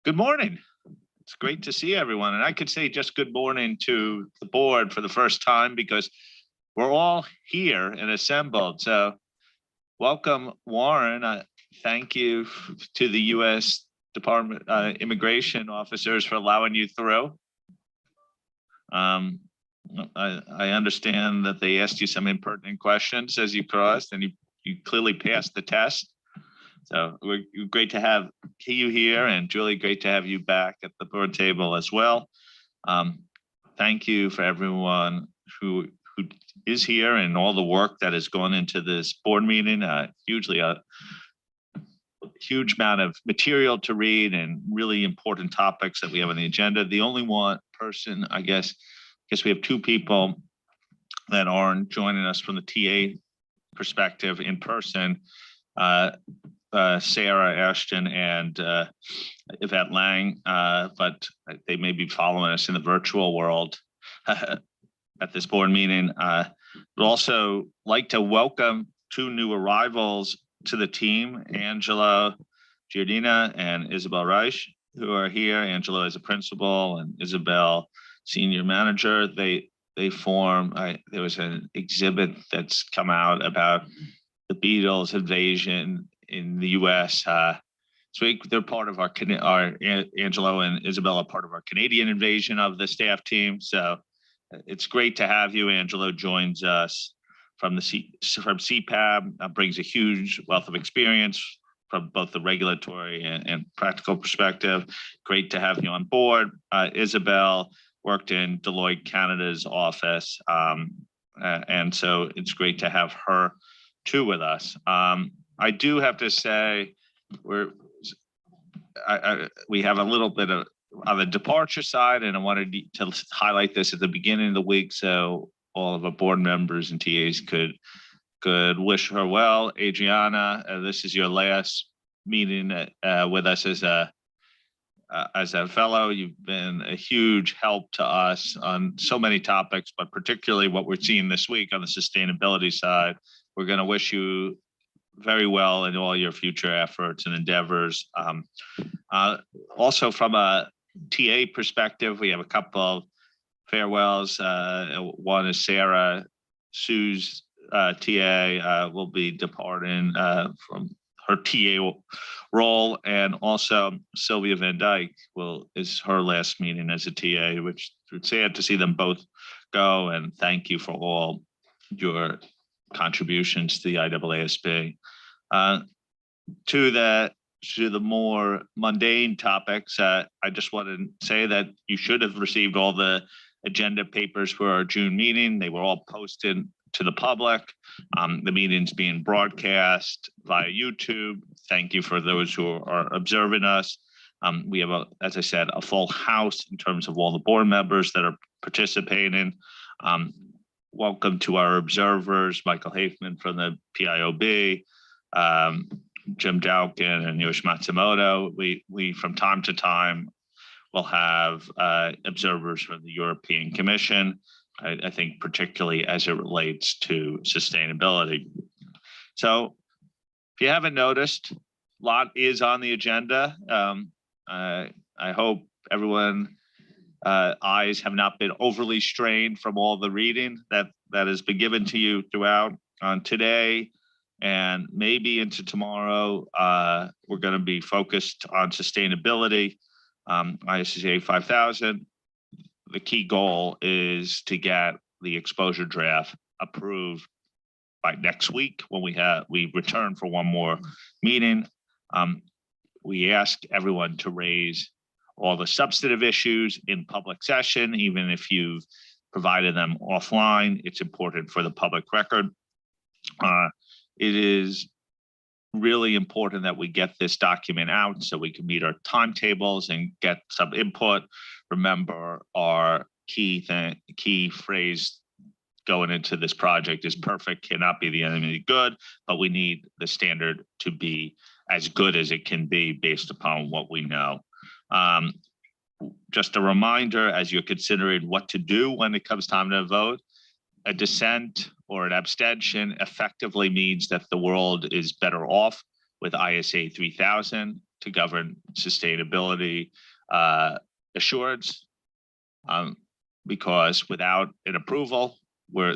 Good morning. It's great to see everyone. And I could say just good morning to the board for the first time because we're all here and assembled. So welcome, Warren. Thank you to the U.S. Department immigration officers for allowing you through. I understand that they asked you some impertinent questions as you crossed, and you clearly passed the test. So we're great to have you here, and Julie, great to have you back at the board table as well. Thank you for everyone who is here and all the work that has gone into this board meeting. Hugely a huge amount of material to read and really important topics that we have on the agenda. The only one person, I guess we have two people that aren't joining us from the TA perspective in person. Sarah Ashton and Yvette Lang, but they may be following us in the virtual world at this board meeting. We'd also like to welcome two new arrivals to the team, Angela Giardina and Isabel Reich, who are here. Angela is a principal and Isabel senior manager. They form, there was an exhibit that's come out about the Beatles invasion in the U.S. So they're part of our Angelo and Isabel are part of our Canadian invasion of the staff team. So it's great to have you. Angelo joins us from CPAB, brings a huge wealth of experience from both the regulatory and practical perspective. Great to have you on board. Isabel worked in Deloitte Canada's office. And so it's great to have her too with us. I do have to say we have a little bit of on the departure side, and I wanted to highlight this at the beginning of the week so all of our board members and TAs could wish her well. Adriana, this is your last meeting with us as a fellow. You've been a huge help to us on so many topics, but particularly what we're seeing this week on the sustainability side. We're going to wish you very well in all your future efforts and endeavors. Also from a TA perspective, we have a couple of farewells. One is Sarah Sue's TA will be departing from her TA role, and also Sylvia Van Dyke is her last meeting as a TA, which it's sad to see them both go, and thank you for all your contributions to the IAASB. To the more mundane topics, I just want to say that you should have received all the agenda papers for our June meeting. They were all posted to the public. The meeting's being broadcast via YouTube. Thank you for those who are observing us. We have, as I said, a full house in terms of all the board members that are participating. Welcome to our observers, Michael Hafman from the PIOB, Jim Dowkin and Yosh Matsumoto. We from time to time will have observers from the European Commission, I think particularly as it relates to sustainability. So if you haven't noticed, a lot is on the agenda. I hope everyone eyes have not been overly strained from all the reading that has been given to you throughout on today and maybe into tomorrow. We're going to be focused on sustainability. ISCA 5000. The key goal is to get the exposure draft approved by next week when we return for one more meeting. We ask everyone to raise all the substantive issues in public session, even if you've provided them offline. It's important for the public record. It is really important that we get this document out so we can meet our timetables and get some input. Remember, our key phrase going into this project is perfect cannot be the enemy of good, but we need the standard to be as good as it can be based upon what we know. Just a reminder, as you're considering what to do when it comes time to vote, a dissent or an abstention effectively means that the world is better off with ISA 3000. to govern sustainability assurance, because without an approval,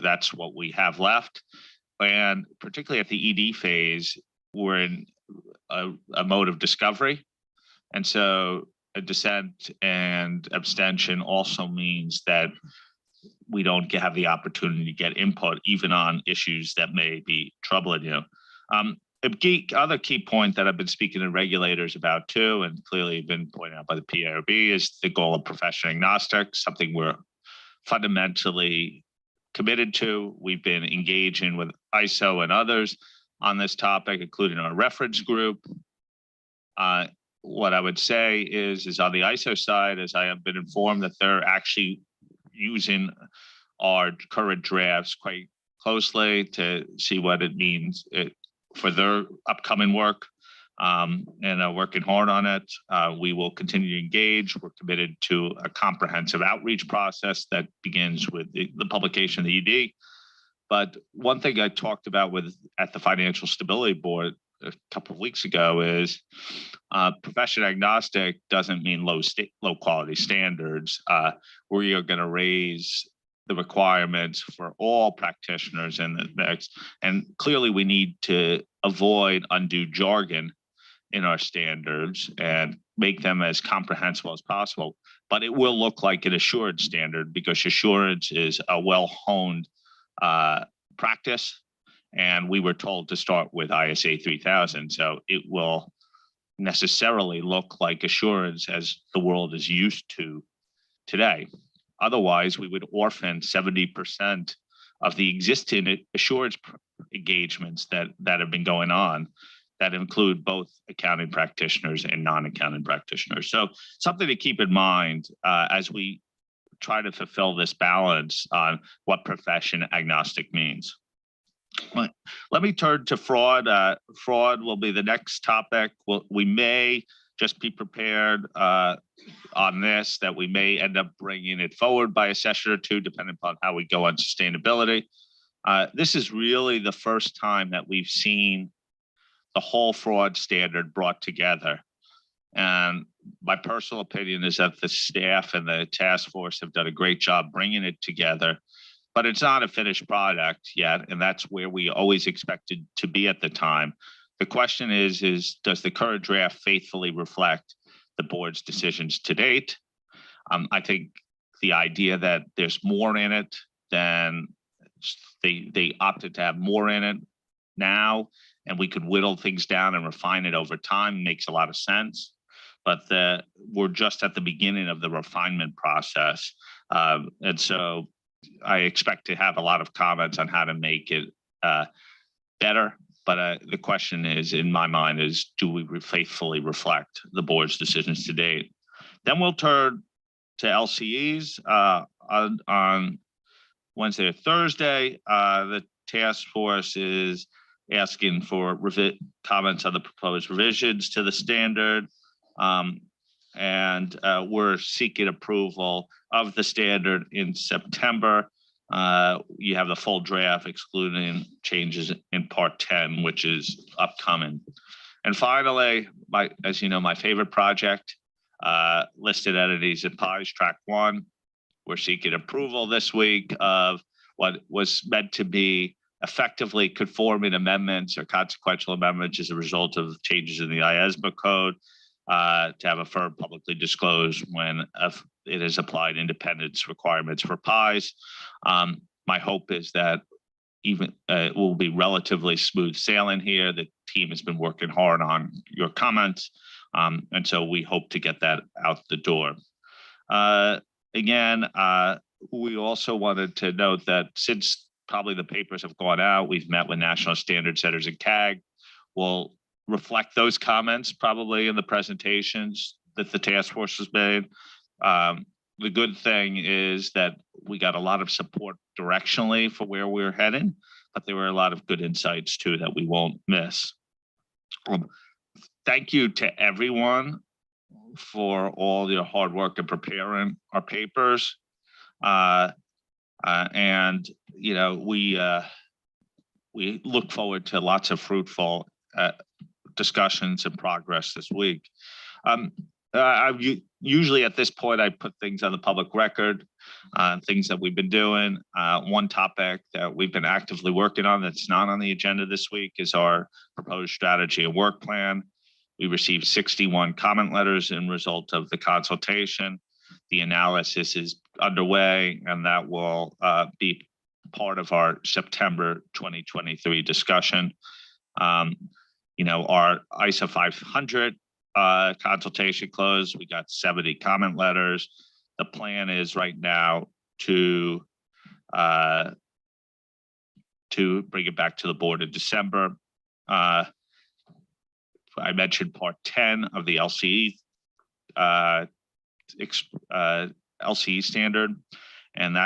that's what we have left. And particularly at the ED phase, we're in a mode of discovery. And so a dissent and abstention also means that we don't have the opportunity to get input even on issues that may be troubling you. Other key point that I've been speaking to regulators about too, and clearly been pointed out by the PIRB, is the goal of profession agnostic, something we're fundamentally committed to. We've been engaging with ISO and others on this topic, including our reference group. What I would say is on the ISO side, as I have been informed, that they're actually using our current drafts quite closely to see what it means for their upcoming work, and are working hard on it. We will continue to engage. We're committed to a comprehensive outreach process that begins with the publication of the ED. But one thing I talked about at the Financial Stability Board a couple of weeks ago is profession agnostic doesn't mean low quality standards. We are going to raise the requirements for all practitioners in the mix, and clearly we need to avoid undue jargon in our standards and make them as comprehensible as possible. But it will look like an assurance standard, because assurance is a well-honed practice. And we were told to start with ISA 3000. So it will necessarily look like assurance as the world is used to today. Otherwise, we would orphan 70% of the existing assurance engagements that have been going on, that include both accounting practitioners and non-accounting practitioners. So something to keep in mind as we try to fulfill this balance on what profession agnostic means. Let me turn to fraud. Fraud will be the next topic. We may just be prepared on this, that we may end up bringing it forward by a session or two, depending upon how we go on sustainability. This is really the first time that we've seen the whole fraud standard brought together. And my personal opinion is that the staff and the task force have done a great job bringing it together. But it's not a finished product yet, and that's where we always expected to be at the time. The question is does the current draft faithfully reflect the board's decisions to date? I think the idea that there's more in it than they opted to have more in it now, and we could whittle things down and refine it over time makes a lot of sense. But we're just at the beginning of the refinement process. And so I expect to have a lot of comments on how to make it better. But the question is, in my mind, is do we faithfully reflect the board's decisions to date? Then we'll turn to LCEs on Wednesday or Thursday. The task force is asking for comments on the proposed revisions to the standard. And we're seeking approval of the standard in September. You have the full draft excluding changes in Part 10, which is upcoming. And finally, as you know, my favorite project, listed entities and PIEs, Track 1. We're seeking approval this week of what was meant to be effectively conforming amendments or consequential amendments as a result of changes in the IAASB code. To have a firm publicly disclose when it has applied independence requirements for PIEs. My hope is that it will be relatively smooth sailing here. The team has been working hard on your comments, and so we hope to get that out the door. Again, we also wanted to note that since probably the papers have gone out, we've met with national standard setters and CAG. We'll reflect those comments probably in the presentations that the task force has made. The good thing is that we got a lot of support directionally for where we're heading, but there were a lot of good insights too that we won't miss. Thank you to everyone for all your hard work in preparing our papers. And you know, we look forward to lots of fruitful discussions and progress this week. Usually at this point, I put things on the public record, things that we've been doing. One topic that we've been actively working on that's not on the agenda this week is our proposed strategy and work plan. We received 61 comment letters in result of the consultation. The analysis is underway, and that will be part of our September 2023 discussion. Our ISO 500 consultation closed. We got 70 comment letters. The plan is right now to bring it back to the board in December. I mentioned part 10 of the LCE standard, and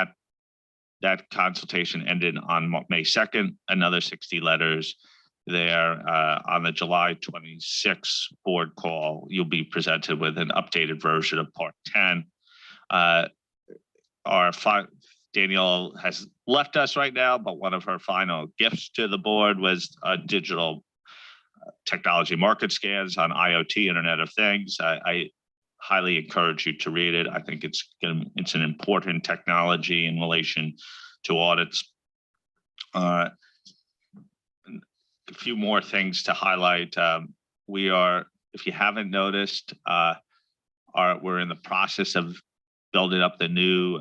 that consultation ended on May 2nd. Another 60 letters there. On the July 26th board call, you'll be presented with an updated version of part 10. Daniel has left us right now, but one of her final gifts to the board was digital technology market scans on IoT, Internet of Things. I highly encourage you to read it. I think it's an important technology in relation to audits. A few more things to highlight. If you haven't noticed, we're in the process of building up the new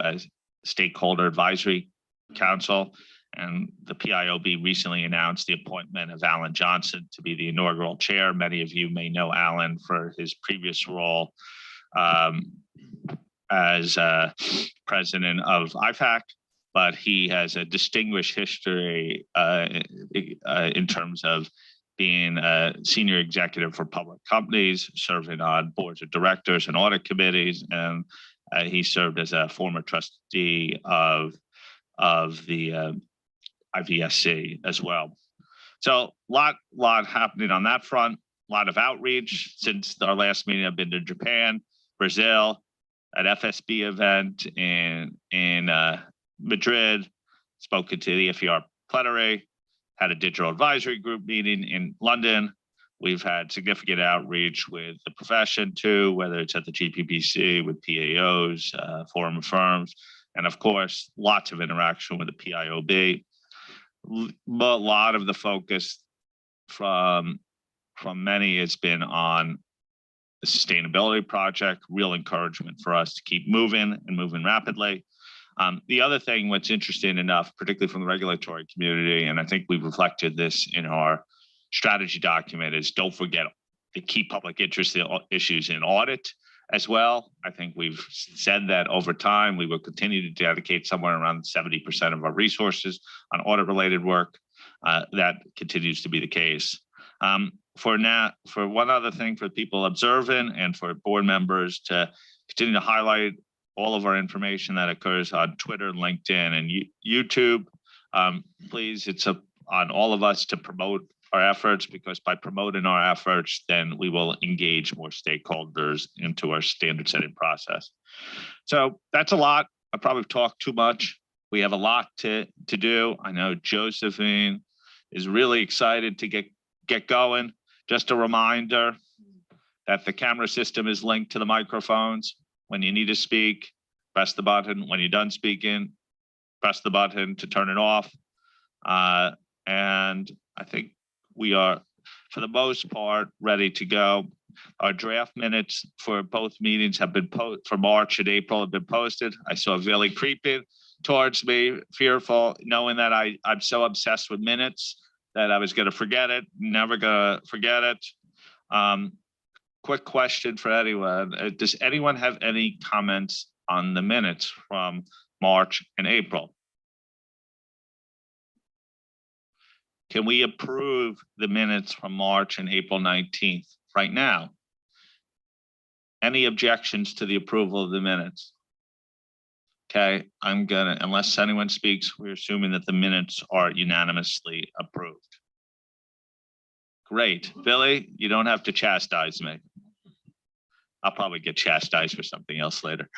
stakeholder advisory council, and the PIOB recently announced the appointment of Alan Johnson to be the inaugural chair. Many of you may know Alan for his previous role as president of IFAC, but he has a distinguished history in terms of being a senior executive for public companies, serving on boards of directors and audit committees, and he served as a former trustee of the IVSC as well. So lot happening on that front, a lot of outreach. Since our last meeting, I've been to Japan, Brazil, at FSB event in Madrid, spoken to the FER plenary, had a digital advisory group meeting in London. We've had significant outreach with the profession too, whether it's at the GPPC, with PAOs, forum of firms, and of course, lots of interaction with the PIOB. A lot of the focus from many has been on the sustainability project, real encouragement for us to keep moving and moving rapidly. The other thing, what's interesting enough, particularly from the regulatory community, and I think we've reflected this in our strategy document, is don't forget the key public interest issues in audit as well. I think we've said that over time, we will continue to dedicate somewhere around 70% of our resources on audit related work. That continues to be the case. For one other thing for people observing and for board members to continue to highlight all of our information that occurs on Twitter, LinkedIn, and YouTube. Please, it's on all of us to promote our efforts, because by promoting our efforts, then we will engage more stakeholders into our standard setting process. So that's a lot. I probably talked too much. We have a lot to do. I know Josephine is really excited to get going. Just a reminder that the camera system is linked to the microphones. When you need to speak, press the button. When you're done speaking, press the button to turn it off. And I think we are, for the most part, ready to go. Our draft minutes for both meetings have been for March and April have been posted. I saw Billy creeping towards me, fearful, knowing that I'm so obsessed with minutes that I was going to forget it. Never going to forget it. Quick question for anyone. Does anyone have any comments on the minutes from March and April? Can we approve the minutes from March and April 19th right now? Any objections to the approval of the minutes? Okay, unless anyone speaks, we're assuming that the minutes are unanimously approved. Great. Billy, you don't have to chastise me. I'll probably get chastised for something else later.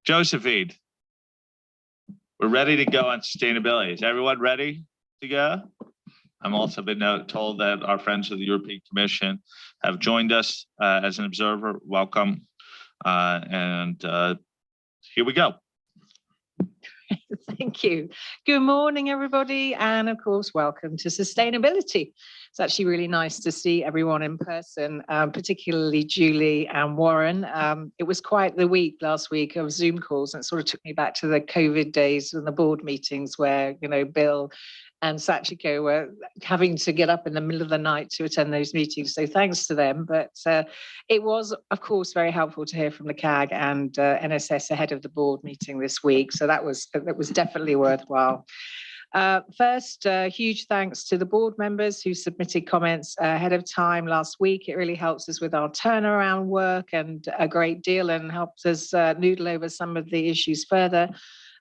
Josephine, we're ready to go on sustainability. Is everyone ready to go? I'm also been told that our friends of the European Commission have joined us as an observer. Welcome. Here we go. Thank you. Good morning, everybody. And of course, welcome to Sustainability. It's actually really nice to see everyone in person, particularly Julie and Warren. It was quite the week last week of Zoom calls, and it sort of took me back to the COVID days and the board meetings where, you know, Bill and Sachiko were having to get up in the middle of the night to attend those meetings. So thanks to them. But it was, of course, very helpful to hear from the CAG and NSS ahead of the board meeting this week. So that was definitely worthwhile. First, huge thanks to the board members who submitted comments ahead of time last week. It really helps us with our turnaround work and a great deal, and helps us noodle over some of the issues further.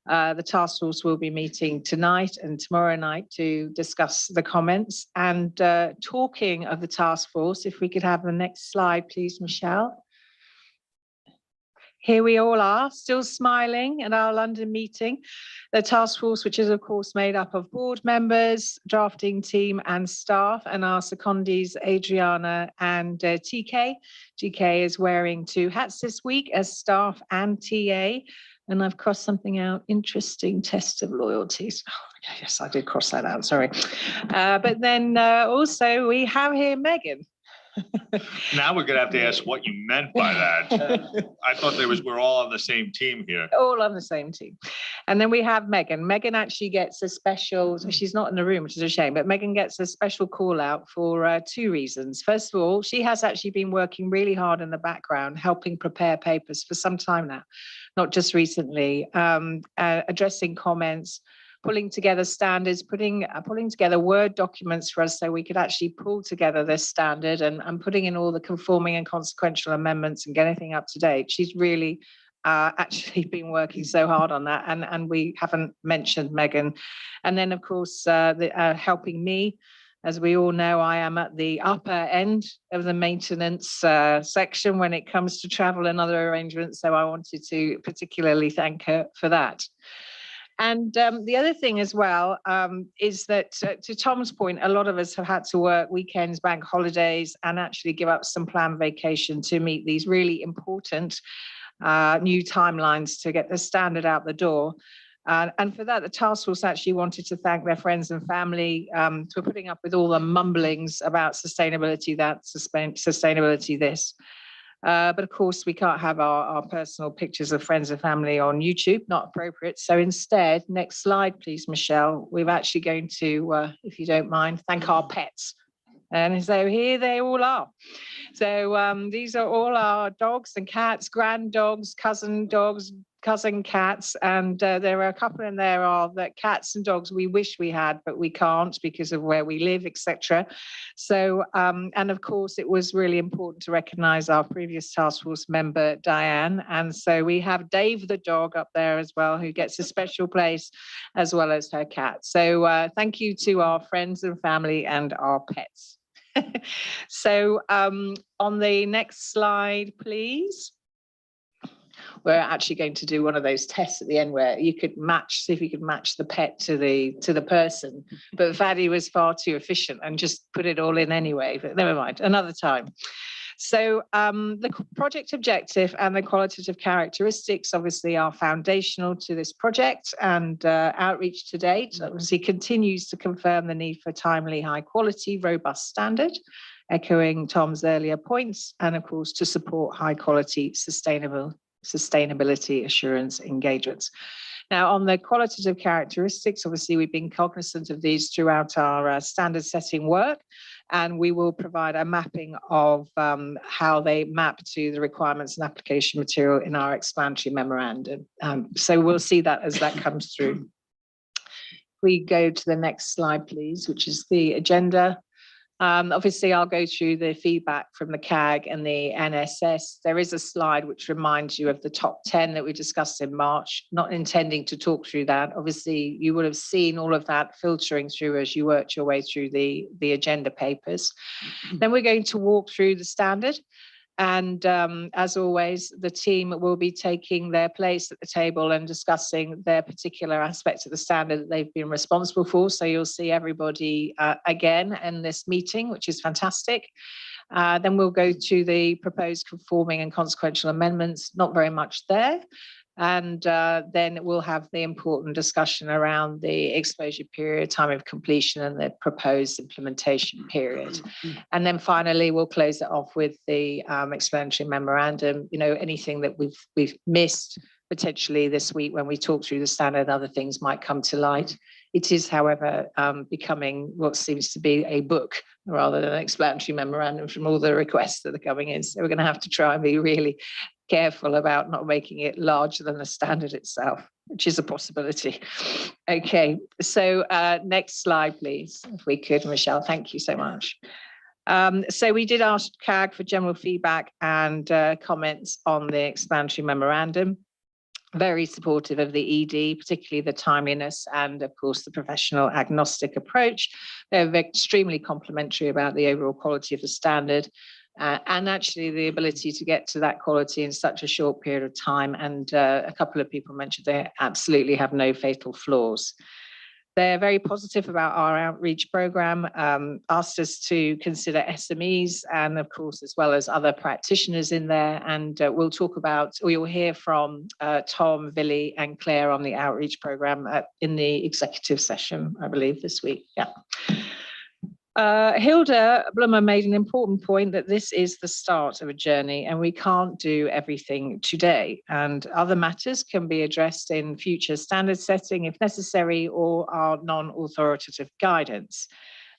The task force will be meeting tonight and tomorrow night to discuss the comments. And talking of the task force, if we could have the next slide, please, Michelle. Here we all are, still smiling at our London meeting. The task force, which is of course made up of board members, drafting team and staff, and our secondees, Adriana and TK. GK is wearing 2 hats this week as staff and TA. And I've crossed something out, interesting test of loyalties. Oh, yes, I did cross that out, sorry. But then also we have here Megan. Now we're gonna have to ask what you meant by that. I thought we're all on the same team here. All on the same team. And then we have Megan. Megan actually gets a special, she's not in the room, which is a shame, but Megan gets a special call out for 2 reasons. First of all, she has actually been working really hard in the background, helping prepare papers for some time now, not just recently, addressing comments, pulling together standards, putting together Word documents for us so we could actually pull together this standard and putting in all the conforming and consequential amendments and get anything up to date. She's really actually been working so hard on that, and we haven't mentioned Megan. And then, of course, helping me. As we all know, I am at the upper end of the maintenance section when it comes to travel and other arrangements, so I wanted to particularly thank her for that. And the other thing as well is that, to Tom's point, a lot of us have had to work weekends, bank holidays, and actually give up some planned vacation to meet these really important new timelines to get the standard out the door. And for that, the task force actually wanted to thank their friends and family for putting up with all the mumblings about sustainability that, sustainability this. But of course, we can't have our personal pictures of friends and family on YouTube, not appropriate. So instead, next slide, please, Michelle. We're actually going to, if you don't mind, thank our pets. And so here they all are. So these are all our dogs and cats, grand dogs, cousin cats, and there are a couple in there are that cats and dogs we wish we had, but we can't because of where we live, etc. So, and of course, it was really important to recognise our previous task force member, Diane. And so we have Dave the dog up there as well, who gets a special place, as well as her cat. So thank you to our friends and family and our pets. So on the next slide, please. We're actually going to do one of those tests at the end where you could see if you could match the pet to the person. But Fadi was far too efficient and just put it all in anyway, but never mind, another time. So the project objective and the qualitative characteristics obviously are foundational to this project, and outreach to date obviously continues to confirm the need for timely, high quality, robust standard, echoing Tom's earlier points, and of course to support high quality, sustainability assurance engagements. Now, on the qualitative characteristics, obviously we've been cognizant of these throughout our standard setting work, and we will provide a mapping of how they map to the requirements and application material in our explanatory memorandum. So we'll see that as that comes through. We go to the next slide, please, which is the agenda. Obviously, I'll go through the feedback from the CAG and the NSS. There is a slide which reminds you of the top 10 that we discussed in March, not intending to talk through that. Obviously, you would have seen all of that filtering through as you worked your way through the agenda papers. Then we're going to walk through the standard. And as always, the team will be taking their place at the table and discussing their particular aspects of the standard that they've been responsible for. So you'll see everybody again in this meeting, which is fantastic. Then we'll go to the proposed conforming and consequential amendments, not very much there. And then we'll have the important discussion around the exposure period, time of completion, and the proposed implementation period. And then finally, we'll close it off with the explanatory memorandum. You know, anything that we've missed potentially this week when we talk through the standard, other things might come to light. It is, however, becoming what seems to be a book rather than an explanatory memorandum from all the requests that are coming in. So we're going to have to try and be really careful about not making it larger than the standard itself, which is a possibility. Okay, so next slide, please, if we could, Michelle. Thank you so much. So we did ask CAG for general feedback and comments on the explanatory memorandum. Very supportive of the ED, particularly the timeliness and, of course, the professional agnostic approach. They're extremely complimentary about the overall quality of the standard and actually the ability to get to that quality in such a short period of time. And a couple of people mentioned they absolutely have no fatal flaws. They're very positive about our outreach program, asked us to consider SMEs and, of course, as well as other practitioners in there. And we'll talk about, or you'll hear from Tom, Billy and Claire on the outreach program in the executive session, I believe, this week. Yeah. Hilda Blummer made an important point that this is the start of a journey and we can't do everything today, and other matters can be addressed in future standard setting if necessary or are non-authoritative guidance.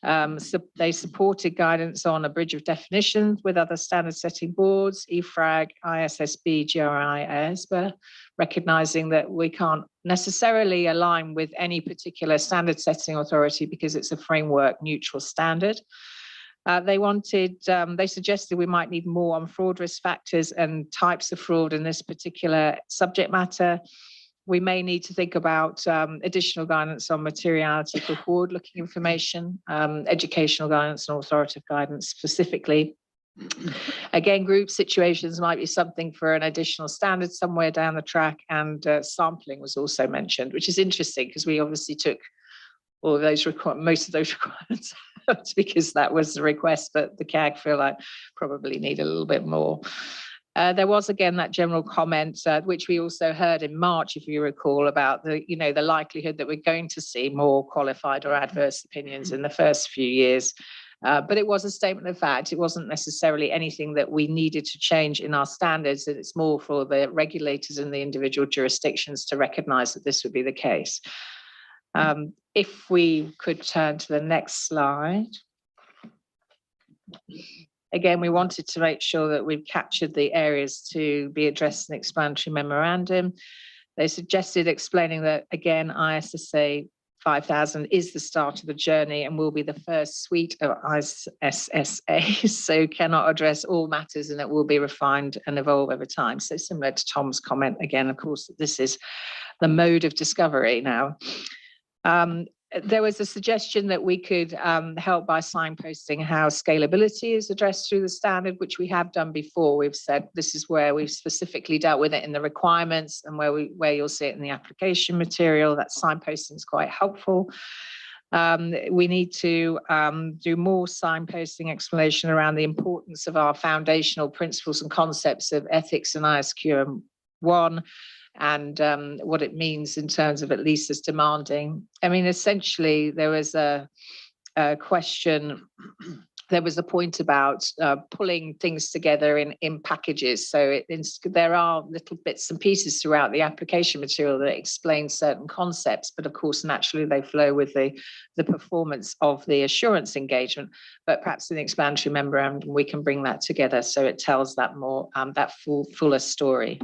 So they supported guidance on a bridge of definitions with other standard setting boards, EFRAG, IAASB, GRI, IAASB, recognizing that we can't necessarily align with any particular standard setting authority because it's a framework neutral standard. They suggested we might need more on fraud risk factors and types of fraud in this particular subject matter. We may need to think about additional guidance on materiality for forward-looking information, educational guidance and authoritative guidance specifically. Again, group situations might be something for an additional standard somewhere down the track, and sampling was also mentioned, which is interesting because we obviously took all of those most of those requirements out because that was the request, but the CAG feel like probably need a little bit more. There was again that general comment, which we also heard in March, if you recall, about the likelihood that we're going to see more qualified or adverse opinions in the first few years. But it was a statement of fact. It wasn't necessarily anything that we needed to change in our standards. And it's more for the regulators in the individual jurisdictions to recognise that this would be the case. If we could turn to the next slide. Again, we wanted to make sure that we've captured the areas to be addressed in the explanatory memorandum. They suggested explaining that, again, ISSA 5000 is the start of the journey and will be the first suite of ISSAs, so cannot address all matters and it will be refined and evolve over time. So similar to Tom's comment, again, of course, this is the mode of discovery now. There was a suggestion that we could help by signposting how scalability is addressed through the standard, which we have done before. We've said this is where we've specifically dealt with it in the requirements and where you'll see it in the application material. That signposting is quite helpful. We need to do more signposting explanation around the importance of our foundational principles and concepts of ethics and ISQM 1. And what it means in terms of at least as demanding. I mean, essentially, there was a question, there was a point about pulling things together in packages. So there are little bits and pieces throughout the application material that explain certain concepts, but of course, naturally, they flow with the performance of the assurance engagement. But perhaps in the explanatory memorandum, we can bring that together so it tells that more, that fuller story.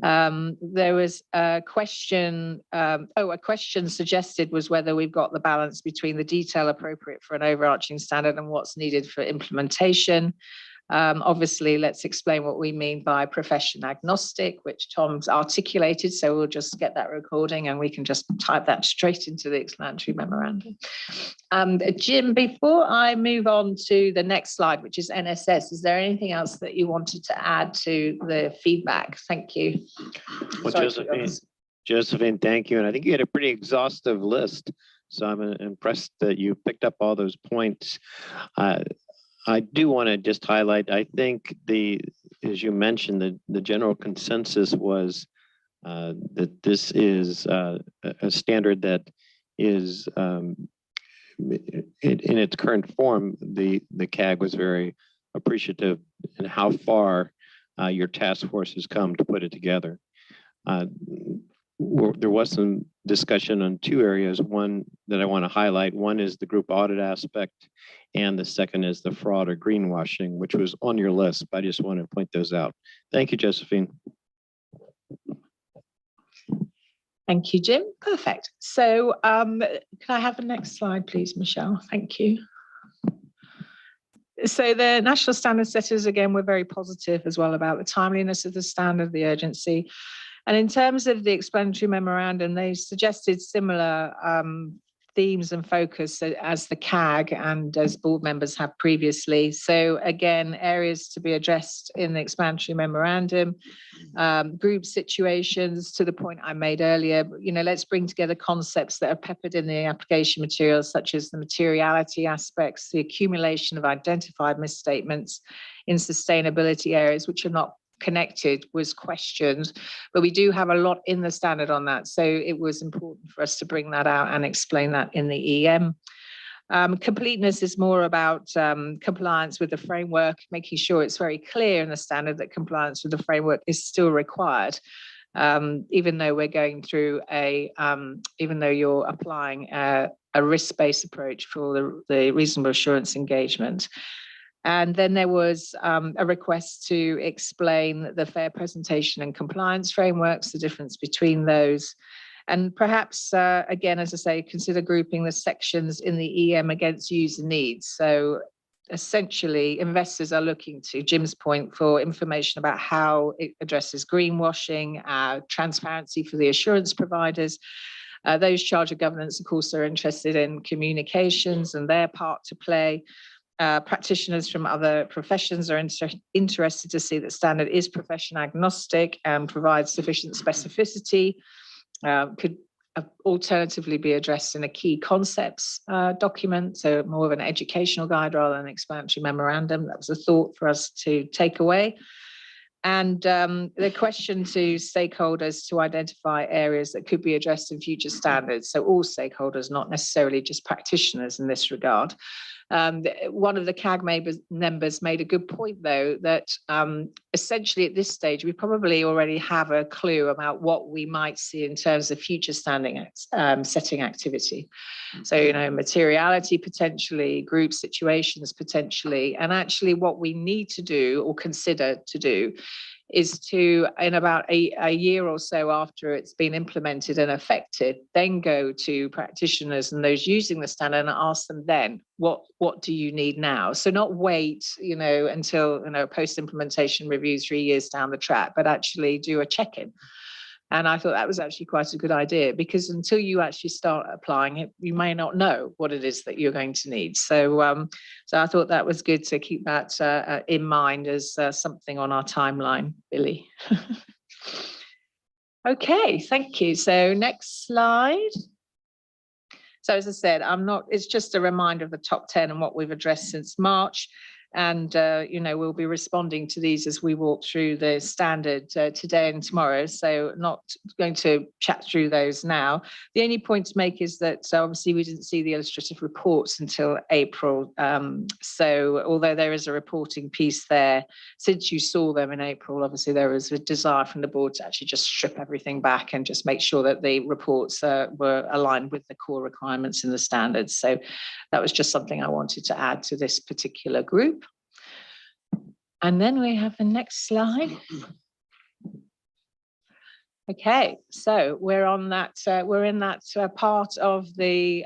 There was a question, a question suggested was whether we've got the balance between the detail appropriate for an overarching standard and what's needed for implementation. Obviously, let's explain what we mean by profession agnostic, which Tom's articulated. So we'll just get that recording and we can just type that straight into the explanatory memorandum. Jim, before I move on to the next slide, which is NSS, is there anything else that you wanted to add to the feedback? Thank you. Well, Sorry, Josephine, thank you. And I think you had a pretty exhaustive list. So I'm impressed that you picked up all those points. I do want to just highlight, I think as you mentioned, the general consensus was that this is a standard that is in its current form. The CAG was very appreciative in how far your task force has come to put it together. There was some discussion on two areas. One that I want to highlight. One is the group audit aspect, and the second is the fraud or greenwashing, which was on your list, but I just want to point those out. Thank you, Josephine. Thank you, Jim. Perfect. So can I have the next slide, please, Michelle? Thank you. So the national standard setters, again, were very positive as well about the timeliness of the standard, the urgency. And in terms of the explanatory memorandum, they suggested similar themes and focus as the CAG and as board members have previously. So again, areas to be addressed in the explanatory memorandum, group situations, to the point I made earlier, let's bring together concepts that are peppered in the application materials, such as the materiality aspects, the accumulation of identified misstatements in sustainability areas, which are not connected, was questioned, but we do have a lot in the standard on that. So it was important for us to bring that out and explain that in the EM. Completeness is more about compliance with the framework, making sure it's very clear in the standard that compliance with the framework is still required. Even though we're going through even though you're applying a risk-based approach for the reasonable assurance engagement. And then there was a request to explain the fair presentation and compliance frameworks, the difference between those. And perhaps, again, as I say, consider grouping the sections in the EM against user needs. So essentially, investors are looking, to Jim's point, for information about how it addresses greenwashing, transparency for the assurance providers. Those charged with governance, of course, are interested in communications and their part to play. Practitioners from other professions are interested to see that standard is profession agnostic and provides sufficient specificity. Could alternatively be addressed in a key concepts document, so more of an educational guide rather than an explanatory memorandum. That was a thought for us to take away. And the question to stakeholders to identify areas that could be addressed in future standards. So all stakeholders, not necessarily just practitioners in this regard. One of the CAG members made a good point, though, that essentially at this stage, we probably already have a clue about what we might see in terms of future setting activity. So, materiality potentially, group situations potentially, and actually what we need to do or consider to do is to, in about a year or so after it's been implemented and effective, then go to practitioners and those using the standard and ask them then, what do you need now? So not wait, until, post-implementation review 3 years down the track, but actually do a check-in. And I thought that was actually quite a good idea, because until you actually start applying it, you may not know what it is that you're going to need. So, so I thought that was good to keep that in mind as something on our timeline, Billy. Okay, thank you. So next slide. So as I said, it's just a reminder of the top 10 and what we've addressed since March. And, we'll be responding to these as we walk through the standard today and tomorrow. So not going to chat through those now. The only point to make is that obviously we didn't see the illustrative reports until April. So although there is a reporting piece there, since you saw them in April, obviously there was a desire from the board to actually just strip everything back and just make sure that the reports were aligned with the core requirements in the standards. So that was just something I wanted to add to this particular group. And then we have the next slide. Okay, so we're on that. We're in that part of the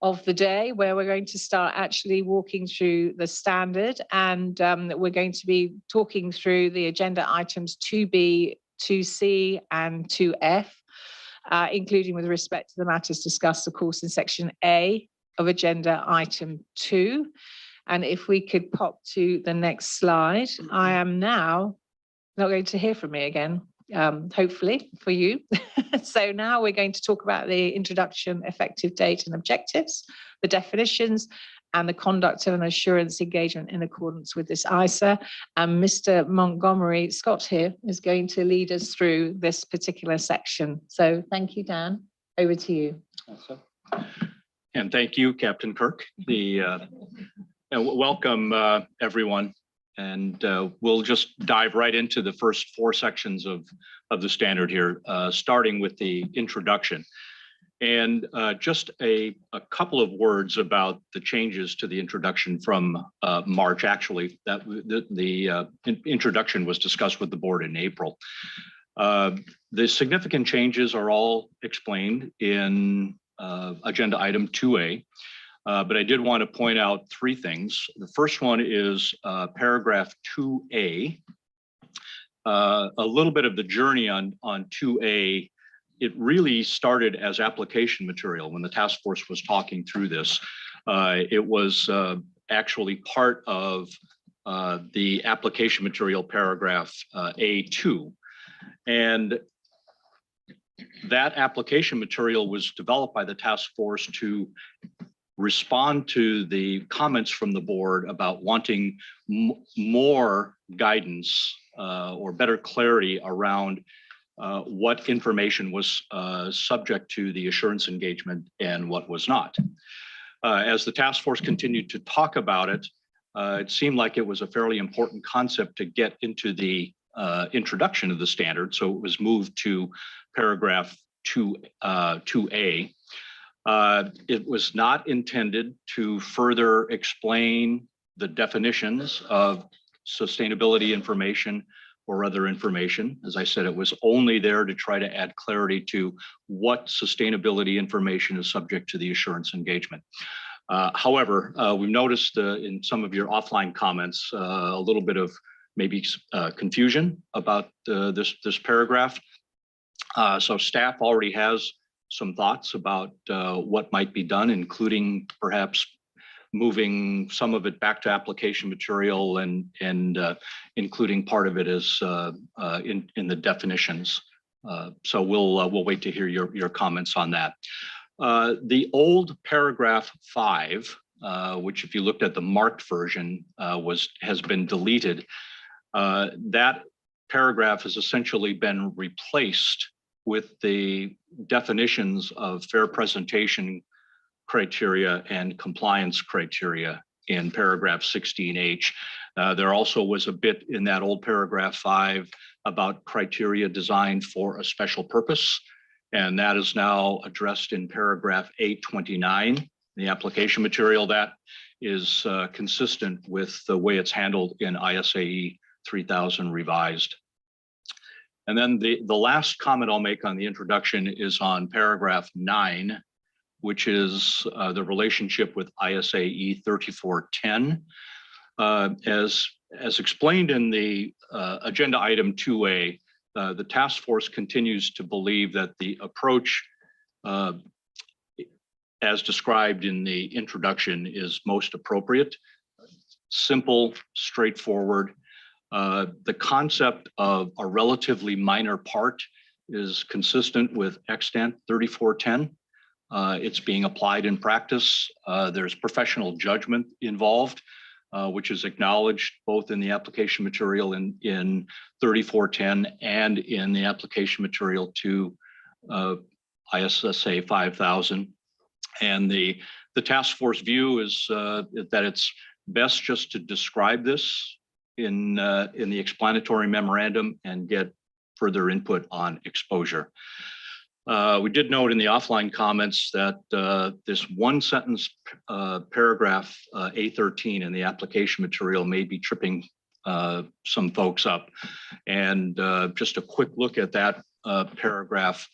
of the day, where we're going to start actually walking through the standard, and we're going to be talking through the agenda items 2B, 2C, and 2F, including with respect to the matters discussed, of course, in section A of agenda item 2. And if we could pop to the next slide, I am now not going to hear from me again, hopefully for you. So now we're going to talk about the introduction, effective date and objectives, the definitions, and the conduct of an assurance engagement in accordance with this ISA. And Mr. Montgomery Scott here is going to lead us through this particular section. So thank you, Dan. Over to you. And thank you, Captain Kirk. Welcome, everyone. And we'll just dive right into the first 4 sections of the standard here, starting with the introduction. And just a couple of words about the changes to the introduction from March. Actually, that the introduction was discussed with the board in April. The significant changes are all explained in agenda item 2A. But I did want to point out 3 things. The first one is paragraph 2A. A little bit of the journey on 2A, it really started as application material when the task force was talking through this. It was actually part of the application material paragraph A2. And that application material was developed by the task force to respond to the comments from the board about wanting more guidance or better clarity around what information was subject to the assurance engagement and what was not. As the task force continued to talk about it, it seemed like it was a fairly important concept to get into the introduction of the standard. So it was moved to paragraph 2A. It was not intended to further explain the definitions of sustainability information or other information. As I said, it was only there to try to add clarity to what sustainability information is subject to the assurance engagement. However, we've noticed in some of your offline comments a little bit of maybe confusion about this paragraph. So staff already has some thoughts about what might be done, including perhaps moving some of it back to application material and including part of it is in the definitions. So we'll wait to hear your comments on that. The old paragraph 5, which if you looked at the marked version has been deleted. That paragraph has essentially been replaced with the definitions of fair presentation criteria and compliance criteria in paragraph 16H. There also was a bit in that old paragraph 5 about criteria designed for a special purpose, and that is now addressed in paragraph 829, the application material. That is consistent with the way it's handled in ISAE 3000 revised. And then the last comment I'll make on the introduction is on paragraph 9, which is the relationship with ISAE 3410. As explained in the agenda item 2A, the task force continues to believe that the approach as described in the introduction is most appropriate, simple, straightforward. The concept of a relatively minor part is consistent with extant 3410. It's being applied in practice. There's professional judgment involved, which is acknowledged both in the application material in 3410 and in the application material to ISSA 5000. And the task force view is that it's best just to describe this in the explanatory memorandum and get further input on exposure. We did note in the offline comments that this one sentence paragraph A13 in the application material may be tripping some folks up. And just a quick look at that paragraph,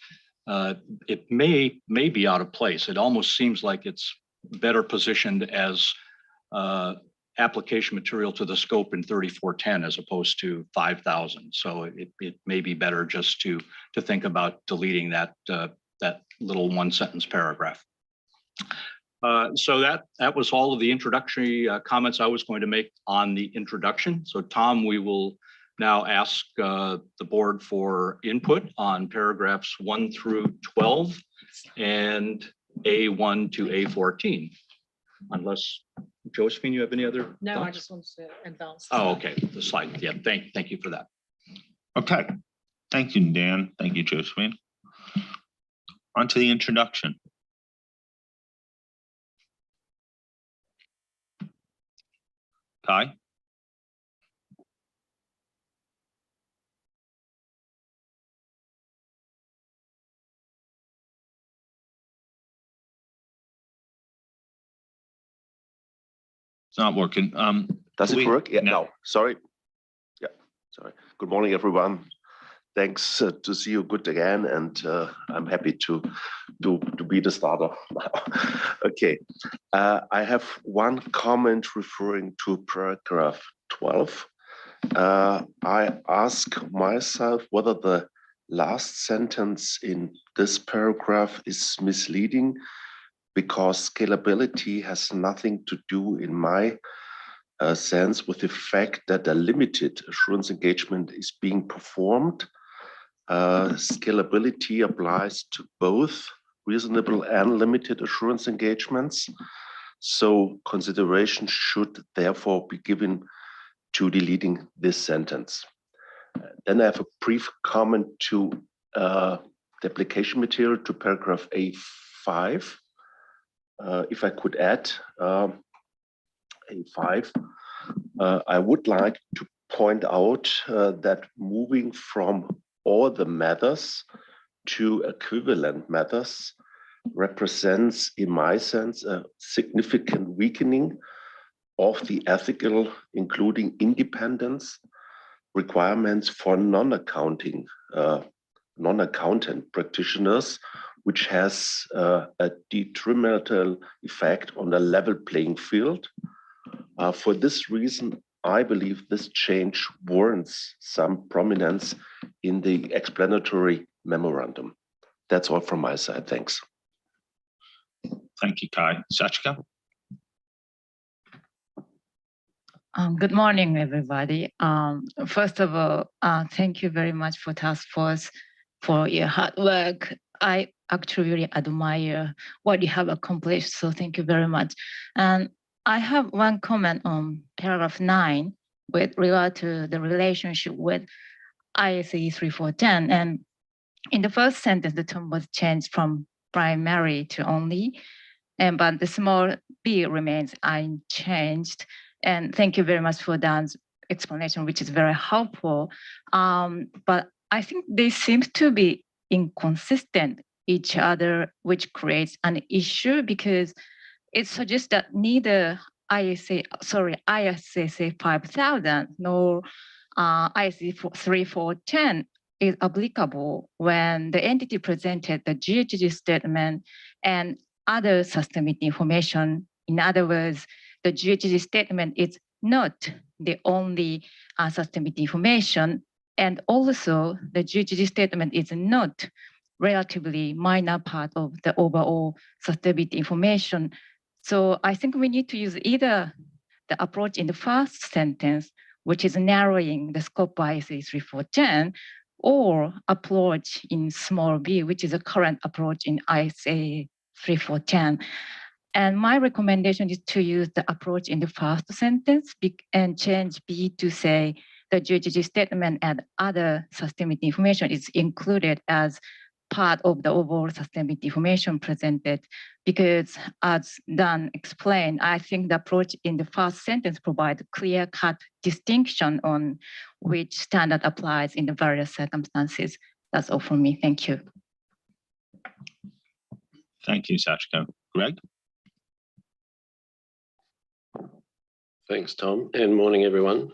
it may be out of place. It almost seems like it's better positioned as application material to the scope in 3410 as opposed to 5,000. So it may be better just to think about deleting that little one sentence paragraph. So that was all of the introductory comments I was going to make on the introduction. So Tom, we will now ask the board for input on paragraphs 1 through 12 and A1 to A14. Unless, Josephine, you have any other No, thoughts? I just wanted to advance. Oh, okay, the slide. Yeah, thank you for that. Okay, thank you, Dan. Thank you, Josephine. On to the introduction. Kai? It's not working. Does it work? Yeah, no. no, sorry. Yeah, sorry. Good morning, everyone. Thanks to see you good again, and I'm happy to be the starter now. Okay, I have one comment referring to paragraph 12. I ask myself whether the last sentence in this paragraph is misleading, because scalability has nothing to do, in my sense, with the fact that a limited assurance engagement is being performed. Scalability applies to both reasonable and limited assurance engagements. So consideration should therefore be given to deleting this sentence. Then I have a brief comment to the application material, to paragraph A5. If I could add A5, I would like to point out that moving from all the matters to equivalent matters represents, in my sense, a significant weakening of the ethical, including independence, requirements for non-accountant practitioners, which has a detrimental effect on the level playing field. For this reason, I believe this change warrants some prominence in the explanatory memorandum. That's all from my side. Thanks. Thank you, Kai. Sachika? Good morning, everybody. First of all, thank you very much for task force for your hard work. I actually really admire what you have accomplished, so thank you very much. And I have one comment on paragraph 9 with regard to the relationship with IAASB 3410. And in the first sentence, the term was changed from primary to only, but the small b remains unchanged. And thank you very much for Dan's explanation, which is very helpful. But I think they seem to be inconsistent each other, which creates an issue, because it suggests that neither IAASB 5000 nor IAASB 3410 is applicable when the entity presented the GHG statement and other sustainability information. In other words, the GHG statement is not the only sustainability information, and also the GHG statement is not relatively minor part of the overall sustainability information. So I think we need to use either the approach in the first sentence, which is narrowing the scope by IAASB 3410, or approach in small b, which is a current approach in IAASB 3410. And my recommendation is to use the approach in the first sentence and change B to say the GHG statement and other sustainability information is included as part of the overall sustainability information presented, because as Dan explained, I think the approach in the first sentence provides clear-cut distinction on which standard applies in the various circumstances. That's all from me. Thank you. Thank you, Sachika. Greg? Thanks, Tom, and morning, everyone.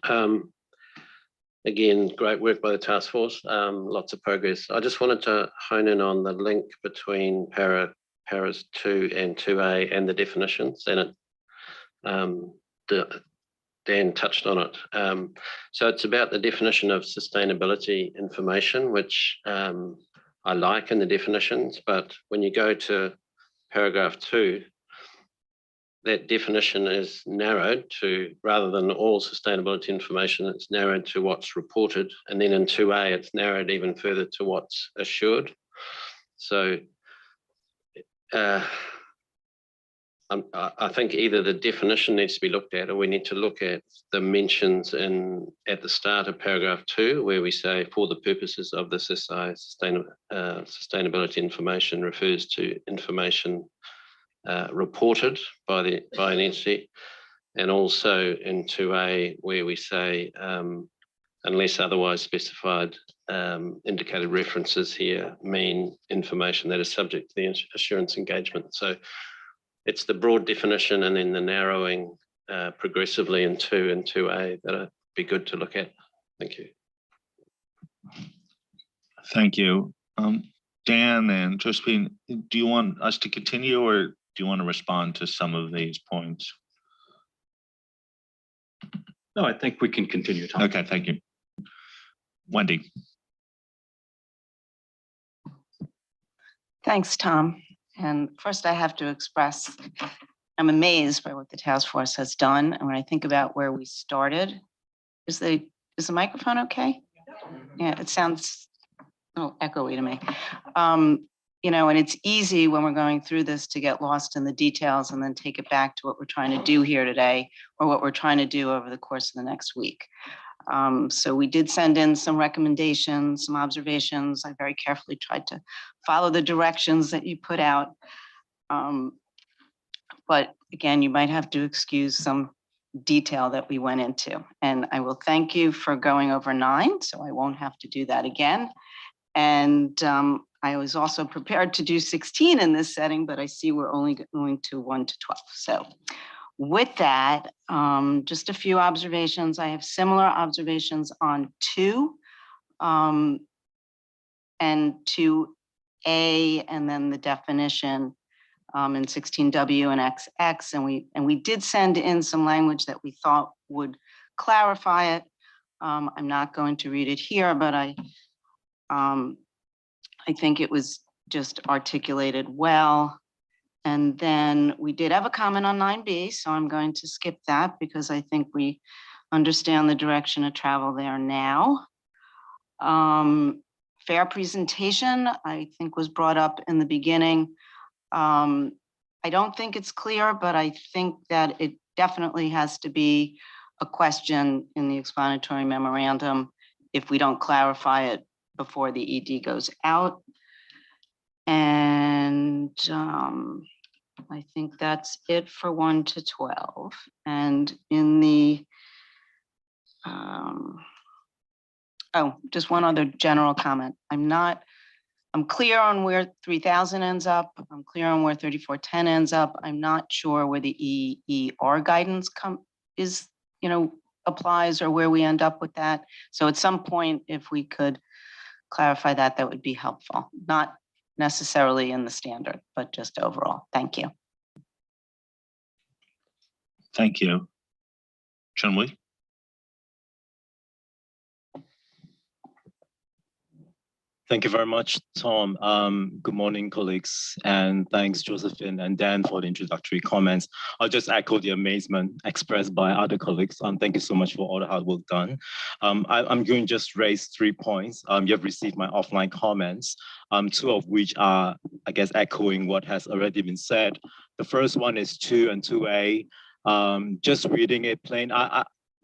Again, great work by the task force, lots of progress. I just wanted to hone in on the link between para paras 2 and 2A and the definitions, and Dan touched on it. So it's about the definition of sustainability information, which I like in the definitions, but when you go to paragraph 2, that definition is narrowed to, rather than all sustainability information, it's narrowed to what's reported. And then in 2A, it's narrowed even further to what's assured. So I think either the definition needs to be looked at, or we need to look at the mentions at the start of paragraph 2, where we say, for the purposes of this SI, sustainability information refers to information reported by an entity, and also in 2A, where we say, unless otherwise specified, indicated references here mean information that is subject to the assurance engagement. So it's the broad definition and then the narrowing progressively in 2 and 2A that would be good to look at. Thank you. Thank you. Dan and Josephine, do you want us to continue, or do you want to respond to some of these points? No, I think we can continue, Tom. Okay, thank you. Wendy. Thanks, Tom. And first I have to express, I'm amazed by what the task force has done. And when I think about where we started, is the microphone okay? Yeah, it sounds a little echoey to me. You know, and it's easy when we're going through this to get lost in the details and then take it back to what we're trying to do here today, or what we're trying to do over the course of the next week. So we did send in some recommendations, some observations. I very carefully tried to follow the directions that you put out. But again, you might have to excuse some detail that we went into. And I will thank you for going over 9, so I won't have to do that again. And I was also prepared to do 16 in this setting, but I see we're only going to 1 to 12. So with that, just a few observations. I have similar observations on 2 and 2A, and then the definition in 16W and XX. And we did send in some language that we thought would clarify it. I'm not going to read it here, but I think it was just articulated well. And then we did have a comment on 9B, so I'm going to skip that because I think we understand the direction of travel there now. Fair presentation, I think, was brought up in the beginning. I don't think it's clear, but I think that it definitely has to be a question in the explanatory memorandum if we don't clarify it before the ED goes out. And I think that's it for 1 to 12. And in the, just one other general comment. I'm clear on where 3000 ends up. I'm clear on where 3410 ends up. I'm not sure where the EER guidance applies, or where we end up with that. So at some point, if we could clarify that, that would be helpful. Not necessarily in the standard, but just overall. Thank you. Thank you. Chun-Wei. Thank you very much, Tom. Good morning, colleagues, and thanks, Josephine and Dan, for the introductory comments. I'll just echo the amazement expressed by other colleagues. Thank you so much for all the hard work done. I'm going to just raise 3 points. You have received my offline comments, 2 of which are, I guess, echoing what has already been said. The first one is 2 and 2A. Just reading it plain,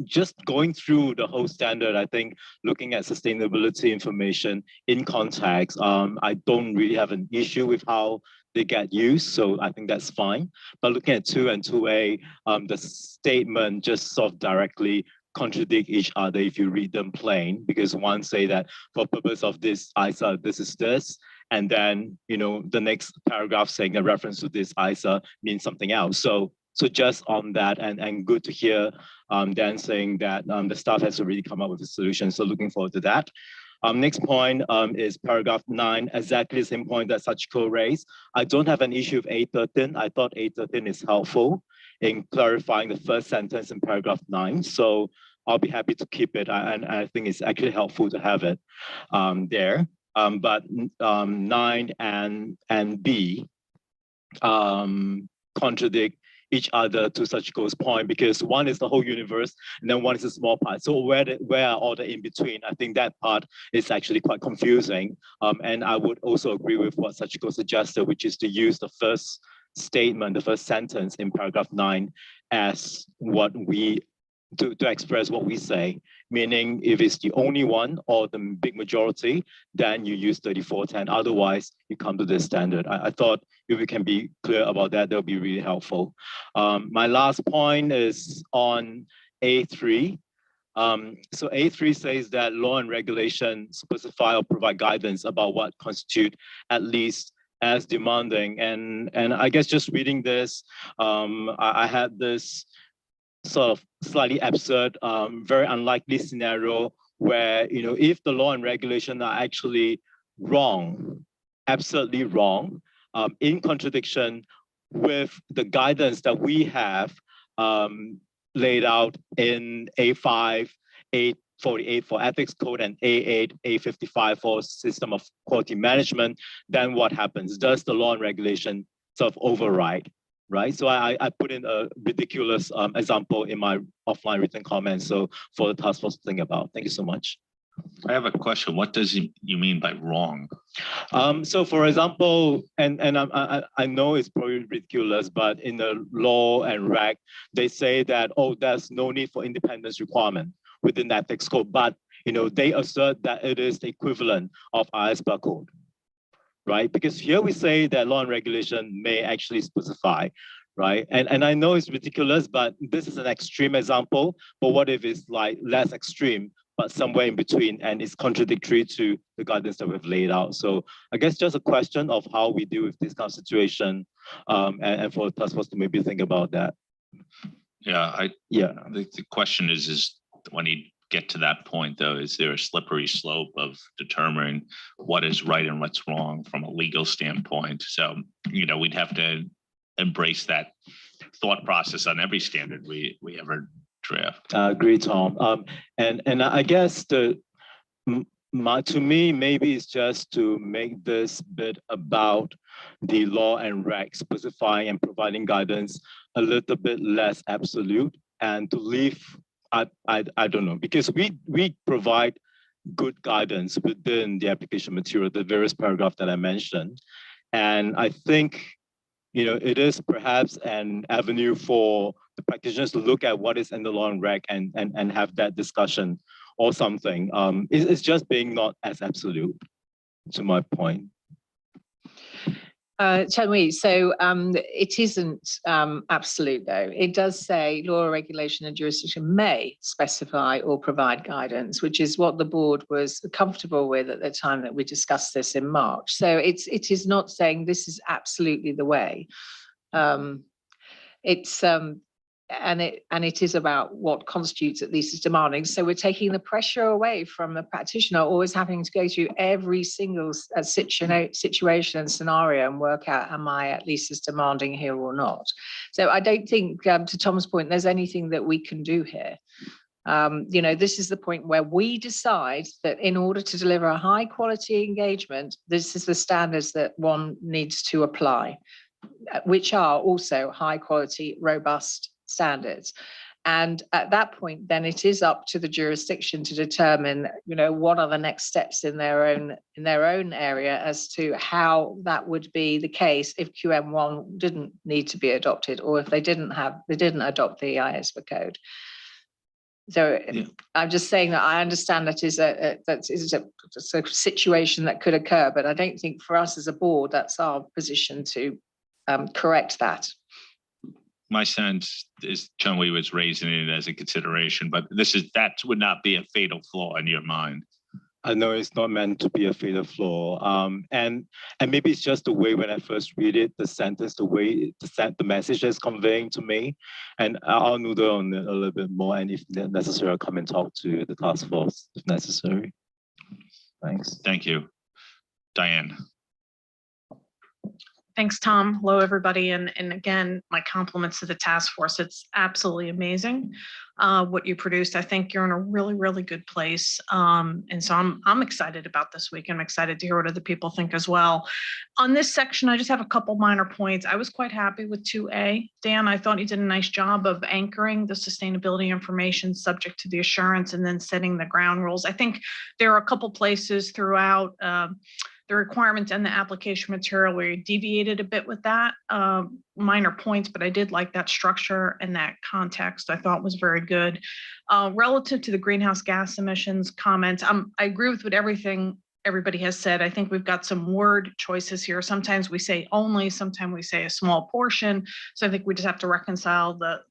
just going through the whole standard, I think looking at sustainability information in context, I don't really have an issue with how they get used, so I think that's fine. But looking at 2 and 2A, the statement just sort of directly contradict each other if you read them plain, because one say that for purpose of this ISA, this is this, and then the next paragraph saying a reference to this ISA means something else. So just on that, and good to hear Dan saying that the staff has already come up with a solution. So looking forward to that. Next point is paragraph 9, exactly the same point that Sachiko raised. I don't have an issue with A13. I thought A13 is helpful in clarifying the first sentence in paragraph 9. So I'll be happy to keep it. And I think it's actually helpful to have it there. But 9 and B contradict each other to Sachiko's point, because one is the whole universe and then one is a small part. So where are all the in between? I think that part is actually quite confusing. And I would also agree with what Sachiko suggested, which is to use the first statement, the first sentence in paragraph 9 as what we to express what we say, meaning if it's the only one or the big majority, then you use 3410. Otherwise, you come to this standard. I thought if we can be clear about that, that'll be really helpful. My last point is on A3. So A3 says that law and regulation specify or provide guidance about what constitute at least as demanding. And I guess just reading this, I had this sort of slightly absurd, very unlikely scenario where, if the law and regulation are actually wrong, absolutely wrong, in contradiction with the guidance that we have laid out in A5, A48 for ethics code, and A8, A55 for system of quality management, then what happens? Does the law and regulation sort of override? Right, so I put in a ridiculous example in my offline written comments, so for the task force to think about. Thank you so much. I have a question. What does you mean by wrong? So for example, and I know it's probably ridiculous, but in the law and reg, they say that, oh, there's no need for independence requirement within the ethics code, but they assert that it is the equivalent of IAASB code. Right? Because here we say that law and regulation may actually specify, right? And I know it's ridiculous, but this is an extreme example. But what if it's like less extreme, but somewhere in between, and it's contradictory to the guidance that we've laid out? So I guess just a question of how we deal with this kind of situation, and for the task force to maybe think about that. Yeah, the question is when you get to that point, though, is there a slippery slope of determining what is right and what's wrong from a legal standpoint? So, we'd have to embrace that thought process on every standard we ever draft. Agree, Tom. And I guess to me, maybe it's just to make this bit about the law and reg specifying and providing guidance a little bit less absolute, and to leave, I don't know, because we provide good guidance within the application material, the various paragraphs that I mentioned. And I think, it is perhaps an avenue for the practitioners to look at what is in the law and reg and have that discussion or something. It's just being not as absolute, to my point. Chen-Wei, so it isn't absolute, though. It does say law, regulation, and jurisdiction may specify or provide guidance, which is what the board was comfortable with at the time that we discussed this in March. So it is not saying this is absolutely the way. And it is about what constitutes at least as demanding. So we're taking the pressure away from the practitioner always having to go through every single situation and scenario and work out, am I at least as demanding here or not? So I don't think, to Tom's point, there's anything that we can do here. This is the point where we decide that in order to deliver a high quality engagement, this is the standards that one needs to apply, which are also high quality, robust standards. And at that point, then it is up to the jurisdiction to determine, what are the next steps in their own area as to how that would be the case if QM1 didn't need to be adopted, or if they didn't adopt the IAASB code. So yeah. I'm just saying that I understand that is a situation that could occur, but I don't think for us as a board, that's our position to correct that. My sense is Chen-Wei was raising it as a consideration, but that would not be a fatal flaw in your mind. I know it's not meant to be a fatal flaw. And maybe it's just the way when I first read it, the sentence, the way the message is conveying to me. And I'll noodle on it a little bit more. And if necessary, I'll come and talk to the task force if necessary. Thanks. Thank you. Diane. Thanks, Tom. Hello, everybody. And again, my compliments to the task force. It's absolutely amazing what you produced. I think you're in a really, really good place. And so I'm excited about this week. I'm excited to hear what other people think as well. On this section, I just have a couple minor points. I was quite happy with 2A. Dan, I thought you did a nice job of anchoring the sustainability information subject to the assurance and then setting the ground rules. I think there are a couple places throughout the requirements and the application material where you deviated a bit with that, minor points, but I did like that structure and that context. I thought was very good. Relative to the greenhouse gas emissions comments, I agree with everything everybody has said. I think we've got some word choices here. Sometimes we say only, sometimes we say a small portion. So I think we just have to reconcile the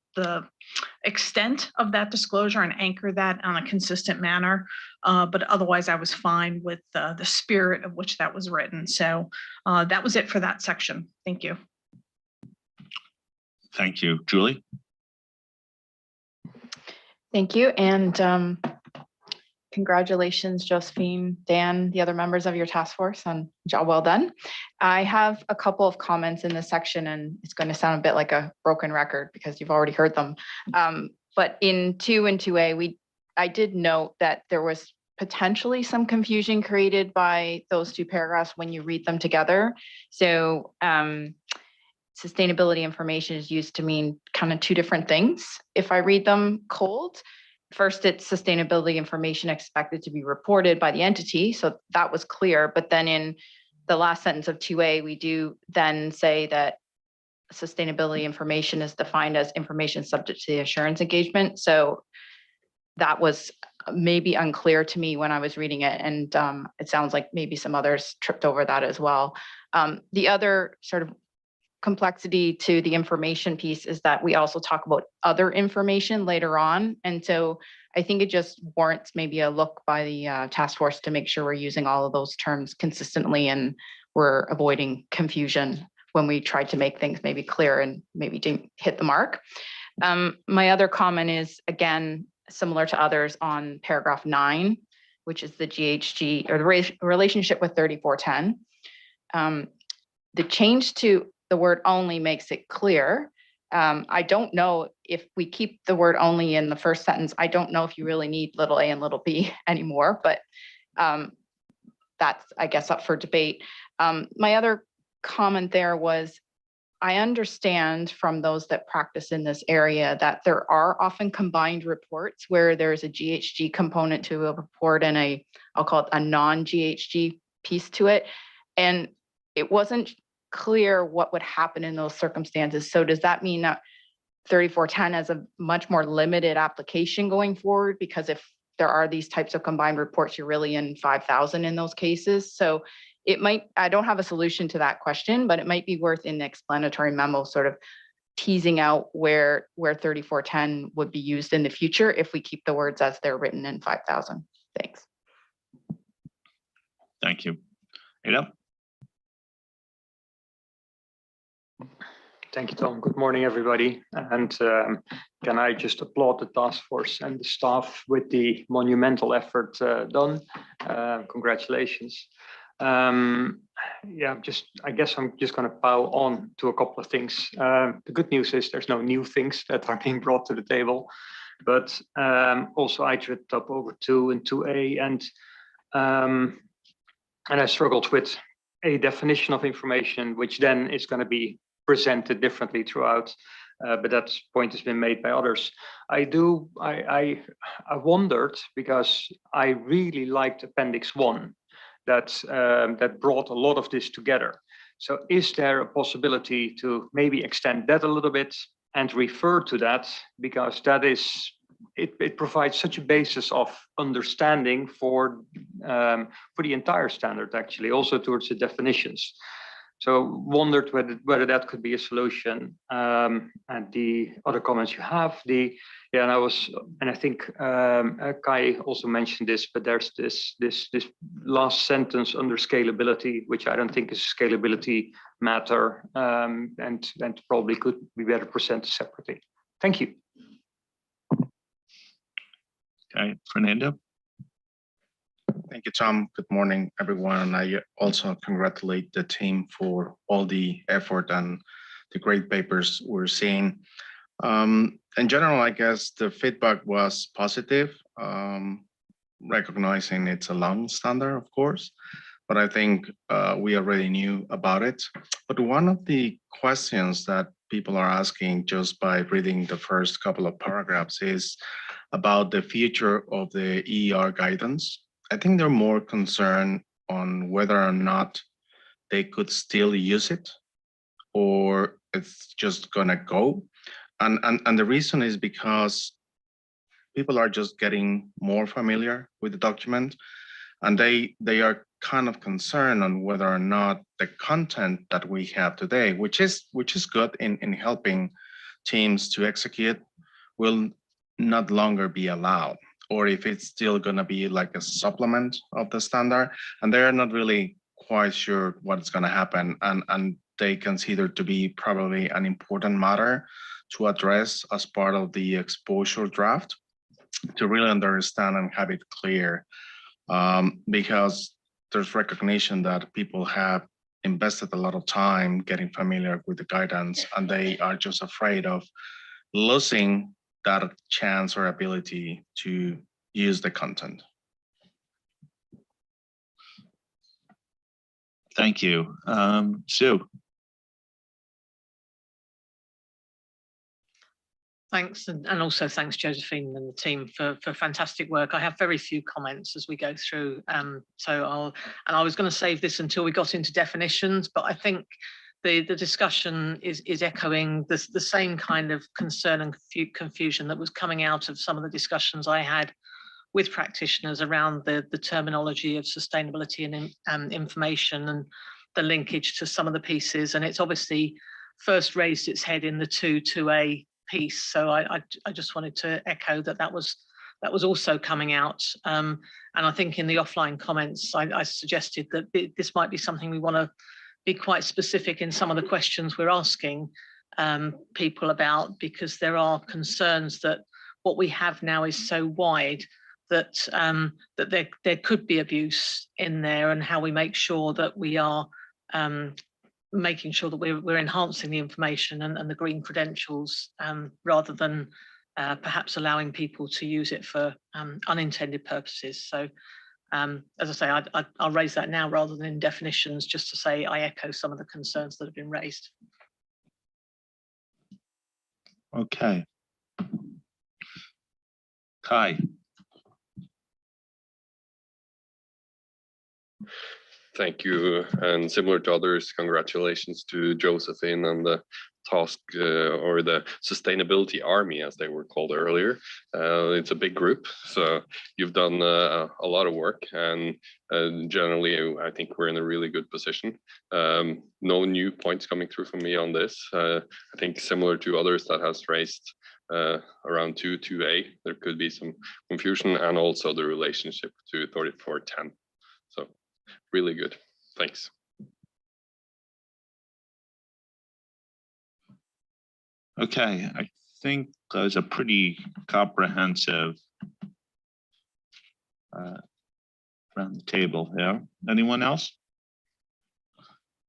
extent of that disclosure and anchor that on a consistent manner. But otherwise, I was fine with the spirit of which that was written. So that was it for that section. Thank you. Thank you. Julie? Thank you. And congratulations, Josephine, Dan, the other members of your task force on job well done. I have a couple of comments in this section, and it's going to sound a bit like a broken record because you've already heard them. But in 2 and 2A, I did note that there was potentially some confusion created by those 2 paragraphs when you read them together. So sustainability information is used to mean kind of 2 different things. If I read them cold, first, it's sustainability information expected to be reported by the entity. So that was clear. But then in the last sentence of 2A, we do then say that sustainability information is defined as information subject to the assurance engagement. So that was maybe unclear to me when I was reading it. And it sounds like maybe some others tripped over that as well. The other sort of complexity to the information piece is that we also talk about other information later on. And so I think it just warrants maybe a look by the task force to make sure we're using all of those terms consistently and we're avoiding confusion when we tried to make things maybe clear and maybe didn't hit the mark. My other comment is, again, similar to others on paragraph 9, which is the GHG or the relationship with 3410. The change to the word only makes it clear. I don't know if we keep the word only in the first sentence. I don't know if you really need little a and little b anymore, but that's, I guess, up for debate. My other comment there was, I understand from those that practice in this area that there are often combined reports where there's a GHG component to a report and I'll call it a non-GHG piece to it. And it wasn't clear what would happen in those circumstances. So does that mean that 3410 has a much more limited application going forward? Because if there are these types of combined reports, you're really in 5,000 in those cases. So it might, I don't have a solution to that question, but it might be worth in the explanatory memo sort of teasing out where 3410 would be used in the future if we keep the words as they're written in 5,000. Thanks. Thank you. Ada? Thank you, Tom. Good morning, everybody. And can I just applaud the task force and the staff with the monumental effort done. Congratulations. Yeah, I guess I'm just going to pile on to a couple of things. The good news is there's no new things that are being brought to the table, but also I tripped up over 2 and 2A, and I struggled with a definition of information, which then is going to be presented differently throughout, but that point has been made by others. I wondered, because I really liked Appendix 1, that brought a lot of this together. So is there a possibility to maybe extend that a little bit and refer to that, because that is, it provides such a basis of understanding for the entire standard, actually, also towards the definitions. So wondered whether that could be a solution. And the other comments you have, and I think Kai also mentioned this, but there's this last sentence under scalability, which I don't think is a scalability matter, and probably could be better presented separately. Thank you. Okay, Fernando. Thank you, Tom. Good morning, everyone. I also congratulate the team for all the effort and the great papers we're seeing. In general, I guess the feedback was positive, recognizing it's a long standard, of course, but I think we already knew about it. But one of the questions that people are asking just by reading the first couple of paragraphs is about the future of the EER guidance. I think they're more concerned on whether or not they could still use it or it's just gonna go. And the reason is because people are just getting more familiar with the document, and they are kind of concerned on whether or not the content that we have today, which is good in helping teams to execute, will not longer be allowed, or if it's still going to be like a supplement of the standard, and they're not really quite sure what's going to happen, and they consider to be probably an important matter to address as part of the exposure draft to really understand and have it clear, because there's recognition that people have invested a lot of time getting familiar with the guidance, and they are just afraid of losing that chance or ability to use the content. Thank you. Sue. Thanks, and also thanks, Josephine and the team for fantastic work. I have very few comments as we go through, so I was going to save this until we got into definitions, but I think the discussion is echoing the same kind of concern and confusion that was coming out of some of the discussions I had with practitioners around the terminology of sustainability and information and the linkage to some of the pieces, and it's obviously first raised its head in the 2A piece. So I just wanted to echo that was also coming out. And I think in the offline comments, I suggested that this might be something we want to be quite specific in some of the questions we're asking people about, because there are concerns that what we have now is so wide that that there could be abuse in there, and how we make sure that we are making sure that we're enhancing the information and the green credentials, rather than perhaps allowing people to use it for unintended purposes. So as I say, I'll raise that now rather than in definitions, just to say I echo some of the concerns that have been raised. Okay. Kai. Thank you, and similar to others, congratulations to Josephine and the task or the sustainability army, as they were called earlier. It's a big group, so you've done a lot of work, and generally I think we're in a really good position. No new points coming through from me on this. I think similar to others that has raised around 2A, there could be some confusion, and also the relationship to 3410. So really good. Thanks. Okay, I think there's a pretty comprehensive around the table here. Anyone else?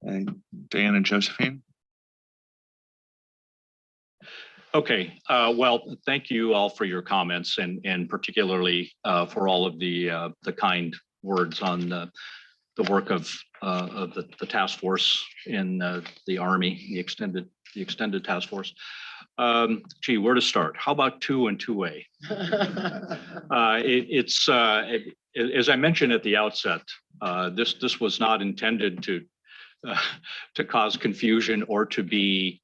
Dan and Josephine? Okay, well, thank you all for your comments, and particularly for all of the kind words on the work of the task force in the Army, the extended task force. Gee, where to start? How about 2 and 2A? As I mentioned at the outset, this was not intended to cause confusion or to be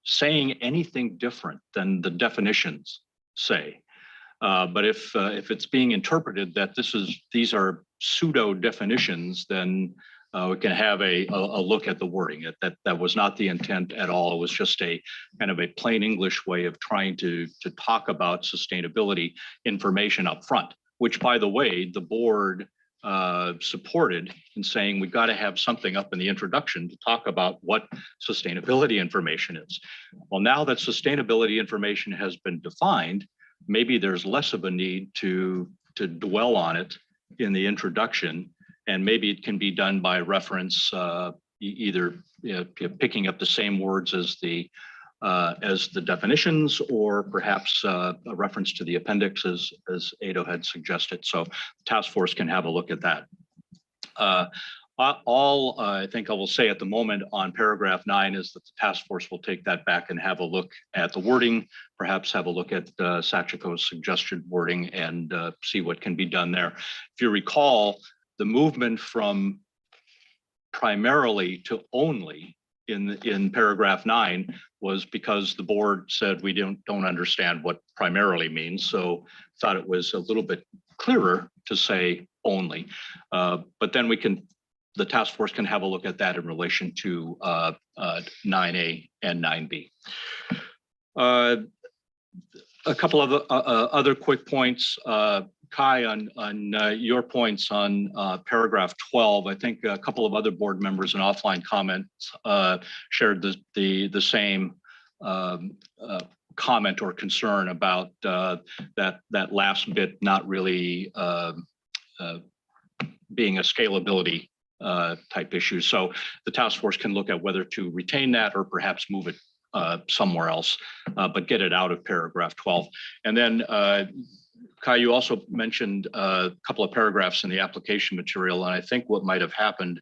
saying anything different than the definitions say. But if it's being interpreted that these are pseudo definitions, then we can have a look at the wording. That was not the intent at all. It was just a kind of a plain English way of trying to talk about sustainability information up front, which, by the way, the board supported in saying we got to have something up in the introduction to talk about what sustainability information is. Well, now that sustainability information has been defined, maybe there's less of a need to dwell on it in the introduction, and maybe it can be done by reference, either picking up the same words as the definitions, or perhaps a reference to the appendix as Ado had suggested. So the task force can have a look at that. All I think I will say at the moment on paragraph 9 is that the task force will take that back and have a look at the wording, perhaps have a look at Sachiko's suggested wording and see what can be done there. If you recall, the movement from primarily to only in paragraph 9 was because the board said we don't understand what primarily means, so thought it was a little bit clearer to say only. But then the task force can have a look at that in relation to 9A and 9B. A couple of other quick points. Kai, on your points on paragraph 12, I think a couple of other board members in offline comments shared the same comment or concern about that last bit not really being a scalability type issue. So the task force can look at whether to retain that or perhaps move it somewhere else, but get it out of paragraph 12. And then Kai, you also mentioned a couple of paragraphs in the application material, and I think what might have happened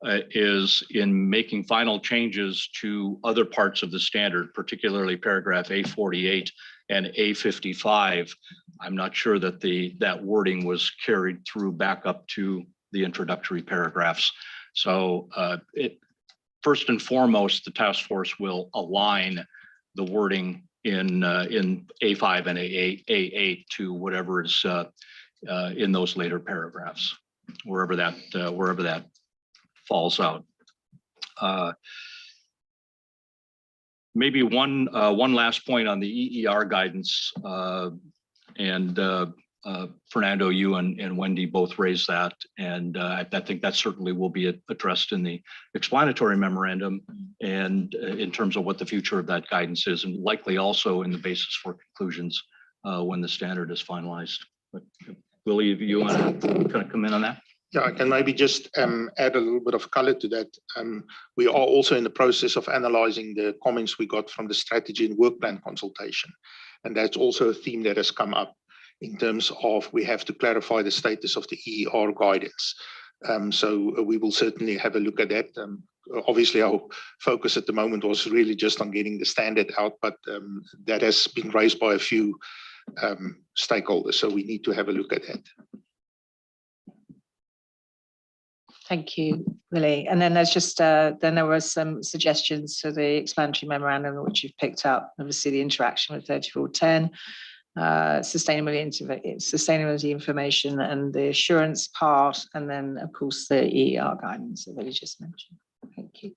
is in making final changes to other parts of the standard, particularly paragraph A48 and A55, I'm not sure that that wording was carried through back up to the introductory paragraphs. So first and foremost, the task force will align the wording in A5 and A8 to whatever is in those later paragraphs, wherever that falls out. Maybe one last point on the EER guidance, and Fernando, you and Wendy both raised that, and I think that certainly will be addressed in the explanatory memorandum and in terms of what the future of that guidance is, and likely also in the basis for conclusions when the standard is finalized. But Willie, if you want to kind of come in on that? Yeah, I can maybe just add a little bit of color to that. We are also in the process of analyzing the comments we got from the strategy and work plan consultation. And that's also a theme that has come up in terms of we have to clarify the status of the EER guidance. So we will certainly have a look at that. Obviously, our focus at the moment was really just on getting the standard out, but that has been raised by a few stakeholders. So we need to have a look at that. Thank you, Willie. And then there's just then there were some suggestions to the explanatory memorandum which you've picked up. Obviously, the interaction with 3410, sustainability information, and the assurance part, and then of course the EER guidance that Willie just mentioned. Thank you.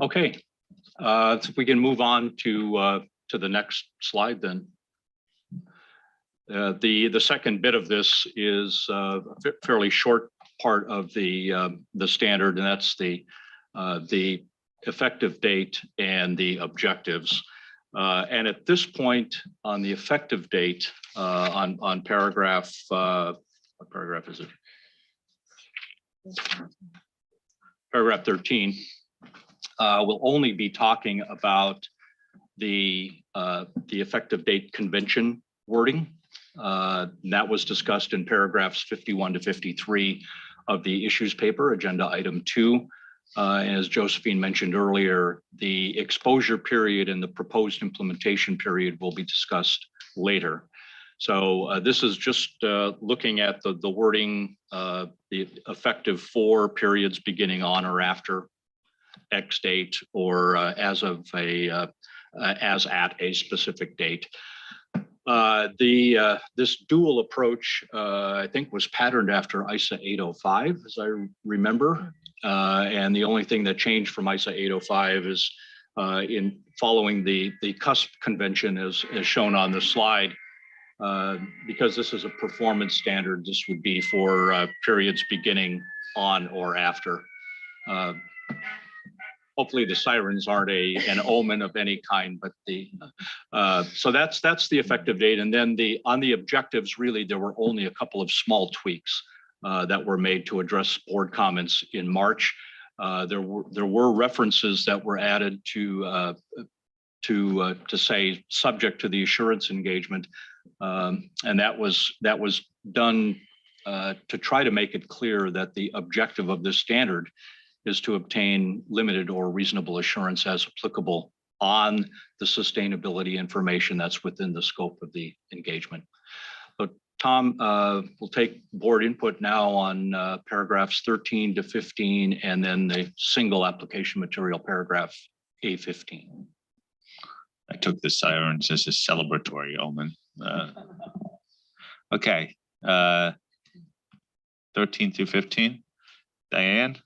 Okay, so if we can move on to the next slide then. The second bit of this is a fairly short part of the standard, and that's the effective date and the objectives. And at this point on the effective date on paragraph, what paragraph is it? Paragraph 13, we'll only be talking about the effective date convention wording. That was discussed in paragraphs 51 to 53 of the issues paper, agenda item 2. As Josephine mentioned earlier, the exposure period and the proposed implementation period will be discussed later. So this is just looking at the wording, the effective for periods beginning on or after X date, or as at a specific date. This dual approach, I think, was patterned after ISA 805, as I remember. And the only thing that changed from ISA 805 is in following the CUSP convention as shown on the slide. Because this is a performance standard, this would be for periods beginning on or after. hopefully the sirens aren't an omen of any kind, but so that's the effective date. And then on the objectives, really, there were only a couple of small tweaks that were made to address board comments in March. There were references that were added to say subject to the assurance engagement, and that was done to try to make it clear that the objective of this standard is to obtain limited or reasonable assurance as applicable on the sustainability information that's within the scope of the engagement. But Tom, we'll take board input now on paragraphs 13 to 15, and then the single application material paragraph A15. I took the sirens as a celebratory omen. Okay, 13 through 15. Diane?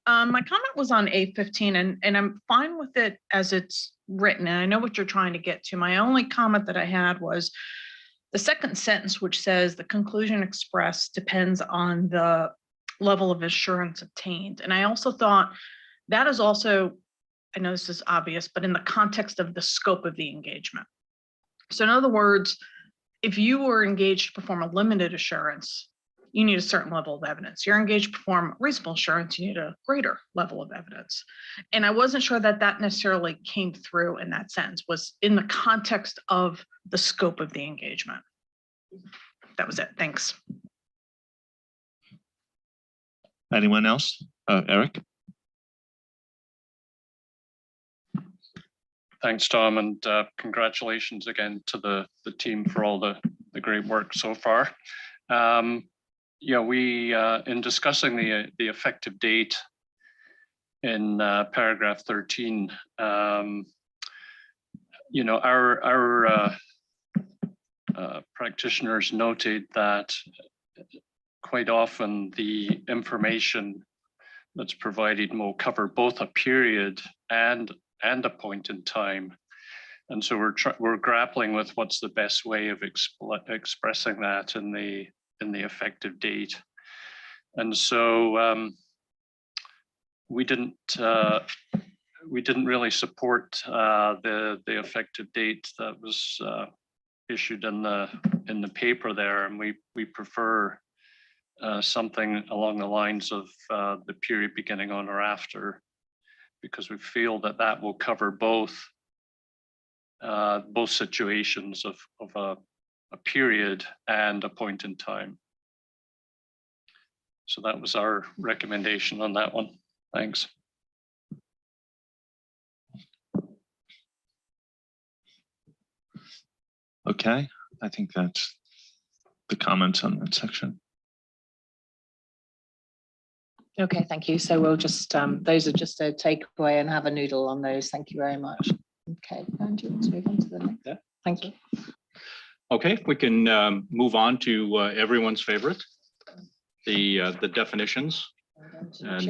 My comment was on A15, and I'm fine with it as it's written, and I know what you're trying to get to. My only comment that I had was the second sentence, which says the conclusion expressed depends on the level of assurance obtained. And I also thought that is also, I know this is obvious, but in the context of the scope of the engagement. So in other words, if you were engaged to perform a limited assurance, you need a certain level of evidence. You're engaged to perform reasonable assurance, you need a greater level of evidence. And I wasn't sure that that necessarily came through in that sentence, was in the context of the scope of the engagement. That was it. Thanks. Anyone else? Eric? Thanks, Tom, and congratulations again to the team for all the great work so far. Yeah, we in discussing the effective date in paragraph 13, you know, our practitioners noted that quite often the information that's provided will cover both a period and a point in time. And so we're grappling with what's the best way of expressing that in the effective date. And so we didn't really support the effective date that was issued in the paper there, and we prefer something along the lines of the period beginning on or after, because we feel that that will cover both situations of a period and a point in time. So that was our recommendation on that one. Thanks. Okay, I think that's the comments on that section. Okay, thank you. So we'll just, those are just a takeaway and have a noodle on those. Thank you very much. Okay, and do you want to move on to the next? Yeah. Thank you. Okay, we can move on to everyone's favorite, the definitions. And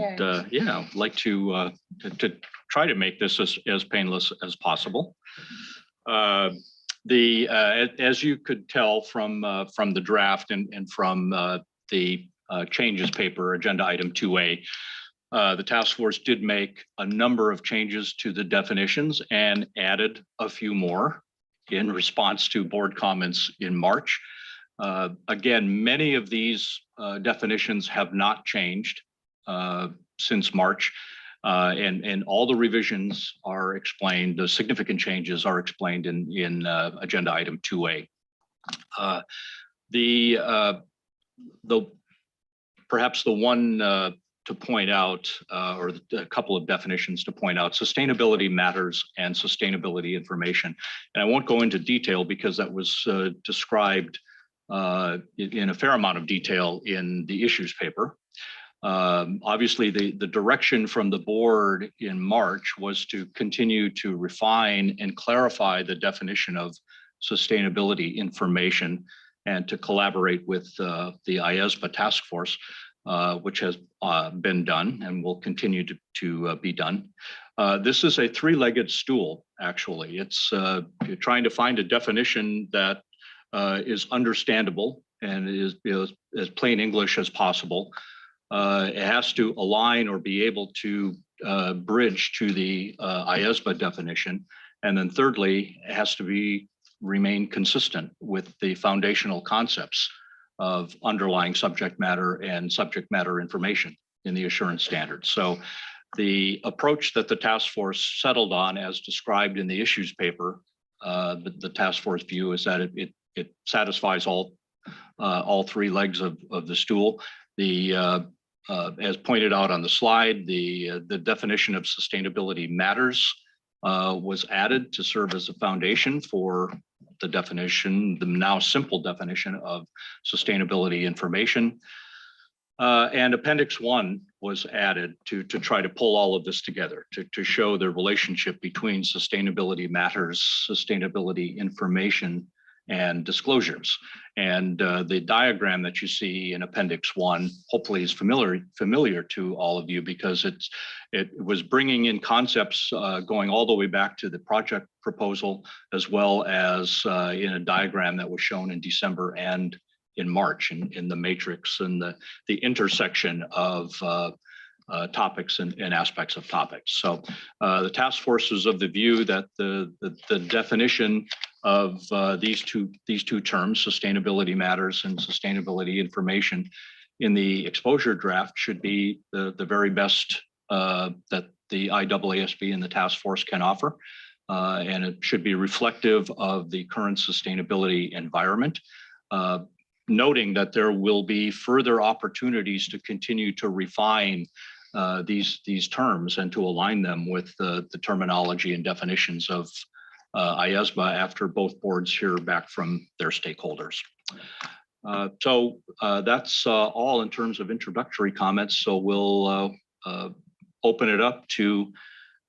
yeah, I'd like to try to make this as painless as possible. As you could tell from the draft and from the changes paper, agenda item 2A, the task force did make a number of changes to the definitions and added a few more in response to board comments in March. Again, many of these definitions have not changed since March, and all the revisions are explained, the significant changes are explained in agenda item 2A. Perhaps the one to point out, or a couple of definitions to point out, sustainability matters and sustainability information. And I won't go into detail because that was described in a fair amount of detail in the issues paper. Obviously, the direction from the board in March was to continue to refine and clarify the definition of sustainability information and to collaborate with the IAASB task force, which has been done and will continue to be done. This is a three-legged stool, actually. It's you're trying to find a definition that is understandable and is as plain English as possible. it has to align or be able to bridge to the IAASB definition. And then thirdly, it has to remain consistent with the foundational concepts of underlying subject matter and subject matter information in the assurance standards. So the approach that the task force settled on, as described in the issues paper, the task force view is that it satisfies all three legs of the stool. As pointed out on the slide, the definition of sustainability matters was added to serve as a foundation for the definition, the now simple definition of sustainability information. And Appendix 1 was added to try to pull all of this together, to show the relationship between sustainability matters, sustainability information, and disclosures. And the diagram that you see in Appendix 1 hopefully is familiar to all of you, because it was bringing in concepts going all the way back to the project proposal, as well as in a diagram that was shown in December and in March in the matrix and the intersection of topics and aspects of topics. So the task force is of the view that the definition of these two terms, sustainability matters and sustainability information, in the exposure draft should be the very best that the IAASB and the task force can offer. And it should be reflective of the current sustainability environment. Noting that there will be further opportunities to continue to refine these terms and to align them with the terminology and definitions of IAASB after both boards hear back from their stakeholders. So that's all in terms of introductory comments. So we'll open it up to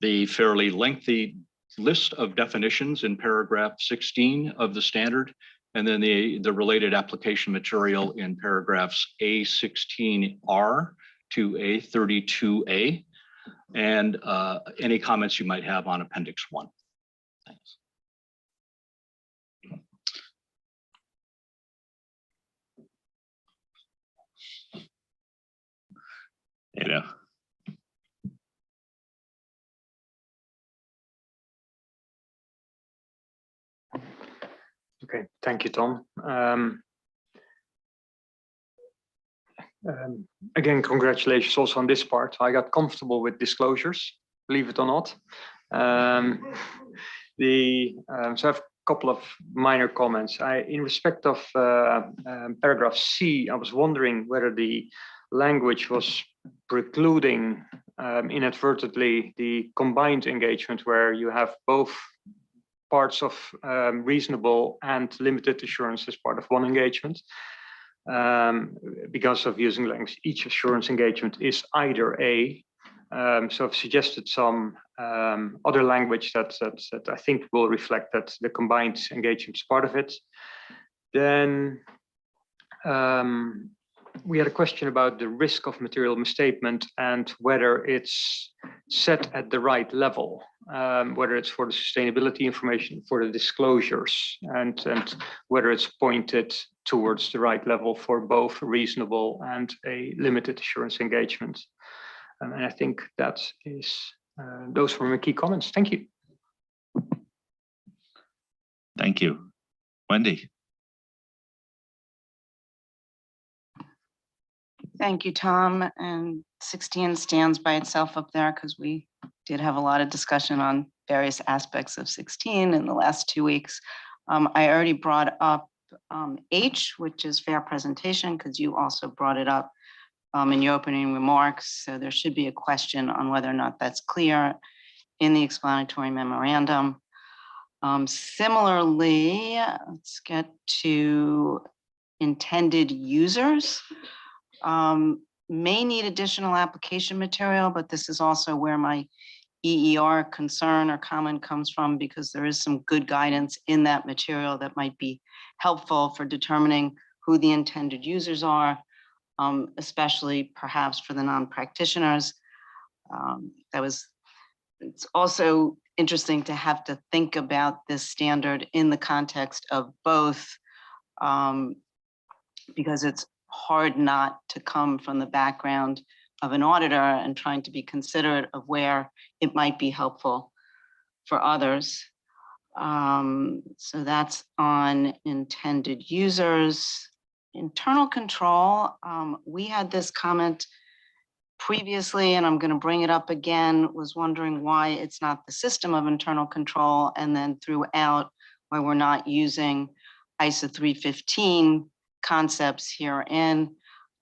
the fairly lengthy list of definitions in paragraph 16 of the standard, and then the related application material in paragraphs A16R to A32A, and any comments you might have on Appendix 1. Thanks. Okay, thank you, Tom. Again, congratulations also on this part. I got comfortable with disclosures, believe it or not. So I have a couple of minor comments. In respect of paragraph C, I was wondering whether the language was precluding inadvertently the combined engagement, where you have both parts of reasonable and limited assurance as part of one engagement. Because of using language, each assurance engagement is either A. So I've suggested some other language that I think will reflect that the combined engagement is part of it. Then we had a question about the risk of material misstatement and whether it's set at the right level, whether it's for the sustainability information, for the disclosures, and whether it's pointed towards the right level for both reasonable and a limited assurance engagement. And I think that is those were my key comments. Thank you. Thank you. Wendy. Thank you, Tom. And 16 stands by itself up there because we did have a lot of discussion on various aspects of 16 in the last 2 weeks. I already brought up H, which is fair presentation, because you also brought it up in your opening remarks. So there should be a question on whether or not that's clear in the explanatory memorandum. Similarly, let's get to intended users. May need additional application material, but this is also where my EER concern or comment comes from, because there is some good guidance in that material that might be helpful for determining who the intended users are, especially perhaps for the non-practitioners. It's also interesting to have to think about this standard in the context of both, because it's hard not to come from the background of an auditor and trying to be considerate of where it might be helpful for others. So that's on intended users. Internal control, we had this comment previously, and I'm going to bring it up again, was wondering why it's not the system of internal control, and then throughout why we're not using ISA 315 concepts herein.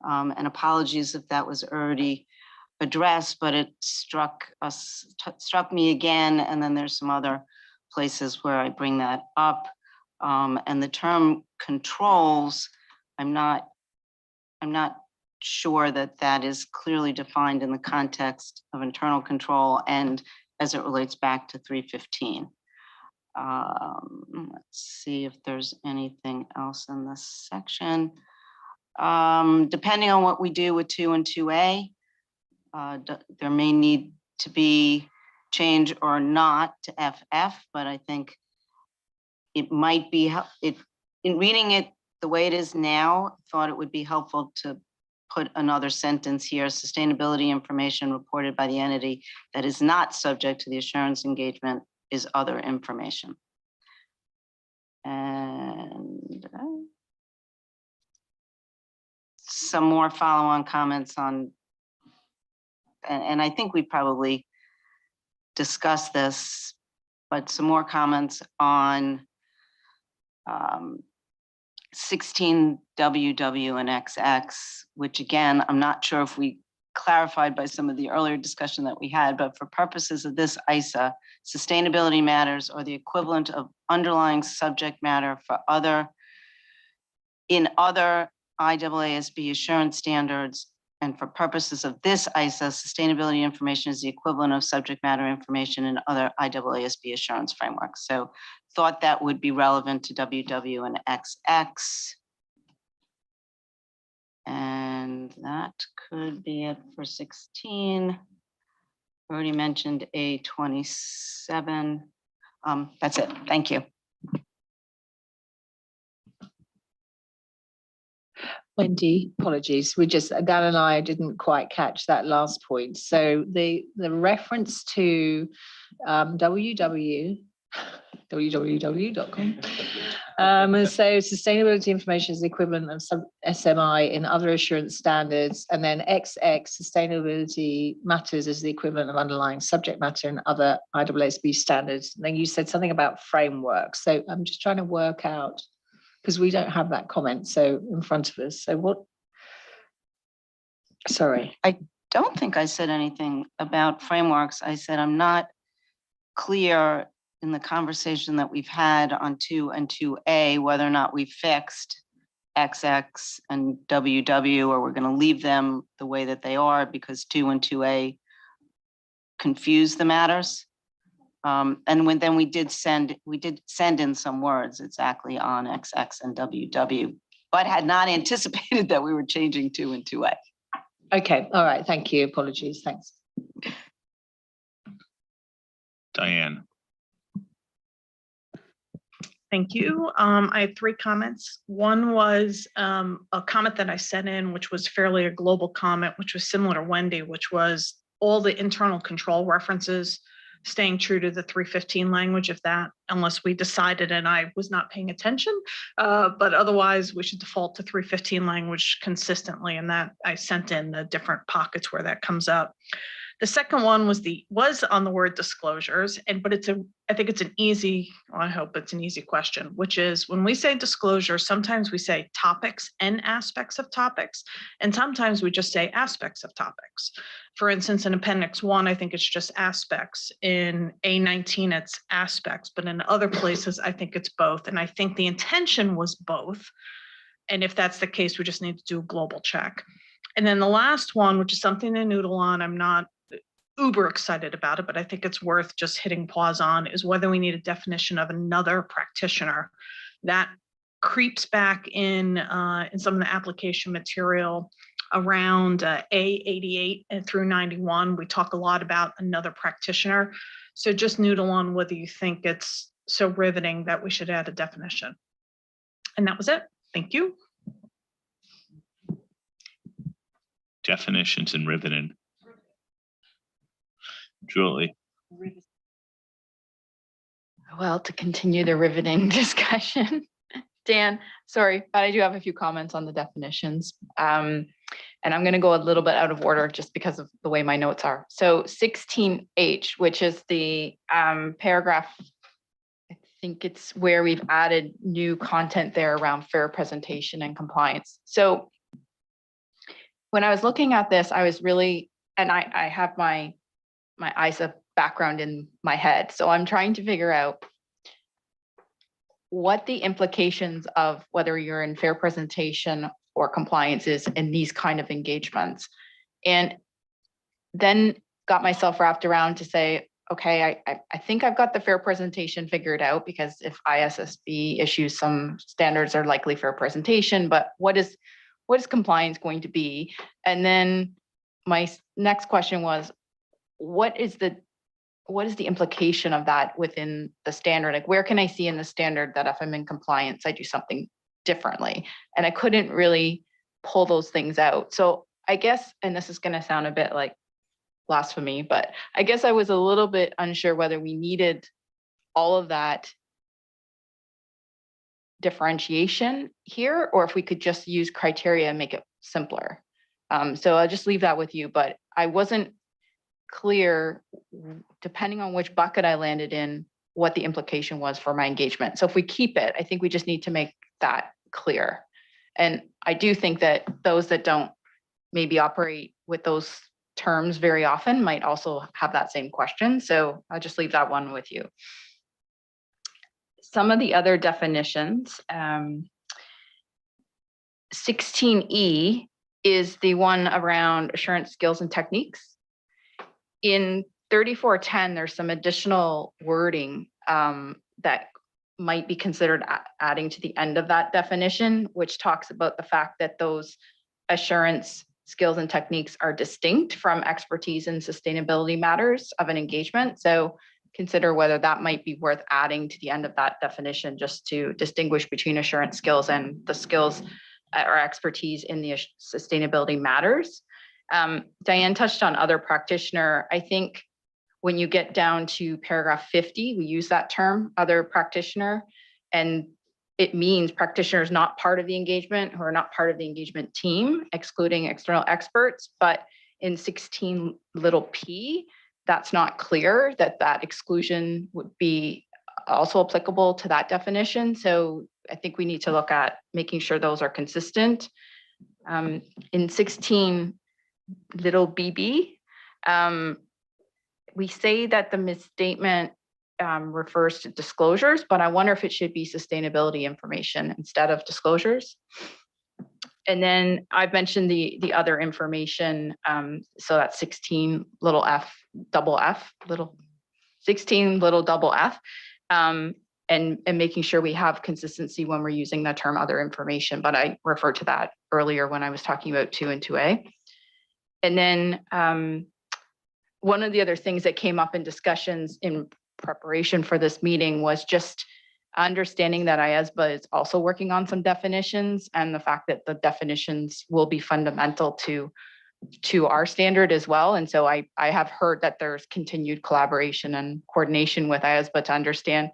And apologies if that was already addressed, but it struck me again, and then there's some other places where I bring that up. And the term controls, I'm not sure that that is clearly defined in the context of internal control and as it relates back to 315. Let's see if there's anything else in this section. Depending on what we do with 2 and 2A, there may need to be change or not to FF, but I think it might be, in reading it the way it is now, thought it would be helpful to put another sentence here: sustainability information reported by the entity that is not subject to the assurance engagement is other information. And some more follow-on comments on, and I think we probably discussed this, but some more comments on 16 WW and XX, which again, I'm not sure if we clarified by some of the earlier discussion that we had, but for purposes of this ISA, sustainability matters or the equivalent of underlying subject matter for other IAASB assurance standards. And for purposes of this ISA, sustainability information is the equivalent of subject matter information in other IAASB assurance frameworks. So thought that would be relevant to WW and XX. And that could be it for 16. Already mentioned A27. That's it. Thank you. Wendy, apologies. Dan and I didn't quite catch that last point. So the reference to www.com. So sustainability information is the equivalent of some SMI in other assurance standards, and then XX, sustainability matters, is the equivalent of underlying subject matter in other IAASB standards. And then you said something about framework. So I'm just trying to work out, because we don't have that comment so in front of us. So what? Sorry. I don't think I said anything about frameworks. I said I'm not clear in the conversation that we've had on 2 and 2A, whether or not we fixed XX and WW, or we're going to leave them the way that they are because 2 and 2A confuse the matters. And then we did send in some words exactly on XX and WW, but had not anticipated that we were changing 2 and 2A. Okay, all right, thank you. Apologies, thanks. Diane. Thank you. I had 3 comments. One was a comment that I sent in, which was fairly a global comment, which was similar to Wendy, which was all the internal control references staying true to the 315 language, if that, unless we decided, and I was not paying attention, but otherwise we should default to 315 language consistently, and that I sent in the different pockets where that comes up. The second one was on the word disclosures, but I think it's an easy, well, I hope it's an easy question, which is when we say disclosure, sometimes we say topics and aspects of topics, and sometimes we just say aspects of topics. For instance, in Appendix 1, I think it's just aspects. In A19, it's aspects, but in other places, I think it's both. And I think the intention was both. And if that's the case, we just need to do a global check. And then the last one, which is something to noodle on, I'm not uber excited about it, but I think it's worth just hitting pause on, is whether we need a definition of another practitioner. That creeps back in some of the application material around A88 and through 91. We talk a lot about another practitioner. So just noodle on whether you think it's so riveting that we should add a definition. And that was it. Thank you. definitions and riveting. Julie. Well, to continue the riveting discussion, Dan, sorry, but I do have a few comments on the definitions. And I'm going to go a little bit out of order just because of the way my notes are. So 16H, which is the paragraph, I think it's where we've added new content there around fair presentation and compliance. So when I was looking at this, I was really, and I have my ISA background in my head. So I'm trying to figure out what the implications of whether you're in fair presentation or compliance is in these kind of engagements. And then got myself wrapped around to say, okay, I think I've got the fair presentation figured out, because if IAASB issues some standards are likely fair presentation, but what is compliance going to be? And then my next question was, what is the implication of that within the standard? Like, where can I see in the standard that if I'm in compliance, I do something differently? And I couldn't really pull those things out. So I guess, and this is going to sound a bit like blasphemy, but I guess I was a little bit unsure whether we needed all of that differentiation here, or if we could just use criteria and make it simpler. So I'll just leave that with you, but I wasn't clear, depending on which bucket I landed in, what the implication was for my engagement. So if we keep it, I think we just need to make that clear. And I do think that those that don't maybe operate with those terms very often might also have that same question. So I'll just leave that one with you. Some of the other definitions, 16E is the one around assurance skills and techniques. In 3410, there's some additional wording that might be considered adding to the end of that definition, which talks about the fact that those assurance skills and techniques are distinct from expertise in sustainability matters of an engagement. So consider whether that might be worth adding to the end of that definition, just to distinguish between assurance skills and the skills or expertise in the sustainability matters. Diane touched on other practitioner. I think when you get down to paragraph 50, we use that term, other practitioner, and it means practitioners not part of the engagement, who are not part of the engagement team, excluding external experts. But in 16 little p, that's not clear that that exclusion would be also applicable to that definition. So I think we need to look at making sure those are consistent. In 16 little bb, we say that the misstatement refers to disclosures, but I wonder if it should be sustainability information instead of disclosures. And then I've mentioned the other information. So that's 16 little f, double f, little 16 little double f, and making sure we have consistency when we're using the term other information. But I referred to that earlier when I was talking about 2 and 2A. And then one of the other things that came up in discussions in preparation for this meeting was just understanding that IAASB is also working on some definitions, and the fact that the definitions will be fundamental to our standard as well. And so I have heard that there's continued collaboration and coordination with IAASB to understand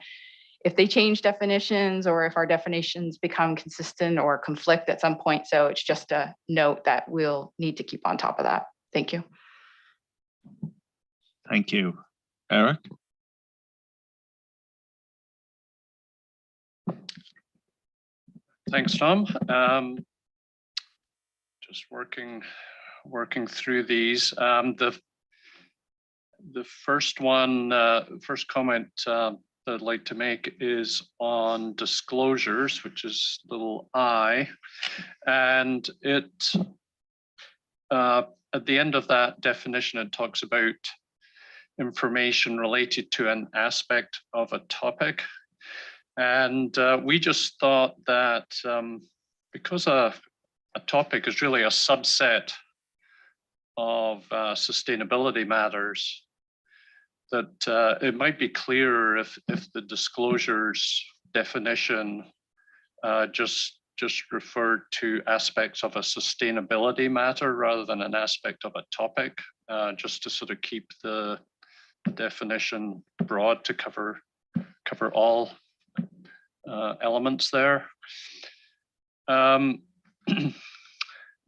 if they change definitions or if our definitions become consistent or conflict at some point. So it's just a note that we'll need to keep on top of that. Thank you. Thank you. Eric? Thanks, Tom. Just working through these. The first one, first comment that I'd like to make is on disclosures, which is little I, and it at the end of that definition, it talks about information related to an aspect of a topic. And we just thought that because a topic is really a subset of sustainability matters, that it might be clearer if the disclosures definition just just referred to aspects of a sustainability matter rather than an aspect of a topic, just to sort of keep the definition broad to cover all elements there.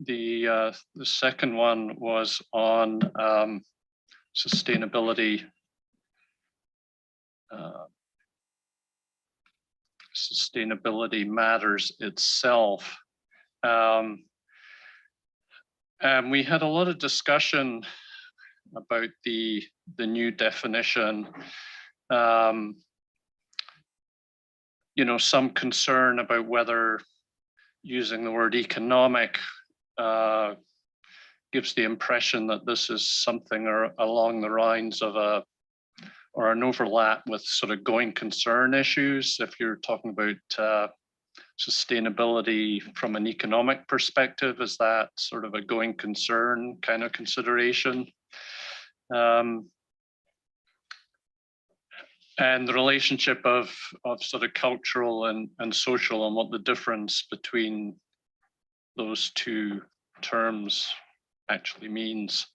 The second one was on sustainability. Sustainability matters itself. And we had a lot of discussion about the new definition. You know, some concern about whether using the word economic gives the impression that this is something along the lines of an overlap with sort of going concern issues. If you're talking about sustainability from an economic perspective, is that sort of a going concern kind of consideration? And the relationship of sort of cultural and social, and what the difference between those two terms actually means.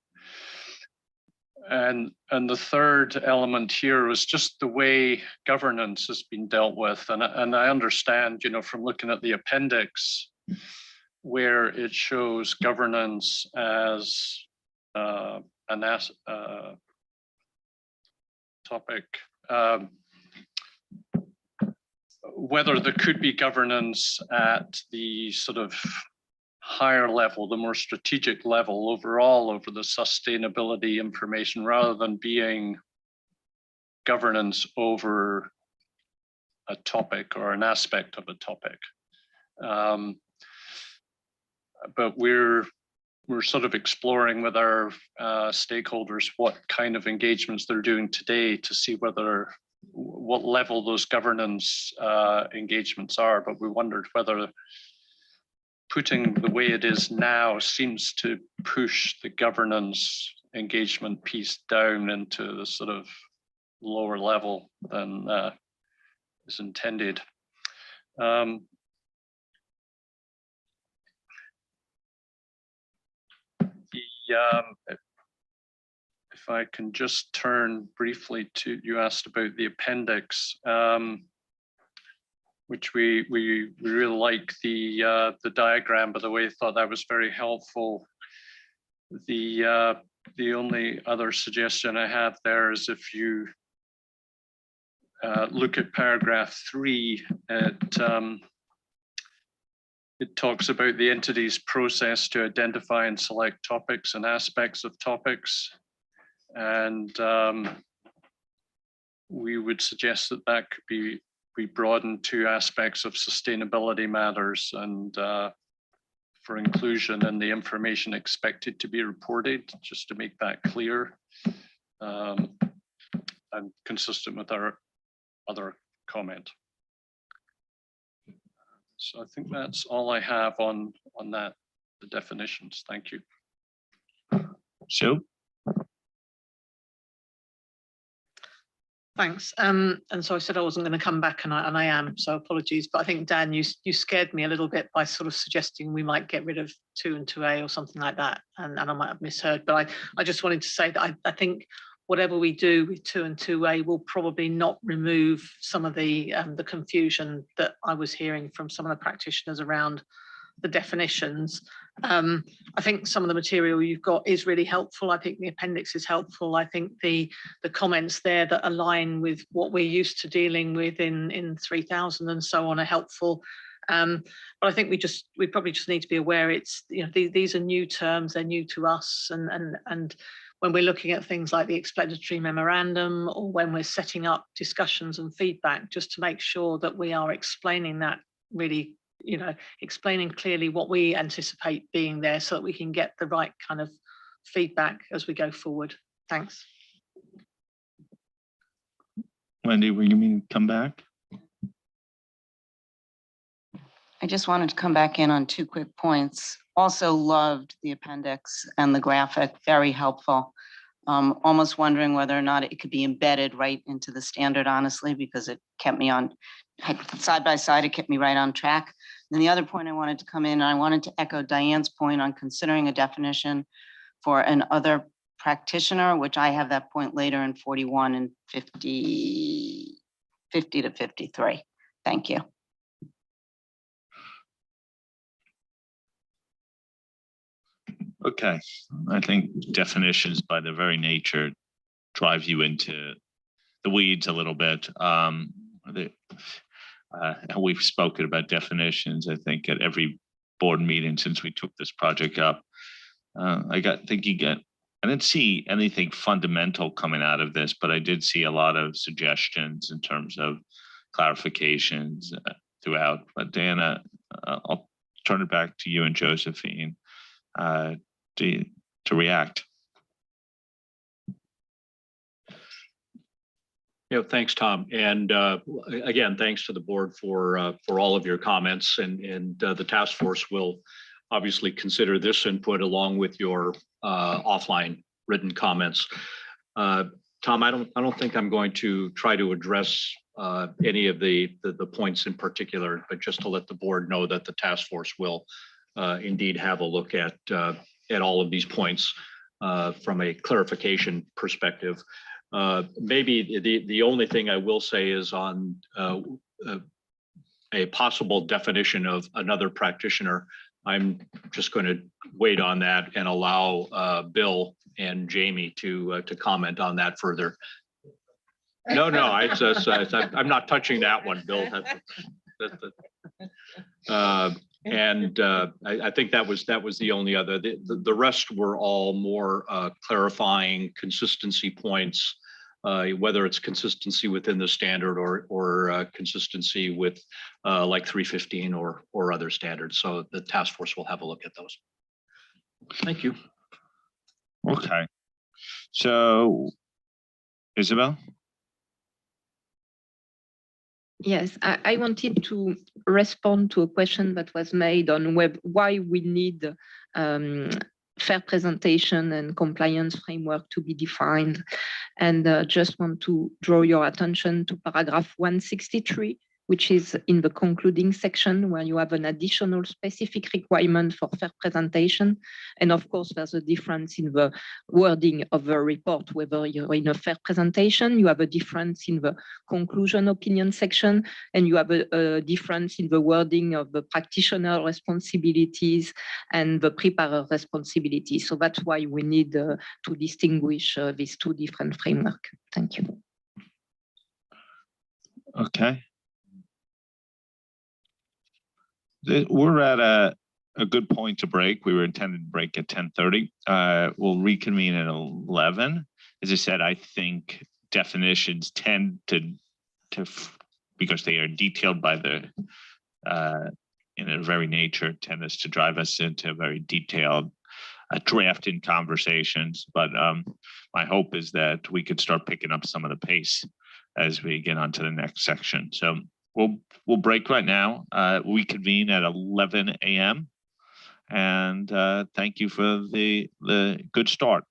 And the third element here was just the way governance has been dealt with. And I understand, you know, from looking at the appendix, where it shows governance as an topic, whether there could be governance at the sort of higher level, the more strategic level overall over the sustainability information, rather than being governance over a topic or an aspect of a topic. But we're sort of exploring with our stakeholders what kind of engagements they're doing today to see what level those governance engagements are. But we wondered whether putting the way it is now seems to push the governance engagement piece down into the sort of lower level than is intended. If I can just turn briefly to, you asked about the appendix, which we really like the diagram, by the way, thought that was very helpful. The only other suggestion I have there is if you look at paragraph 3, it talks about the entity's process to identify and select topics and aspects of topics. And we would suggest that that could be broadened to aspects of sustainability matters and for inclusion in the information expected to be reported, just to make that clear and consistent with our other comment. So I think that's all I have on that, the definitions. Thank you. Sue? Thanks. And so I said I wasn't going to come back, and I am, so apologies. But I think, Dan, you scared me a little bit by sort of suggesting we might get rid of 2 and 2A or something like that, and I might have misheard. But I just wanted to say that I think whatever we do with 2 and 2A will probably not remove some of the confusion that I was hearing from some of the practitioners around the definitions. I think some of the material you've got is really helpful. I think the appendix is helpful. I think the comments there that align with what we're used to dealing with in 3000 and so on are helpful. But I think we probably just need to be aware it's, you know, these are new terms, they're new to us, and when we're looking at things like the explanatory memorandum, or when we're setting up discussions and feedback, just to make sure that we are explaining that really, you know, explaining clearly what we anticipate being there, so that we can get the right kind of feedback as we go forward. Thanks. Wendy, were you meaning to come back? I just wanted to come back in on 2 quick points. Also loved the appendix and the graphic, very helpful. Almost wondering whether or not it could be embedded right into the standard, honestly, because it kept me on, side by side, it kept me right on track. And the other point I wanted to come in, I wanted to echo Diane's point on considering a definition for an other practitioner, which I have that point later in 41 and 50 to 53. Thank you. Okay, I think definitions by their very nature drive you into the weeds a little bit. We've spoken about definitions, I think, at every board meeting since we took this project up. I didn't see anything fundamental coming out of this, but I did see a lot of suggestions in terms of clarifications throughout. But Diana, I'll turn it back to you and Josephine to react. Thanks, Tom. And again, thanks to the board for all of your comments, and the task force will obviously consider this input along with your offline written comments. Tom, I don't think I'm going to try to address any of the points in particular, but just to let the board know that the task force will indeed have a look at all of these points from a clarification perspective. Maybe the only thing I will say is on a possible definition of another practitioner. I'm just going to wait on that and allow Bill and Jamie to comment on that further. No, I'm not touching that one, Bill. I think that was the only other. The rest were all more clarifying consistency points, whether it's consistency within the standard or consistency with like 315 or other standards. So the task force will have a look at those. Thank you. Okay. So, Isabel? Yes, I wanted to respond to a question that was made on why we need fair presentation and compliance framework to be defined. And just want to draw your attention to paragraph 163, which is in the concluding section where you have an additional specific requirement for fair presentation. And of course, there's a difference in the wording of the report, whether you're in a fair presentation, you have a difference in the conclusion opinion section, and you have a difference in the wording of the practitioner responsibilities and the preparer responsibilities. So that's why we need to distinguish these two different frameworks. Thank you. Okay. We're at a good point to break. We were intended to break at 10:30. We'll reconvene at 11. As I said, I think definitions tend to because they are detailed by the in their very nature, tend us to drive us into very detailed drafting conversations. But my hope is that we could start picking up some of the pace as we get on to the next section. So we'll break right now. We convene at 11 a.m. And thank you for the good start.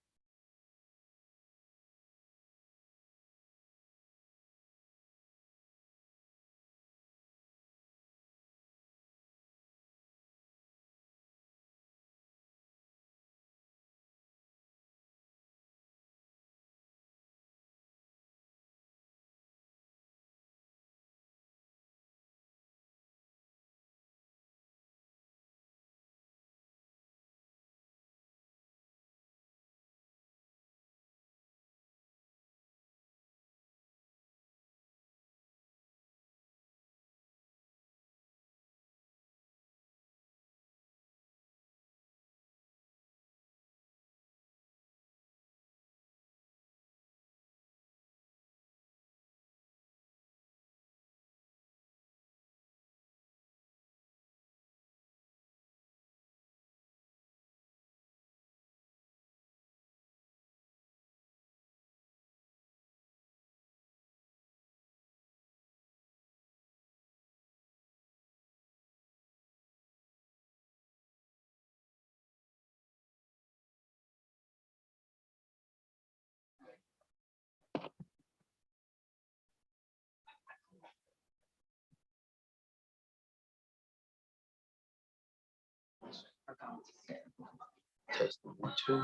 Test 1, 2.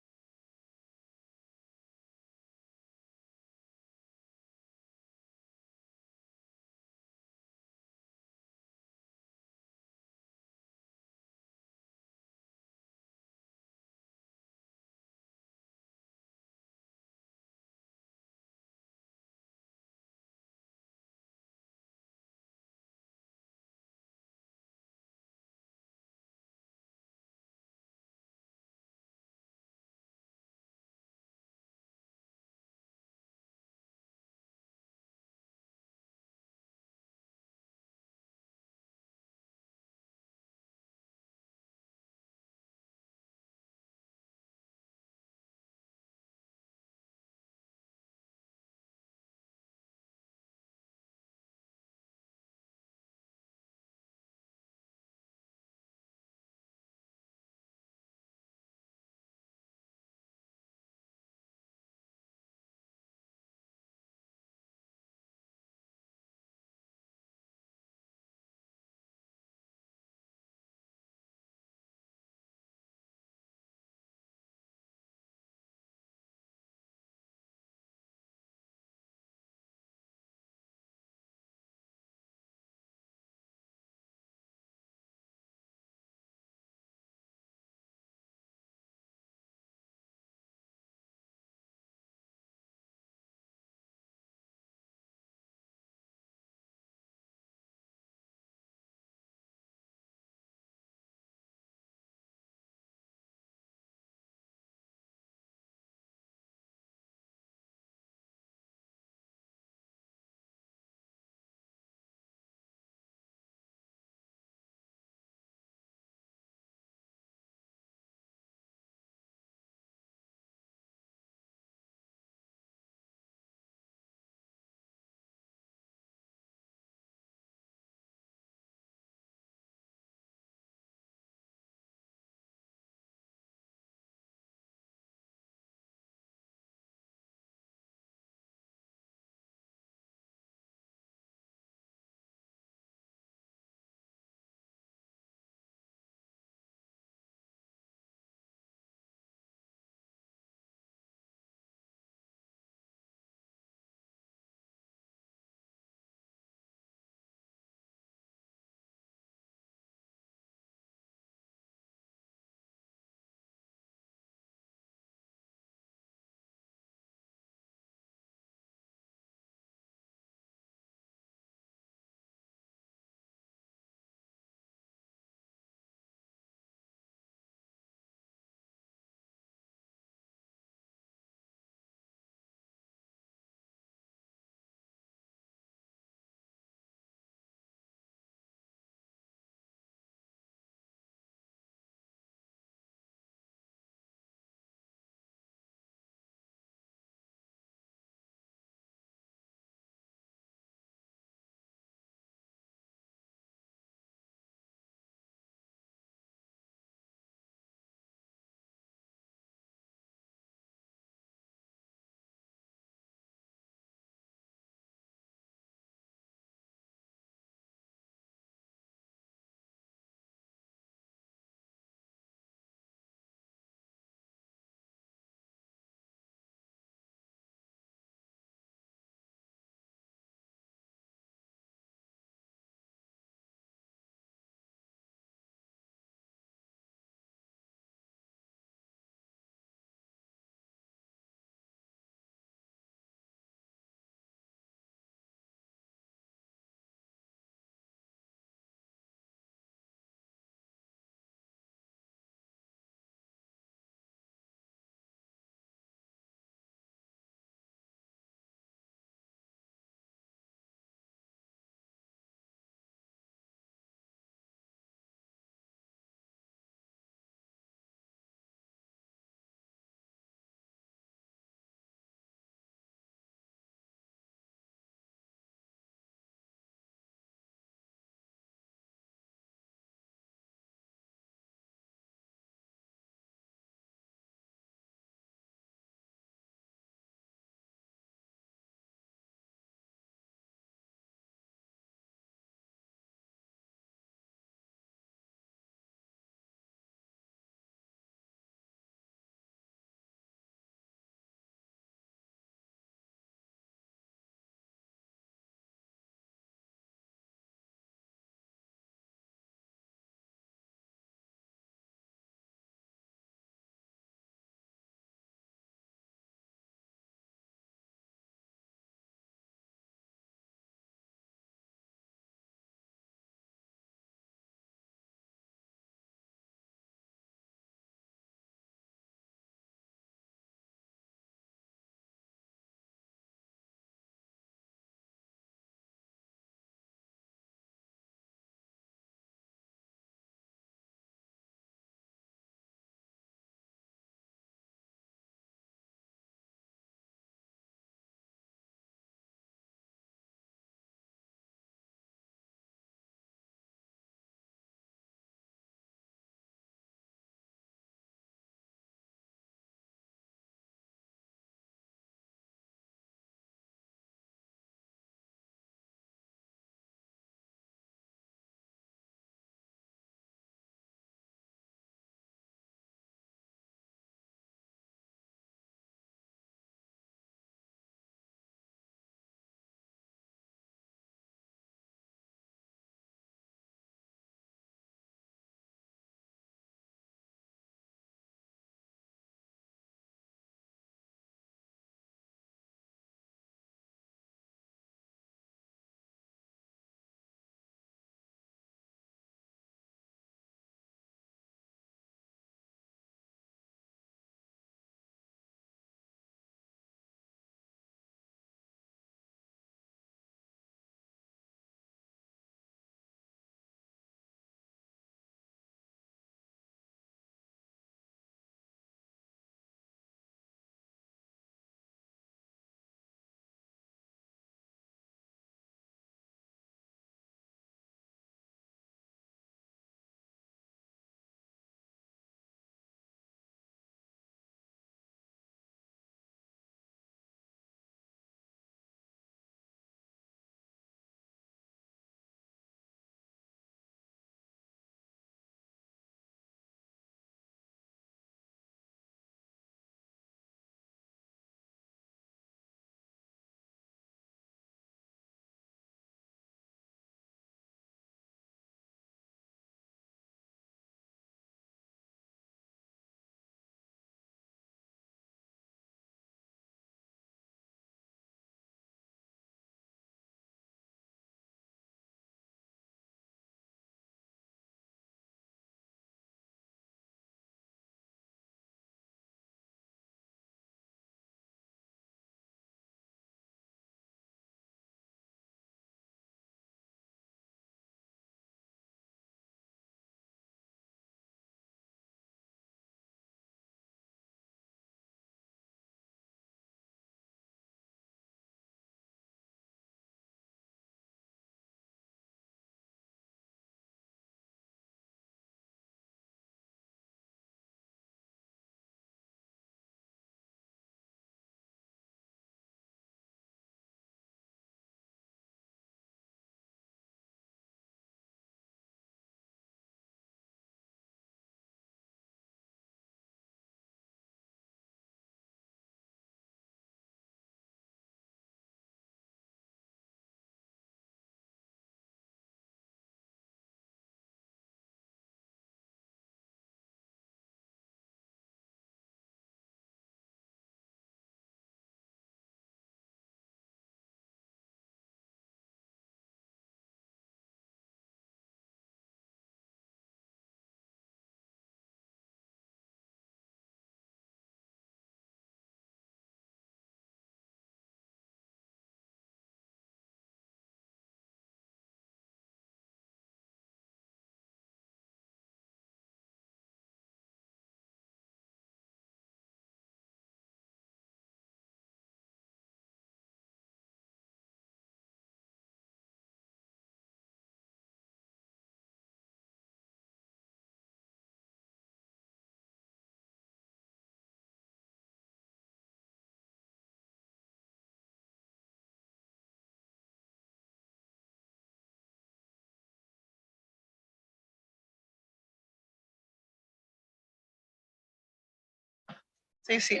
Stacy.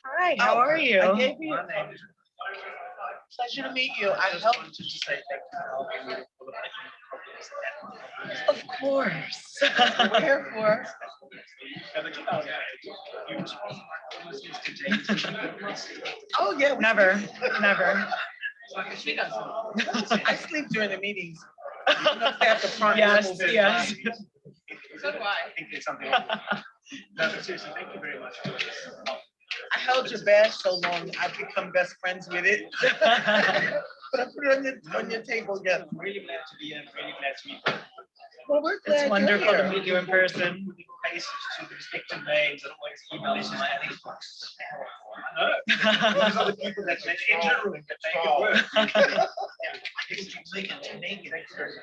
Hi, how are you? I gave you. Pleasure to meet you. I helped. Of course. Where for? Oh, yeah. Never, never. I sleep during the meetings. Yes, yes. So do I. No, but seriously, thank you very much. I held your badge so long, I've become best friends with it. But I put it on your table again. I'm really glad to be here. Really glad to meet you. Well, we're glad it's wonderful to meet you in person. I used to speak to names and always emails my books. I know. These are the people that make it work.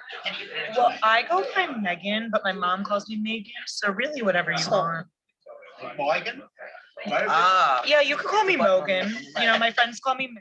Well, I go by Megan, but my mom calls me Megan, so really whatever you want. Morgan? Ah. Yeah, you can call me Mogan. You know, my friends call me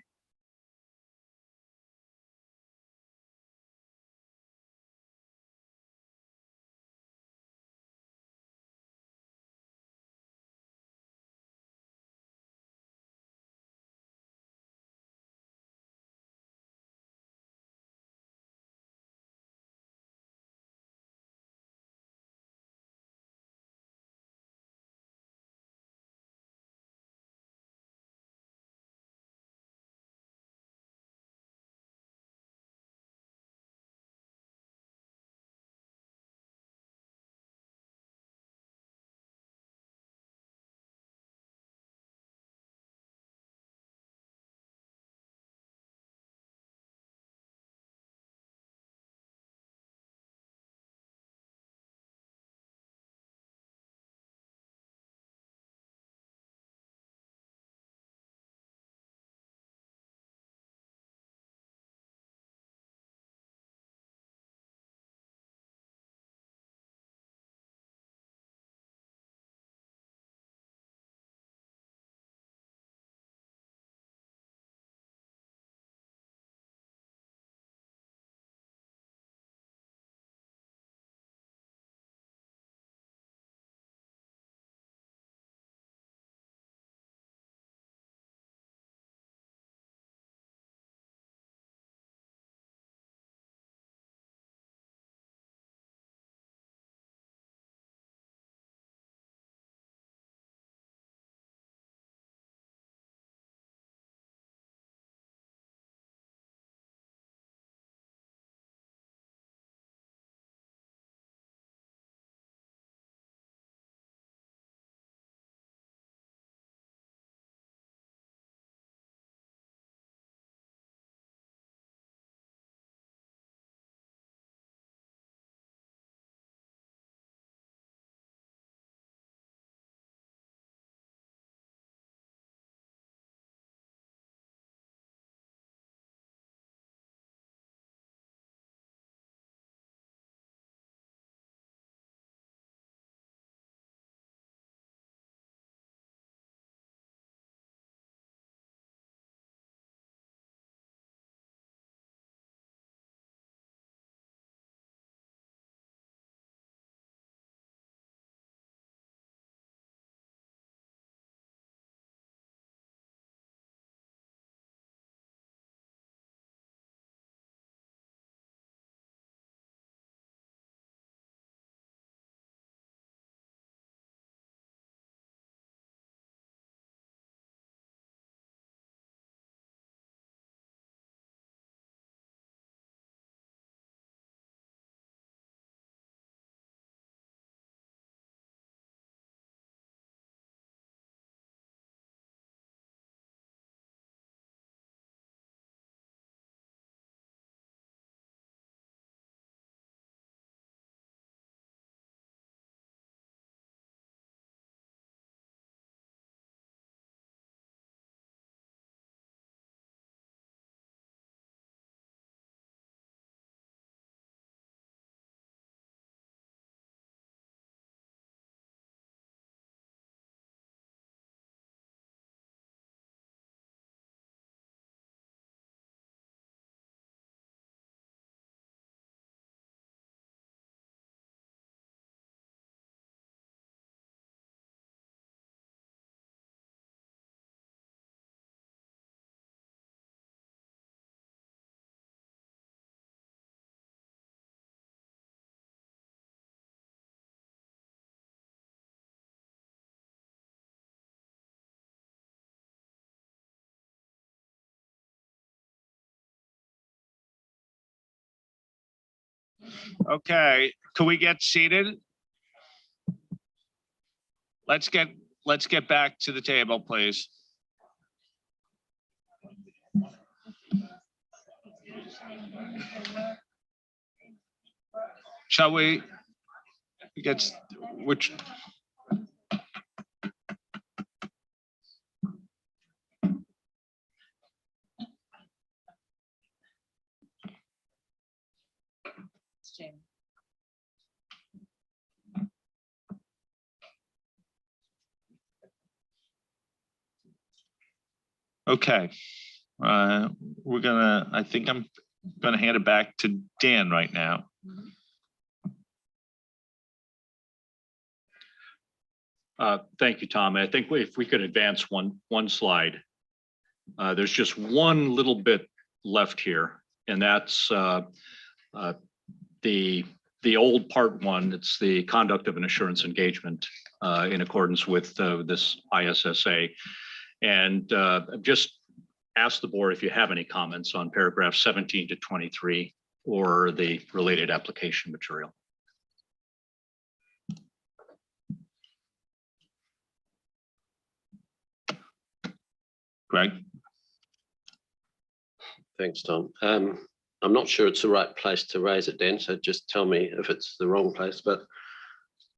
Okay, can we get seated? Let's get back to the table, please. Shall we get which? Okay, I think I'm gonna hand it back to Dan right now. Thank you, Tom. I think if we could advance one slide. There's just one little bit left here, and that's the old part one. It's the conduct of an assurance engagement in accordance with this ISSA. And just ask the board if you have any comments on paragraph 17 to 23 or the related application material. Greg? Thanks, Tom. I'm not sure it's the right place to raise it, Dan, so just tell me if it's the wrong place, but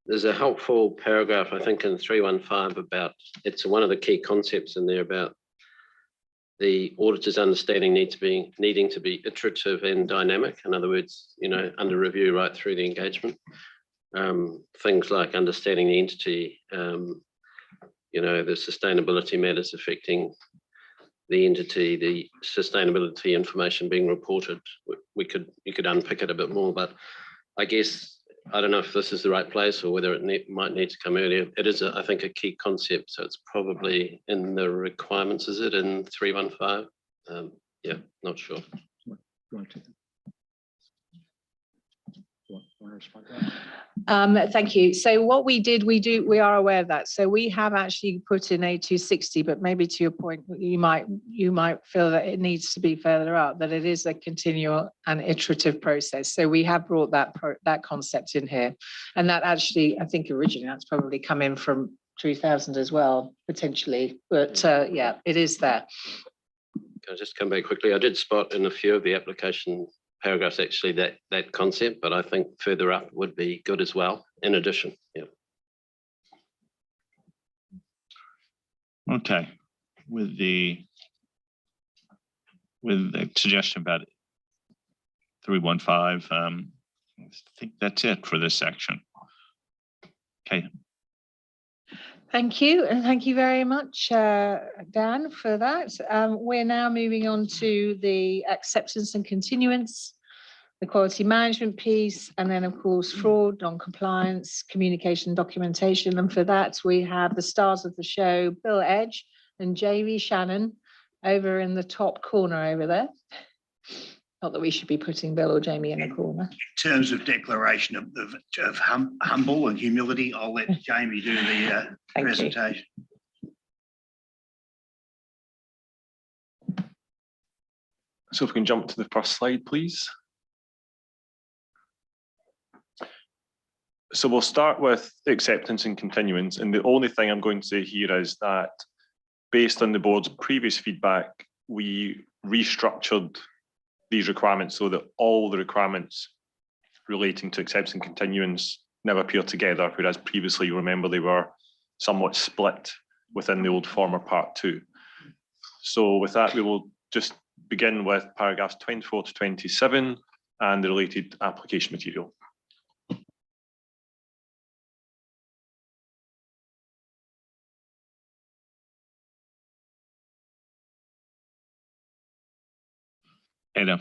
there's a helpful paragraph, I think, in 315 about, it's one of the key concepts in there about the auditor's understanding needing to be iterative and dynamic. In other words, under review right through the engagement. Things like understanding the entity, the sustainability matters affecting the entity, the sustainability information being reported. You could unpick it a bit more, but I guess, I don't know if this is the right place or whether it might need to come earlier. It is, I think, a key concept, so it's probably in the requirements. Is it in 315? Yeah, not sure. Thank you. So what we are aware of that. So we have actually put in A260, but maybe to your point, you might feel that it needs to be further up, that it is a continual and iterative process. So we have brought that concept in here. And that actually, I think originally that's probably come in from 3000 as well, potentially. But yeah, it is there. Can I just come back quickly? I did spot in a few of the application paragraphs actually that concept, but I think further up would be good as well, in addition. Yeah. Okay, with the suggestion about 315, I think that's it for this section. Okay. Thank you, and thank you very much, Dan, for that. We're now moving on to the acceptance and continuance, the quality management piece, and then of course fraud, non-compliance, communication, documentation. And for that, we have the stars of the show, Bill Edge and Jamie Shannon over in the top corner over there. Not that we should be putting Bill or Jamie in a corner. In terms of declaration of humble and humility, I'll let Jamie do the presentation. So if we can jump to the first slide, please. So we'll start with acceptance and continuance. And the only thing I'm going to say here is that based on the board's previous feedback, we restructured these requirements so that all the requirements relating to acceptance and continuance now appear together, whereas previously, you remember, they were somewhat split within the old former part 2. So with that, we will just begin with paragraphs 24 to 27 and the related application material. Ada.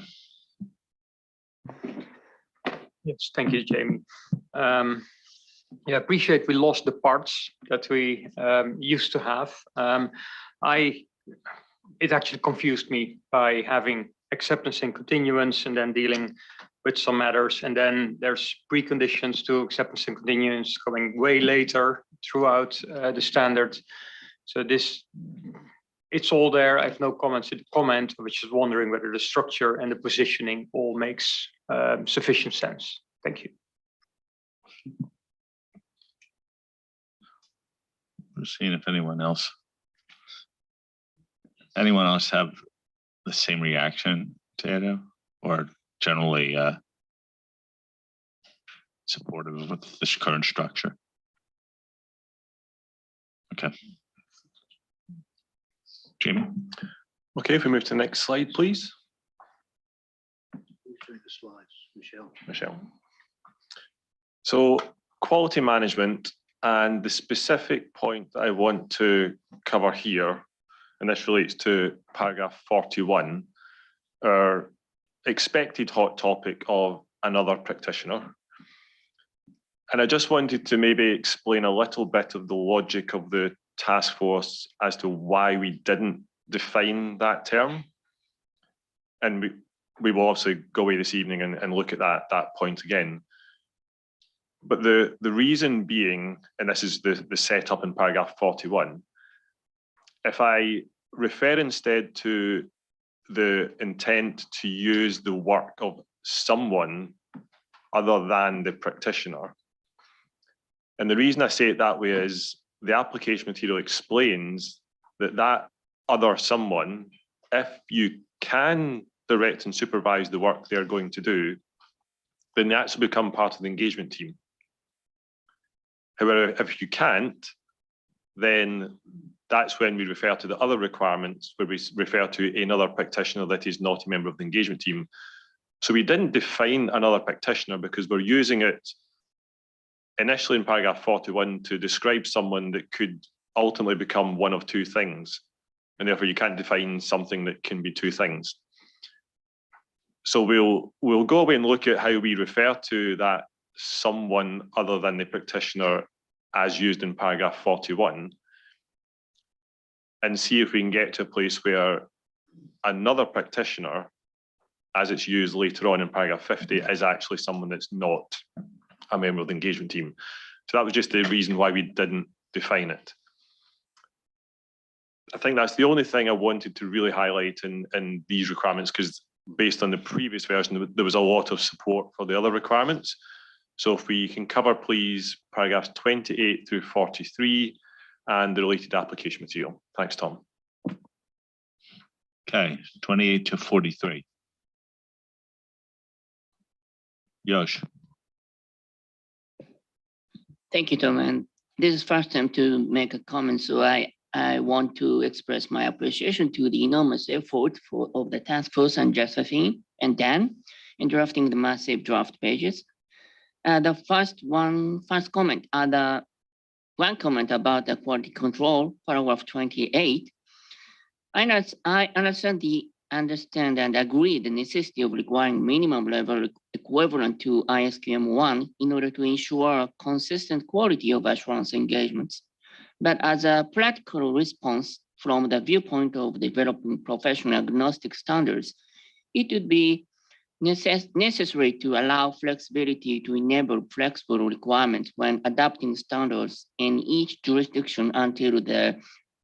Yes, thank you, Jamie. Yeah, appreciate we lost the parts that we used to have. It actually confused me by having acceptance and continuance and then dealing with some matters. And then there's preconditions to acceptance and continuance coming way later throughout the standard. So it's all there. I have no comments to comment. I was just wondering whether the structure and the positioning all makes sufficient sense. Thank you. Just seeing if anyone else have the same reaction to Edo, or generally supportive of this current structure. Okay. Jamie. Okay, if we move to the next slide, please. Through the slides, Michelle. So quality management, and the specific point that I want to cover here, and this relates to paragraph 41, our expected hot topic of another practitioner. And I just wanted to maybe explain a little bit of the logic of the task force as to why we didn't define that term. And we will obviously go away this evening and look at that point again. But the reason being, and this is the setup in paragraph 41, if I refer instead to the intent to use the work of someone other than the practitioner, and the reason I say it that way is the application material explains that other someone, if you can direct and supervise the work they're going to do, then they actually become part of the engagement team. However, if you can't, then that's when we refer to the other requirements, where we refer to another practitioner that is not a member of the engagement team. So we didn't define another practitioner because we're using it initially in paragraph 41 to describe someone that could ultimately become one of two things. And therefore you can't define something that can be two things. So we'll go away and look at how we refer to that someone other than the practitioner as used in paragraph 41, and see if we can get to a place where another practitioner, as it's used later on in paragraph 50, is actually someone that's not a member of the engagement team. So that was just the reason why we didn't define it. I think that's the only thing I wanted to really highlight in these requirements, because based on the previous version, there was a lot of support for the other requirements. So if we can cover, please, paragraphs 28 through 43 and the related application material. Thanks, Tom. Okay, 28 to 43. Yosh. Thank you, Tom. And this is first time to make a comment, so I want to express my appreciation to the enormous effort of the task force and Josephine and Dan in drafting the massive draft pages. The first comment, one comment about the quality control, paragraph 28. I understand and agree the necessity of requiring minimum level equivalent to ISQM 1 in order to ensure consistent quality of assurance engagements. But as a practical response from the viewpoint of developing professional agnostic standards, it would be necessary to allow flexibility to enable flexible requirements when adopting standards in each jurisdiction until the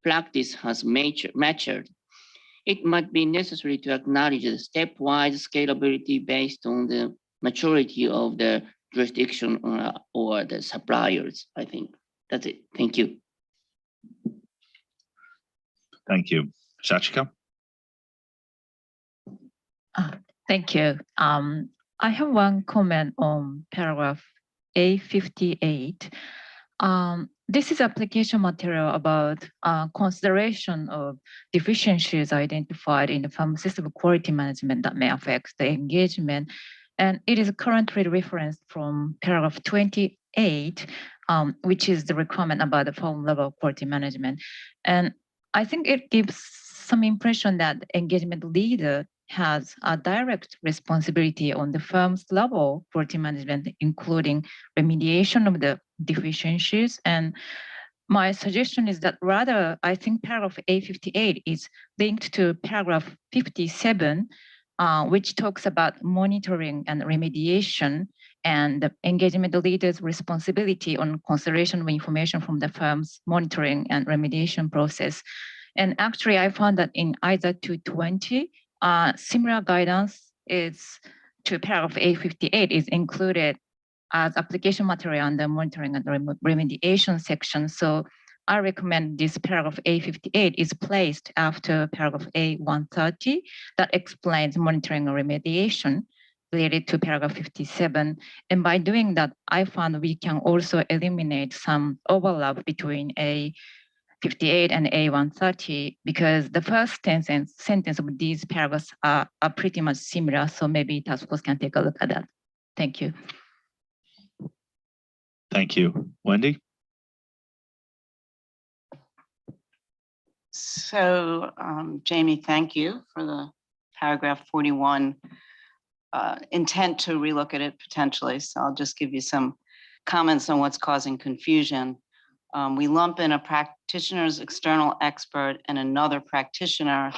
practice has matured. It might be necessary to acknowledge the stepwise scalability based on the maturity of the jurisdiction or the suppliers. I think that's it. Thank you. Thank you. Sachika? Thank you. I have one comment on paragraph A58. This is application material about consideration of deficiencies identified in the pharmaceutical quality management that may affect the engagement. And it is currently referenced from paragraph 28, which is the requirement about the firm level quality management. And I think it gives some impression that the engagement leader has a direct responsibility on the firm's level quality management, including remediation of the deficiencies. And my suggestion is that rather, I think paragraph A58 is linked to paragraph 57, which talks about monitoring and remediation and the engagement leader's responsibility on consideration of information from the firm's monitoring and remediation process. And actually, I found that in ISA 220, similar guidance is to paragraph A58 is included as application material under monitoring and remediation section. So I recommend this paragraph A58 is placed after paragraph A130 that explains monitoring and remediation related to paragraph 57. And by doing that, I found we can also eliminate some overlap between A58 and A130 because the first sentence of these paragraphs are pretty much similar. So maybe task force can take a look at that. Thank you. Thank you. Wendy? So, Jamie, thank you for the paragraph 41 intent to relook at it potentially. So I'll just give you some comments on what's causing confusion. We lump in a practitioner's external expert and another practitioner.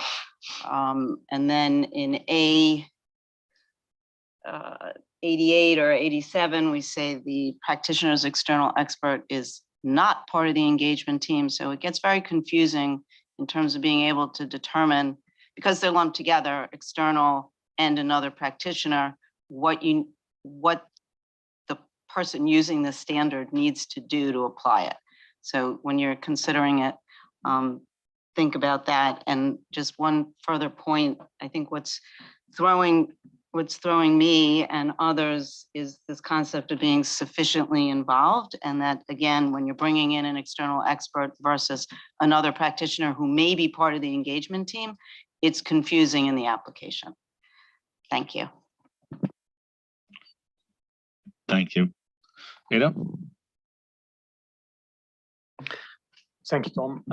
And then in A88 or 87, we say the practitioner's external expert is not part of the engagement team. So it gets very confusing in terms of being able to determine, because they're lumped together, external and another practitioner, what the person using the standard needs to do to apply it. So when you're considering it, think about that. And just one further point, I think what's throwing me and others is this concept of being sufficiently involved. And that, again, when you're bringing in an external expert versus another practitioner who may be part of the engagement team, it's confusing in the application. Thank you. Thank you. Ada? Thank you, Tom.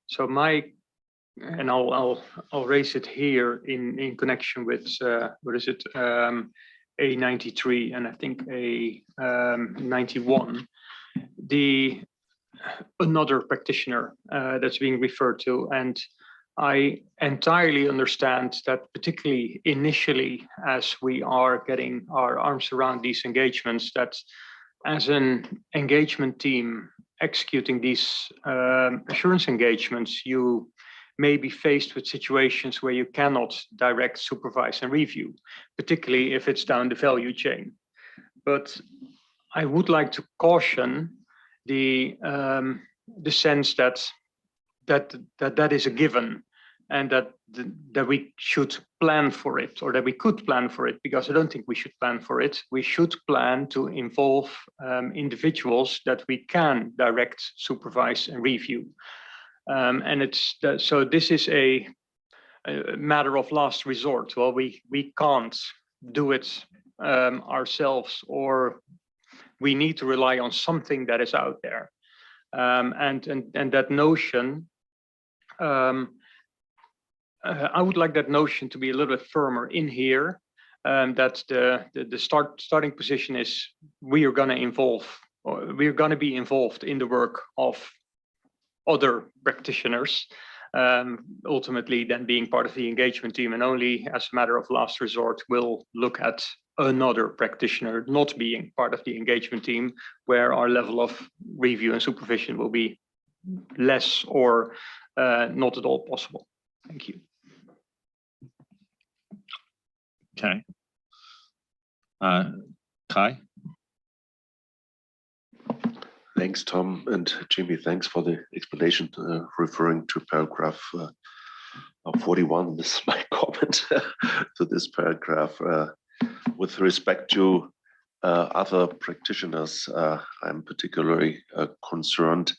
So and I'll raise it here in connection with what is it, A93 and I think A91, another practitioner that's being referred to. And I entirely understand that, particularly initially, as we are getting our arms around these engagements, that as an engagement team executing these assurance engagements, you may be faced with situations where you cannot direct, supervise, and review, particularly if it's down the value chain. But I would like to caution the sense that is a given, and that we should plan for it, or that we could plan for it, because I don't think we should plan for it. We should plan to involve individuals that we can direct, supervise, and review. And so this is a matter of last resort. Well, we can't do it ourselves, or we need to rely on something that is out there. And that notion, I would like that notion to be a little bit firmer in here. That the starting position is we are going to be involved in the work of other practitioners, ultimately then being part of the engagement team, and only as a matter of last resort will look at another practitioner not being part of the engagement team, where our level of review and supervision will be less or not at all possible. Thank you. Okay. Kai? Thanks, Tom, and Jimmy, thanks for the explanation referring to paragraph 41. This is my comment to this paragraph. With respect to other practitioners, I'm particularly concerned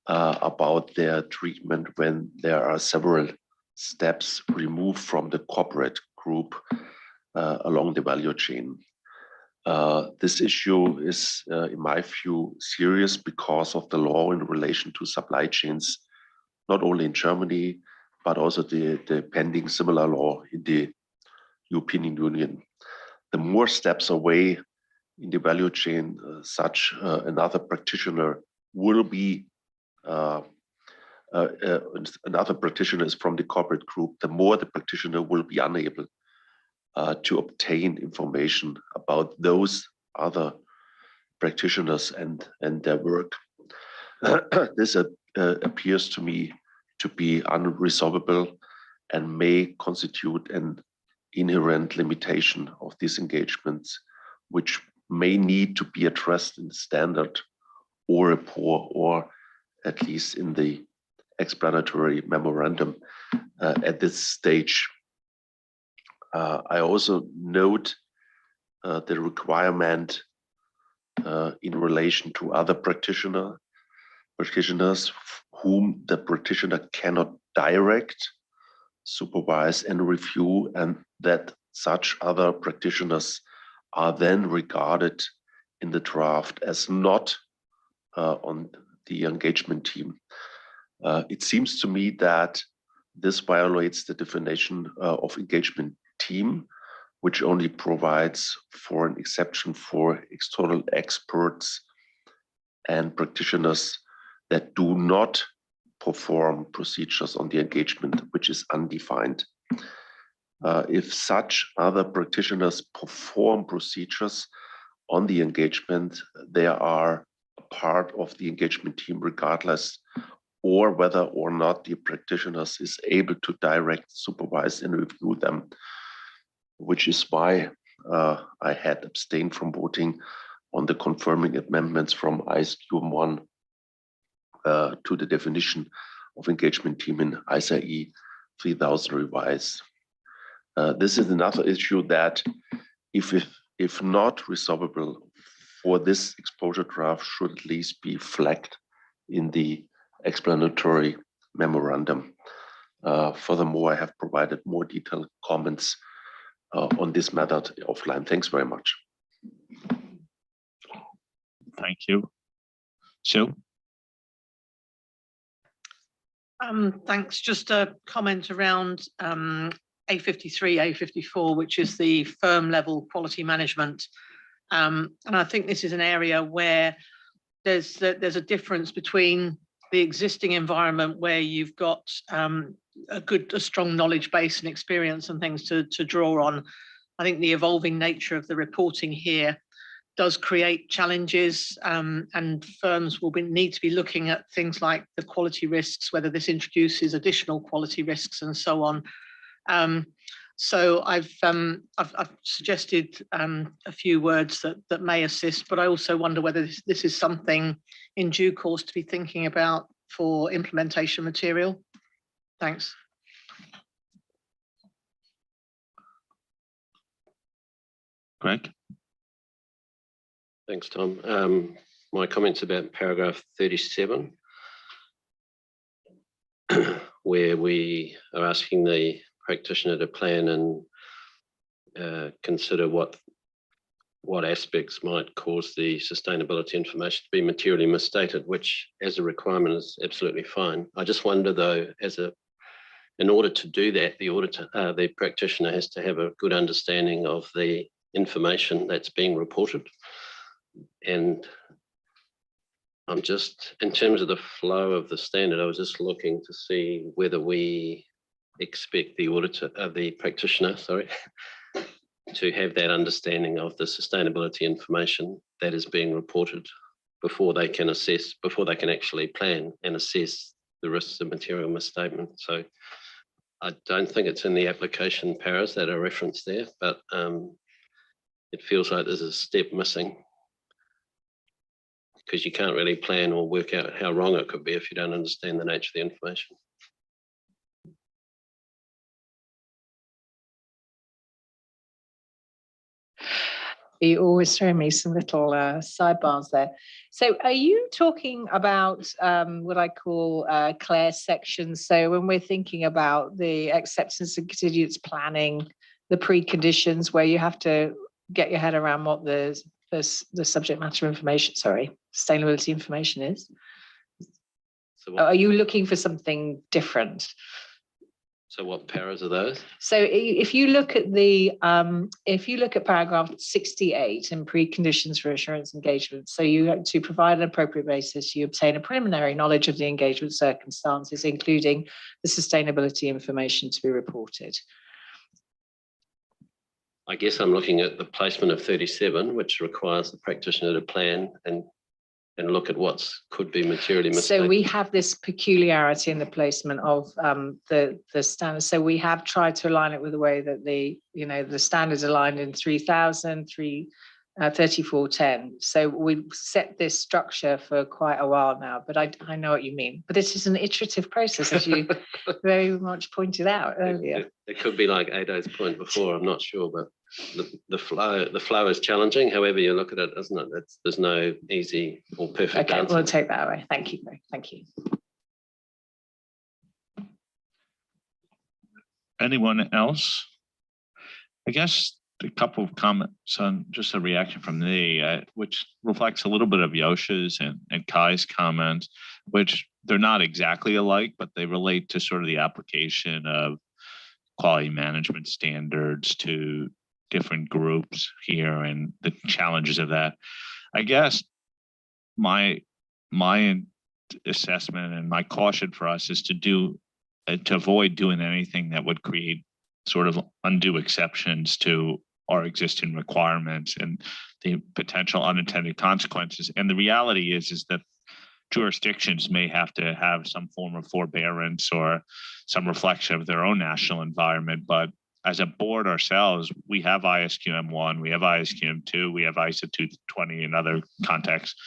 about their treatment when there are several steps removed from the corporate group along the value chain. This issue is, in my view, serious because of the law in relation to supply chains, not only in Germany, but also the pending similar law in the European Union. The more steps away in the value chain, such another practitioner will be, another practitioner is from the corporate group, the more the practitioner will be unable to obtain information about those other practitioners and their work. This appears to me to be unresolvable and may constitute an inherent limitation of these engagements, which may need to be addressed in the standard or report, or at least in the explanatory memorandum at this stage. I also note the requirement in relation to other practitioners whom the practitioner cannot direct, supervise, and review, and that such other practitioners are then regarded in the draft as not on the engagement team. It seems to me that this violates the definition of engagement team, which only provides for an exception for external experts and practitioners that do not perform procedures on the engagement, which is undefined. If such other practitioners perform procedures on the engagement, they are a part of the engagement team regardless, or whether or not the practitioners is able to direct, supervise, and review them, which is why I had abstained from voting on the confirming amendments from IAASB 1 to the definition of engagement team in ISAE 3000 revised. This is another issue that, if not resolvable for this exposure draft, should at least be flagged in the explanatory memorandum. Furthermore, I have provided more detailed comments on this matter offline. Thanks very much. Thank you. Sue? Thanks. Just a comment around A53, A54, which is the firm level quality management. And I think this is an area where there's a difference between the existing environment where you've got a strong knowledge base and experience and things to draw on. I think the evolving nature of the reporting here does create challenges, and firms will need to be looking at things like the quality risks, whether this introduces additional quality risks and so on. So I've suggested a few words that may assist, but I also wonder whether this is something in due course to be thinking about for implementation material. Thanks. Greg? Thanks, Tom. My comments about paragraph 37, where we are asking the practitioner to plan and consider what aspects might cause the sustainability information to be materially misstated, which as a requirement is absolutely fine. I just wonder though, in order to do that, the practitioner has to have a good understanding of the information that's being reported. And I'm just, in terms of the flow of the standard, I was just looking to see whether we expect the practitioner, to have that understanding of the sustainability information that is being reported before they can actually plan and assess the risks of material misstatement. So I don't think it's in the application paras that are referenced there, but it feels like there's a step missing, because you can't really plan or work out how wrong it could be if you don't understand the nature of the information. You always throw me some little sidebars there. So are you talking about what I call Claire's section? So when we're thinking about the acceptance and continuance planning, the preconditions where you have to get your head around what the subject matter information, sustainability information is? So are you looking for something different? So what paras are those? So if you look at paragraph 68 in preconditions for assurance engagement, so you have to provide an appropriate basis, you obtain a preliminary knowledge of the engagement circumstances, including the sustainability information to be reported. I guess I'm looking at the placement of 37, which requires the practitioner to plan and and look at what's could be materially So mistaken. we have this peculiarity in the placement of the standards. So we have tried to align it with the way that the standards aligned in 3000, 3410. So we've set this structure for quite a while now, but I know what you mean. But this is an iterative process, as you very much pointed out earlier. It could be like Ada's point before, I'm not sure, but the flow is challenging, however you look at it, isn't it? There's no easy or perfect Okay, answer. we'll take that away. Thank you. Thank you. Anyone else? I guess a couple of comments on just a reaction from me, which reflects a little bit of Yosha's and Kai's comments, which they're not exactly alike, but they relate to sort of the application of quality management standards to different groups here and the challenges of that. I guess my assessment and my caution for us is to avoid doing anything that would create sort of undue exceptions to our existing requirements and the potential unintended consequences. And the reality is that jurisdictions may have to have some form of forbearance or some reflection of their own national environment. But as a board ourselves, we have ISQM1, we have ISQM2, we have ISO 220 in other contexts,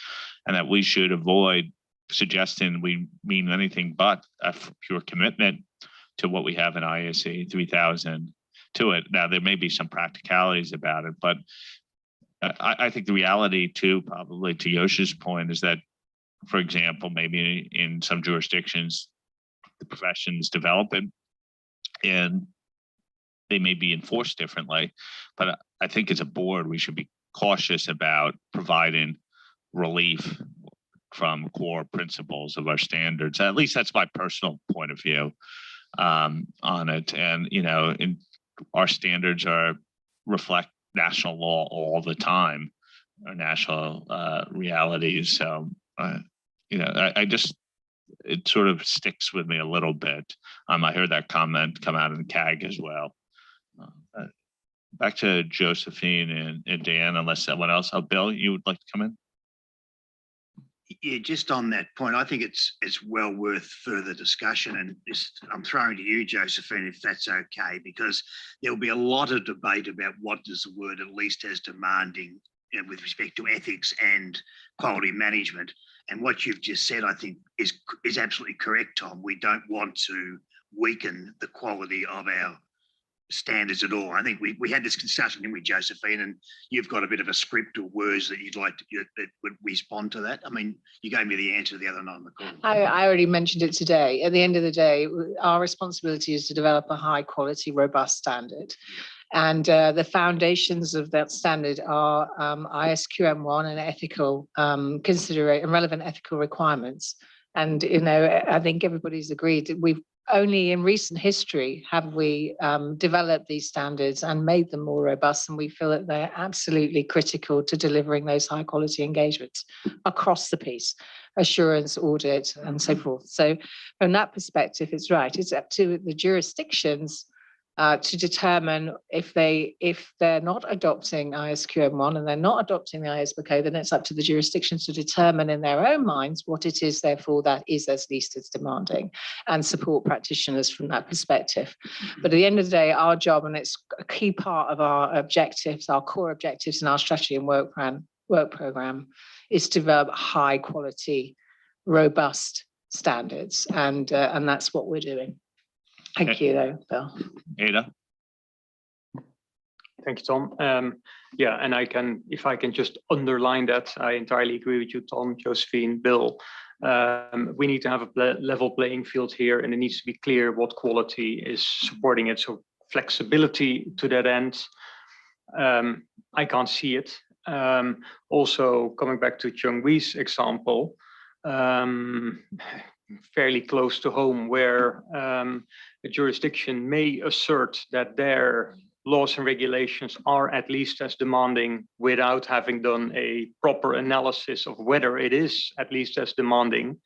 and that we should avoid suggesting we mean anything but a pure commitment to what we have in ISA 3000 to it. Now, there may be some practicalities about it, but I think the reality too, probably to Yoshi's point, is that, for example, maybe in some jurisdictions, the professions develop it and they may be enforced differently. But I think as a board, we should be cautious about providing relief from core principles of our standards. At least that's my personal point of view on it. And, our standards reflect national law all the time, or national realities. So, it sort of sticks with me a little bit. I heard that comment come out in CAG as well. Back to Josephine and Dan, unless someone else. Oh, Bill, you would like to come in? Yeah, just on that point, I think it's well worth further discussion, and I'm throwing to you, Josephine, if that's okay, because there'll be a lot of debate about what does the word at least as demanding with respect to ethics and quality management. And what you've just said, I think, is absolutely correct, Tom. We don't want to weaken the quality of our standards at all. I think we had this discussion, didn't we, Josephine? And you've got a bit of a script or words that you'd like that would respond to that. I mean, you gave me the answer the other night on the call. I already mentioned it today. At the end of the day, our responsibility is to develop a high quality, robust standard. And the foundations of that standard are ISQM1 and ethical consideration and relevant ethical requirements. And, I think everybody's agreed that we've only in recent history have we developed these standards and made them more robust, and we feel that they're absolutely critical to delivering those high quality engagements across the piece, assurance, audit, and so forth. So from that perspective, it's right. It's up to the jurisdictions to determine if they're not adopting ISQM1 and they're not adopting the IASB code, then it's up to the jurisdictions to determine in their own minds what it is, therefore, that is as least as demanding, and support practitioners from that perspective. But at the end of the day, our job, and it's a key part of our objectives, our core objectives in our strategy and work program, is to develop high quality, robust standards, and that's what we're doing. Thank you, though, Bill. Ada? Thank you, Tom. Yeah, and if I can just underline that, I entirely agree with you, Tom, Josephine, Bill. We need to have a level playing field here, and it needs to be clear what quality is supporting it. So flexibility to that end, I can't see it. Also, coming back to Chung-Wee's example, fairly close to home, where a jurisdiction may assert that their laws and regulations are at least as demanding without having done a proper analysis of whether it is at least as demanding.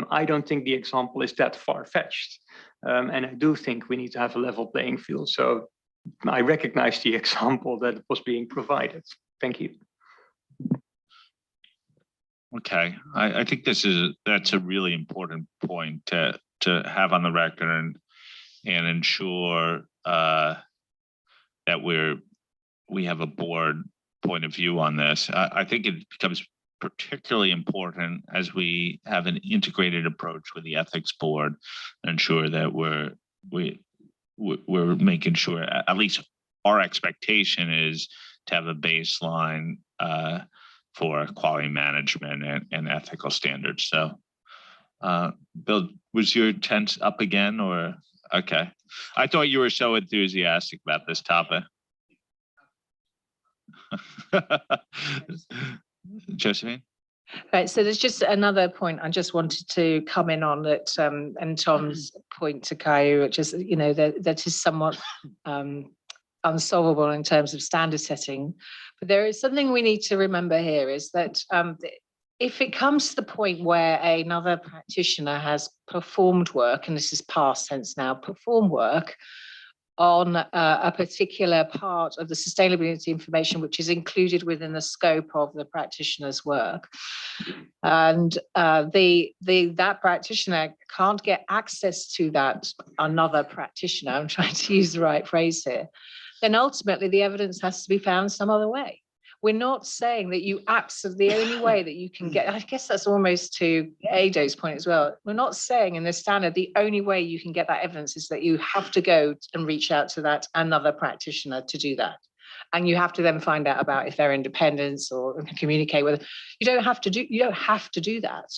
I don't think the example is that far-fetched. And I do think we need to have a level playing field. So I recognize the example that was being provided. Thank you. Okay, I think that's a really important point to have on the record and ensure that we have a board point of view on this. I think it becomes particularly important as we have an integrated approach with the ethics board, ensure that we're making sure, at least our expectation is to have a baseline for quality management and ethical standards. So Bill, was your tent up again or? Okay. I thought you were so enthusiastic about this topic. Josephine? Right, so there's just another point I just wanted to come in on that, and Tom's point to Caillou, which is, you know, that is somewhat unsolvable in terms of standard setting. But there is something we need to remember here is that if it comes to the point where another practitioner has performed work, and this is past tense now, perform work on a particular part of the sustainability information which is included within the scope of the practitioner's work, and that practitioner can't get access to that another practitioner, I'm trying to use the right phrase here, then ultimately the evidence has to be found some other way. We're not saying that you absolutely, the only way that you can get, I guess that's almost to Ado's point as well. We're not saying in the standard, the only way you can get that evidence is that you have to go and reach out to that another practitioner to do that. And you have to then find out about if they're independent or communicate with them. You don't have to do that.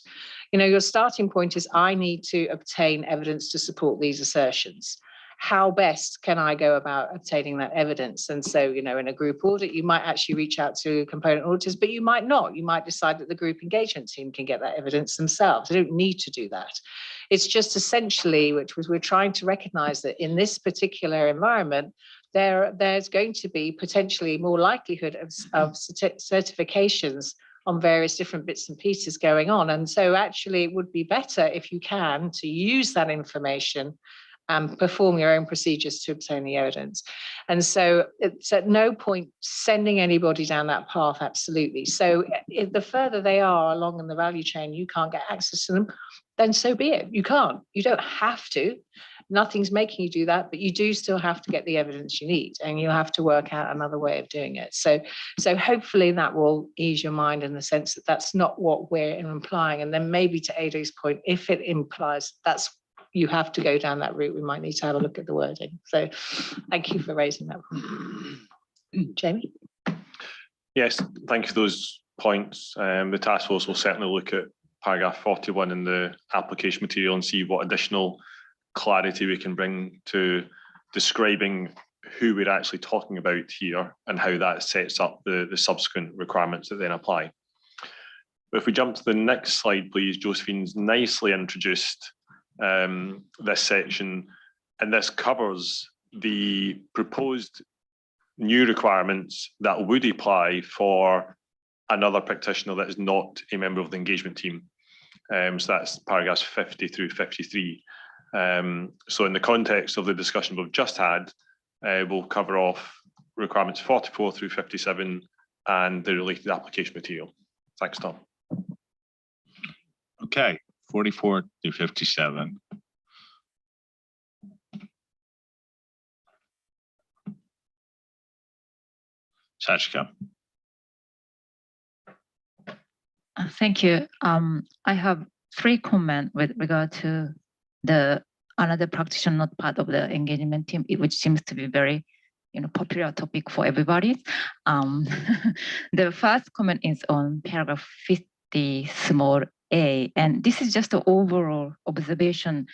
You know, your starting point is I need to obtain evidence to support these assertions. How best can I go about obtaining that evidence? And so, you know, in a group audit, you might actually reach out to component auditors, but you might not. You might decide that the group engagement team can get that evidence themselves. They don't need to do that. It's just essentially, which was we're trying to recognize that in this particular environment, there's going to be potentially more likelihood of certifications on various different bits and pieces going on. And so actually it would be better if you can to use that information and perform your own procedures to obtain the evidence. And so it's at no point sending anybody down that path, absolutely. So if the further they are along in the value chain, you can't get access to them, then so be it. You can't, you don't have to. Nothing's making you do that, but you do still have to get the evidence you need, and you have to work out another way of doing it. So hopefully that will ease your mind in the sense that that's not what we're implying. And then maybe to Ado's point, if it implies that's you have to go down that route, we might need to have a look at the wording. So thank you for raising that point. Jamie? Yes, thank you for those points. The task force will certainly look at paragraph 41 in the application material and see what additional clarity we can bring to describing who we're actually talking about here and how that sets up the subsequent requirements that then apply. But if we jump to the next slide, please, Josephine's nicely introduced this section, and this covers the proposed new requirements that would apply for another practitioner that is not a member of the engagement team. So that's paragraphs 50 through 53. So in the context of the discussion we've just had, we'll cover off requirements 44 through 57 and the related application material. Thanks, Tom. Okay, 44 through 57. Sachika. Thank you. I have 3 comments with regard to the another practitioner not part of the engagement team, which seems to be very, popular topic for everybody. The first comment is on paragraph 50, small a, and this is just an overall observation.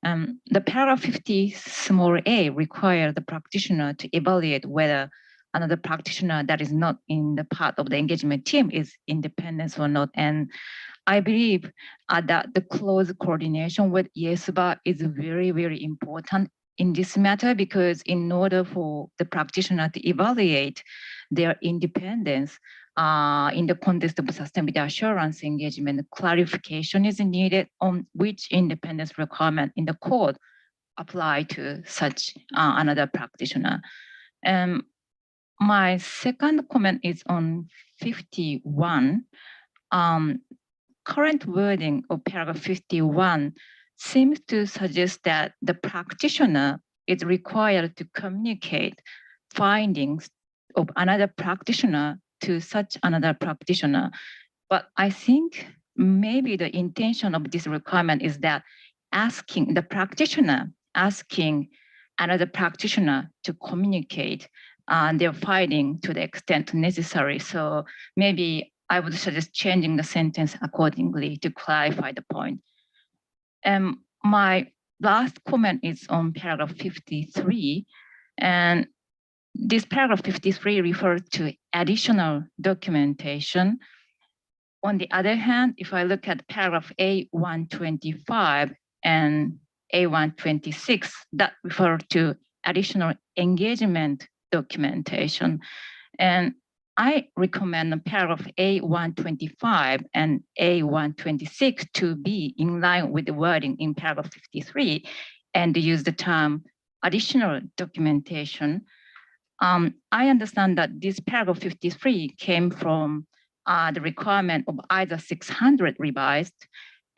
The paragraph 50, small a, require the practitioner to evaluate whether another practitioner that is not in the part of the engagement team is independent or not. And I believe that the close coordination with IAASB is very, very important in this matter, because in order for the practitioner to evaluate their independence in the context of sustainability assurance engagement, clarification is needed on which independence requirement in the code apply to such another practitioner. My second comment is on 51. current wording of paragraph 51 seems to suggest that the practitioner is required to communicate findings of another practitioner to such another practitioner. But I think maybe the intention of this requirement is that asking the practitioner, asking another practitioner to communicate their finding to the extent necessary. So maybe I would suggest changing the sentence accordingly to clarify the point. My last comment is on paragraph 53. And this paragraph 53 refers to additional documentation. On the other hand, if I look at paragraph A125 and A126, that refer to additional engagement documentation. And I recommend paragraph A125 and A126 to be in line with the wording in paragraph 53 and use the term additional documentation. I understand that this paragraph 53 came from the requirement of ISA 600 revised,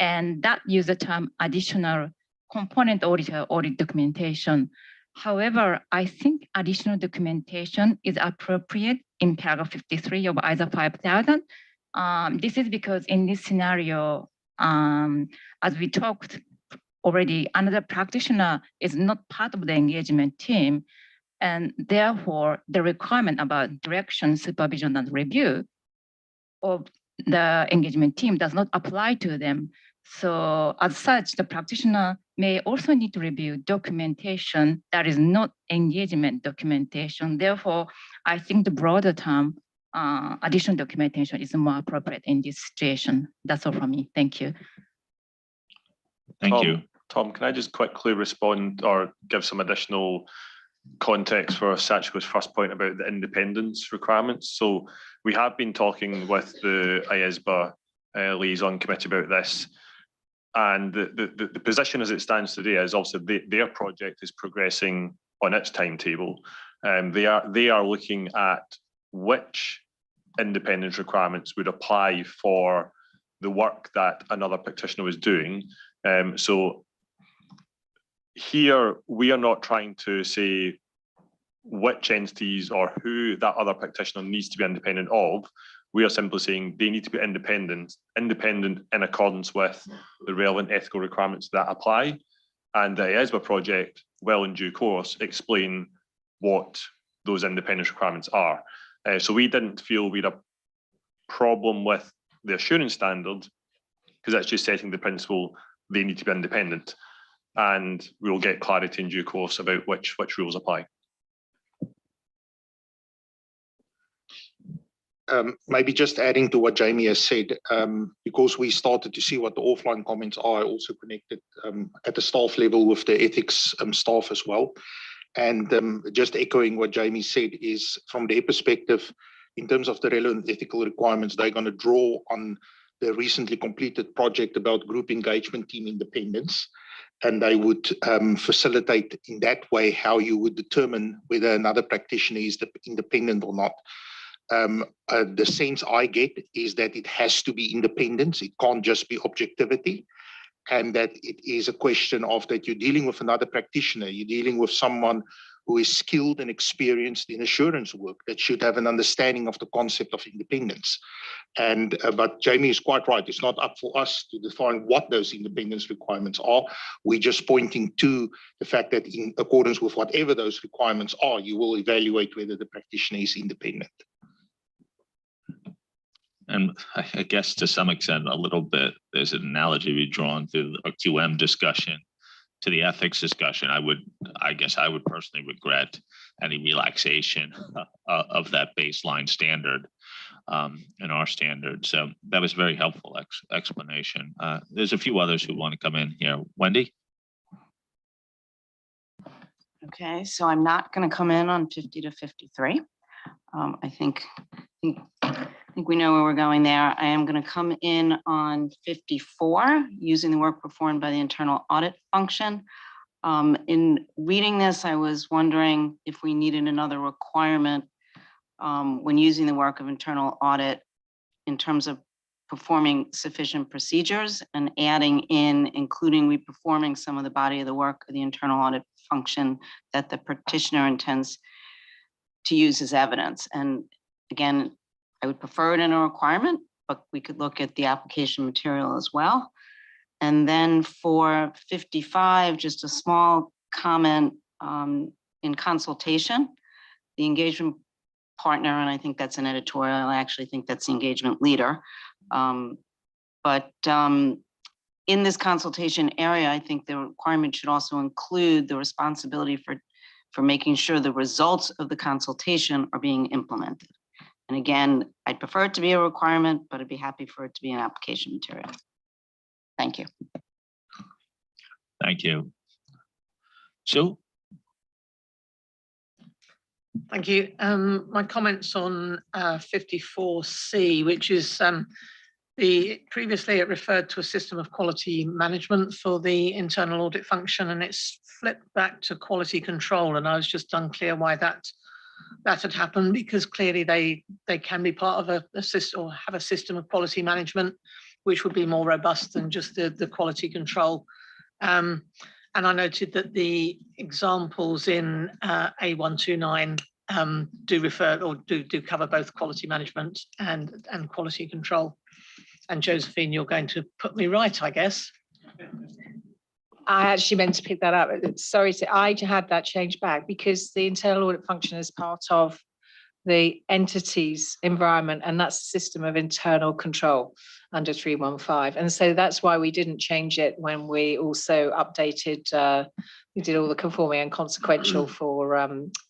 and that used the term additional component auditor audit documentation. However, I think additional documentation is appropriate in paragraph 53 of ISA 5000. This is because in this scenario, as we talked already, another practitioner is not part of the engagement team, and therefore the requirement about direction, supervision, and review of the engagement team does not apply to them. So as such, the practitioner may also need to review documentation that is not engagement documentation. Therefore, I think the broader term, additional documentation is more appropriate in this situation. That's all from me. Thank you. Thank you. Tom, can I just quickly respond or give some additional context for Sachiko's first point about the independence requirements? So we have been talking with the IAASB liaison committee about this. And the position as it stands today is also their project is progressing on its timetable. They are looking at which independence requirements would apply for the work that another practitioner was doing. So here we are not trying to say which entities or who that other practitioner needs to be independent of. We are simply saying they need to be independent in accordance with the relevant ethical requirements that apply. And the IAASB project will in due course explain what those independence requirements are. So we didn't feel we had a problem with the assurance standard because that's just setting the principle they need to be independent. And we'll get clarity in due course about which rules apply. Maybe just adding to what Jamie has said, because we started to see what the offline comments are, I also connected at the staff level with the ethics staff as well. And just echoing what Jamie said is from their perspective, in terms of the relevant ethical requirements, they're going to draw on the recently completed project about group engagement team independence. And they would facilitate in that way how you would determine whether another practitioner is independent or not. The sense I get is that it has to be independence. It can't just be objectivity. And that it is a question of that you're dealing with another practitioner. You're dealing with someone who is skilled and experienced in assurance work that should have an understanding of the concept of independence. And but Jamie is quite right. It's not up for us to define what those independence requirements are. We're just pointing to the fact that in accordance with whatever those requirements are, you will evaluate whether the practitioner is independent. And I guess to some extent, a little bit, there's an analogy we drawn through the QM discussion to the ethics discussion. I guess I would personally regret any relaxation of that baseline standard in our standard. So that was very helpful explanation. There's a few others who want to come in here. Wendy? Okay, so I'm not going to come in on 50 to 53. I think we know where we're going there. I am going to come in on 54, using the work performed by the internal audit function. In reading this, I was wondering if we needed another requirement when using the work of internal audit in terms of performing sufficient procedures and adding in, including re-performing some of the body of the work of the internal audit function that the petitioner intends to use as evidence. And again, I would prefer it in a requirement, but we could look at the application material as well. And then for 55, just a small comment in consultation, the engagement partner, and I think that's an editorial, I actually think that's the engagement leader. But in this consultation area, I think the requirement should also include the responsibility for making sure the results of the consultation are being implemented. And again, I'd prefer it to be a requirement, but I'd be happy for it to be an application material. Thank you. Thank you. Sue? Thank you. My comments on 54C, which is previously it referred to a system of quality management for the internal audit function, and it's flipped back to quality control. And I was just unclear why that had happened, because clearly they can be part of a system or have a system of quality management, which would be more robust than just the quality control. And I noted that the examples in A129 do refer or do cover both quality management and quality control. And Josephine, you're going to put me right, I guess. I actually meant to pick that up. Sorry, I had that change back because the internal audit function is part of the entity's environment, and that's the system of internal control under 315. And so that's why we didn't change it when we also updated, we did all the conforming and consequential for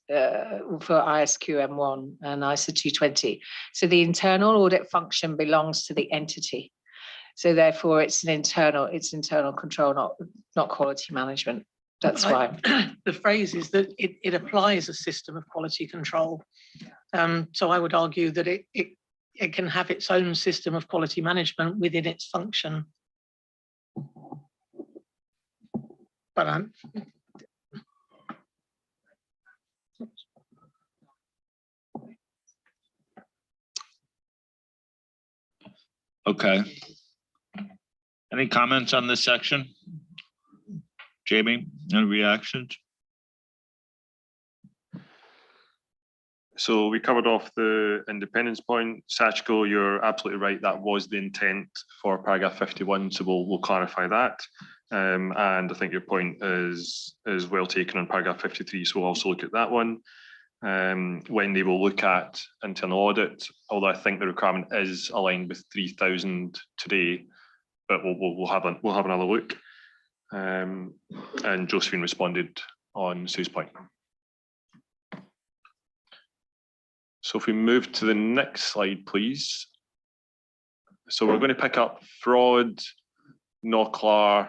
ISQM1 and ISA 220. So the internal audit function belongs to the entity. So therefore it's internal control, not quality management. That's why. The phrase is that it applies a system of quality control. So I would argue that it can have its own system of quality management within its function. But Okay. Any comments on this section? Jamie, any reactions? So we covered off the independence point. Sachiko, you're absolutely right. That was the intent for paragraph 51. So we'll clarify that. And I think your point is well taken on paragraph 53. So we'll also look at that one. Wendy will look at internal audit, although I think the requirement is aligned with 3,000 today, but we'll have another look. And Josephine responded on Sue's point. So if we move to the next slide, please. So we're going to pick up fraud, NOCLAR,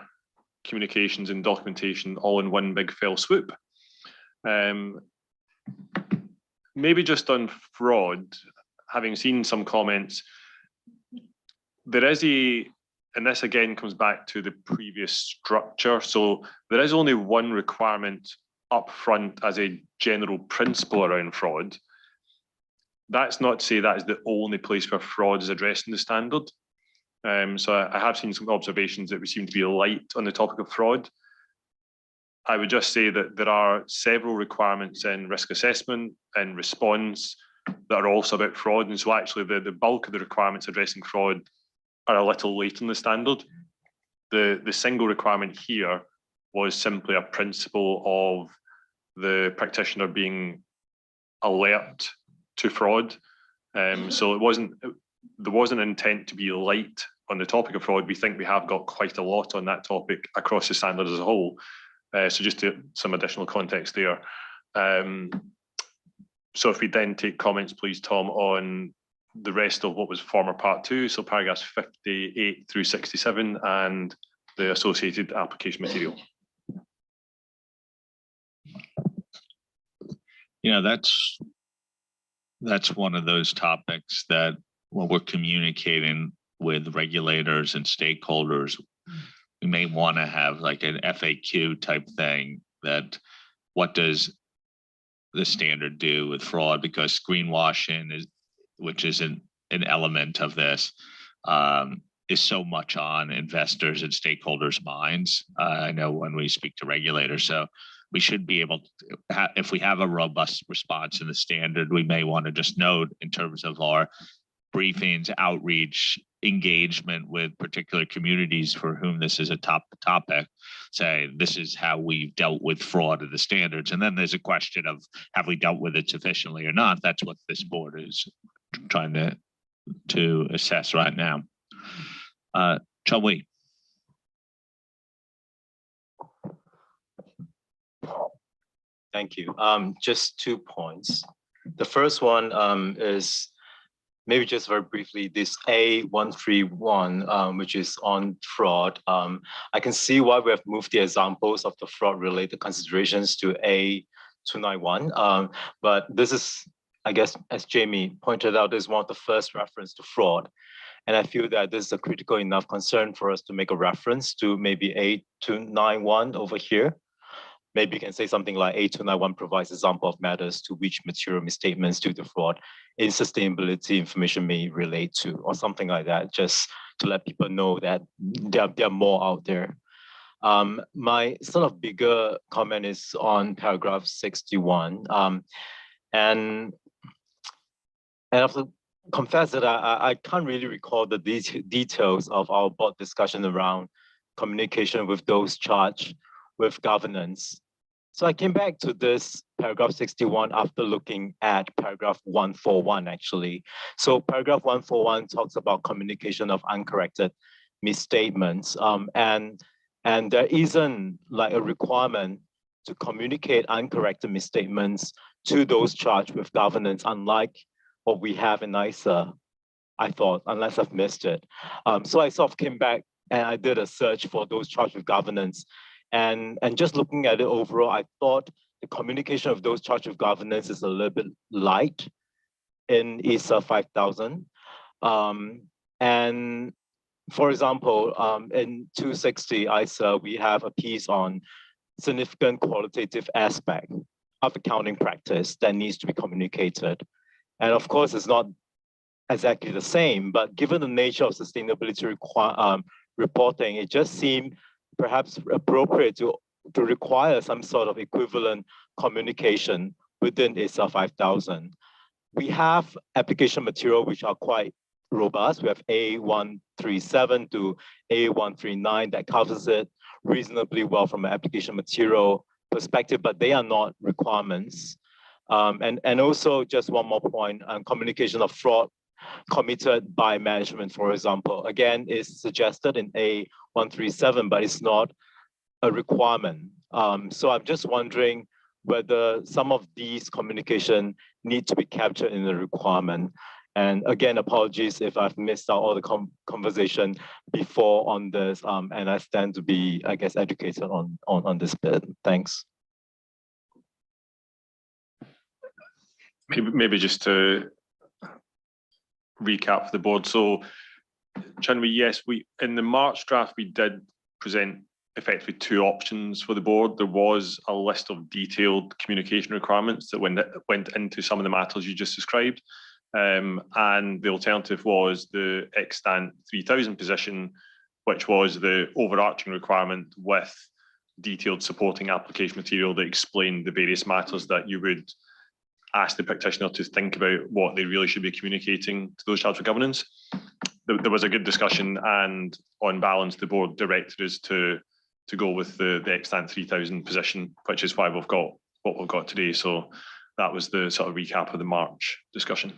communications and documentation all in one big fell swoop. Maybe just on fraud, having seen some comments, there is and this again comes back to the previous structure. So there is only one requirement up front as a general principle around fraud. That's not to say that is the only place where fraud is addressed in the standard. So I have seen some observations that we seem to be light on the topic of fraud. I would just say that there are several requirements in risk assessment and response that are also about fraud. And so actually the bulk of the requirements addressing fraud are a little late in the standard. The single requirement here was simply a principle of the practitioner being alert to fraud. So there wasn't an intent to be light on the topic of fraud. We think we have got quite a lot on that topic across the standard as a whole. So just some additional context there. So if we then take comments, please, Tom, on the rest of what was former part 2, so paragraphs 58 through 67 and the associated application material. You know, that's one of those topics that when we're communicating with regulators and stakeholders, we may want to have like an FAQ type thing that what does the standard do with fraud, because greenwashing which is an element of this, is so much on investors and stakeholders' minds. I know when we speak to regulators, so we should be able to, if we have a robust response in the standard, we may want to just note in terms of our briefings, outreach, engagement with particular communities for whom this is a top topic, say this is how we've dealt with fraud of the standards. And then there's a question of have we dealt with it sufficiently or not? That's what this board is trying to assess right now. Shall we? Thank you. Just 2 points. The first one is maybe just very briefly, this A131, which is on fraud. I can see why we have moved the examples of the fraud-related considerations to A291. But this is, I guess, as Jamie pointed out, this is one of the first reference to fraud. And I feel that this is a critical enough concern for us to make a reference to maybe A291 over here. Maybe you can say something like A291 provides example of matters to which material misstatements due to fraud in sustainability information may relate to, or something like that, just to let people know that there are more out there. My sort of bigger comment is on paragraph 61. And I have to confess that I can't really recall the details of our board discussion around communication with those charged with governance. So I came back to this paragraph 61 after looking at paragraph 141 actually. So paragraph 141 talks about communication of uncorrected misstatements. And there isn't like a requirement to communicate uncorrected misstatements to those charged with governance, unlike what we have in ISA, I thought, unless I've missed it. So I sort of came back and I did a search for those charged with governance. And just looking at it overall, I thought the communication of those charged with governance is a little bit light in ISA 5000. And for example, in 260 ISA, we have a piece on significant qualitative aspect of accounting practice that needs to be communicated. And of course, it's not exactly the same, but given the nature of sustainability reporting, it just seemed perhaps appropriate to require some sort of equivalent communication within ISA 5000. We have application material which are quite robust. We have A137 to A139 that covers it reasonably well from an application material perspective, but they are not requirements. And also just one more point on communication of fraud committed by management, for example, again, is suggested in A137, but it's not a requirement. So I'm just wondering whether some of these communication need to be captured in the requirement. And again, apologies if I've missed out all the conversation before on this, and I stand to be, I guess, educated on this bit. Thanks. Maybe just to recap for the board. So, Chinwe, yes, in the March draft, we did present effectively 2 options for the board. There was a list of detailed communication requirements that went into some of the matters you just described. And the alternative was the extant 3000 position, which was the overarching requirement with detailed supporting application material that explained the various matters that you would ask the practitioner to think about what they really should be communicating to those charged with governance. There was a good discussion, and on balance, the board directed us to go with the extant 3000 position, which is why we've got what we've got today. So that was the sort of recap of the March discussion.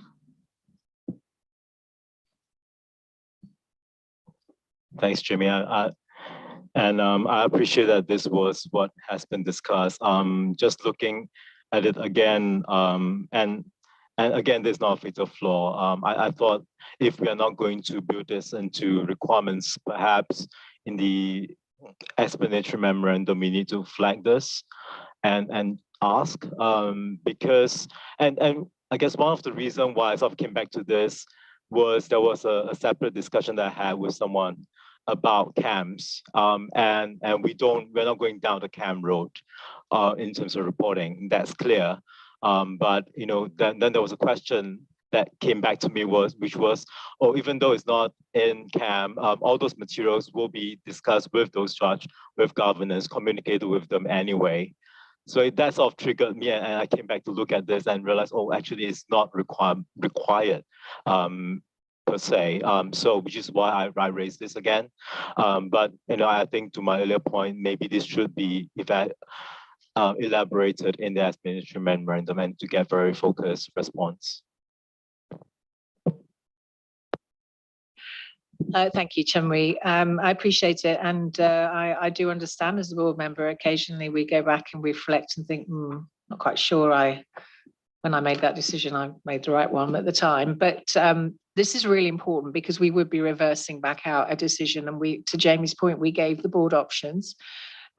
Thanks, Jimmy. I appreciate that this was what has been discussed. Just looking at it again, and again, there's not a fatal flaw. I thought if we are not going to build this into requirements, perhaps in the explanatory memorandum, we need to flag this and ask, because, and I guess one of the reasons why I sort of came back to this was there was a separate discussion that I had with someone about CAMs, and we're not going down the CAM road in terms of reporting. That's clear. But then there was a question that came back to me which was, oh, even though it's not in CAM, all those materials will be discussed with those charged with governance, communicated with them anyway. So that sort of triggered me, and I came back to look at this and realized, oh, actually it's not required per se. So which is why I raised this again. But I think to my earlier point, maybe this should be elaborated in the administration memorandum and to get very focused response. Thank you, Chun-Wee. I appreciate it. And I do understand as a board member, occasionally we go back and reflect and think, not quite sure when I made that decision, I made the right one at the time. But this is really important because we would be reversing back out a decision. And to Jamie's point, we gave the board options.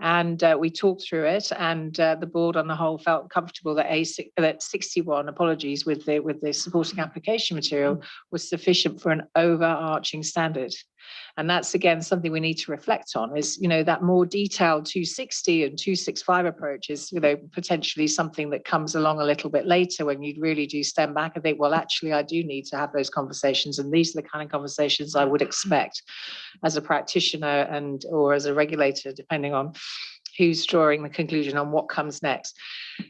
And we talked through it, and the board on the whole felt comfortable that 61, apologies, with the supporting application material was sufficient for an overarching standard. And that's again something we need to reflect on is, that more detailed 260 and 265 approach is, potentially something that comes along a little bit later when you really do stem back and think, well, actually, I do need to have those conversations. And these are the kind of conversations I would expect as a practitioner or as a regulator, depending on who's drawing the conclusion on what comes next.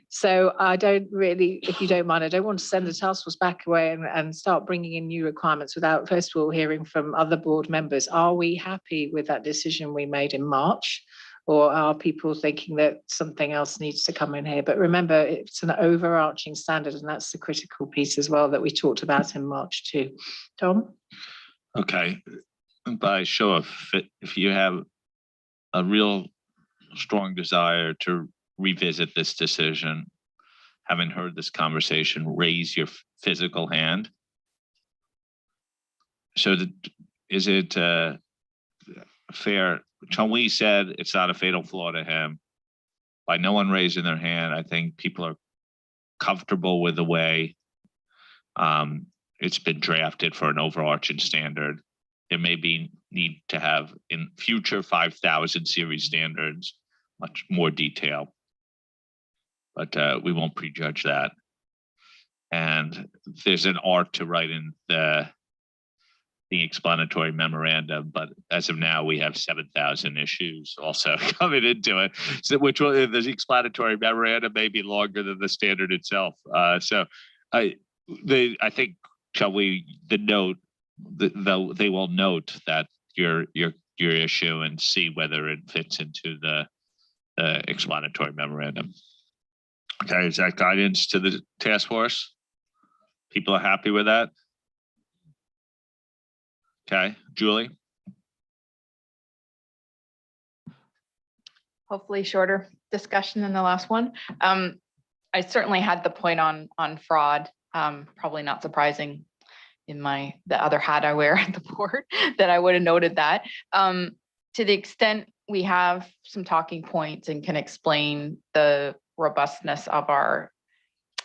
So I don't really, if you don't mind, I don't want to send the task force back away and start bringing in new requirements without first of all hearing from other board members. Are we happy with that decision we made in March? Or are people thinking that something else needs to come in here? But remember, it's an overarching standard, and that's the critical piece as well that we talked about in March too. Tom? Okay, by show of if you have a real strong desire to revisit this decision, having heard this conversation, raise your physical hand. So is it fair? Chun-Wee said it's not a fatal flaw to him. By no one raising their hand, I think people are comfortable with the way it's been drafted for an overarching standard. There may be need to have in future 5,000 series standards much more detail, but we won't prejudge that. And there's an art to writing the explanatory memorandum, but as of now, we have 7,000 issues also coming into it. So the explanatory memorandum may be longer than the standard itself. So I think they will note that your issue and see whether it fits into the explanatory memorandum. Okay, is that guidance to the task force? People are happy with that? Okay, Julie? Hopefully shorter discussion than the last one. I certainly had the point on fraud, probably not surprising in the other hat I wear at the board that I would have noted that. To the extent we have some talking points and can explain the robustness of our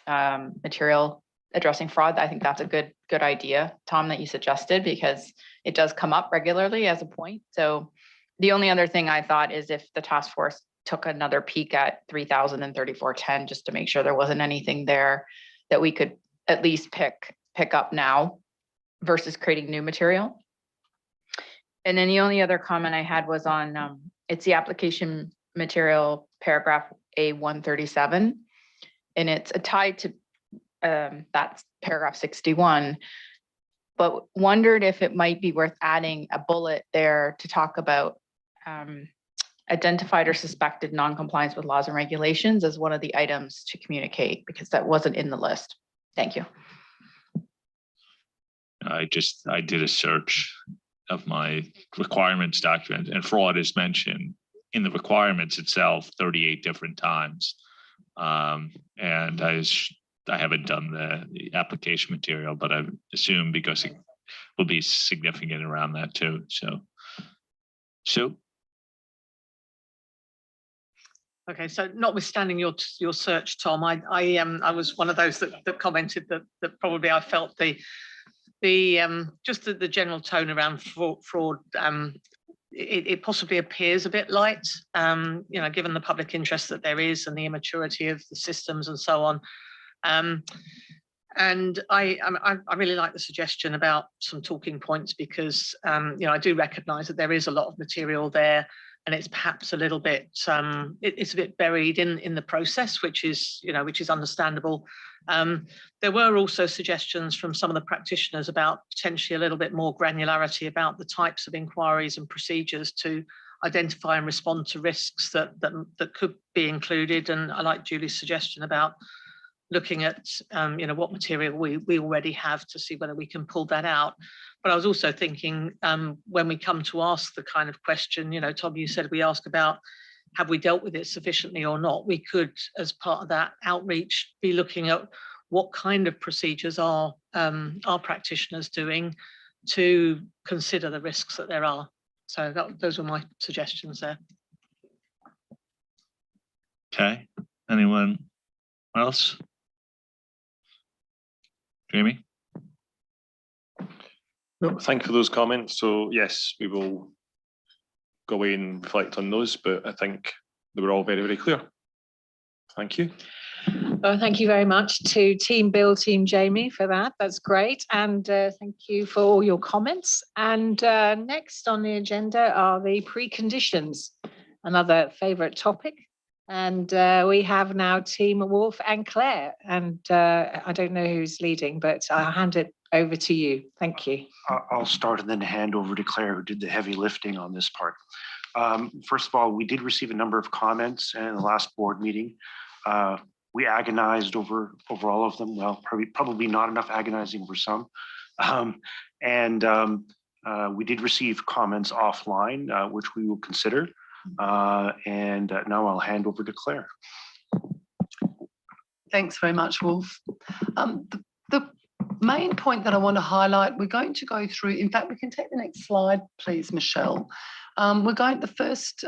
material addressing fraud, I think that's a good idea, Tom, that you suggested, because it does come up regularly as a point. So the only other thing I thought is if the task force took another peek at 3,000 and 3410, just to make sure there wasn't anything there that we could at least pick up now versus creating new material. And then the only other comment I had was on, it's the application material paragraph A137, and it's tied to that's paragraph 61, but wondered if it might be worth adding a bullet there to talk about identified or suspected non-compliance with laws and regulations as one of the items to communicate, because that wasn't in the list. Thank you. I did a search of my requirements document, and fraud is mentioned in the requirements itself 38 different times. And I haven't done the application material, but I assume because it will be significant around that too. So. Okay, so notwithstanding your search, Tom, I was one of those that commented that probably I felt the general tone around fraud, it possibly appears a bit light, given the public interest that there is and the immaturity of the systems and so on. And I really like the suggestion about some talking points because I do recognise that there is a lot of material there, and it's perhaps a little bit it's a bit buried in the process, which is understandable. There were also suggestions from some of the practitioners about potentially a little bit more granularity about the types of inquiries and procedures to identify and respond to risks that could be included. And I like Julie's suggestion about looking at what material we already have to see whether we can pull that out. But I was also thinking when we come to ask the kind of question, Tom, you said we ask about have we dealt with it sufficiently or not? We could, as part of that outreach, be looking at what kind of procedures are practitioners doing to consider the risks that there are. So those were my suggestions there. Okay, anyone else? Jamie? No, thank you for those comments. So yes, we will go away and reflect on those, but I think they were all very, very clear. Thank you. Well, thank you very much to Team Bill, Team Jamie for that. That's great. And thank you for all your comments. And next on the agenda are the preconditions, another favourite topic. And we have now Team Wolf and Claire. And I don't know who's leading, but I'll hand it over to you. Thank you. I'll start and then hand over to Claire, who did the heavy lifting on this part. First of all, we did receive a number of comments in the last board meeting. We agonized over all of them. Well, probably not enough agonizing for some. We did receive comments offline, which we will consider. Now I'll hand over to Claire. Thanks very much, Wolf. The main point that I want to highlight, we're going to go through, in fact, we can take the next slide, please, Michelle. The first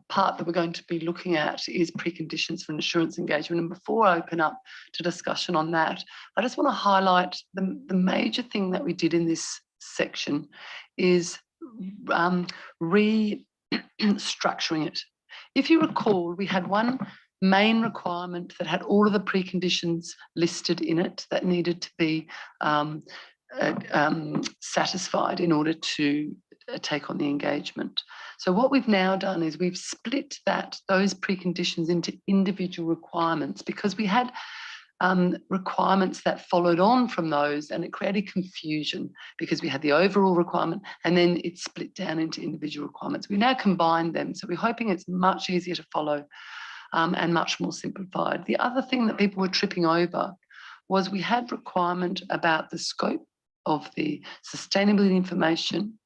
part that we're going to be looking at is preconditions for insurance engagement. And before I open up to discussion on that, I just want to highlight the major thing that we did in this section is restructuring it. If you recall, we had one main requirement that had all of the preconditions listed in it that needed to be satisfied in order to take on the engagement. So what we've now done is we've split those preconditions into individual requirements because we had requirements that followed on from those, and it created confusion because we had the overall requirement and then it's split down into individual requirements. We now combine them, so we're hoping it's much easier to follow and much more simplified. The other thing that people were tripping over was we had requirement about the scope of the sustainability information,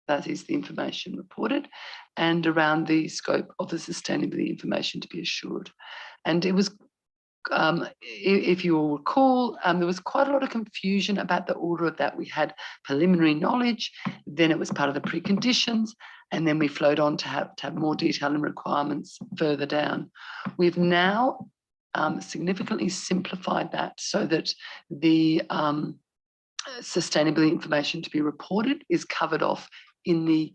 that is the information reported, and around the scope of the sustainability information to be assured. And it was, if you will recall, there was quite a lot of confusion about the order of that. We had preliminary knowledge, then it was part of the preconditions, and then we flowed on to have more detail and requirements further down. We've now significantly simplified that so that the sustainability information to be reported is covered off in the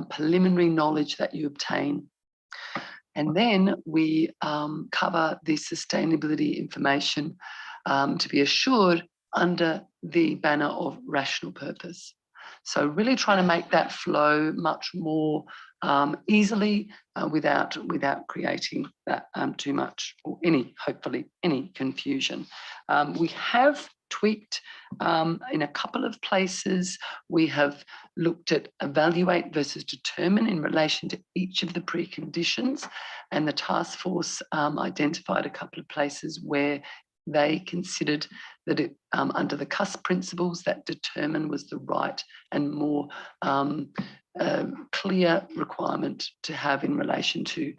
preliminary knowledge that you obtain. And then we cover the sustainability information to be assured under the banner of rational purpose. So really trying to make that flow much more easily without creating that too much or hopefully any confusion. We have tweaked in a couple of places. We have looked at evaluate versus determine in relation to each of the preconditions, and the task force identified a couple of places where they considered that it, under the CUS principles, that determine was the right and more clear requirement to have in relation to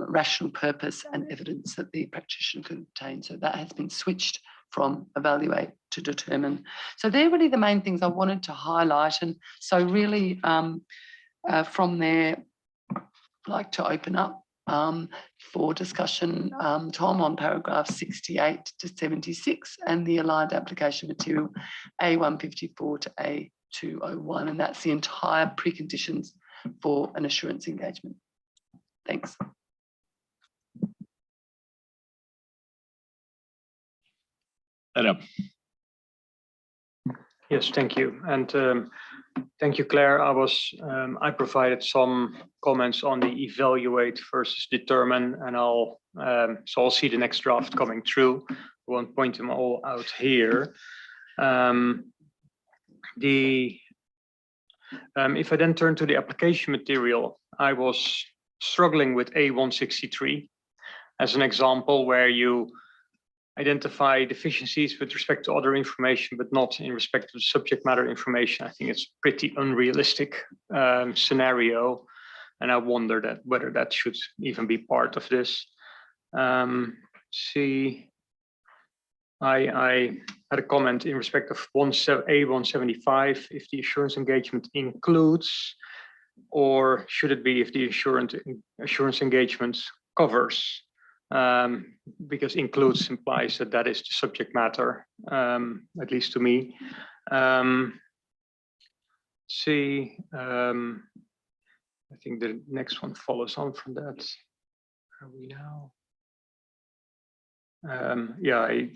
rational purpose and evidence that the practitioner could obtain. So that has been switched from evaluate to determine. So they're really the main things I wanted to highlight. And so really from there, I'd like to open up for discussion, Tom, on paragraph 68 to 76 and the aligned application material A154 to A201. And that's the entire preconditions for an assurance engagement. Thanks. Adam. Yes, thank you. And thank you, Claire. I provided some comments on the evaluate versus determine, and I'll see the next draft coming through. I won't point them all out here. If I then turn to the application material, I was struggling with A163 as an example where you identify deficiencies with respect to other information, but not in respect to the subject matter information. I think it's a pretty unrealistic scenario, and I wonder whether that should even be part of this. I had a comment in respect of A175, if the assurance engagement includes, or should it be if the assurance engagement covers? Because includes implies that is the subject matter, at least to me. I think the next one follows on from that. Are we now? Yeah, I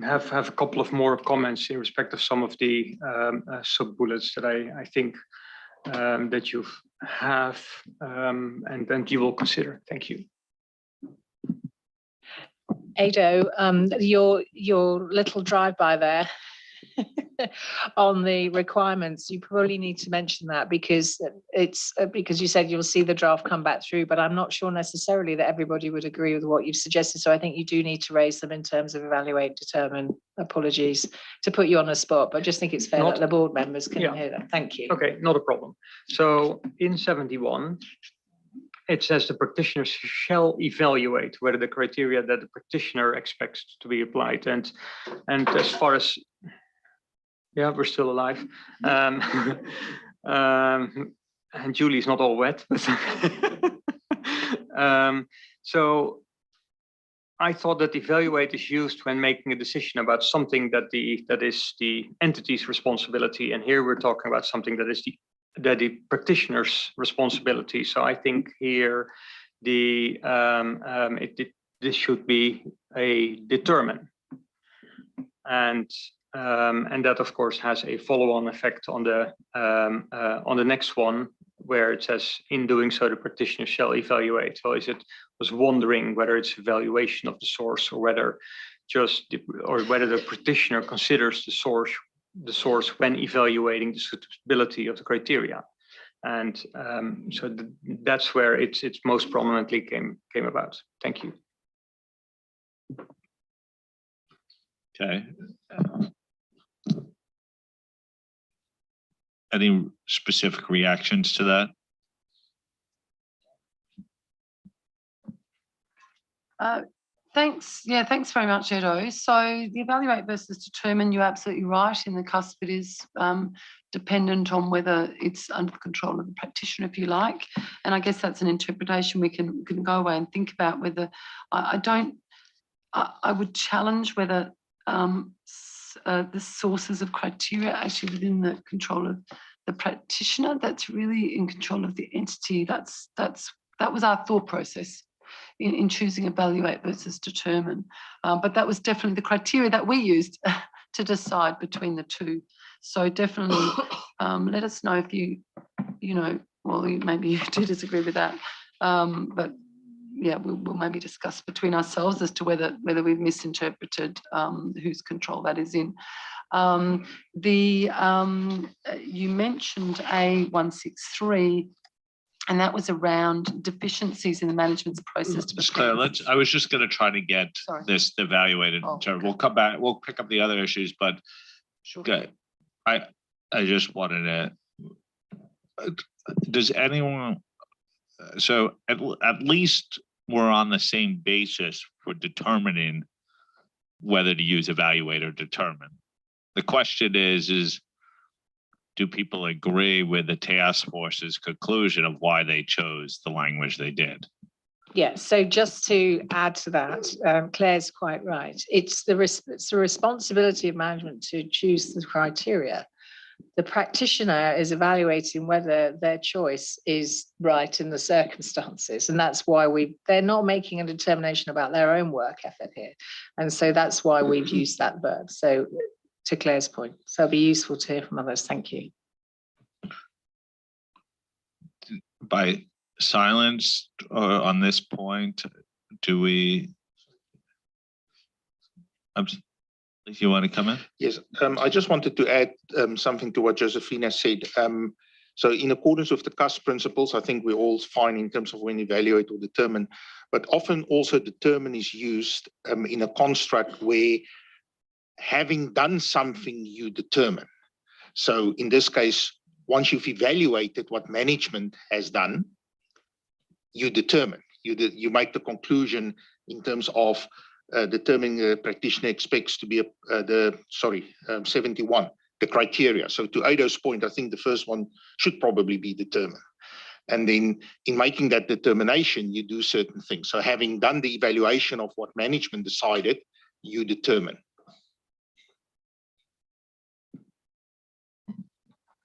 have a couple of more comments in respect of some of the sub bullets that I think that you have and then you will consider. Thank you. Ado, your little drive-by there on the requirements, you probably need to mention that because you said you'll see the draft come back through, but I'm not sure necessarily that everybody would agree with what you've suggested. So I think you do need to raise them in terms of evaluate, determine. Apologies to put you on the spot, but I just think it's fair that the board members can hear that. Thank you. Okay, not a problem. So in 71, it says the practitioner shall evaluate whether the criteria that the practitioner expects to be applied. And as far as, yeah, we're still alive. And Julie's not all wet. So I thought that evaluate is used when making a decision about something that is the entity's responsibility. And here we're talking about something that is the practitioner's responsibility. So I think here this should be a determine, and that of course has a follow-on effect on the next one where it says in doing so the practitioner shall evaluate. So was wondering whether it's evaluation of the source or whether whether the practitioner considers the source when evaluating the suitability of the criteria. And so that's where it's most prominently came about. Thank you. Okay. Any specific reactions to that? Thanks. Yeah, thanks very much, Edo. So the evaluate versus determine, you're absolutely right. In the cusp, it is dependent on whether it's under the control of the practitioner, if you like. And I guess that's an interpretation we can go away and think about whether I would challenge whether the sources of criteria are actually within the control of the practitioner. That's really in control of the entity. That was our thought process in choosing evaluate versus determine. But that was definitely the criteria that we used to decide between the two. So definitely let us know if you maybe you do disagree with that. But yeah, we'll maybe discuss between ourselves as to whether we've misinterpreted whose control that is in. You mentioned A163, and that was around deficiencies in the management's process. Claire, I was just going to try to get this evaluated. We'll come back. We'll pick up the other issues, but okay. I just wanted to. Does anyone? So at least we're on the same basis for determining whether to use evaluate or determine. The question is do people agree with the task force's conclusion of why they chose the language they did? Yeah, so just to add to that, Claire's quite right. It's the responsibility of management to choose the criteria. The practitioner is evaluating whether their choice is right in the circumstances. And that's why they're not making a determination about their own work effort here. And so that's why we've used that verb. So to Claire's point, so it'll be useful to hear from others. Thank you. By silence on this point, do we? If you want to come in? Yes, I just wanted to add something to what Josephina said. So in accordance with the CUS principles, I think we're all fine in terms of when evaluate or determine, but often also determine is used in a construct where having done something, you determine. So in this case, once you've evaluated what management has done, you determine, you make the conclusion in terms of determining the practitioner expects to be 71, the criteria. So to Ado's point, I think the first one should probably be determined. And then in making that determination, you do certain things. So having done the evaluation of what management decided, you determine.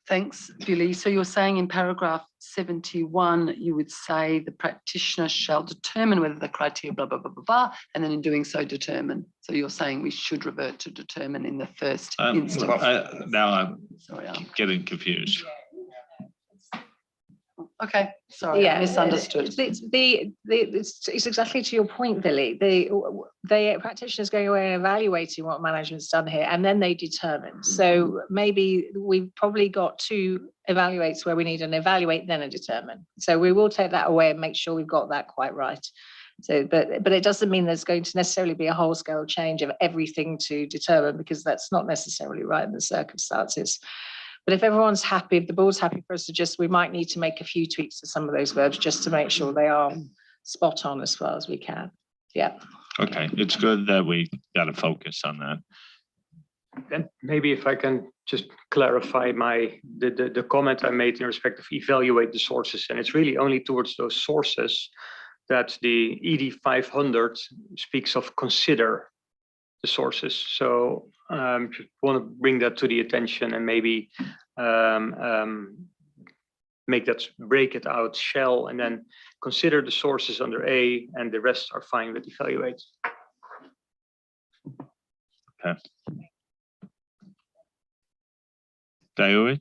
Thanks, Billy. So you're saying in paragraph 71, you would say the practitioner shall determine whether the criteria blah, blah, blah, blah, blah, and then in doing so determine. So you're saying we should revert to determine in the first instance. Now I'm getting confused. Okay, sorry, I misunderstood. It's exactly to your point, Billy. The practitioners going away and evaluating what management's done here, and then they determine. So maybe we've probably got two evaluates where we need an evaluate, then a determine. So we will take that away and make sure we've got that quite right. So, but it doesn't mean there's going to necessarily be a whole scale change of everything to determine, because that's not necessarily right in the circumstances. But if everyone's happy, if the board's happy for us to we might need to make a few tweaks to some of those verbs just to make sure they are spot on as far as we can. Yeah. Okay, it's good that we got to focus on that. And maybe if I can just clarify the comment I made in respect of evaluate the sources, and it's really only towards those sources that the ED 500 speaks of consider the sources. So just want to bring that to the attention and maybe make that, break it out, shall, and then consider the sources under A, and the rest are fine with evaluate. Okay. Daiuri?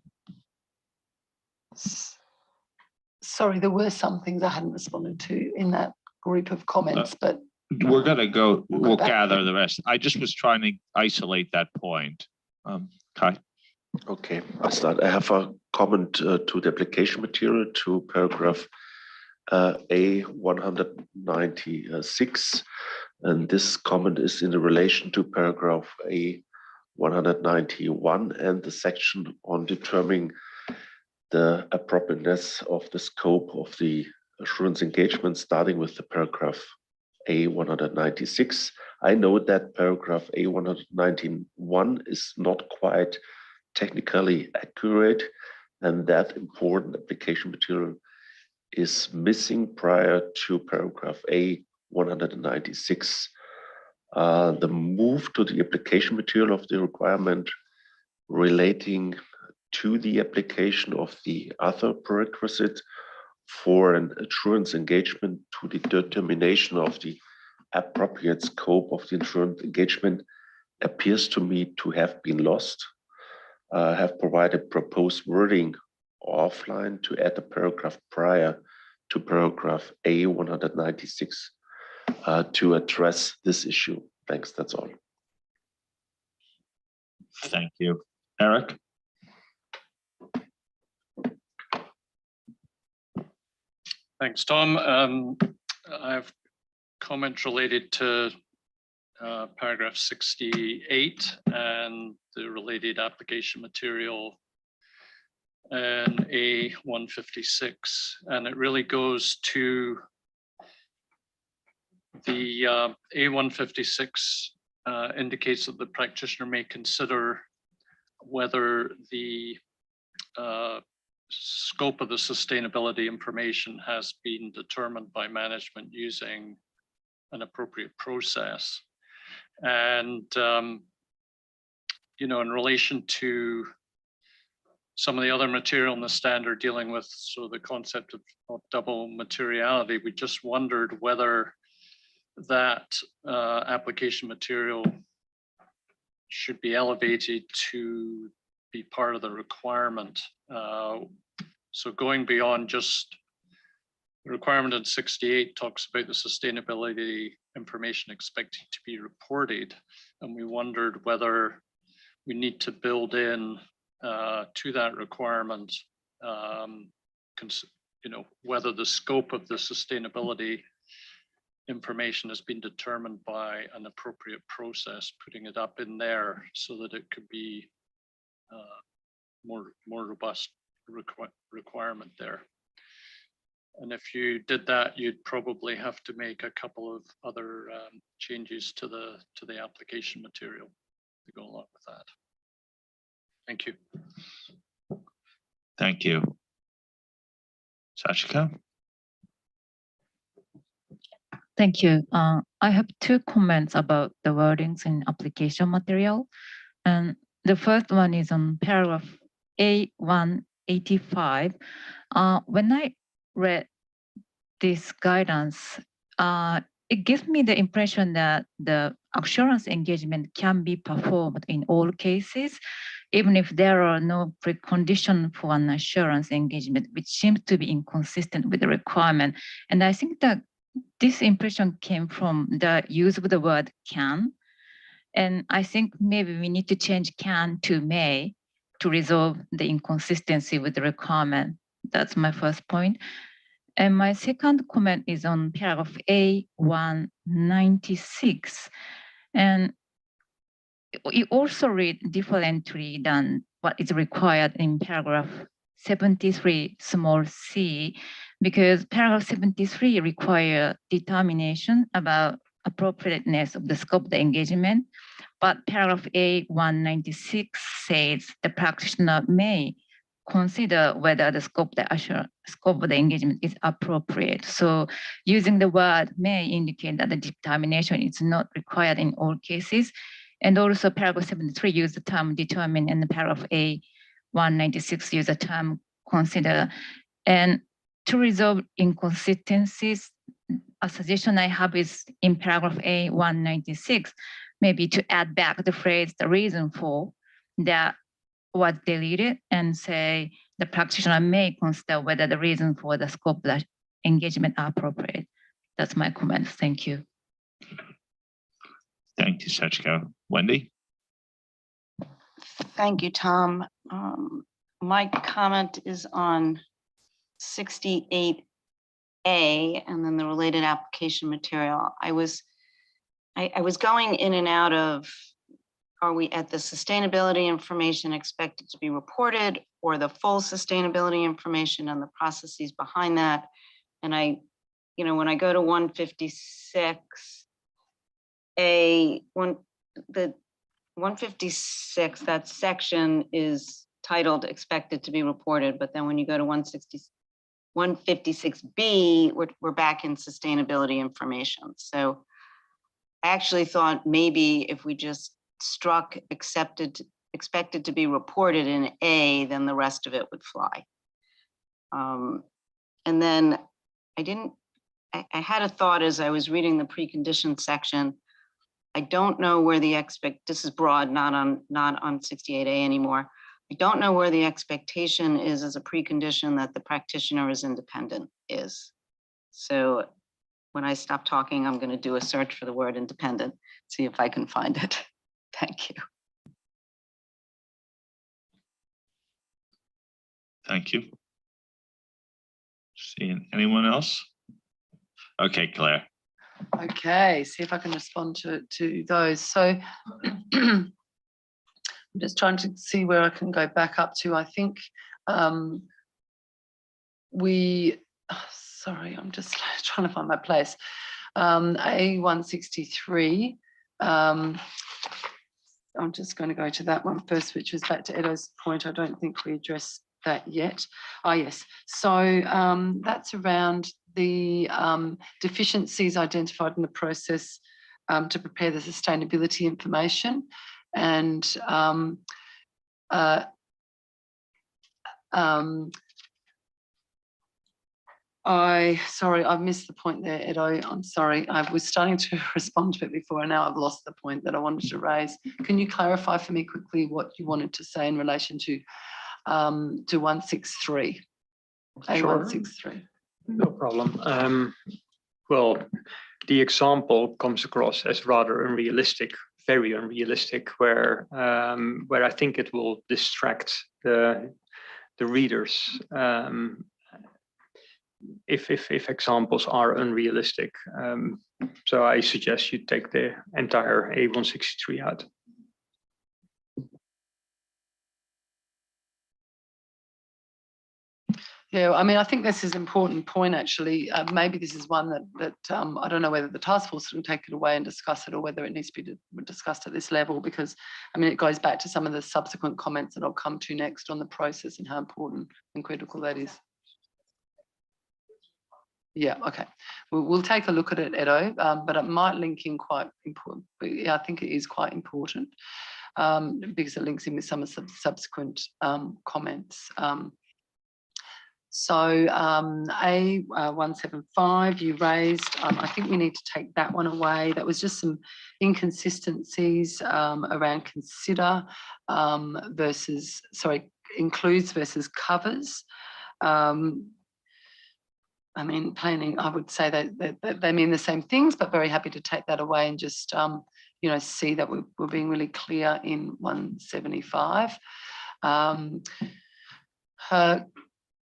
Sorry, there were some things I hadn't responded to in that group of comments, but We're gonna go, we'll gather the rest. I just was trying to isolate that point. Kai? Okay, I'll start. I have a comment to the application material to paragraph A196. And this comment is in relation to paragraph A191 and the section on determining the appropriateness of the scope of the assurance engagement, starting with the paragraph A196. I know that paragraph A191 is not quite technically accurate, and that important application material is missing prior to paragraph A196. The move to the application material of the requirement relating to the application of the other prerequisite for an assurance engagement to the determination of the appropriate scope of the insurance engagement appears to me to have been lost. Have provided proposed wording offline to add a paragraph prior to paragraph A196 to address this issue. Thanks, that's all. Thank you. Eric? Thanks, Tom. I have comments related to paragraph 68 and the related application material and A156. And it really goes to the A156 indicates that the practitioner may consider whether the scope of the sustainability information has been determined by management using an appropriate process. And, you know, in relation to some of the other material in the standard dealing with sort of the concept of double materiality. We just wondered whether that application material should be elevated to be part of the requirement. So going beyond just the requirement in 68 talks about the sustainability information expected to be reported. And we wondered whether we need to build in to that requirement, whether the scope of the sustainability information has been determined by an appropriate process, putting it up in there so that it could be more robust requirement there. And if you did that, you'd probably have to make a couple of other changes to the application material to go along with that. Thank you. Thank you. Sachika? Thank you. I have two comments about the wordings in application material. And the first one is on paragraph A185. When I read this guidance, it gives me the impression that the assurance engagement can be performed in all cases, even if there are no precondition for an assurance engagement, which seems to be inconsistent with the requirement. And I think that this impression came from the use of the word can. And I think maybe we need to change can to may to resolve the inconsistency with the requirement. That's my first point. And my second comment is on paragraph A196. And you also read differently than what is required in paragraph 73 small c, because paragraph 73 require determination about appropriateness of the scope of the engagement, but paragraph A196 says the practitioner may consider whether the scope of the engagement is appropriate. So using the word may indicate that the determination is not required in all cases. And also paragraph 73 use the term determine, and the paragraph A196 use the term consider. And to resolve inconsistencies, a suggestion I have is in paragraph A196, maybe to add back the phrase, the reason for that was deleted, and say the practitioner may consider whether the reason for the scope of the engagement are appropriate. That's my comment. Thank you. Thank you, Sachika. Wendy? Thank you, Tom. My comment is on 68A and then the related application material. I was going in and out of, are we at the sustainability information expected to be reported, or the full sustainability information and the processes behind that? And when I go to 156, the 156, that section is titled expected to be reported, but then when you go to 156B, we're back in sustainability information. So I actually thought maybe if we just struck expected to be reported in A, then the rest of it would fly. And then I had a thought as I was reading the precondition section. I don't know where the this is broad, not on 68A anymore. I don't know where the expectation is as a precondition that the practitioner is independent is. So when I stop talking, I'm going to do a search for the word independent, see if I can find it. Thank you. Thank you. Seeing anyone else? Okay, Claire. Okay, see if I can respond to those. So I'm just trying to see where I can go back up to. I think sorry, I'm just trying to find my place. A163. I'm just going to go to that one first, which was back to Edo's point. I don't think we addressed that yet. Oh, yes. So that's around the deficiencies identified in the process to prepare the sustainability information. And Sorry, I've missed the point there, Edo. I'm sorry. I was starting to respond to it before and now I've lost the point that I wanted to raise. Can you clarify for me quickly what you wanted to say in relation to 163? A163. No problem. Well, the example comes across as rather unrealistic, very unrealistic, where I think it will distract the readers if examples are unrealistic. So I suggest you take the entire A163 out. Yeah, I mean, I think this is an important point, actually. Maybe this is one that I don't know whether the task force will take it away and discuss it or whether it needs to be discussed at this level, because, I mean, it goes back to some of the subsequent comments that I'll come to next on the process and how important and critical that is. Yeah, okay. We'll take a look at it, Edo, but it might link in quite important. But yeah, I think it is quite important because it links in with some of the subsequent comments. So A175 you raised, I think we need to take that one away. That was just some inconsistencies around consider versus, sorry, includes versus covers. I mean, planning, I would say that they mean the same things, but very happy to take that away and just, you know, see that we're being really clear in 175.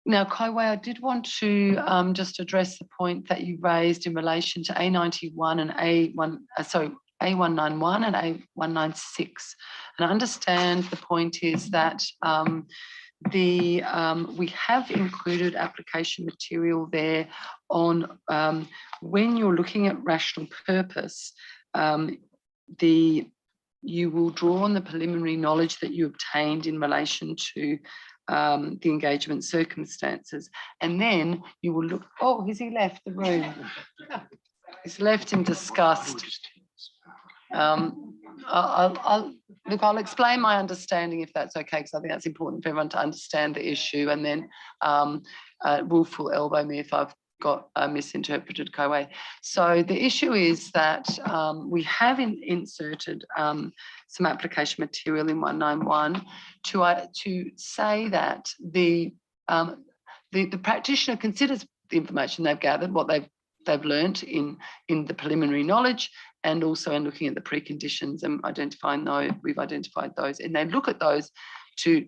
Now, Kaiwei, I did want to just address the point that you raised in relation to A91 and A191 and A196. And I understand the point is that we have included application material there on when you're looking at rational purpose, you will draw on the preliminary knowledge that you obtained in relation to the engagement circumstances. And then you will look, oh, has he left the room? He's left in disgust. I'll explain my understanding if that's okay, because I think that's important for everyone to understand the issue, and then Wolf will elbow me if I've got misinterpreted Kaiwei. So the issue is that we have inserted some application material in 191 to say that the practitioner considers the information they've gathered, what they've learnt in the preliminary knowledge, and also in looking at the preconditions and identifying those, we've identified those, and they look at those to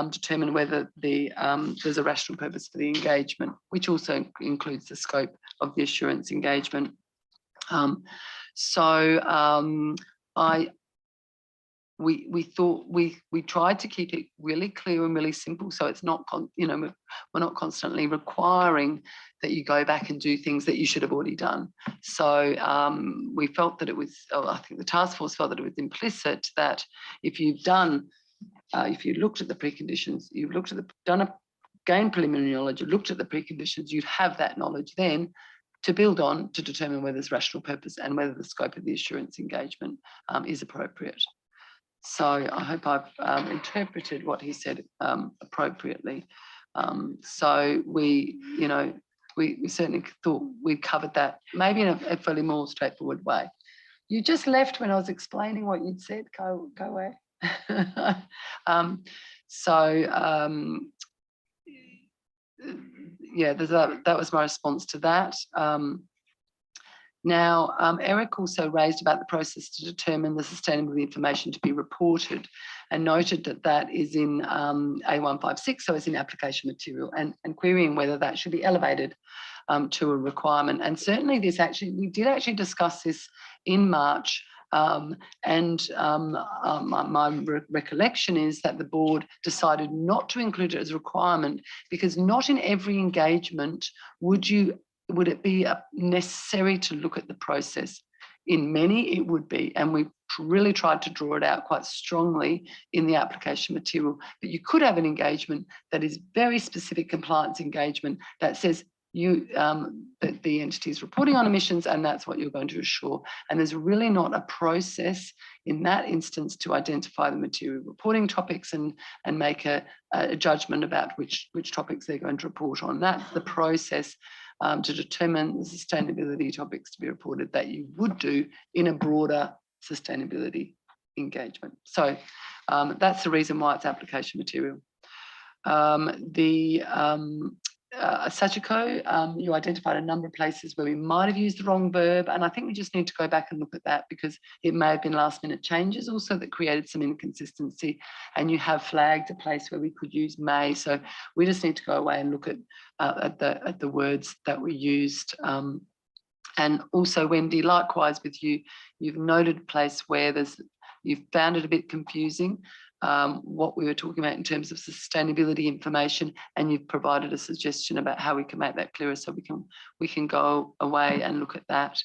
determine whether there's a rational purpose for the engagement, which also includes the scope of the assurance engagement. We thought we tried to keep it really clear and really simple, so it's not, you know, we're not constantly requiring that you go back and do things that you should have already done. So we felt that it was, I think the task force felt that it was implicit that if you've done, if you looked at the preconditions, you've looked at gained preliminary knowledge, you looked at the preconditions, you'd have that knowledge then to build on to determine whether there's rational purpose and whether the scope of the assurance engagement is appropriate. So I hope I've interpreted what he said appropriately. So we certainly thought we covered that maybe in a fairly more straightforward way. You just left when I was explaining what you'd said, go away. Yeah, that was my response to that. Now, Eric also raised about the process to determine the sustainability information to be reported, and noted that that is in A156, so it's in application material, and querying whether that should be elevated to a requirement. And certainly we did actually discuss this in March, and my recollection is that the board decided not to include it as a requirement, because not in every engagement would it be necessary to look at the process. In many, it would be, and we really tried to draw it out quite strongly in the application material. But you could have an engagement that is very specific compliance engagement that says the entity is reporting on emissions, and that's what you're going to assure. And there's really not a process in that instance to identify the material reporting topics and make a judgment about which topics they're going to report on. That's the process to determine the sustainability topics to be reported that you would do in a broader sustainability engagement. So that's the reason why it's application material. Sachiko, you identified a number of places where we might have used the wrong verb, and I think we just need to go back and look at that because it may have been last minute changes also that created some inconsistency, and you have flagged a place where we could use may. So we just need to go away and look at the words that we used. And also, Wendy, likewise with you, you've noted a place where you've found it a bit confusing. What we were talking about in terms of sustainability information, and you've provided a suggestion about how we can make that clearer, so we can go away and look at that.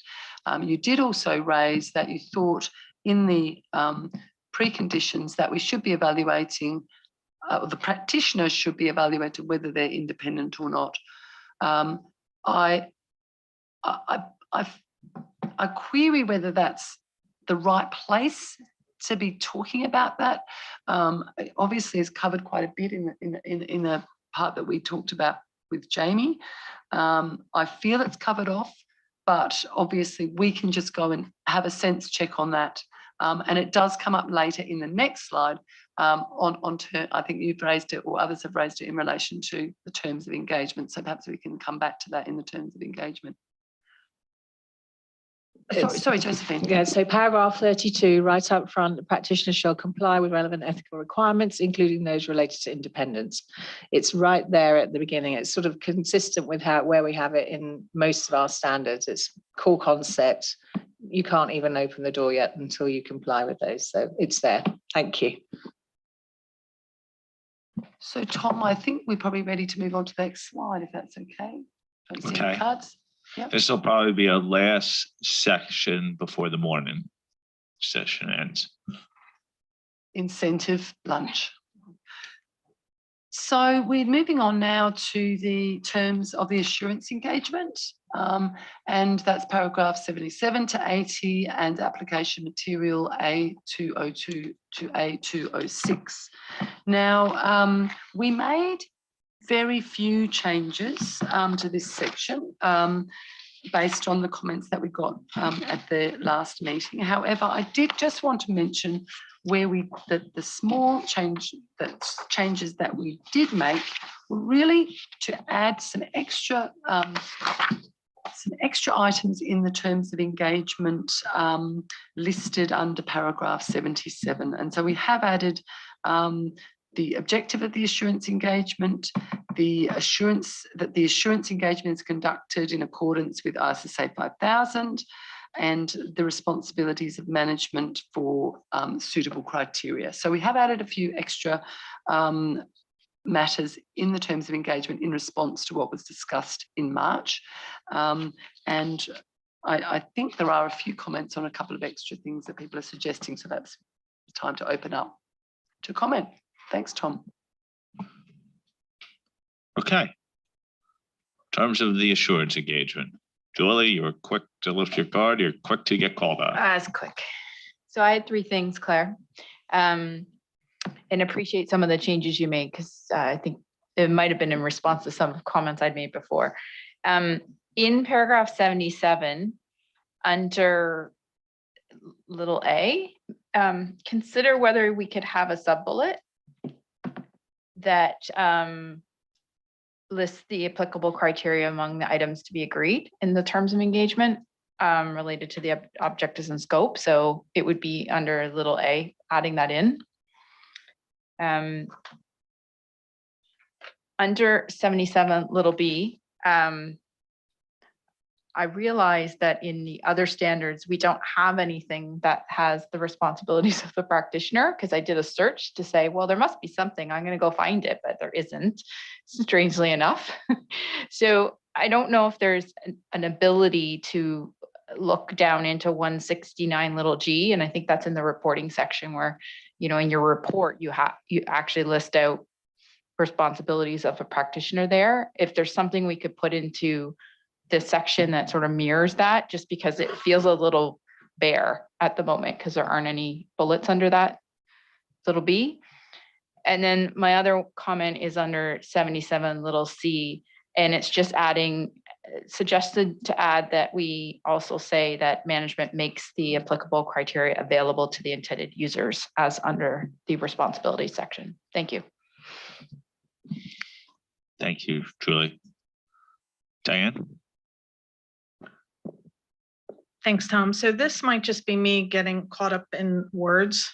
You did also raise that you thought in the preconditions that we should be evaluating, the practitioners should be evaluated whether they're independent or not. I query whether that's the right place to be talking about that. Obviously, it's covered quite a bit in the part that we talked about with Jamie. I feel it's covered off, but obviously we can just go and have a sense check on that. And it does come up later in the next slide I think you've raised it or others have raised it in relation to the terms of engagement. So perhaps we can come back to that in the terms of engagement. Sorry, Josephine. Yeah, so paragraph 32, right up front, the practitioner shall comply with relevant ethical requirements, including those related to independence. It's right there at the beginning. It's sort of consistent with where we have it in most of our standards. It's core concept. You can't even open the door yet until you comply with those. So it's there. Thank you. So Tom, I think we're probably ready to move on to the next slide, if that's okay. Don't see any cards. Yep. This will probably be a last section before the morning session ends. Incentive lunch. So we're moving on now to the terms of the assurance engagement, and that's paragraph 77 to 80 and application material A202 to A206. Now, we made very few changes to this section based on the comments that we got at the last meeting. However, I did just want to mention where the small changes that we did make were really to add some extra items in the terms of engagement listed under paragraph 77. And so we have added the objective of the assurance engagement, the assurance that the assurance engagement is conducted in accordance with ISSA 5000, and the responsibilities of management for suitable criteria. So we have added a few extra matters in the terms of engagement in response to what was discussed in March. And I think there are a few comments on a couple of extra things that people are suggesting, so that's time to open up to comment. Thanks, Tom. Okay. In terms of the assurance engagement, Julie, you were quick to lift your card, you're quick to get called out. That's quick. So I had three things, Claire, and appreciate some of the changes you made because I think it might have been in response to some comments I'd made before. In paragraph 77, under little a, consider whether we could have a sub-bullet that lists the applicable criteria among the items to be agreed in the terms of engagement related to the objectives and scope. So it would be under little a, adding that in. Under 77 little b, I realized that in the other standards, we don't have anything that has the responsibilities of the practitioner, because I did a search to say, well, there must be something. I'm going to go find it, but there isn't, strangely enough. So I don't know if there's an ability to look down into 169 little g, and I think that's in the reporting section where, you know, in your report, you actually list out responsibilities of a practitioner there. If there's something we could put into this section that sort of mirrors that, just because it feels a little bare at the moment because there aren't any bullets under that little b. And then my other comment is under 77 little c, and it's just adding, suggested to add that we also say that management makes the applicable criteria available to the intended users as under the responsibility section. Thank you. Thank you, Julie. Diane? Thanks, Tom. So this might just be me getting caught up in words,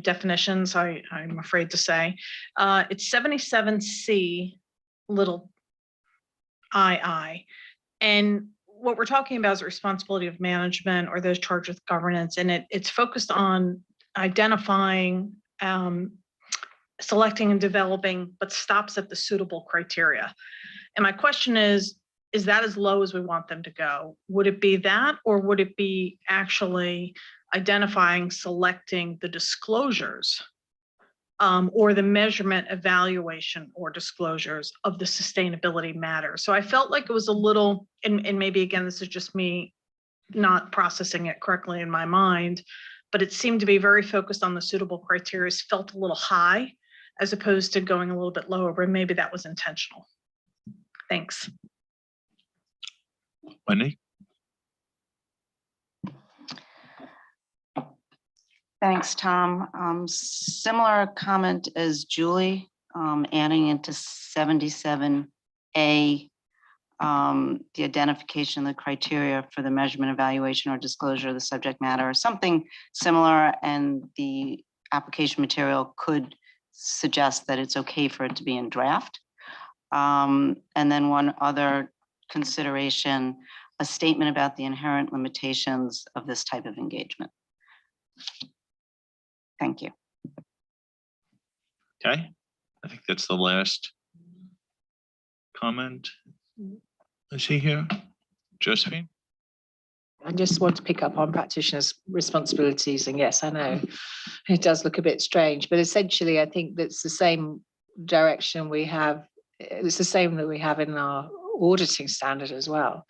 definitions, I'm afraid to say. It's 77C little II. And what we're talking about is the responsibility of management or those charged with governance. And it's focused on identifying, selecting and developing, but stops at the suitable criteria. And my question is that as low as we want them to go? Would it be that, or would it be actually identifying, selecting the disclosures or the measurement, evaluation, or disclosures of the sustainability matter? So I felt like it was a little, and maybe again, this is just me not processing it correctly in my mind, but it seemed to be very focused on the suitable criteria, felt a little high as opposed to going a little bit lower, but maybe that was intentional. Thanks. Wendy? Thanks, Tom. Similar comment as Julie, adding into 77A, the identification of the criteria for the measurement, evaluation, or disclosure of the subject matter, or something similar, and the application material could suggest that it's okay for it to be in draft. And then one other consideration, a statement about the inherent limitations of this type of engagement. Thank you. Okay, I think that's the last comment. Is he here? Josephine? I just want to pick up on practitioners' responsibilities. And yes, I know it does look a bit strange, but essentially I think that's the same direction we have. It's the same that we have in our auditing standard as well.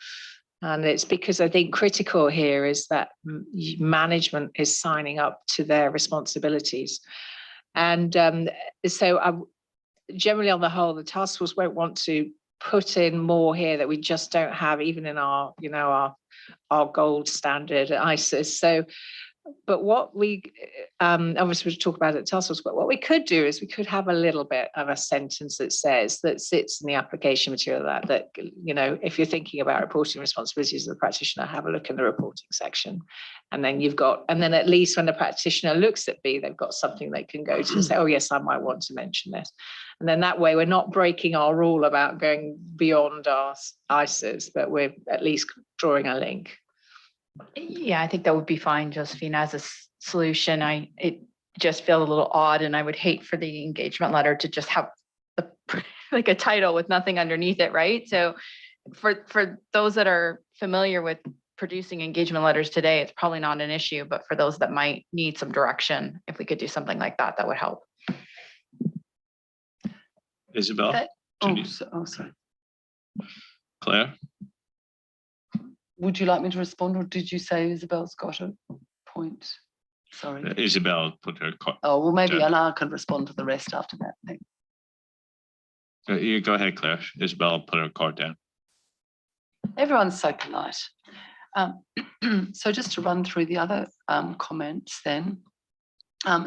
And it's because I think critical here is that management is signing up to their responsibilities. And so generally on the whole, the task force won't want to put in more here that we just don't have even in our, our gold standard ISIS. So, but what we obviously we'll talk about it at task force, but what we could do is we could have a little bit of a sentence that says, that sits in the application material that if you're thinking about reporting responsibilities of the practitioner, have a look in the reporting section. And then then at least when the practitioner looks at B, they've got something they can go to and say, oh yes, I might want to mention this. And then that way we're not breaking our rule about going beyond our ISIS, but we're at least drawing a link. Yeah, I think that would be fine, Josephine, as a solution. It just feels a little odd, and I would hate for the engagement letter to just have like a title with nothing underneath it, right? So for those that are familiar with producing engagement letters today, it's probably not an issue, but for those that might need some direction, if we could do something like that, that would help. Isabel? Sorry. Claire? Would you like me to respond, or did you say Isabel's got a point? Sorry. Isabel put her. Oh, well, maybe I can respond to the rest after that. Thanks. You go ahead, Claire. Isabel put her card down. Everyone's so polite. So just to run through the other comments then.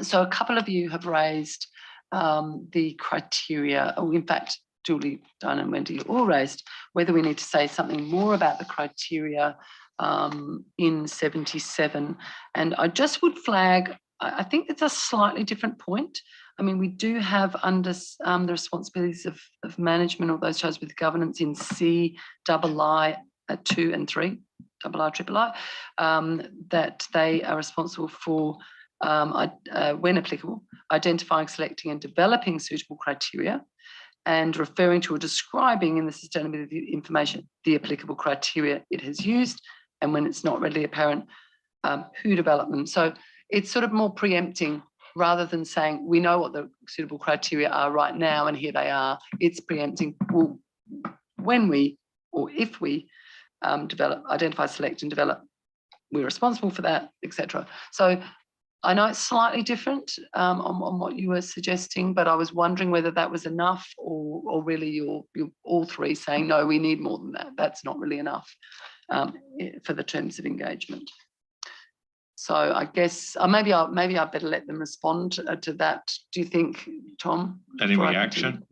So a couple of you have raised the criteria, or in fact, Julie, Diane and Wendy all raised whether we need to say something more about the criteria in 77. And I just would flag, I think it's a slightly different point. I mean, we do have under the responsibilities of management or those charged with governance in CII 2 and 3, III, that they are responsible for, when applicable, identifying, selecting and developing suitable criteria, and referring to or describing in the sustainability information the applicable criteria it has used, and when it's not readily apparent, who developed them. So it's sort of more preempting rather than saying, we know what the suitable criteria are right now and here they are, it's preempting, well, when we, or if we develop, identify, select and develop, we're responsible for that, etc. So I know it's slightly different on what you were suggesting, but I was wondering whether that was enough or really you're all three saying, no, we need more than that. That's not really enough for the terms of engagement. So I guess maybe I better let them respond to that. Do you think, Tom? Any reaction?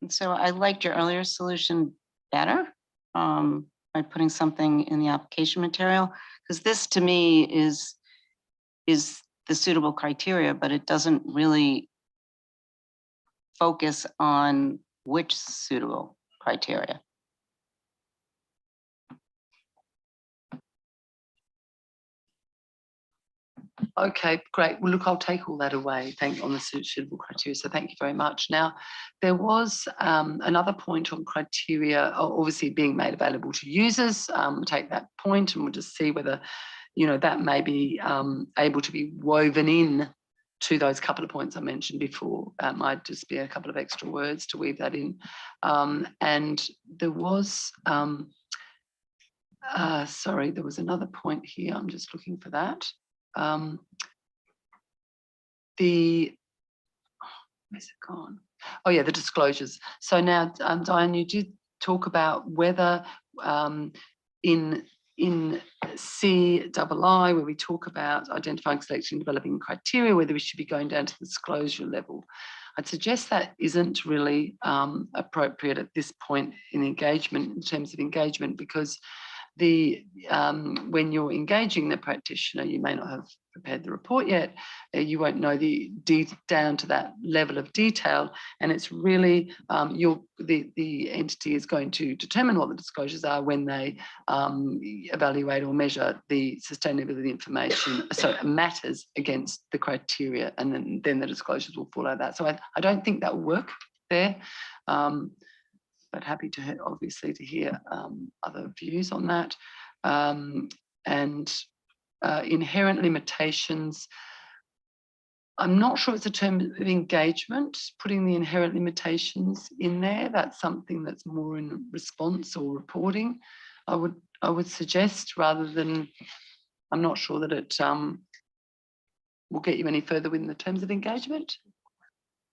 So I liked your earlier solution better by putting something in the application material, because this to me is the suitable criteria, but it doesn't really focus on which suitable criteria. Okay, great. Well, look, I'll take all that away. On the suitable criteria. So thank you very much. Now, there was another point on criteria, obviously being made available to users. Take that point, and we'll just see whether, that may be able to be woven in to those couple of points I mentioned before. Might just be a couple of extra words to weave that in. And there was, sorry, there was another point here. I'm just looking for that. Where's it gone? Oh yeah, the disclosures. So now, Diane, you did talk about whether in CII, where we talk about identifying, selecting, developing criteria, whether we should be going down to the disclosure level. I'd suggest that isn't really appropriate at this point in engagement, in terms of engagement, because when you're engaging the practitioner, you may not have prepared the report yet, you won't know down to that level of detail, and it's really the entity is going to determine what the disclosures are when they evaluate or measure the sustainability information, so it matters against the criteria, and then the disclosures will follow that. So I don't think that will work there. But happy to obviously to hear other views on that. And inherent limitations, I'm not sure it's a term of engagement, putting the inherent limitations in there. That's something that's more in response or reporting, I would suggest, rather than, I'm not sure that it will get you any further within the terms of engagement.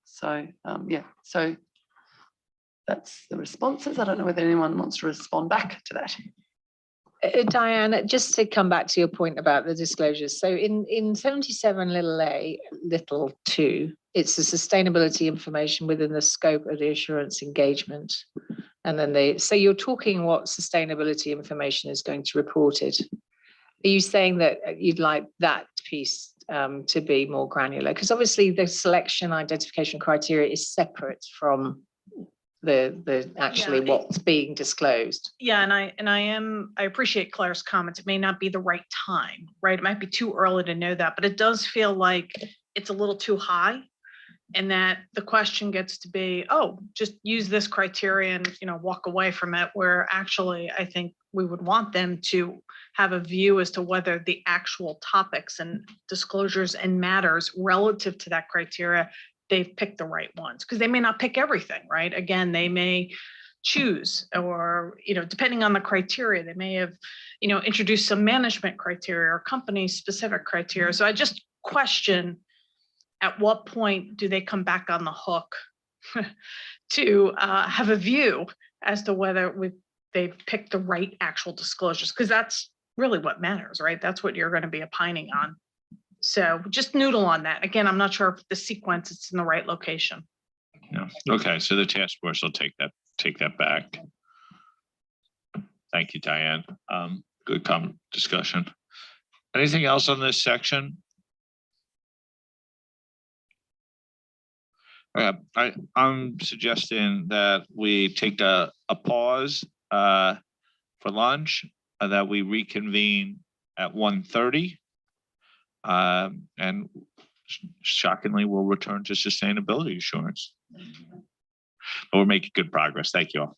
So yeah, so that's the responses. I don't know whether anyone wants to respond back to that. Diane, just to come back to your point about the disclosures. So in 77 little a, little 2, it's the sustainability information within the scope of the assurance engagement. And then so you're talking what sustainability information is going to be reported. Are you saying that you'd like that piece to be more granular? Because obviously the selection identification criteria is separate from the actually what's being disclosed. Yeah, and I appreciate Claire's comments. It may not be the right time, right? It might be too early to know that, but it does feel like it's a little too high, and that the question gets to be, oh, just use this criteria and walk away from it, where actually I think we would want them to have a view as to whether the actual topics and disclosures and matters relative to that criteria, they've picked the right ones, because they may not pick everything, right? Again, they may choose, or, depending on the criteria, they may have, introduced some management criteria or company specific criteria. So I just question, at what point do they come back on the hook to have a view as to whether they've picked the right actual disclosures? Because that's really what matters, right? That's what you're going to be opining on. So just noodle on that. Again, I'm not sure if the sequence is in the right location. Yeah. Okay. So the task force will take that back. Thank you, Diane. Good discussion. Anything else on this section? I'm suggesting that we take a pause for lunch, that we reconvene at 1:30. And shockingly, we'll return to sustainability assurance. But we're making good progress. Thank you all.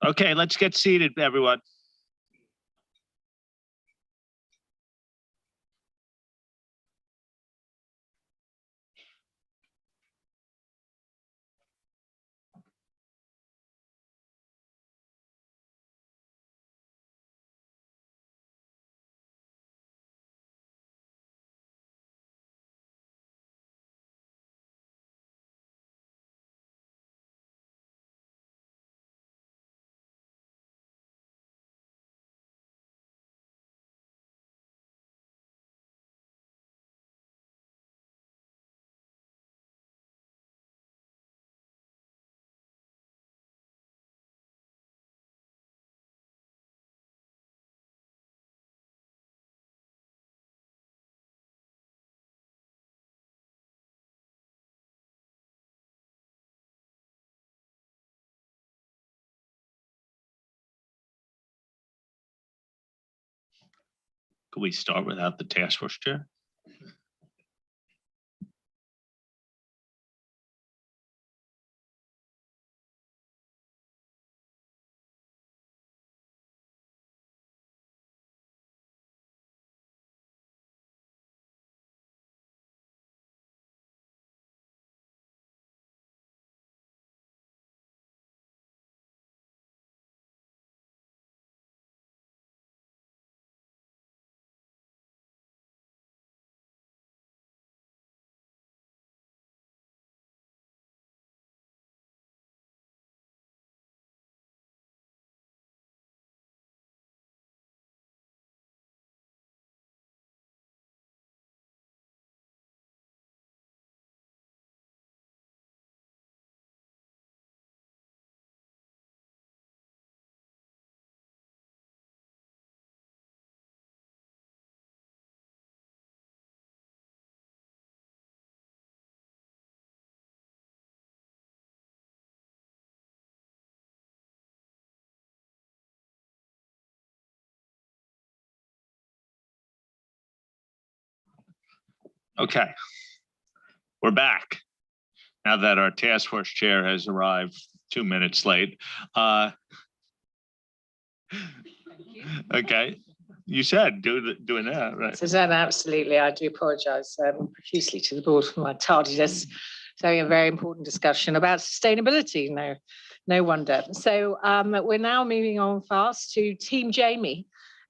Okay, let's get seated, everyone. Could we start without the task force chair? Okay, we're back. Now that our task force chair has arrived 2 minutes late. Okay, you said doing that, right? Suzanne, absolutely. I do apologise profusely to the board for my tardiness. So a very important discussion about sustainability. No wonder. So we're now moving on fast to Team Jamie,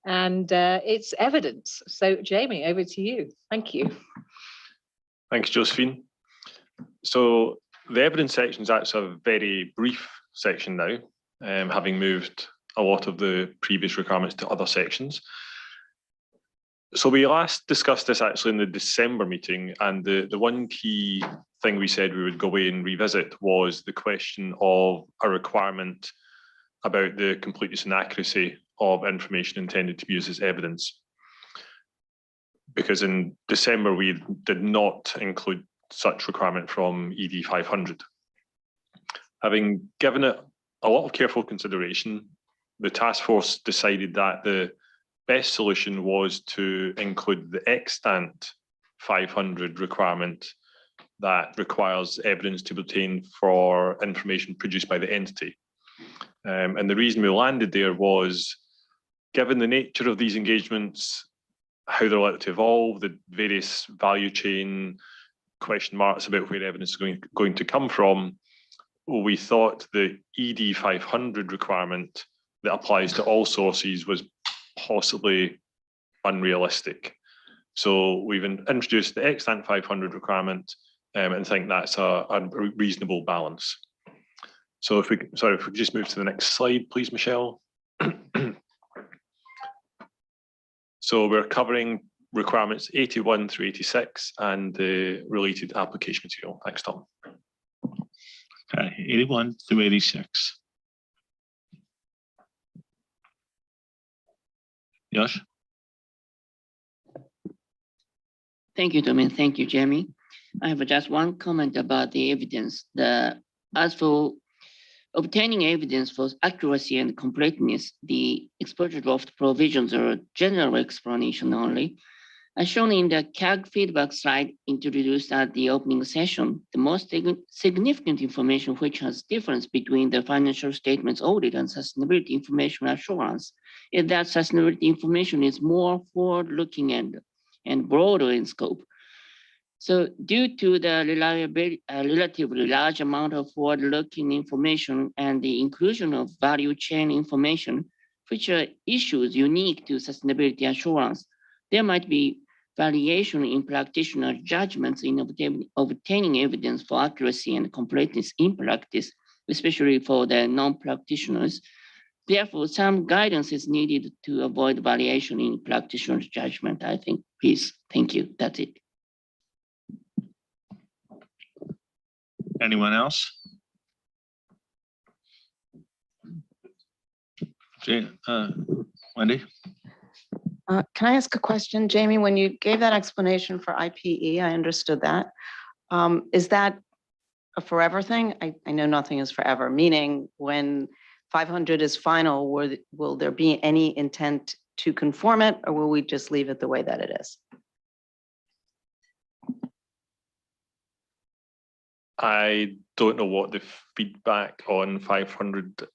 and it's evidence. So Jamie, over to you. Thank you. Thanks, Josephine. So the evidence section is actually a very brief section now, having moved a lot of the previous requirements to other sections. So we last discussed this actually in the December meeting, and the one key thing we said we would go away and revisit was the question of a requirement about the completeness and accuracy of information intended to be used as evidence. Because in December, we did not include such requirement from ED 500. Having given it a lot of careful consideration, the task force decided that the best solution was to include the extant 500 requirement that requires evidence to be obtained for information produced by the entity. And the reason we landed there was, given the nature of these engagements, how they're likely to evolve, the various value chain question marks about where evidence is going to come from, we thought the ED 500 requirement that applies to all sources was possibly unrealistic. So we've introduced the extant 500 requirement and think that's a reasonable balance. So if we could just move to the next slide, please, Michelle. So we're covering requirements 81 through 86 and the related application material. Thanks, Tom. Okay, 81 through 86. Josh? Thank you, Tom, and thank you, Jamie. I have just one comment about the evidence. As for obtaining evidence for accuracy and completeness, the exposure draft provisions are a general explanation only. As shown in the CAG feedback slide introduced at the opening session, the most significant information which has difference between the financial statements audit and sustainability information assurance is that sustainability information is more forward-looking and broader in scope. So due to the relatively large amount of forward-looking information and the inclusion of value chain information, which are issues unique to sustainability assurance, there might be variation in practitioner judgments in obtaining evidence for accuracy and completeness in practice, especially for the non-practitioners. Therefore, some guidance is needed to avoid variation in practitioner's judgment, I think. Please, thank you. That's it. Anyone else? Wendy? Can I ask a question, Jamie? When you gave that explanation for IPE, I understood that. Is that a forever thing? I know nothing is forever, meaning when 500 is final, will there be any intent to conform it, or will we just leave it the way that it is? I don't know what the feedback on 500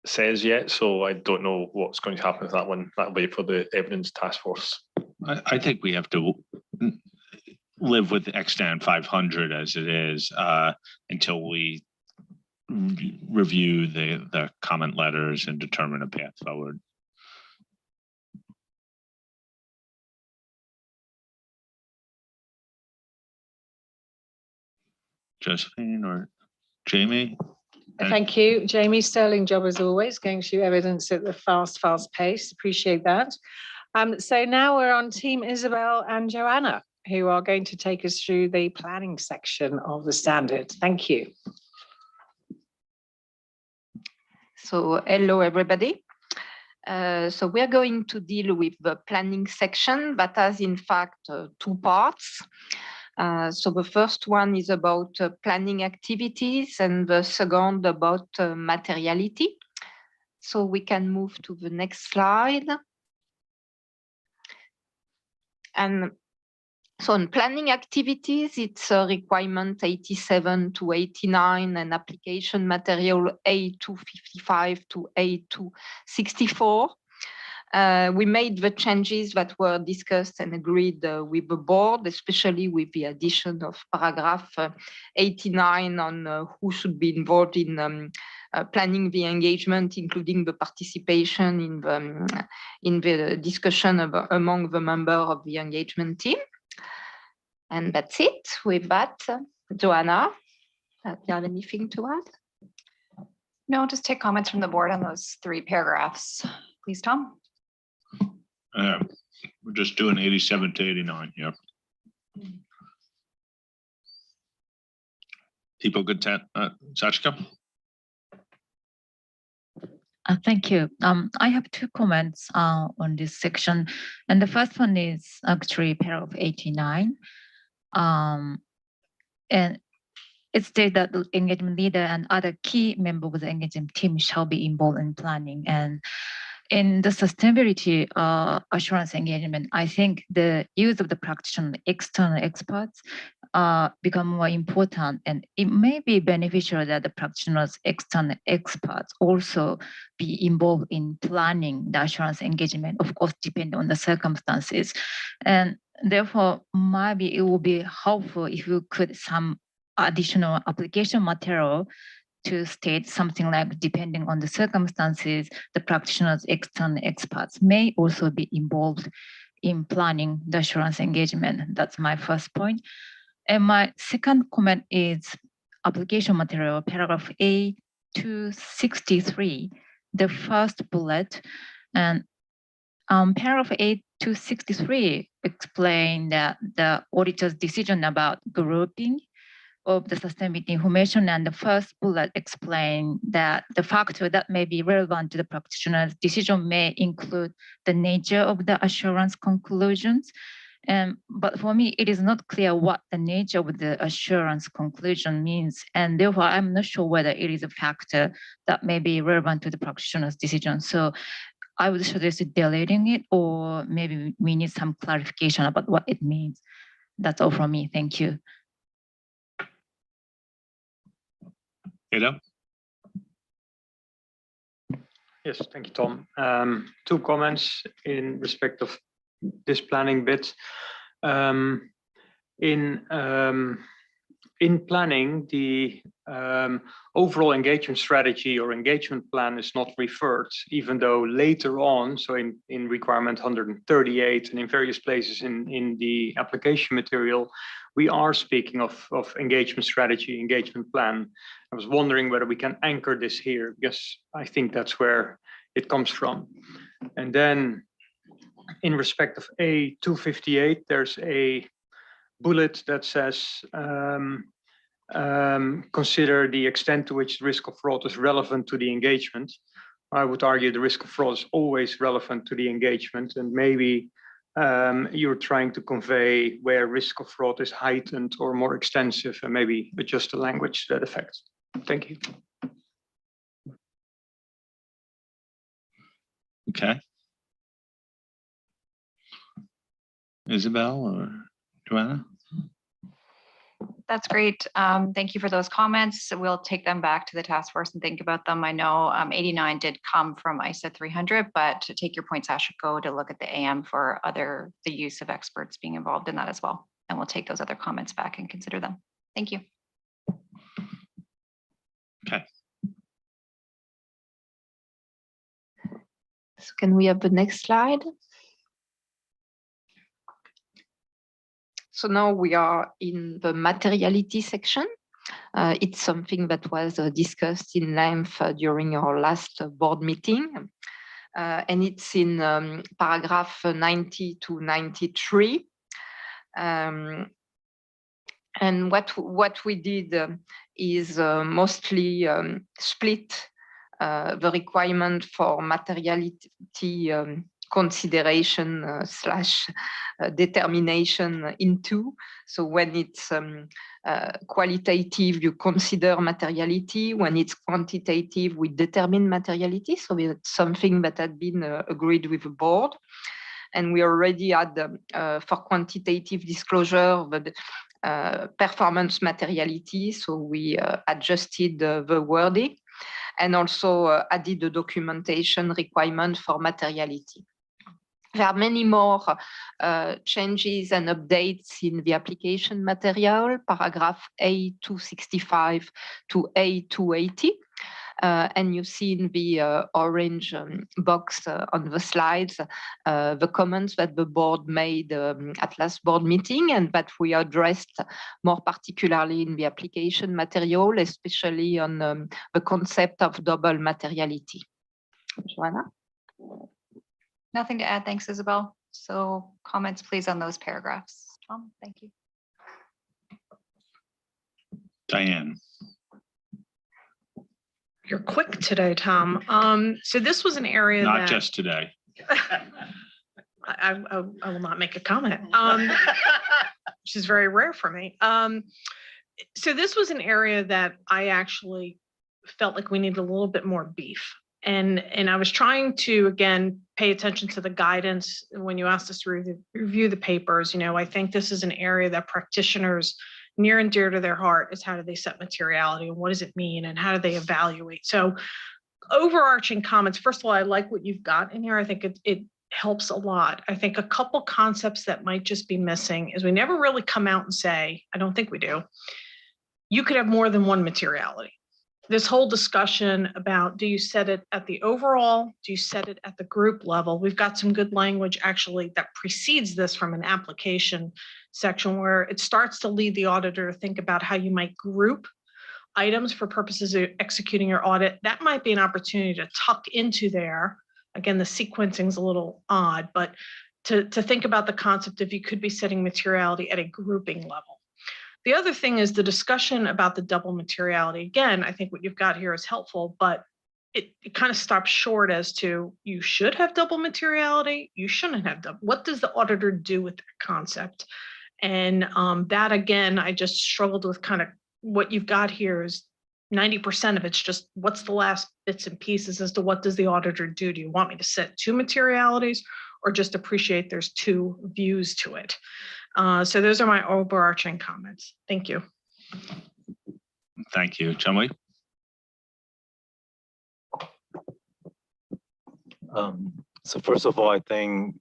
says yet, so I don't know what's going to happen with that one. That'll be for the evidence task force. I think we have to live with extant 500 as it is until we review the comment letters and determine a path forward. Josephine or Jamie? Thank you, Jamie. Sterling job as always, going through evidence at the fast pace. Appreciate that. So now we're on Team Isabel and Joanna, who are going to take us through the planning section of the standard. Thank you. So hello, everybody. So we're going to deal with the planning section that has in fact two parts. So the first one is about planning activities and the second about materiality. So we can move to the next slide. And so on planning activities, it's requirement 87 to 89 and application material A255 to A264. We made the changes that were discussed and agreed with the board, especially with the addition of paragraph 89 on who should be involved in planning the engagement, including the participation in the discussion among the members of the engagement team. And that's it. With that, Joanna, do you have anything to add? No, just take comments from the board on those 3 paragraphs. Please, Tom. We're just doing 87 to 89 here. People content, Sachika? Thank you. I have 2 comments on this section. And the first one is actually paragraph 89. And it states that the engagement leader and other key members of the engagement team shall be involved in planning. And in the sustainability assurance engagement, I think the use of the practitioner external experts become more important, and it may be beneficial that the practitioners external experts also be involved in planning the assurance engagement, of course, depending on the circumstances. And therefore, maybe it will be helpful if you could some additional application material to state something like, depending on the circumstances, the practitioners, external experts may also be involved in planning the assurance engagement. That's my first point. And my second comment is application material, paragraph A263, the first bullet. And paragraph A263 explain that the auditor's decision about grouping of the sustainability information, and the first bullet explain that the factor that may be relevant to the practitioner's decision may include the nature of the assurance conclusions. But for me, it is not clear what the nature of the assurance conclusion means. And therefore, I'm not sure whether it is a factor that may be relevant to the practitioner's decision. So I would suggest deleting it, or maybe we need some clarification about what it means. That's all from me. Thank you. Yes, thank you, Tom. Two comments in respect of this planning bit. In planning, the overall engagement strategy or engagement plan is not referred, even though later on, so in requirement 138 and in various places in the application material, we are speaking of engagement strategy, engagement plan. I was wondering whether we can anchor this here, because I think that's where it comes from. And then in respect of A258, there's a bullet that says, consider the extent to which the risk of fraud is relevant to the engagement. I would argue the risk of fraud is always relevant to the engagement, and maybe you're trying to convey where risk of fraud is heightened or more extensive, and maybe adjust the language to that effect. Thank you. Okay. Isabel or Joanna? That's great. Thank you for those comments. We'll take them back to the task force and think about them. I know 89 did come from ISA 300, but to take your points, Ashiko, to look at the AM for the use of experts being involved in that as well. And we'll take those other comments back and consider them. Thank you. Okay. So can we have the next slide? So now we are in the materiality section. It's something that was discussed in length during our last board meeting. And it's in paragraph 90 to 93. And what we did is mostly split the requirement for materiality consideration / determination into. So when it's qualitative, you consider materiality. When it's quantitative, we determine materiality. So it's something that had been agreed with the board. And we already had for quantitative disclosure the performance materiality. So we adjusted the wording and also added the documentation requirement for materiality. There are many more changes and updates in the application material, paragraph A265 to A280. And you see in the orange box on the slides the comments that the board made at last board meeting and that we addressed more particularly in the application material, especially on the concept of double materiality. Joanna? Nothing to add. Thanks, Isabel. So comments, please, on those paragraphs. Tom, thank you. Diane. You're quick today, Tom. So this was an area Not that just today. I will not make a comment, which is very rare for me. So this was an area that I actually felt like we needed a little bit more beef. And I was trying to, again, pay attention to the guidance when you asked us to review the papers. You know, I think this is an area that practitioners near and dear to their heart is how do they set materiality and what does it mean and how do they evaluate? So overarching comments, first of all, I like what you've got in here. I think it helps a lot. I think a couple concepts that might just be missing is we never really come out and say, I don't think we do, you could have more than one materiality. This whole discussion about, do you set it at the overall? Do you set it at the group level? We've got some good language actually that precedes this from an application section where it starts to lead the auditor to think about how you might group items for purposes of executing your audit. That might be an opportunity to tuck into there. Again, the sequencing is a little odd, but to think about the concept of you could be setting materiality at a grouping level. The other thing is the discussion about the double materiality. Again, I think what you've got here is helpful, but it kind of stops short as to you should have double materiality, you shouldn't have double. What does the auditor do with that concept? And that, again, I just struggled with kind of what you've got here is 90% of it's just what's the last bits and pieces as to what does the auditor do? Do you want me to set 2 materialities or just appreciate there's 2 views to it? So those are my overarching comments. Thank you. Thank you. Chumley? So first of all, I think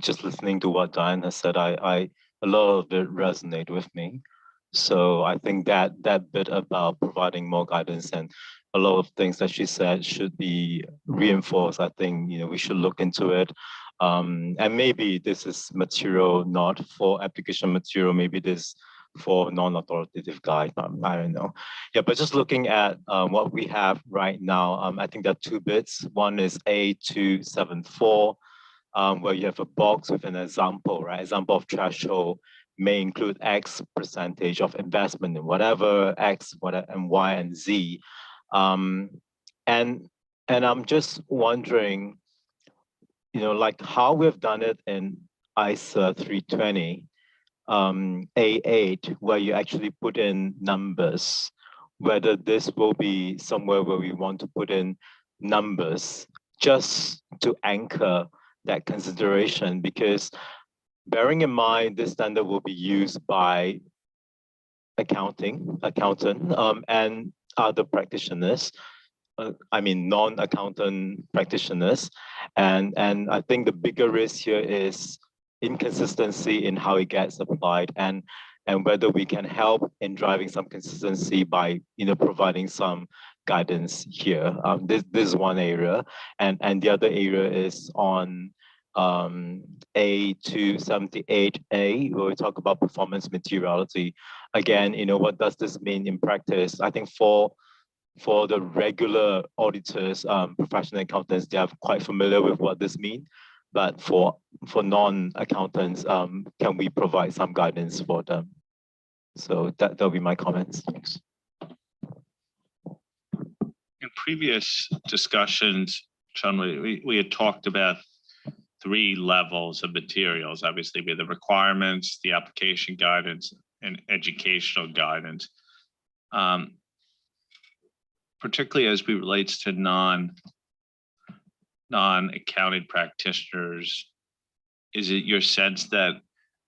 just listening to what Diane has said, a lot of it resonate with me. So I think that bit about providing more guidance and a lot of things that she said should be reinforced. I think, you know, we should look into it. And maybe this is material not for application material, maybe this for non-authoritative guide, I don't know. Yeah, but just looking at what we have right now, I think there are 2 bits. One is A274, where you have a box with an example, right? Example of threshold may include X percentage of investment in whatever, X, whatever, and Y and Z. And I'm just wondering, you know, like how we've done it in ISA 320, A8, where you actually put in numbers, whether this will be somewhere where we want to put in numbers just to anchor that consideration, because bearing in mind this standard will be used by accountant, and other practitioners, I mean non-accountant practitioners, and I think the bigger risk here is inconsistency in how it gets applied, and whether we can help in driving some consistency by, you know, providing some guidance here. This is one area, and the other area is on A278A, where we talk about performance materiality. Again, you know, what does this mean in practice? I think for the regular auditors, professional accountants, they are quite familiar with what this means. But for non-accountants, can we provide some guidance for them? So that'll be my comments. Thanks. In previous discussions, Chun, we had talked about 3 levels of materials. Obviously, we have the requirements, the application guidance, and educational guidance. Particularly as it relates to non-accounted practitioners, is it your sense that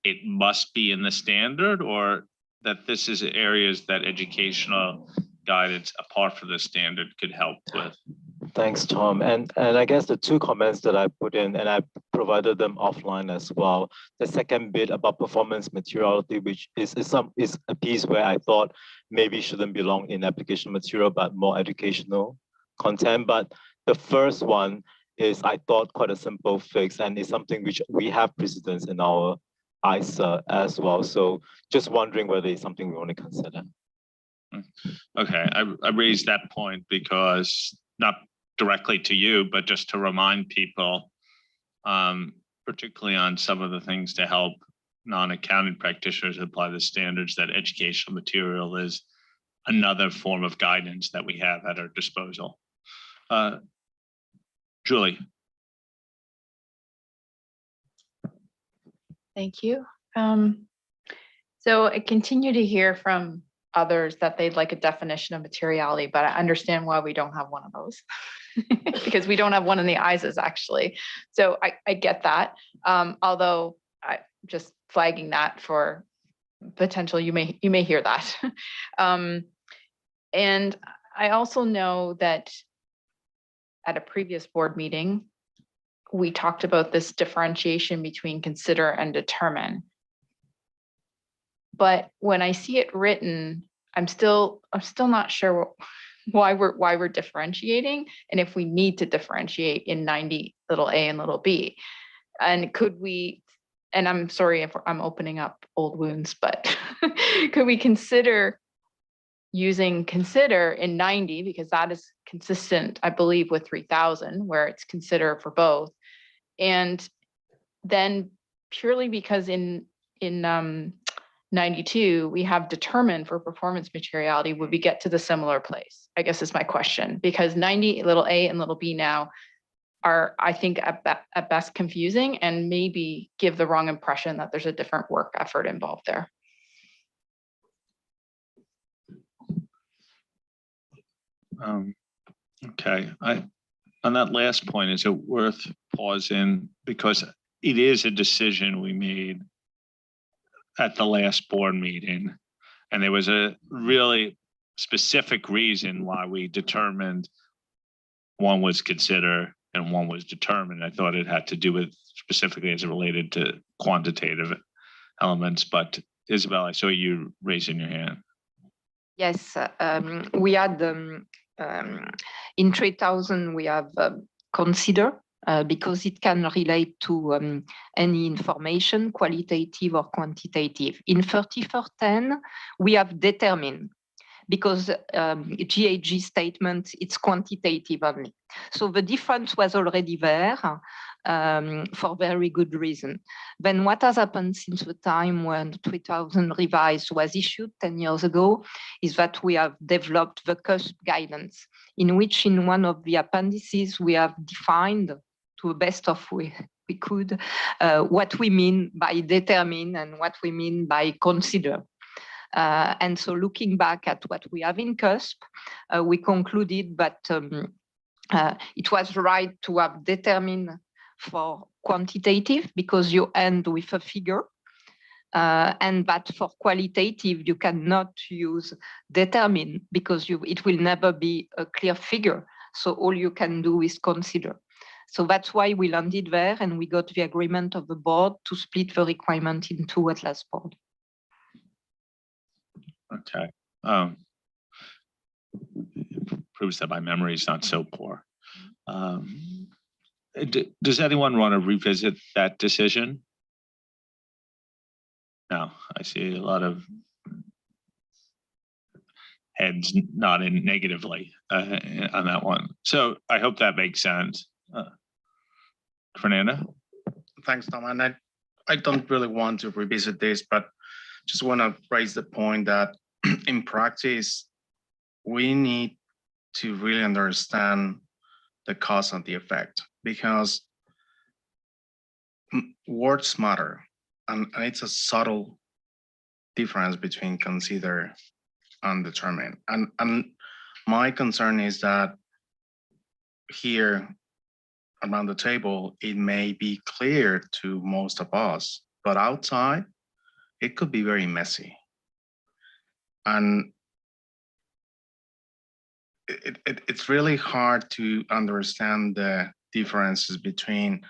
it must be in the standard, or that this is areas that educational guidance apart from the standard could help with? Thanks, Tom. And I guess the 2 comments that I put in, and I provided them offline as well. The second bit about performance materiality, which is a piece where I thought maybe shouldn't belong in application material, but more educational content. But the first one is, I thought, quite a simple fix, and it's something which we have precedence in our ISA as well. So just wondering whether it's something we want to consider. Okay, I raised that point because not directly to you, but just to remind people, particularly on some of the things to help non-accounting practitioners apply the standards, that educational material is another form of guidance that we have at our disposal. Julie. Thank you. So I continue to hear from others that they'd like a definition of materiality, but I understand why we don't have one of those because we don't have one in the ISAs actually. So I get that. Although I just flagging that for potential, you may hear that. And I also know that at a previous board meeting, we talked about this differentiation between consider and determine. But when I see it written, I'm still not sure why we're differentiating, and if we need to differentiate in 90 little a and little b. And could we, and I'm sorry if I'm opening up old wounds, but could we consider using consider in 90, because that is consistent, I believe, with 3000, where it's consider for both. And then purely because in 92, we have determined for performance materiality, would we get to the similar place? I guess is my question, because 90 little a and little b now are, I think, at best confusing and maybe give the wrong impression that there's a different work effort involved there. Okay, on that last point, is it worth pausing? Because it is a decision we made at the last board meeting. And there was a really specific reason why we determined one was consider and one was determined. I thought it had to do with specifically as it related to quantitative elements, but Isabel, I saw you raising your hand. Yes, we had in 3000 we have consider because it can relate to any information, qualitative or quantitative. In 3410, we have determined because GHG statement, it's quantitative only. So the difference was already there for very good reason. Then what has happened since the time when 3000 revised was issued 10 years ago is that we have developed the CUSP guidance, in which in one of the appendices we have defined to the best of we could what we mean by determine and what we mean by consider. And so looking back at what we have in CUSP, we concluded that it was right to have determined for quantitative because you end with a figure, and that for qualitative, you cannot use determine because it will never be a clear figure. So all you can do is consider. So that's why we landed there and we got the agreement of the board to split the requirement in two at last board. Okay. Proves that my memory is not so poor. Does anyone want to revisit that decision? No, I see a lot of heads nodding negatively on that one. So I hope that makes sense. Fernanda? Thanks, Tom. And I don't really want to revisit this, but just want to raise the point that in practice, we need to really understand the cause and the effect because words matter. And it's a subtle difference between consider and determine. And my concern is that here around the table, it may be clear to most of us, but outside, it could be very messy. And it's really hard to understand the differences between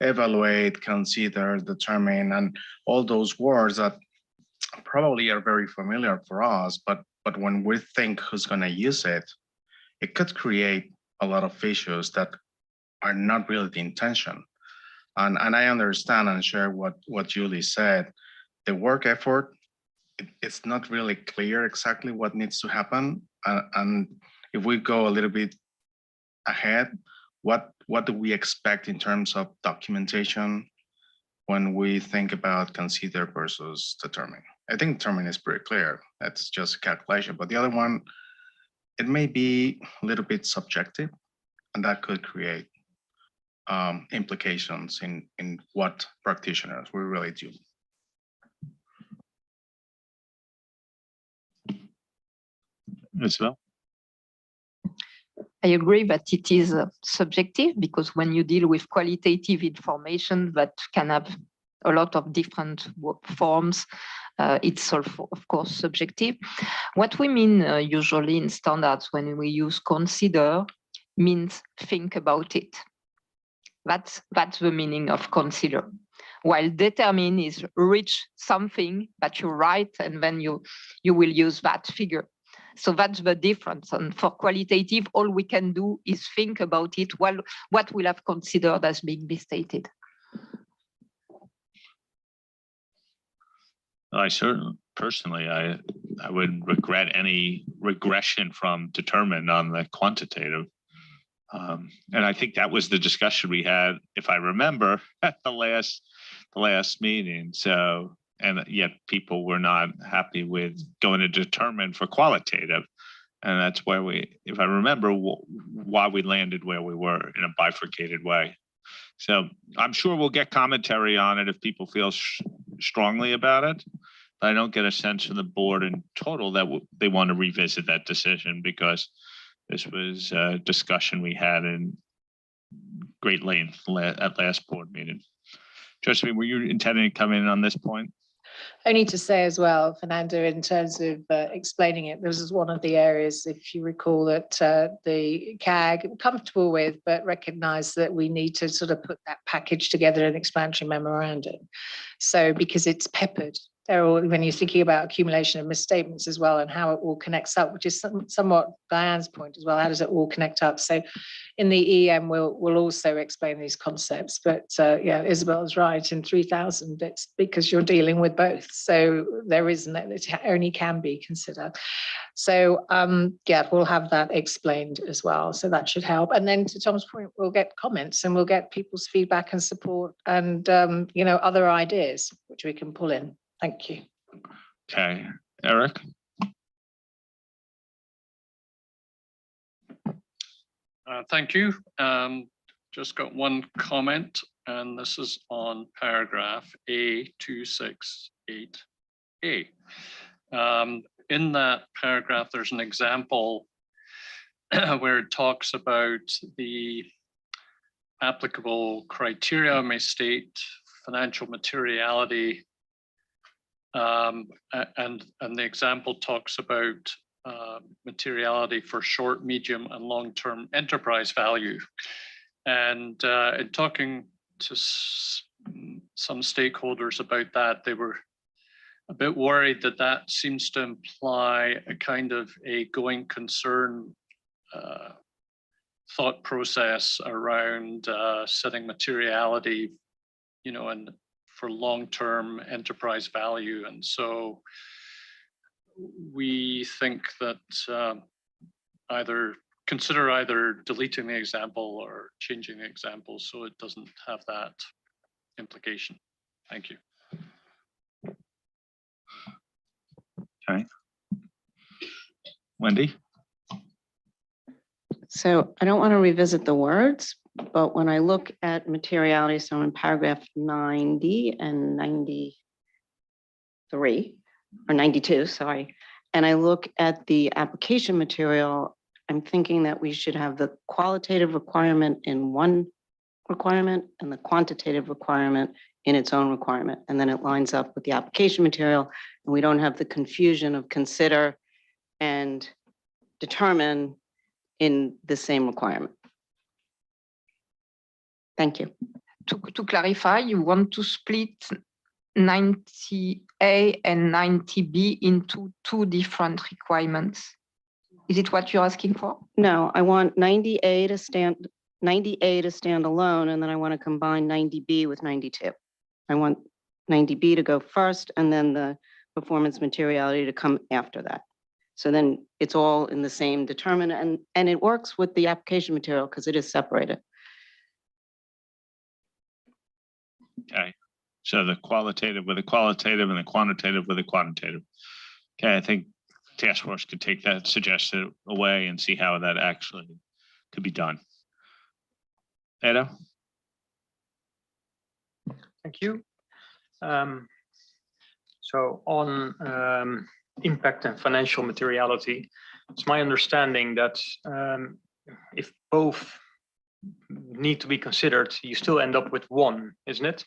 evaluate, consider, determine, and all those words that probably are very familiar for us, but when we think who's going to use it, it could create a lot of issues that are not really the intention. And I understand and share what Julie said. The work effort, it's not really clear exactly what needs to happen. And if we go a little bit ahead, what do we expect in terms of documentation when we think about consider versus determine? I think determine is pretty clear. That's just a calculation. But the other one, it may be a little bit subjective, and that could create implications in what practitioners we really do. Isabel? I agree that it is subjective because when you deal with qualitative information that can have a lot of different forms, it's also, of course, subjective. What we mean usually in standards when we use consider means think about it. That's the meaning of consider. While determine is reach something that you write and then you will use that figure. So that's the difference. And for qualitative, all we can do is think about it, well, what we'll have considered as being misstated. I certainly, personally, I would regret any regression from determined on the quantitative. And I think that was the discussion we had, if I remember, at the last meeting. So, and yet people were not happy with going to determine for qualitative. And that's where we, if I remember, why we landed where we were in a bifurcated way. So I'm sure we'll get commentary on it if people feel strongly about it. But I don't get a sense from the board in total that they want to revisit that decision because This was a discussion we had in great length at last board meeting. Josephine, were you intending to come in on this point? Only to say as well, Fernando, in terms of explaining it, this is one of the areas, if you recall, that the CAG comfortable with, but recognize that we need to sort of put that package together in explanatory memorandum. So because it's peppered, when you're thinking about accumulation of misstatements as well and how it all connects up, which is somewhat Diane's point as well, how does it all connect up? So in the EM, we'll also explain these concepts, but yeah, Isabel's right, in 3000, it's because you're dealing with both. So there isn't, it only can be considered. So yeah, we'll have that explained as well. So that should help. And then to Tom's point, we'll get comments and we'll get people's feedback and support and, you know, other ideas, which we can pull in. Thank you. Okay, Eric. Thank you. Just got one comment, and this is on paragraph A268A. In that paragraph, there's an example where it talks about the applicable criteria may state financial materiality, and the example talks about materiality for short, medium, and long-term enterprise value. And in talking to some stakeholders about that, they were a bit worried that that seems to imply a kind of a going concern thought process around setting materiality, you know, and for long-term enterprise value. And so we think that consider either deleting the example or changing the example so it doesn't have that implication. Thank you. Okay. Wendy? So I don't want to revisit the words, but when I look at materiality, so in paragraph 90 and 93, or 92, sorry, and I look at the application material, I'm thinking that we should have the qualitative requirement in one requirement and the quantitative requirement in its own requirement. And then it lines up with the application material, and we don't have the confusion of consider and determine in the same requirement. Thank you. To clarify, you want to split 90A and 90B into two different requirements. Is it what you're asking for? No, I want 90A to stand alone, and then I want to combine 90B with 92. I want 90B to go first, and then the performance materiality to come after that. So then it's all in the same determine, and it works with the application material because it is separated. Okay, so the qualitative with the qualitative and the quantitative with the quantitative. Okay, I think task force could take that suggestion away and see how that actually could be done. Edo? Thank you. So on impact and financial materiality, it's my understanding that if both need to be considered, you still end up with one, isn't it?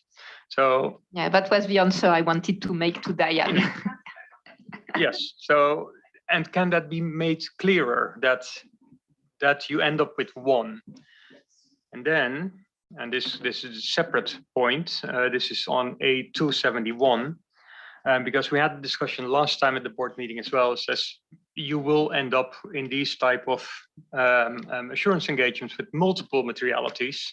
So yeah, that was the answer I wanted to make to Diane. Yes. So, and can that be made clearer that you end up with one? And then, and this is a separate point. This is on A271. Because we had the discussion last time at the board meeting as well. It says you will end up in these type of assurance engagements with multiple materialities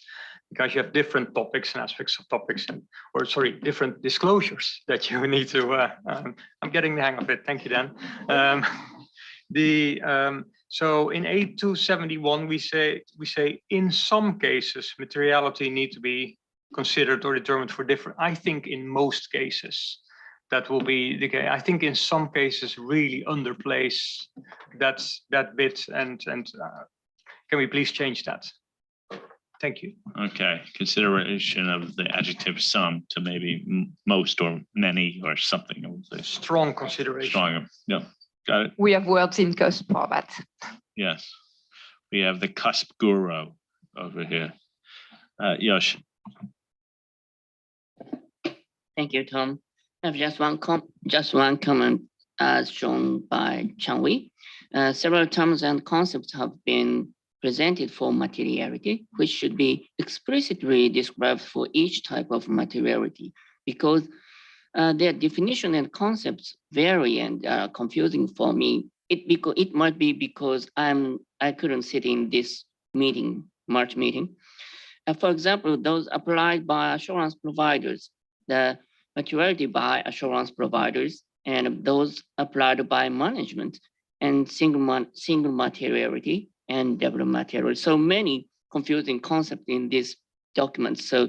because you have different topics and aspects of topics, or sorry, different disclosures that you need to. I'm getting the hang of it. Thank you, Dan. So in A271 we say in some cases materiality need to be considered or determined for different. I think in most cases. That will be the case. I think in some cases really underplays that bit, and can we please change that? Thank you. Okay, consideration of the adjective some to maybe most or many or something. Strong consideration. Stronger. Yeah, got it. We have words in cusp for that. Yes. we have the cusp guru over here. Yosh. Thank you, Tom. I have just one comment as shown by Chang-Wei. Several terms and concepts have been presented for materiality, which should be explicitly described for each type of materiality, because their definition and concepts vary and are confusing for me. It might be because I couldn't sit in this meeting, March meeting. For example, those applied by assurance providers, the materiality by assurance providers, and those applied by management, and single materiality and double materiality. So many confusing concepts in this document. So,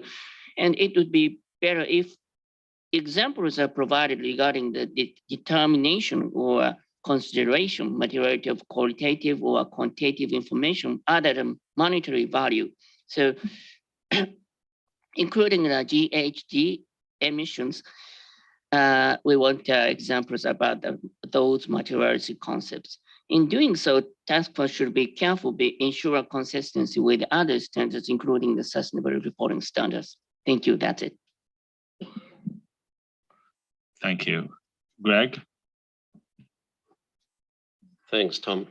and it would be better if examples are provided regarding the determination or consideration materiality of qualitative or quantitative information other than monetary value. So including the GHG emissions, we want examples about those materiality concepts. In doing so, task force should be careful to ensure consistency with other standards, including the sustainability reporting standards. Thank you, that's it. Thank you. Greg? Thanks, Tom.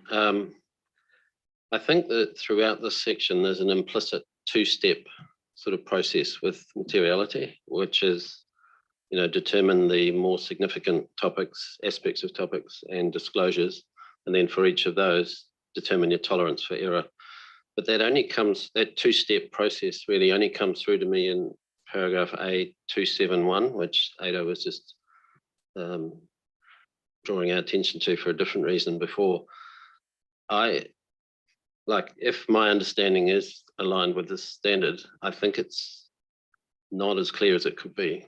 I think that throughout this section, there's an implicit two-step sort of process with materiality, which is, determine the more significant topics, aspects of topics and disclosures. And then for each of those, determine your tolerance for error. But that two-step process really only comes through to me in paragraph A271, which Ada was just drawing our attention to for a different reason before. If my understanding is aligned with this standard, I think it's not as clear as it could be.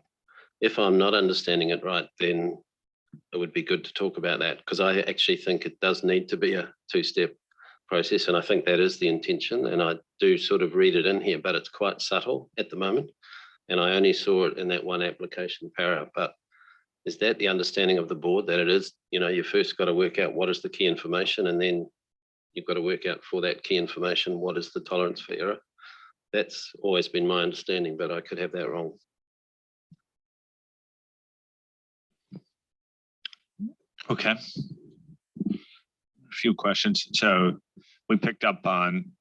If I'm not understanding it right, then it would be good to talk about that, because I actually think it does need to be a two-step process, and I think that is the intention, and I do sort of read it in here, but it's quite subtle at the moment, and I only saw it in that one application paragraph. But is that the understanding of the board, that it is, you first got to work out what is the key information, and then you've got to work out for that key information, what is the tolerance for error? That's always been my understanding, but I could have that wrong. Okay. A few questions. So we picked up on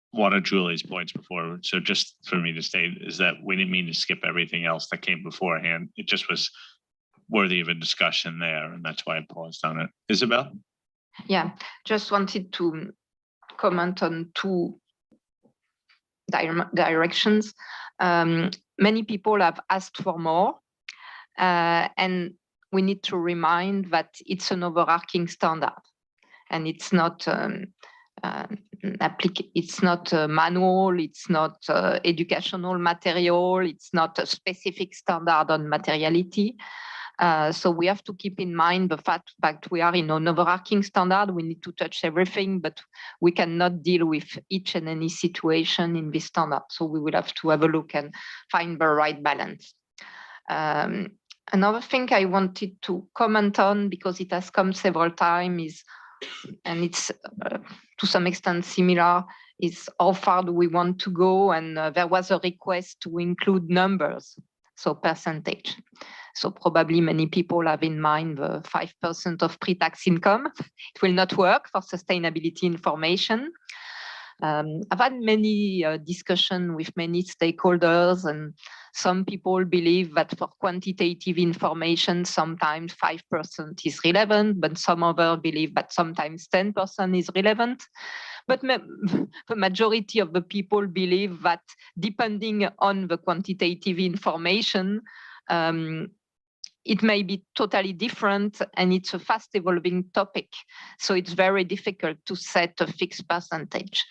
one of Julie's points before. So just for me to state is that we didn't mean to skip everything else that came beforehand. It just was worthy of a discussion there, and that's why I paused on it. Isabel? Yeah, just wanted to comment on two directions. Many people have asked for more, and we need to remind that it's an overarching standard, and it's not it's not a manual, it's not educational material, it's not a specific standard on materiality. So we have to keep in mind the fact that we are in an overarching standard. We need to touch everything, but we cannot deal with each and any situation in this standard. So we will have to have a look and find the right balance. Another thing I wanted to comment on, because it has come several times, is, and it's to some extent similar, is how far do we want to go? And there was a request to include numbers, so percentage. So probably many people have in mind the 5% of pre-tax income. It will not work for sustainability information. I've had many discussions with many stakeholders, and some people believe that for quantitative information, sometimes 5% is relevant, but some others believe that sometimes 10% is relevant. But the majority of the people believe that depending on the quantitative information, it may be totally different, and it's a fast evolving topic. So it's very difficult to set a fixed percentage.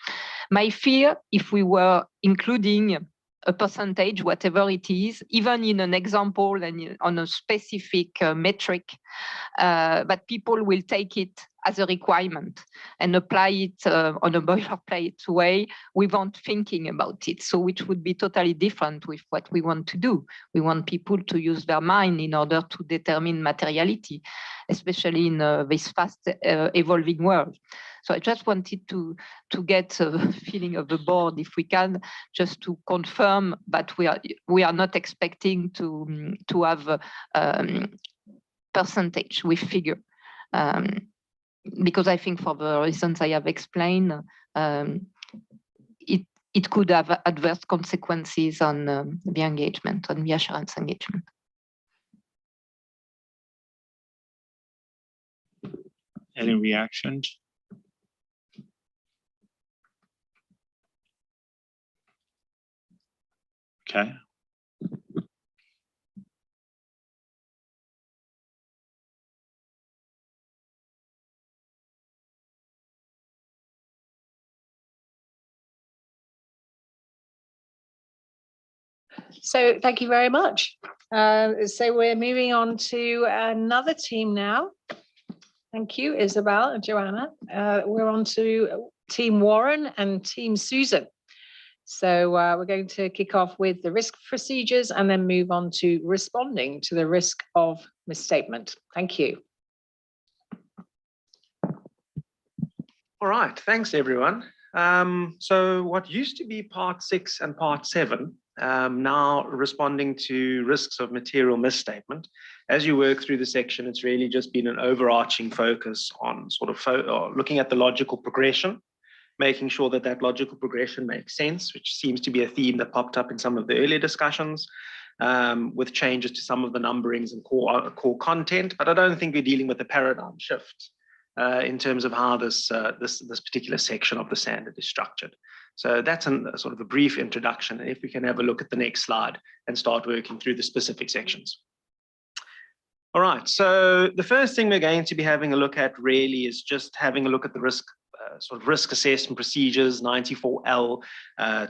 My fear, if we were including a percentage, whatever it is, even in an example and on a specific metric, that people will take it as a requirement and apply it on a boilerplate way without thinking about it. So which would be totally different with what we want to do. We want people to use their mind in order to determine materiality, especially in this fast evolving world. So I just wanted to get a feeling of the board, if we can, just to confirm that we are not expecting to have percentage with figure. Because I think for the reasons I have explained, it could have adverse consequences on the engagement, on the assurance engagement. Any reactions? Okay. So thank you very much. So we're moving on to another team now. Thank you, Isabel and Joanna. We're on to Team Warren and Team Susan. So we're going to kick off with the risk procedures and then move on to responding to the risk of misstatement. Thank you. All right, thanks everyone. So what used to be part 6 and part 7, now responding to risks of material misstatement. As you work through the section, it's really just been an overarching focus on sort of looking at the logical progression, making sure that that logical progression makes sense, which seems to be a theme that popped up in some of the earlier discussions, with changes to some of the numberings and core content. But I don't think we're dealing with a paradigm shift in terms of how this particular section of the standard is structured. So that's a sort of a brief introduction. And if we can have a look at the next slide and start working through the specific sections. All right, so the first thing we're going to be having a look at really is just having a look at the risk sort of risk assessment procedures 94L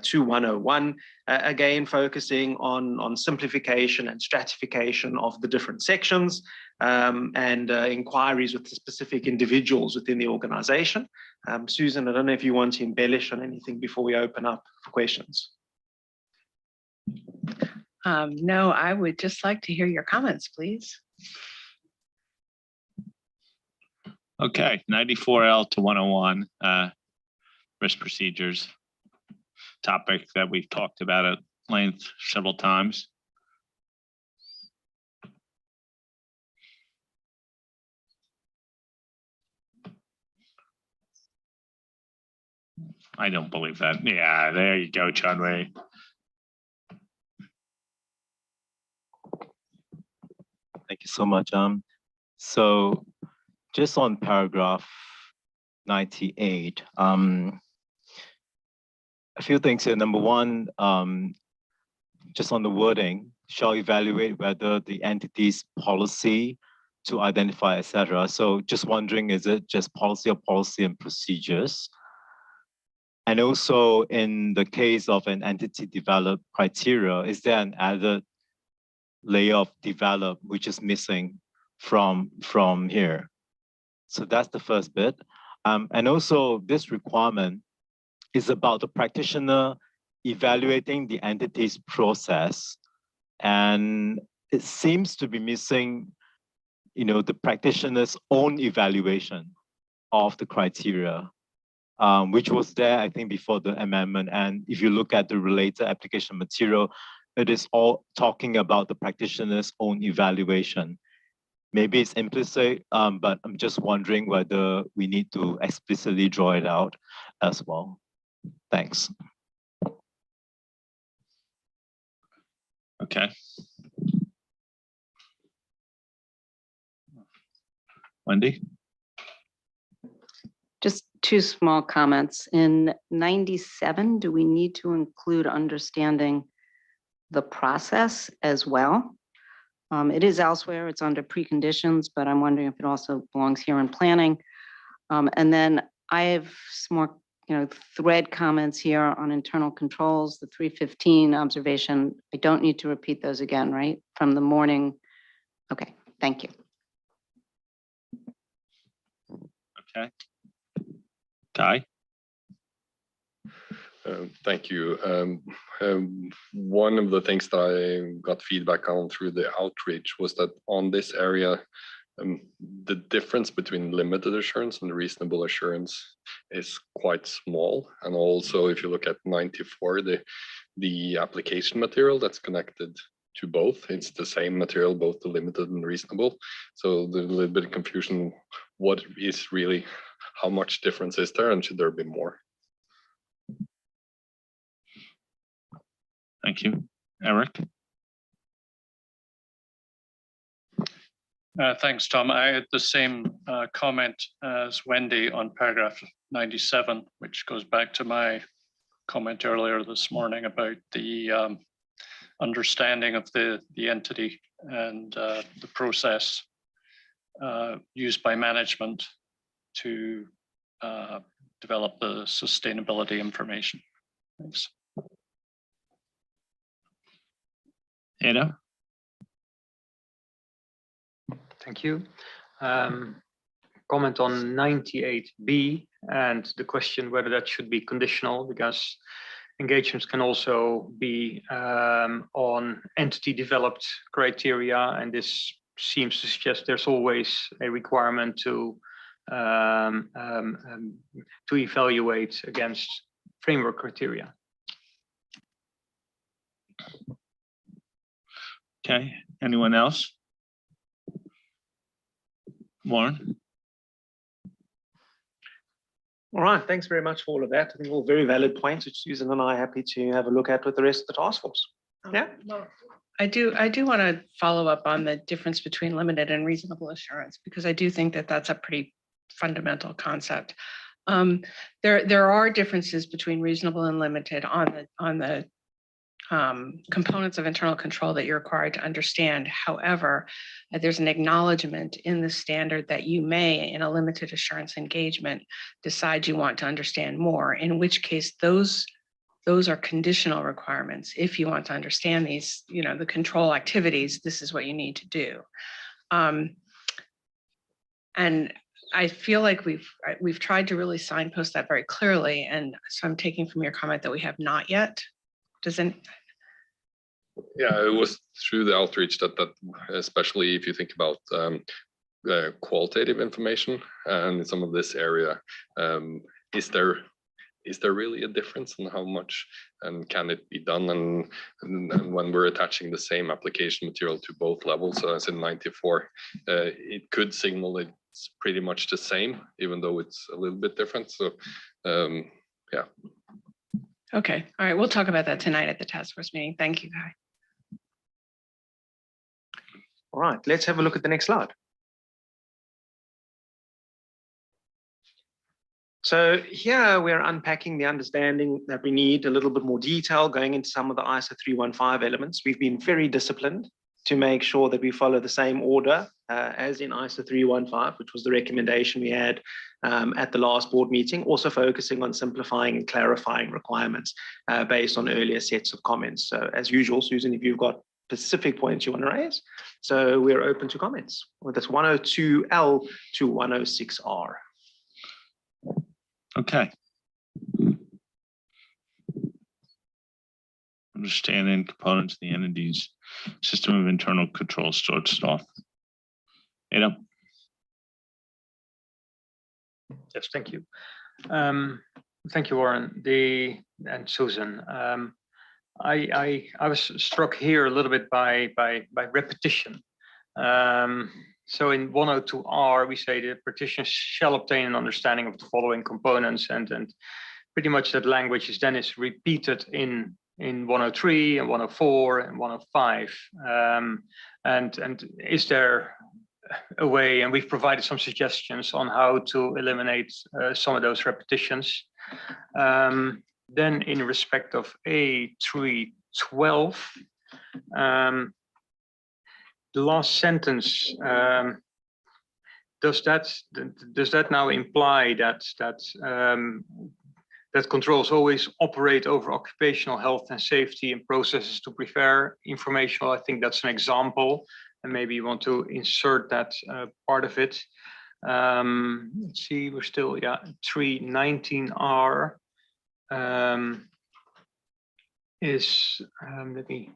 2101, again focusing on simplification and stratification of the different sections and inquiries with the specific individuals within the organization. Susan, I don't know if you want to embellish on anything before we open up for questions. No, I would just like to hear your comments, please. Okay, 94L to 101, risk procedures, topic that we've talked about at length several times. I don't believe that. Yeah, there you go, Chunwei. Thank you so much. So just on paragraph 98, a few things here. Number one, just on the wording, shall evaluate whether the entity's policy to identify, etc. So just wondering, is it just policy or policy and procedures? And also in the case of an entity developed criteria, is there an added layer of develop which is missing from here? So that's the first bit. And also this requirement is about the practitioner evaluating the entity's process. And it seems to be missing, the practitioner's own evaluation of the criteria, which was there, I think, before the amendment. And if you look at the related application material, it is all talking about the practitioner's own evaluation. Maybe it's implicit, but I'm just wondering whether we need to explicitly draw it out as well. Thanks. Okay. Wendy? Just two small comments. In 97, do we need to include understanding the process as well? It is elsewhere, it's under preconditions, but I'm wondering if it also belongs here in planning. And then I have some more, thread comments here on internal controls, the 315 observation. I don't need to repeat those again, right? From the morning. Okay, thank you. Okay. Guy? Thank you. One of the things that I got feedback on through the outreach was that on this area, the difference between limited assurance and reasonable assurance is quite small. And also, if you look at 94, the application material that's connected to both, it's the same material, both the limited and reasonable. So there's a little bit of confusion. What is really, how much difference is there, and should there be more? Thank you. Eric? Thanks, Tom. I had the same comment as Wendy on paragraph 97, which goes back to my comment earlier this morning about the understanding of the entity and the process used by management to develop the sustainability information. Thanks. Ada? Thank you. Comment on 98B and the question whether that should be conditional, because engagements can also be on entity developed criteria, and this seems to suggest there's always a requirement to evaluate against framework criteria. Okay, anyone else? Warren? All right, thanks very much for all of that. I think all very valid points, which Susan and I are happy to have a look at with the rest of the task force. Yeah. Well, I do want to follow up on the difference between limited and reasonable assurance, because I do think that that's a pretty fundamental concept. There are differences between reasonable and limited on the components of internal control that you're required to understand. However, there's an acknowledgement in the standard that you may, in a limited assurance engagement, decide you want to understand more, in which case those are conditional requirements. If you want to understand these, the control activities, this is what you need to do. And I feel like we've tried to really signpost that very clearly. And so I'm taking from your comment that we have not yet. Yeah, it was through the outreach that especially if you think about qualitative information and some of this area, is there really a difference in how much and can it be done? And when we're attaching the same application material to both levels, as in 94, it could signal it's pretty much the same, even though it's a little bit different. So yeah. Okay, all right, we'll talk about that tonight at the task force meeting. Thank you, Guy. All right, let's have a look at the next slide. So here we're unpacking the understanding that we need, a little bit more detail, going into some of the ISO 315 elements. We've been very disciplined to make sure that we follow the same order as in ISO 315, which was the recommendation we had at the last board meeting, also focusing on simplifying and clarifying requirements based on earlier sets of comments. So as usual, Susan, if you've got specific points you want to raise, so we're open to comments with this 102L to 106R. Okay. Understanding components of the entity's system of internal control starts off. Ada? Yes, thank you. Thank you, Warren and Susan. I was struck here a little bit by repetition. So in 102R, we say the practitioner shall obtain an understanding of the following components, and pretty much that language is repeated in 103 and 104 and 105. And is there a way, and we've provided some suggestions on how to eliminate some of those repetitions. Then in respect of A312, the last sentence, does that now imply that controls always operate over occupational health and safety and processes to prepare information? I think that's an example, and maybe you want to insert that part of it. Let's see, we're still, 319R is, let me.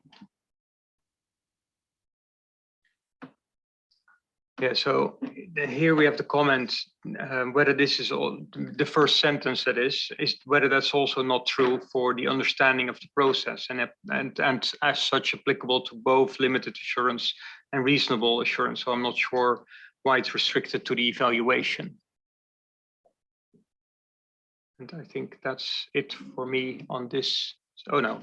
Yeah, so here we have the comment whether this is all the first sentence that is whether that's also not true for the understanding of the process and as such applicable to both limited assurance and reasonable assurance. So I'm not sure why it's restricted to the evaluation. And I think that's it for me on this. Oh no.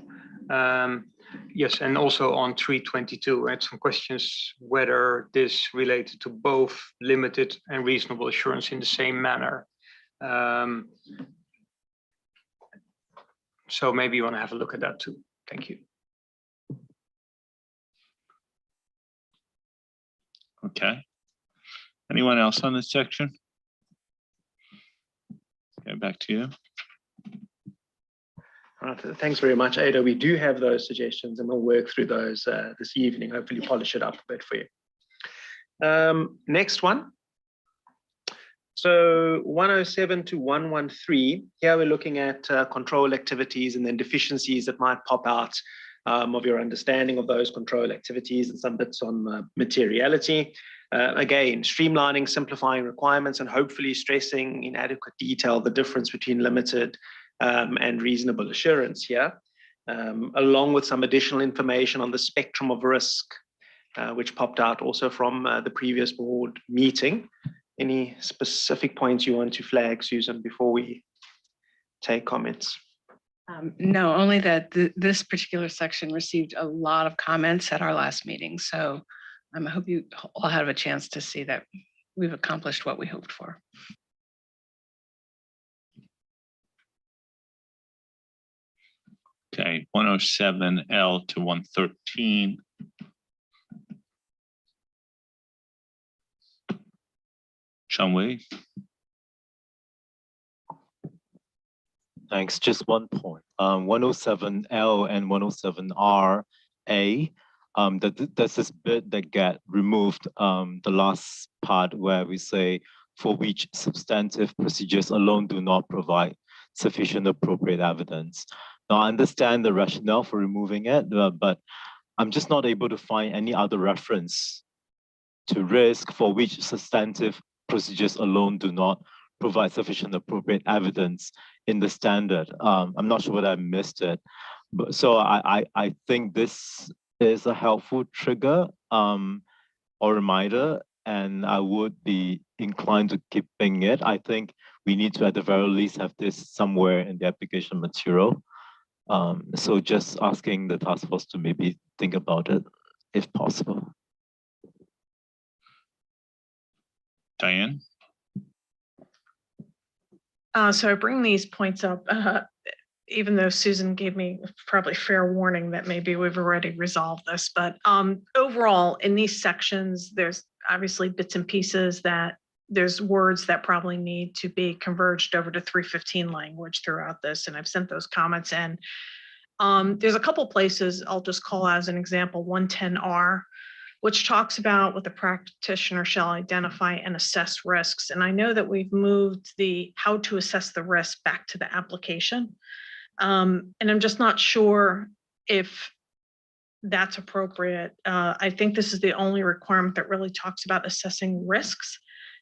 Yes, and also on 322, I had some questions whether this related to both limited and reasonable assurance in the same manner. So maybe you want to have a look at that too. Thank you. Okay. Anyone else on this section? Okay, back to you. All right, thanks very much, Ada. We do have those suggestions and we'll work through those this evening, hopefully polish it up a bit for you. Next one. So 107 to 113, here we're looking at control activities and then deficiencies that might pop out of your understanding of those control activities and some bits on materiality. Again, streamlining, simplifying requirements and hopefully stressing in adequate detail the difference between limited and reasonable assurance here, along with some additional information on the spectrum of risk, which popped out also from the previous board meeting. Any specific points you want to flag, Susan, before we take comments? No, only that this particular section received a lot of comments at our last meeting. So I hope you all have a chance to see that we've accomplished what we hoped for. Okay, 107L to 113. Sean-Wei. Thanks. Just one point. 107L and 107RA. There's this bit that get removed. The last part where we say for which substantive procedures alone do not provide sufficient appropriate evidence. Now, I understand the rationale for removing it, but I'm just not able to find any other reference to risk for which substantive procedures alone do not provide sufficient appropriate evidence in the standard. I'm not sure whether I missed it, but so I think this is a helpful trigger or reminder, and I would be inclined to keeping it. I think we need to at the very least have this somewhere in the application material. So just asking the task force to maybe think about it if possible. Diane? So I bring these points up, even though Susan gave me probably fair warning that maybe we've already resolved this, but overall in these sections, there's obviously bits and pieces that there's words that probably need to be converged over to 315 language throughout this. And I've sent those comments in. There's a couple places I'll just call as an example, 110R, which talks about what the practitioner shall identify and assess risks. And I know that we've moved the how to assess the risk back to the application. And I'm just not sure if that's appropriate. I think this is the only requirement that really talks about assessing risks.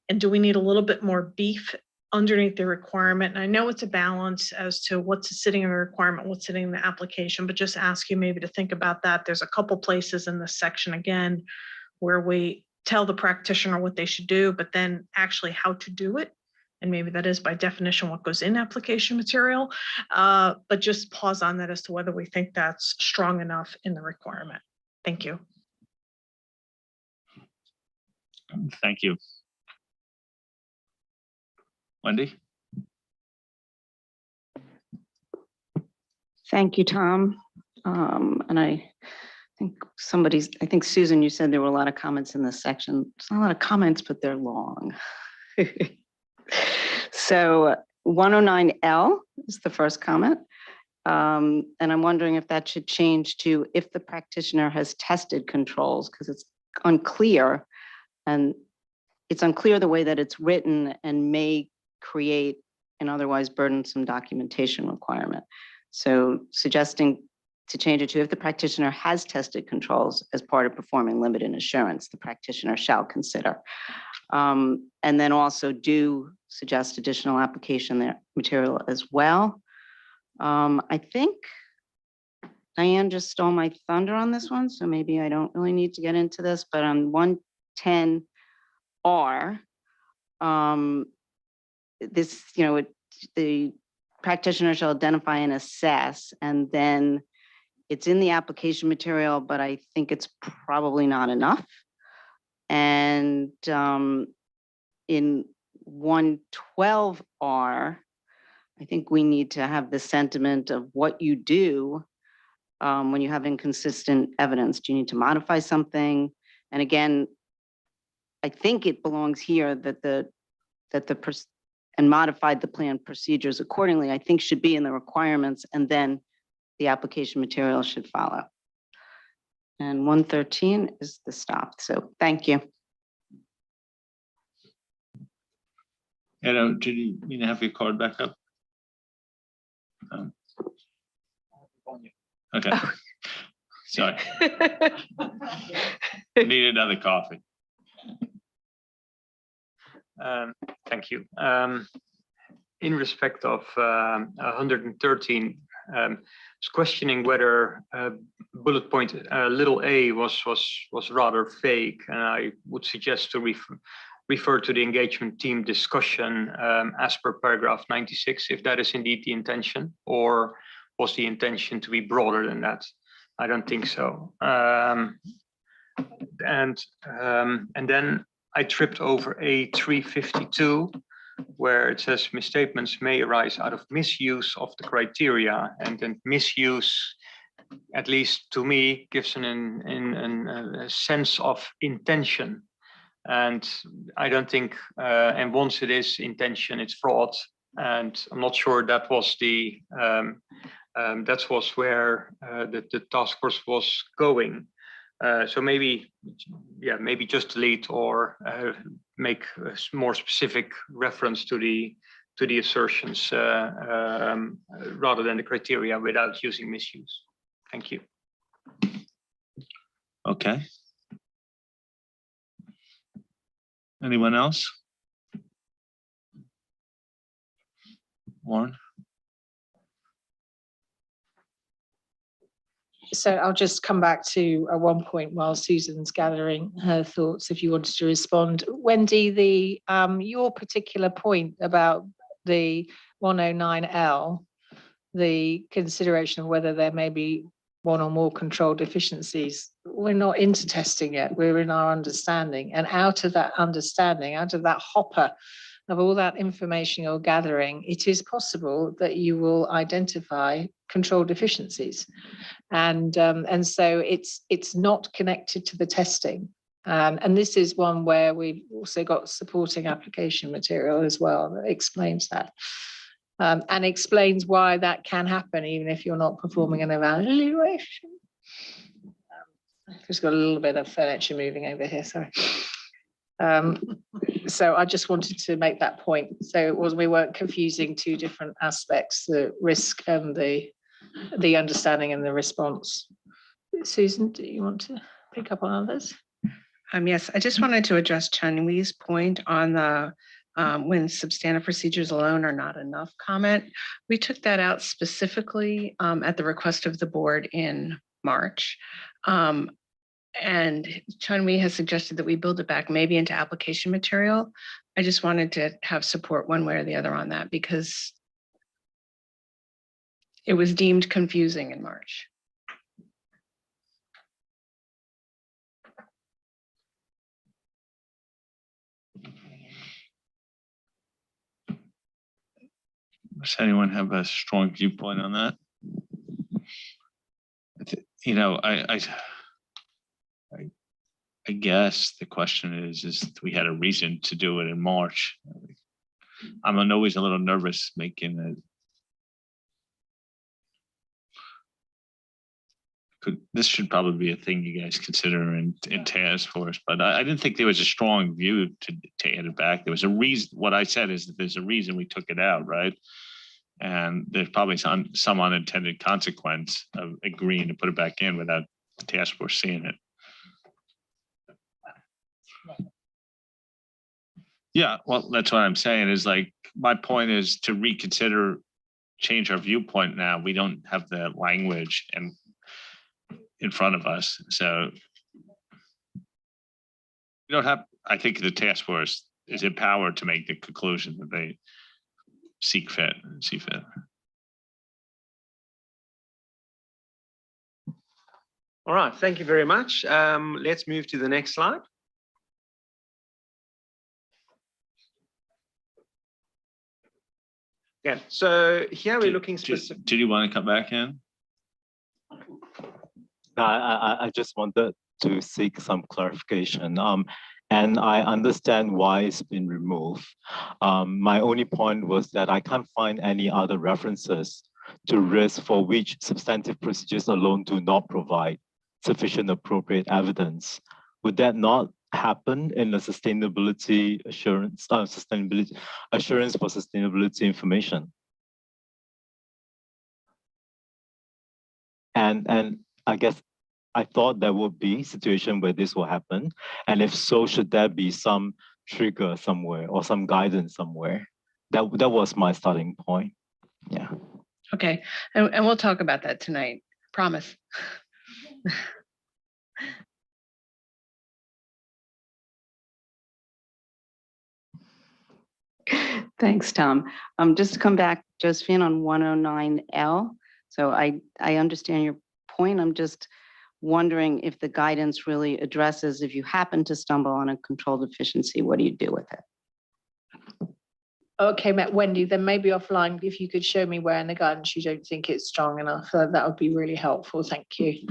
And do we need a little bit more beef underneath the requirement? And I know it's a balance as to what's sitting in the requirement, what's sitting in the application, but just ask you maybe to think about that. There's a couple places in this section, again, where we tell the practitioner what they should do, but then actually how to do it. And maybe that is by definition what goes in application material, but just pause on that as to whether we think that's strong enough in the requirement. Thank you. Thank you. Wendy? Thank you, Tom. And I think Susan, you said there were a lot of comments in this section. It's not a lot of comments, but they're long. So 109L is the first comment. And I'm wondering if that should change to if the practitioner has tested controls, because it's unclear. And it's unclear the way that it's written and may create an otherwise burdensome documentation requirement. So suggesting to change it to, if the practitioner has tested controls as part of performing limited assurance, the practitioner shall consider. And then also do suggest additional application there, material as well. I think Diane just stole my thunder on this one, so maybe I don't really need to get into this, but on 110R, this, the practitioner shall identify and assess, and then it's in the application material, but I think it's probably not enough. And in 112R, I think we need to have the sentiment of what you do when you have inconsistent evidence. Do you need to modify something? And again, I think it belongs here that and modified the plan procedures accordingly, I think should be in the requirements, and then the application material should follow. And 113 is the stop. So thank you. Did you mean to have your card back up? Okay. Sorry. Need another coffee. Thank you. In respect of 113, I was questioning whether bullet point little a was rather vague, and I would suggest to refer to the engagement team discussion as per paragraph 96, if that is indeed the intention, or was the intention to be broader than that? I don't think so. And then I tripped over A352, where it says misstatements may arise out of misuse of the criteria, and then misuse, at least to me, gives a sense of intention. And I don't think, and once it is intention, it's fraud. And I'm not sure that was the that was where the task force was going. So maybe, yeah, maybe just delete or make a more specific reference to the assertions rather than the criteria without using misuse. Thank you. Okay. Anyone else? Warren? So I'll just come back to one point while Susan's gathering her thoughts, if you wanted to respond. Wendy, the your particular point about the 109L, the consideration of whether there may be one or more control deficiencies, we're not into testing yet, we're in our understanding. And out of that understanding, out of that hopper of all that information you're gathering, it is possible that you will identify control deficiencies. And so it's not connected to the testing. And this is one where we've also got supporting application material as well that explains that. And explains why that can happen even if you're not performing an evaluation. Just got a little bit of furniture moving over here, sorry. So I just wanted to make that point. So it was, we weren't confusing two different aspects, the risk and the understanding and the response. Susan, do you want to pick up on others? Yes, I just wanted to address Chun Wee's point on the when substantive procedures alone are not enough comment. We took that out specifically at the request of the board in March. And Chun Wee has suggested that we build it back maybe into application material. I just wanted to have support one way or the other on that because it was deemed confusing in March. Does anyone have a strong viewpoint on that? You know, I guess the question is we had a reason to do it in March. I'm always a little nervous making this should probably be a thing you guys consider in task force, but I didn't think there was a strong view to add it back. There was a reason. What I said is that there's a reason we took it out, right? And there's probably some unintended consequence of agreeing to put it back in without the task force seeing it. Yeah, well, that's what I'm saying is like, my point is to reconsider, change our viewpoint now. We don't have the language and in front of us. So we don't have, I think the task force is empowered to make the conclusion that they see fit. All right, thank you very much. Let's move to the next slide. Yeah, so here we're looking specific. Did you want to come back in? I just wanted to seek some clarification. And I understand why it's been removed. My only point was that I can't find any other references to risk for which substantive procedures alone do not provide sufficient appropriate evidence. Would that not happen in the sustainability assurance, sustainability assurance for sustainability information? And I guess I thought there would be a situation where this will happen. And if so, should there be some trigger somewhere or some guidance somewhere? That was my starting point. Yeah. Okay, and we'll talk about that tonight, promise. Thanks, Tom. Just to come back, Josephine, on 109L. So I understand your point. I'm just wondering if the guidance really addresses if you happen to stumble on a control deficiency, what do you do with it? Okay, Wendy, then maybe offline, if you could show me where in the guidance you don't think it's strong enough, that would be really helpful. Thank you.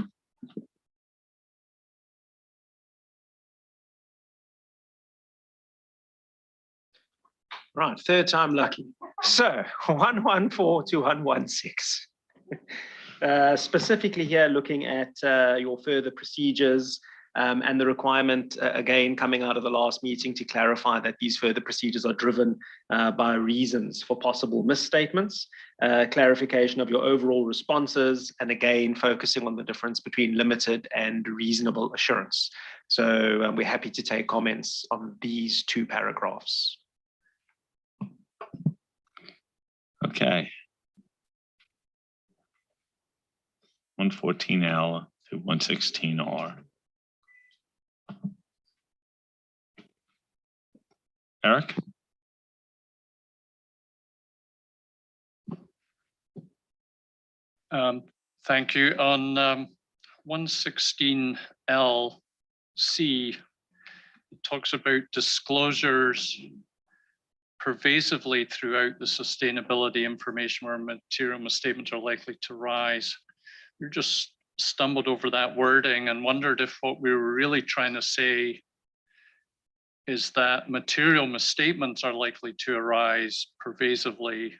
Right, third time lucky. So 114 to 116. Specifically here, looking at your further procedures and the requirement, again, coming out of the last meeting to clarify that these further procedures are driven by reasons for possible misstatements, clarification of your overall responses, and again, focusing on the difference between limited and reasonable assurance. So we're happy to take comments on these two paragraphs. Okay. 114L to 116R. Eric? Thank you. On 116LC, it talks about disclosures pervasively throughout the sustainability information where material misstatements are likely to rise. We just stumbled over that wording and wondered if what we were really trying to say is that material misstatements are likely to arise pervasively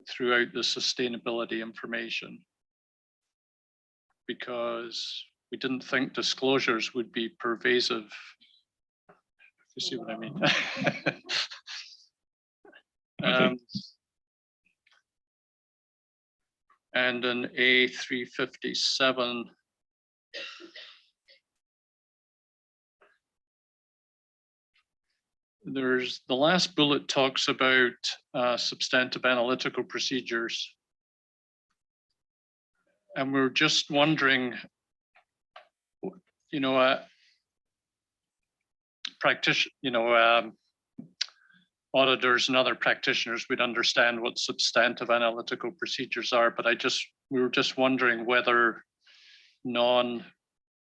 throughout the sustainability information, because we didn't think disclosures would be pervasive. You see what I mean? And an A357, there's the last bullet talks about substantive analytical procedures. And we're just wondering, auditors and other practitioners would understand what substantive analytical procedures are, but we were just wondering whether non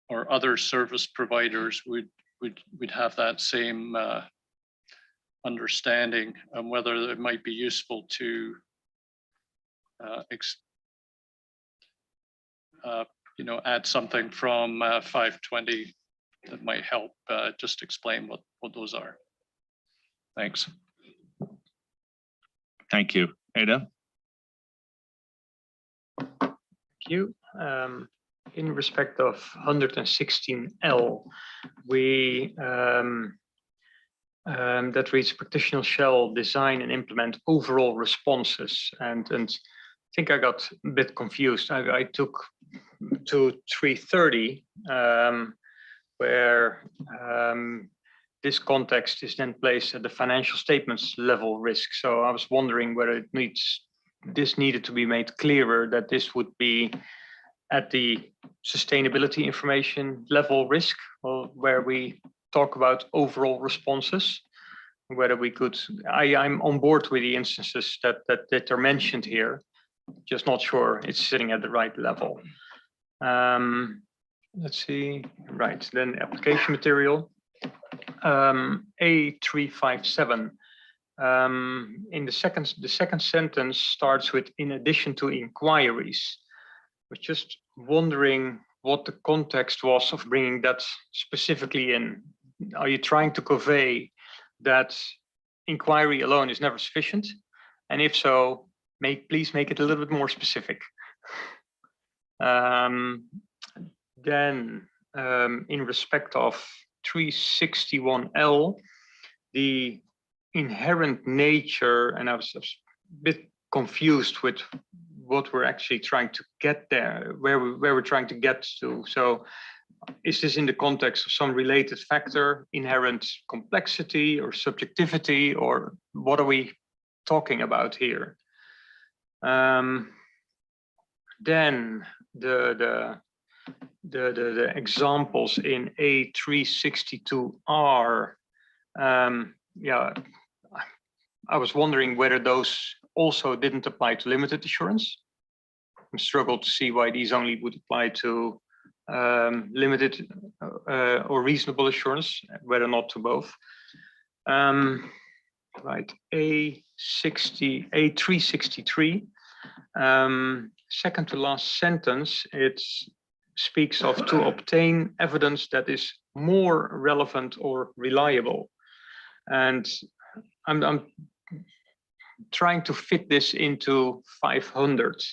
or other service providers would have that same understanding, and whether it might be useful to add something from 520 that might help just explain what those are. Thanks. Thank you. Ada? you. In respect of 116L, we that reads practitioner shall design and implement overall responses. And I think I got a bit confused. I took to 330 where this context is then placed at the financial statements level risk. So I was wondering whether this needed to be made clearer, that this would be at the sustainability information level risk, or where we talk about overall responses, whether we could, I'm on board with the instances that are mentioned here, just not sure it's sitting at the right level. Let's see, right, then application material, A357. In the second sentence starts with in addition to inquiries. Was just wondering what the context was of bringing that specifically in. Are you trying to convey that inquiry alone is never sufficient? And if so, please make it a little bit more specific. Then in respect of 361L, the inherent nature, and I was a bit confused with what we're actually trying to get there, where we're trying to get to. So is this in the context of some related factor, inherent complexity or subjectivity, or what are we talking about here? Then the examples in A362R, yeah, I was wondering whether those also didn't apply to limited assurance. I struggle to see why these only would apply to limited or reasonable assurance, whether not to both. Right, A363, second to last sentence, it speaks of to obtain evidence that is more relevant or reliable. And I'm trying to fit this into 500,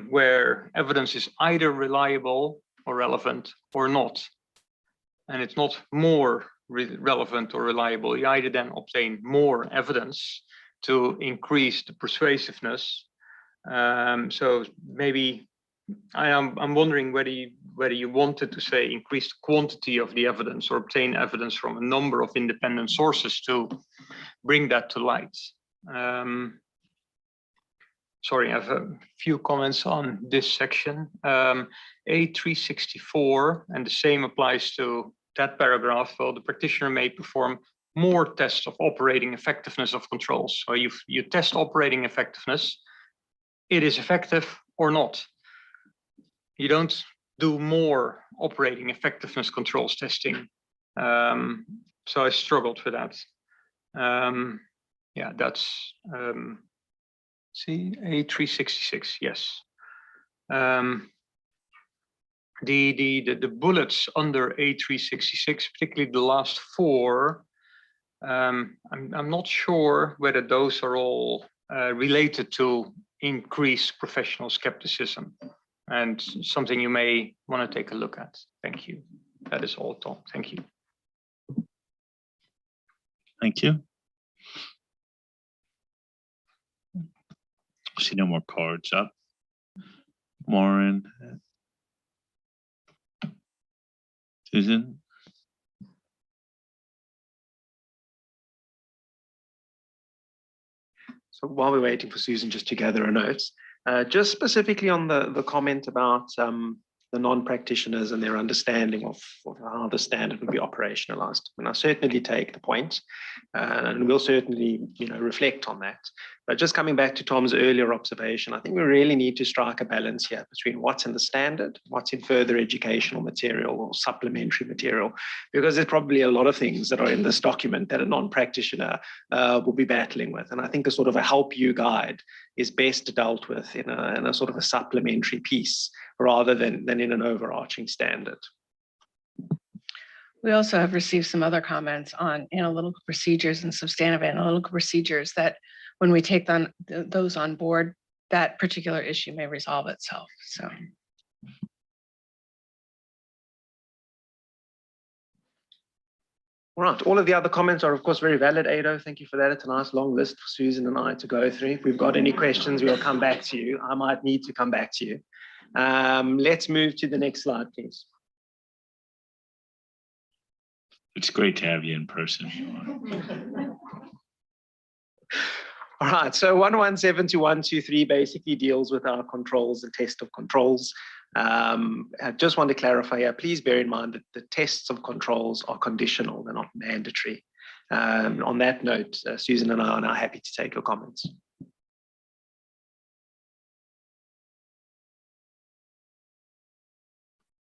where evidence is either reliable or relevant or not. And it's not more relevant or reliable. You either then obtain more evidence to increase the persuasiveness. So maybe I'm wondering whether you wanted to say increase the quantity of the evidence or obtain evidence from a number of independent sources to bring that to light. Sorry, I have a few comments on this section. A364, and the same applies to that paragraph. Well, the practitioner may perform more tests of operating effectiveness of controls. So you test operating effectiveness, it is effective or not. You don't do more operating effectiveness controls testing. So I struggled with that. Yeah, that's see A366. Yes. The bullets under A366, particularly the last four, I'm not sure whether those are all related to increased professional skepticism, and something you may want to take a look at. Thank you. That is all, Tom. Thank you. Thank you. I see no more cards up. Warren. Susan. So while we're waiting for Susan just to gather her notes, just specifically on the comment about the non-practitioners and their understanding of how the standard would be operationalized. And I certainly take the point, and we'll certainly reflect on that. But just coming back to Tom's earlier observation, I think we really need to strike a balance here between what's in the standard, what's in further educational material or supplementary material, because there's probably a lot of things that are in this document that a non-practitioner will be battling with. And I think a sort of a help you guide is best dealt with in a sort of a supplementary piece rather than in an overarching standard. We also have received some other comments on analytical procedures and substantive analytical procedures that when we take those on board, that particular issue may resolve itself. So. All right, all of the other comments are of course very valid, Ado. Thank you for that. It's a nice long list for Susan and I to go through. If we've got any questions, we'll come back to you. I might need to come back to you. Let's move to the next slide, please. It's great to have you in person. All right, so 117 to 123 basically deals with our controls, the test of controls. I just want to clarify here, please bear in mind that the tests of controls are conditional, they're not mandatory. On that note, Susan and I are now happy to take your comments.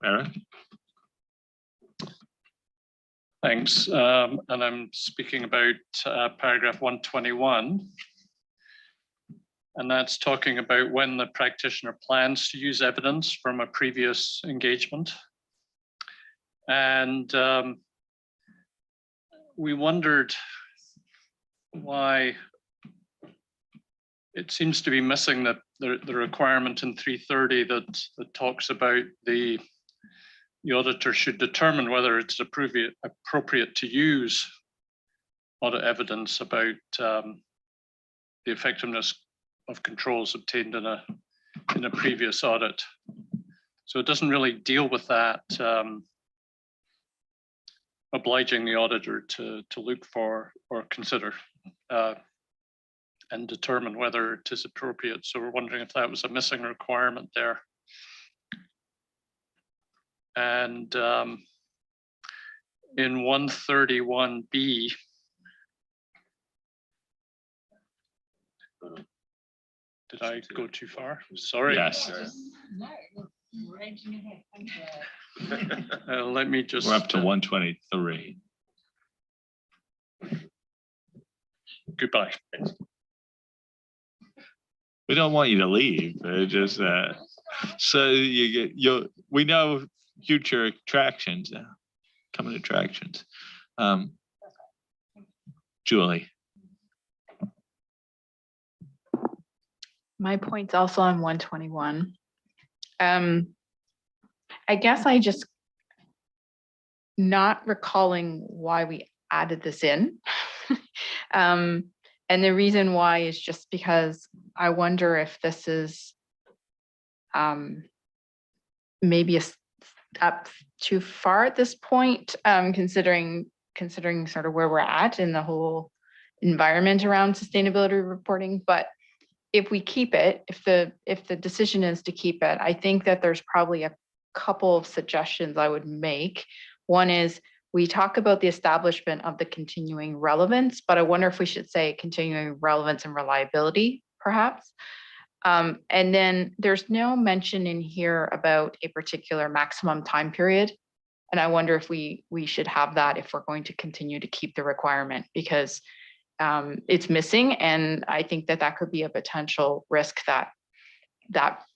Eric? Thanks. And I'm speaking about paragraph 121. And that's talking about when the practitioner plans to use evidence from a previous engagement. And we wondered why it seems to be missing the requirement in 330 that talks about the auditor should determine whether it's appropriate to use audit evidence about the effectiveness of controls obtained in a previous audit. So it doesn't really deal with that, obliging the auditor to look for or consider and determine whether it is appropriate. So we're wondering if that was a missing requirement there. And in 131B, did I go too far? Sorry. Yes. Let me just. We're up to 123. Goodbye. We don't want you to leave. Just so we know future attractions, coming attractions. Julie. My point's also on 121. I guess I just not recalling why we added this in. And the reason why is just because I wonder if this is maybe a step too far at this point, considering sort of where we're at in the whole environment around sustainability reporting. But if we keep it, if the decision is to keep it, I think that there's probably a couple of suggestions I would make. One is we talk about the establishment of the continuing relevance, but I wonder if we should say continuing relevance and reliability, perhaps. And then there's no mention in here about a particular maximum time period. And I wonder if we should have that if we're going to continue to keep the requirement, because it's missing. And I think that could be a potential risk that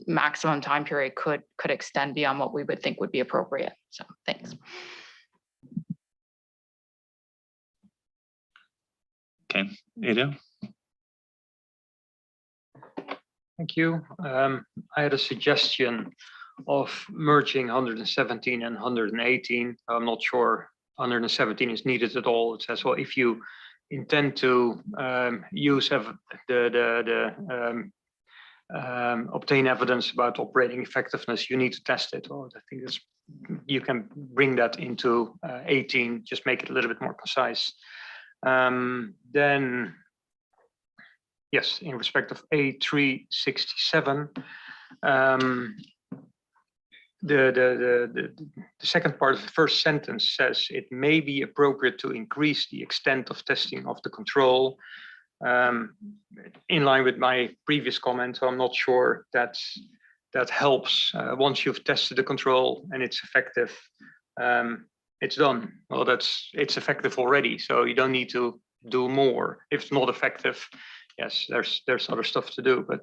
maximum time period could extend beyond what we would think would be appropriate. So thanks. Okay, Ado. Thank you. I had a suggestion of merging 117 and 118. I'm not sure 117 is needed at all. It says, well, if you intend to obtain evidence about operating effectiveness, you need to test it. Or I think you can bring that into 18, just make it a little bit more precise. Then, yes, in respect of A367, the second part of the first sentence says it may be appropriate to increase the extent of testing of the control, in line with my previous comment. So I'm not sure that helps. Once you've tested the control and it's effective, it's done. Well, it's effective already, so you don't need to do more. If it's not effective, yes, there's other stuff to do. But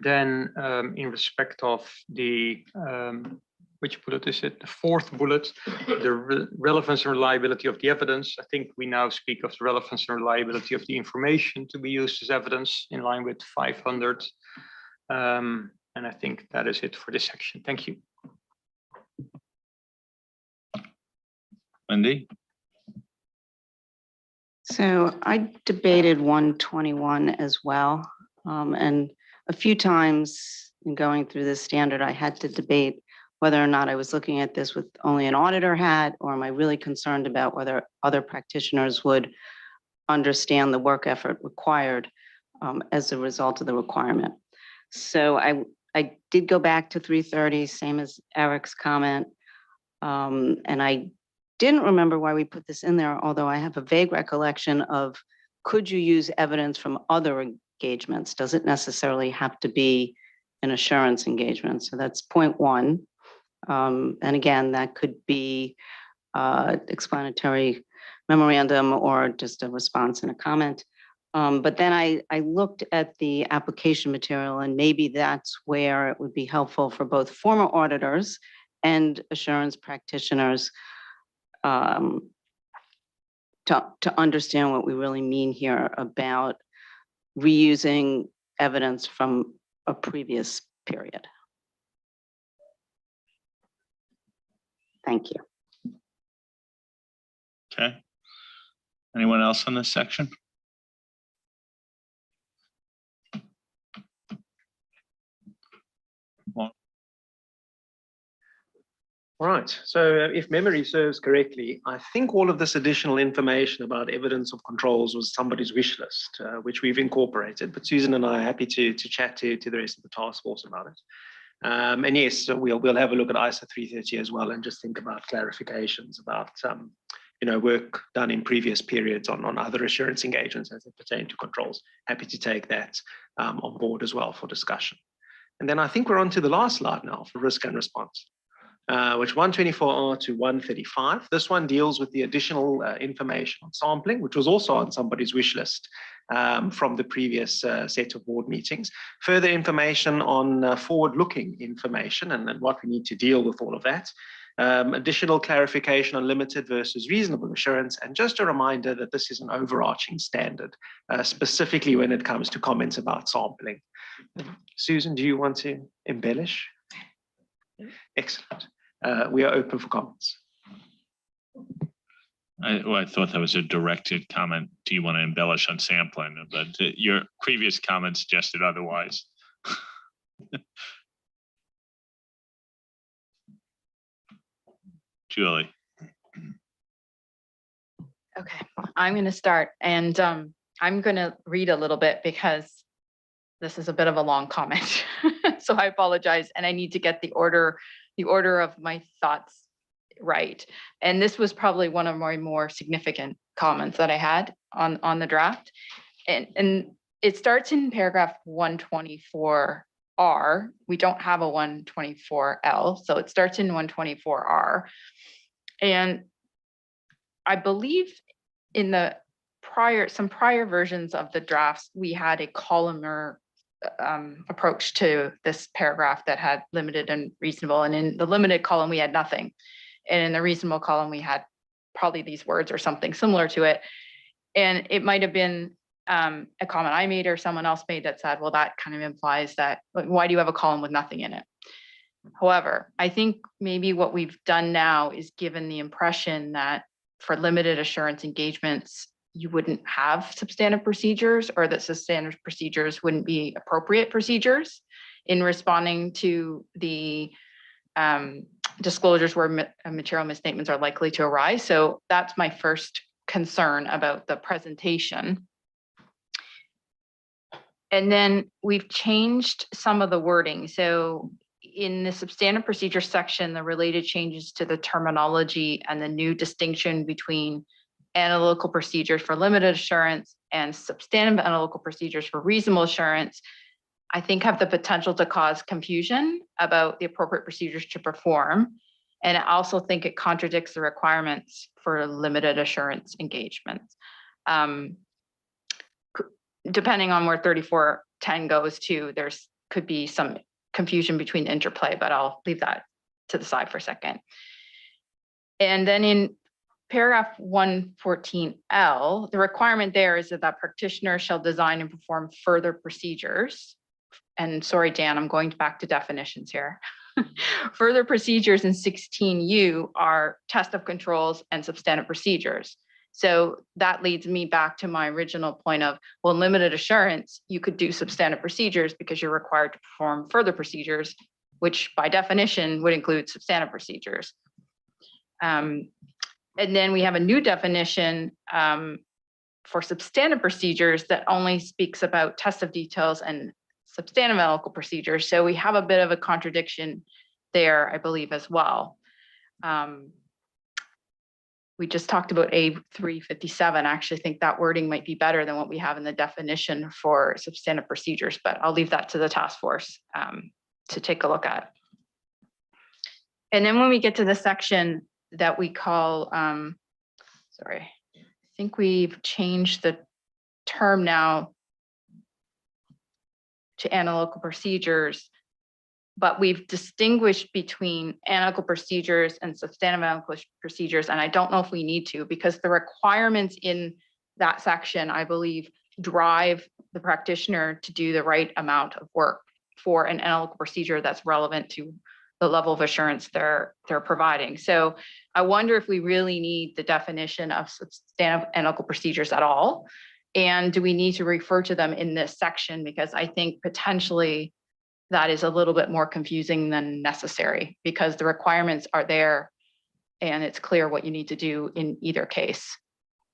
then in respect of the which bullet is it? The fourth bullet, the relevance and reliability of the evidence. I think we now speak of the relevance and reliability of the information to be used as evidence in line with 500. And I think that is it for this section. Thank you. Wendy? So I debated 121 as well. And a few times in going through this standard, I had to debate whether or not I was looking at this with only an auditor hat, or am I really concerned about whether other practitioners would understand the work effort required as a result of the requirement. So I did go back to 330, same as Eric's comment. And I didn't remember why we put this in there, although I have a vague recollection of, could you use evidence from other engagements? Does it necessarily have to be an assurance engagement? So that's point one. And again, that could be explanatory memorandum or just a response and a comment. But then I looked at the application material, and maybe that's where it would be helpful for both former auditors and assurance practitioners to understand what we really mean here about reusing evidence from a previous period. Thank you. Okay. Anyone else on this section? All right, so if memory serves correctly, I think all of this additional information about evidence of controls was somebody's wish list, which we've incorporated, but Susan and I are happy to chat to the rest of the task force about it. And yes, so we'll have a look at ISA 330 as well and just think about clarifications about work done in previous periods on other assurance engagements as they pertain to controls. Happy to take that on board as well for discussion. And then I think we're on to the last slide now for risk and response, which 124R to 135. This one deals with the additional information on sampling, which was also on somebody's wish list from the previous set of board meetings. Further information on forward-looking information and what we need to deal with all of that. Additional clarification on limited versus reasonable assurance, and just a reminder that this is an overarching standard, specifically when it comes to comments about sampling. Susan, do you want to embellish? Excellent. We are open for comments. I thought that was a directed comment. Do you want to embellish on sampling? But your previous comment suggested otherwise. Julie. Okay, I'm going to start, and I'm going to read a little bit because this is a bit of a long comment. So I apologize, and I need to get the order of my thoughts right. And this was probably one of my more significant comments that I had on the draft. And it starts in paragraph 124R. We don't have a 124L, so it starts in 124R. And I believe in the some prior versions of the drafts, we had a columnar approach to this paragraph that had limited and reasonable. And in the limited column, we had nothing. And in the reasonable column, we had probably these words or something similar to it. And it might have been a comment I made or someone else made that said, well, that kind of implies that, why do you have a column with nothing in it? However, I think maybe what we've done now is given the impression that for limited assurance engagements, you wouldn't have substantive procedures, or that substantive procedures wouldn't be appropriate procedures in responding to the disclosures where material misstatements are likely to arise. So that's my first concern about the presentation. And then we've changed some of the wording. So in the substantive procedure section, the related changes to the terminology and the new distinction between analytical procedures for limited assurance and substantive analytical procedures for reasonable assurance, I think have the potential to cause confusion about the appropriate procedures to perform. And I also think it contradicts the requirements for limited assurance engagements. Depending on where 3410 goes to, could be some confusion between interplay, but I'll leave that to the side for a second. And then in paragraph 114L, the requirement there is that that practitioner shall design and perform further procedures. And sorry, Dan, I'm going back to definitions here. Further procedures in 16U are test of controls and substantive procedures. So that leads me back to my original point of, well, limited assurance, you could do substantive procedures because you're required to perform further procedures, which by definition would include substantive procedures. And then we have a new definition for substantive procedures that only speaks about test of details and substantive analytical procedures. So we have a bit of a contradiction there, I believe, as well. We just talked about A357. I actually think that wording might be better than what we have in the definition for substantive procedures, but I'll leave that to the task force to take a look at. And then when we get to the section that we call, sorry, I think we've changed the term now to analytical procedures, but we've distinguished between analytical procedures and substantive analytical procedures. And I don't know if we need to, because the requirements in that section, I believe, drive the practitioner to do the right amount of work for an analytical procedure that's relevant to the level of assurance they're providing. So I wonder if we really need the definition of substantive analytical procedures at all. And do we need to refer to them in this section? Because I think potentially that is a little bit more confusing than necessary, because the requirements are there and it's clear what you need to do in either case.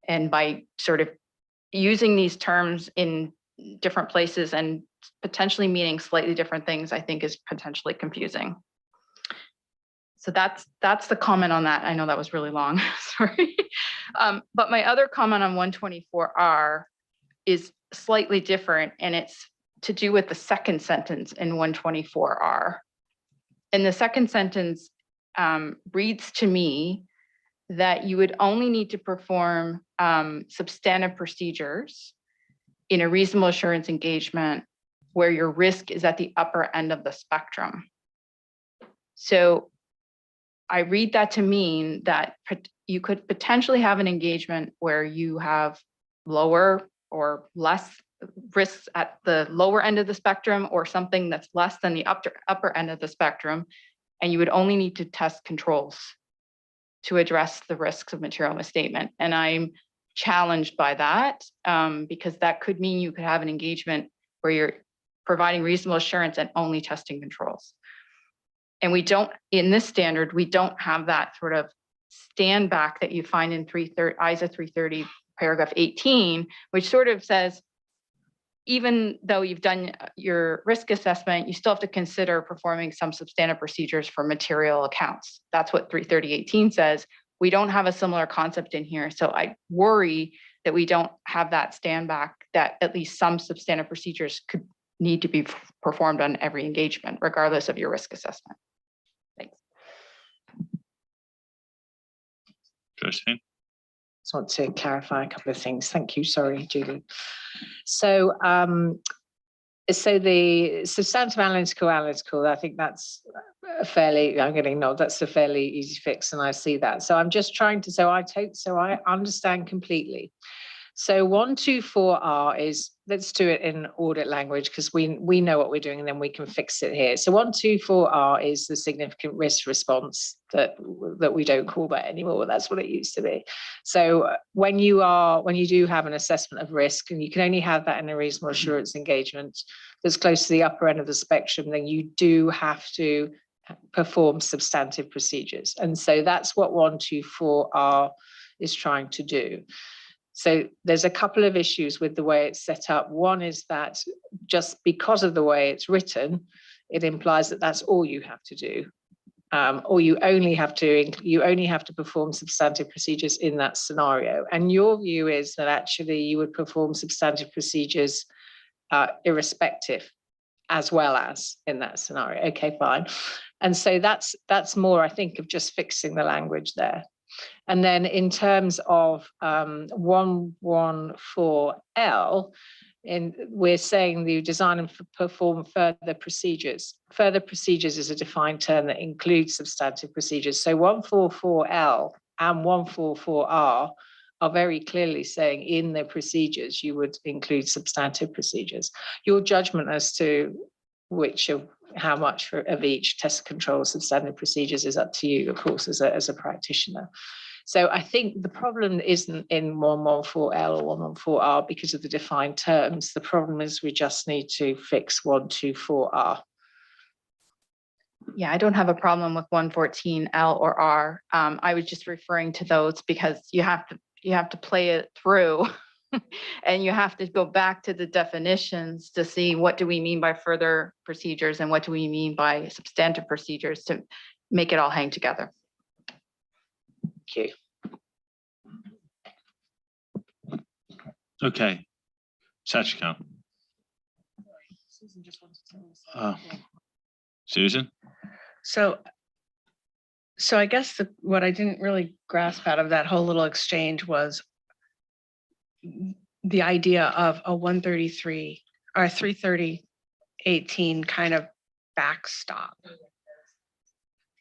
And by sort of using these terms in different places and potentially meaning slightly different things, I think is potentially confusing. So that's the comment on that. I know that was really long, sorry. But my other comment on 124R is slightly different, and it's to do with the second sentence in 124R. And the second sentence reads to me that you would only need to perform substantive procedures in a reasonable assurance engagement where your risk is at the upper end of the spectrum. So I read that to mean that you could potentially have an engagement where you have lower or less risks at the lower end of the spectrum, or something that's less than the upper end of the spectrum, and you would only need to test controls to address the risks of material misstatement. And I'm challenged by that because that could mean you could have an engagement where you're providing reasonable assurance and only testing controls. And we don't, in this standard, we don't have that sort of stand back that you find in ISA 330 paragraph 18, which sort of says, even though you've done your risk assessment, you still have to consider performing some substantive procedures for material accounts. That's what 330.18 says. We don't have a similar concept in here. So I worry that we don't have that stand back, that at least some substantive procedures could need to be performed on every engagement, regardless of your risk assessment. Thanks. Josephine? Just want to clarify a couple of things. Thank you. Sorry, Julie. So, the substantive analytical, I think that's a fairly, I'm getting nod, that's a fairly easy fix, and I see that. So I'm just trying to, so I understand completely. So 124R is, let's do it in audit language because we know what we're doing and then we can fix it here. So 124R is the significant risk response that we don't call that anymore. That's what it used to be. So when you do have an assessment of risk, and you can only have that in a reasonable assurance engagement that's close to the upper end of the spectrum, then you do have to perform substantive procedures. And so that's what 124R is trying to do. So there's a couple of issues with the way it's set up. One is that just because of the way it's written, it implies that that's all you have to do, or you only have to perform substantive procedures in that scenario. And your view is that actually you would perform substantive procedures irrespective, as well as in that scenario. Okay, fine. And so that's more, I think, of just fixing the language there. And then in terms of 114L, and we're saying you design and perform further procedures. Further procedures is a defined term that includes substantive procedures. So 144L and 144R are very clearly saying in the procedures you would include substantive procedures. Your judgment as to which of how much of each test control substantive procedures is up to you, of course, as a practitioner. So I think the problem isn't in 114L or 114R because of the defined terms. The problem is we just need to fix 124R. Yeah, I don't have a problem with 114L or R. I was just referring to those because you have to play it through and you have to go back to the definitions to see what do we mean by further procedures and what do we mean by substantive procedures to make it all hang together. Thank you. Okay, Sachiko. Susan? So I guess what I didn't really grasp out of that whole little exchange was the idea of a 133 or 330/18 kind of backstop.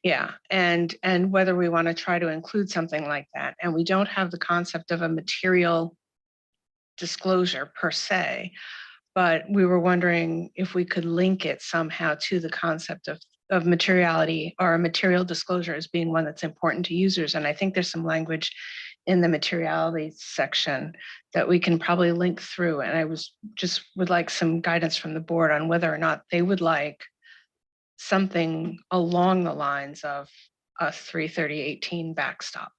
Yeah, and whether we want to try to include something like that, and we don't have the concept of a material disclosure per se, but we were wondering if we could link it somehow to the concept of materiality or a material disclosure as being one that's important to users. And I think there's some language in the materiality section that we can probably link through. And I would like some guidance from the board on whether or not they would like something along the lines of a 330/18 backstop.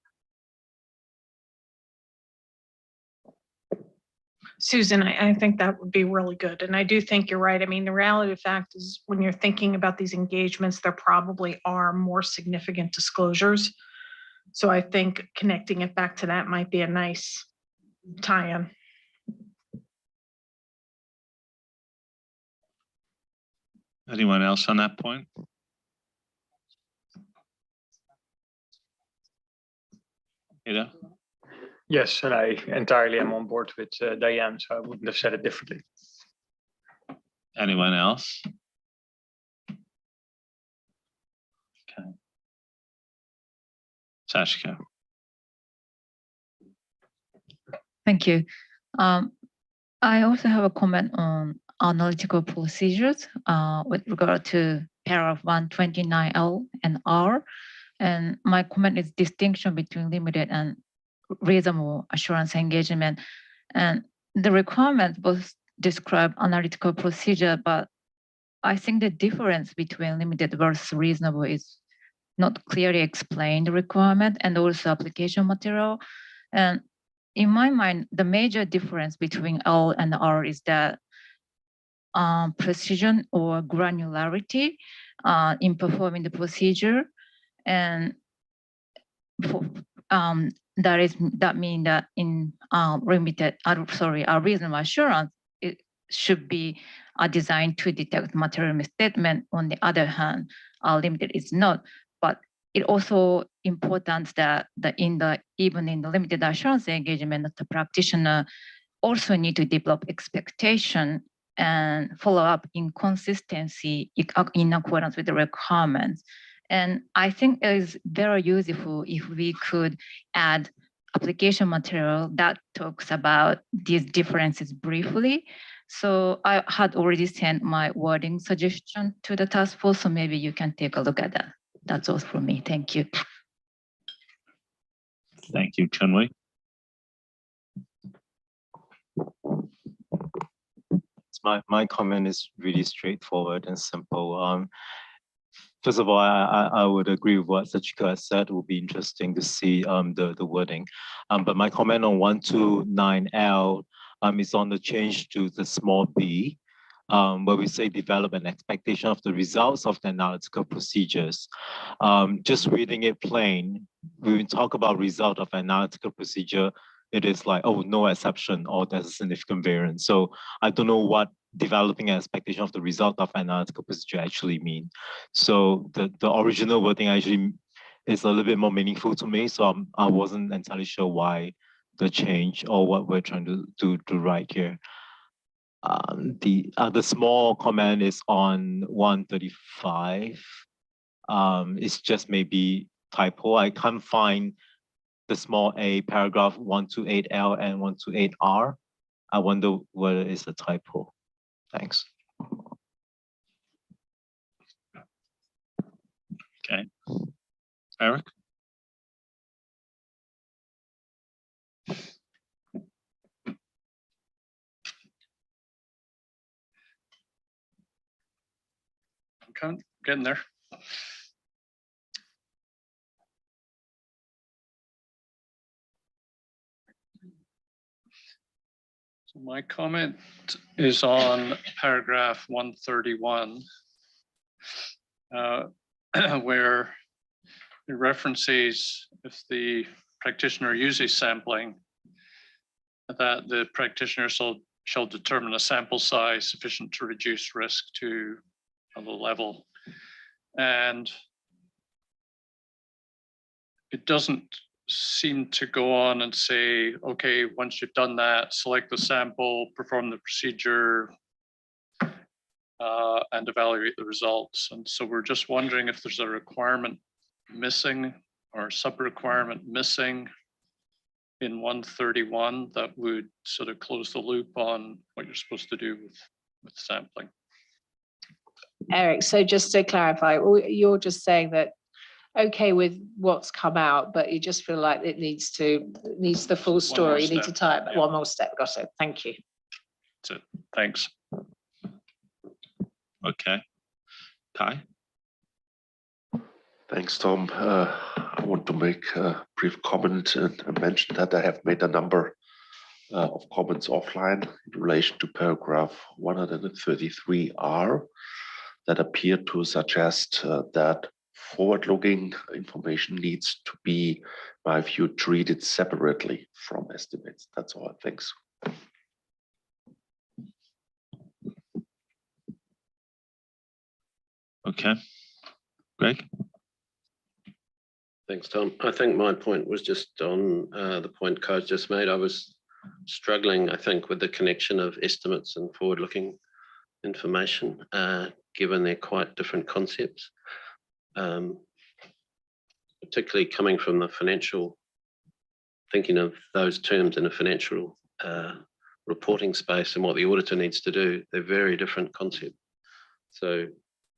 Susan, I think that would be really good. And I do think you're right. I mean, the reality of the fact is when you're thinking about these engagements, there probably are more significant disclosures. So I think connecting it back to that might be a nice tie-in. Anyone else on that point? Ida? Yes, and I entirely am on board with Diane, so I wouldn't have said it differently. Anyone else? Okay. Sachiko. Thank you. I also have a comment on analytical procedures with regard to paragraph 129L and R. And my comment is distinction between limited and reasonable assurance engagement. And the requirements both describe analytical procedure, but I think the difference between limited versus reasonable is not clearly explained the requirement and also application material. And in my mind, the major difference between L and R is that precision or granularity in performing the procedure. And for, that means that in a reasonable assurance, it should be designed to detect material misstatement. On the other hand, limited is not. But it also important that even in the limited assurance engagement, the practitioner also need to develop expectation and follow up inconsistency in accordance with the requirements. And I think it is very useful if we could add application material that talks about these differences briefly. So I had already sent my wording suggestion to the task force, so maybe you can take a look at that. That's all from me. Thank you. Thank you, Chun-Wei. My comment is really straightforward and simple. First of all, I would agree with what Sachiko has said. It would be interesting to see the wording. But my comment on 129L is on the change to the small b, where we say develop an expectation of the results of the analytical procedures. Just reading it plain, when we talk about result of analytical procedure, it is like, oh, no exception or there's a significant variance. So I don't know what developing an expectation of the result of analytical procedure actually mean. So the original wording actually is a little bit more meaningful to me. So I wasn't entirely sure why the change or what we're trying to write here. The small comment is on 135. It's just maybe typo. I can't find the small a paragraph 128L and 128R. I wonder whether it's a typo. Thanks. Okay. Eric? I'm getting there. So my comment is on paragraph 131, where it references if the practitioner uses sampling, that the practitioner shall determine a sample size sufficient to reduce risk to a low level. And it doesn't seem to go on and say, okay, once you've done that, select the sample, perform the procedure, and evaluate the results. And so we're just wondering if there's a requirement missing or sub-requirement missing in 131 that would sort of close the loop on what you're supposed to do with sampling. Eric, so just to clarify, you're just saying that okay with what's come out, but you just feel like it needs the full story. You need to tie it back. One more step. Got it. Thank you. That's it. Thanks. Okay. Kai? Thanks, Tom. I want to make a brief comment and mention that I have made a number of comments offline in relation to paragraph 133R that appear to suggest that forward-looking information needs to be, in my view, treated separately from estimates. That's all. Thanks. Okay. Greg? Thanks, Tom. I think my point was just on the point Kai's just made. I was struggling, I think, with the connection of estimates and forward-looking information, given they're quite different concepts, particularly coming from the financial, thinking of those terms in a financial reporting space and what the auditor needs to do. They're very different concepts. So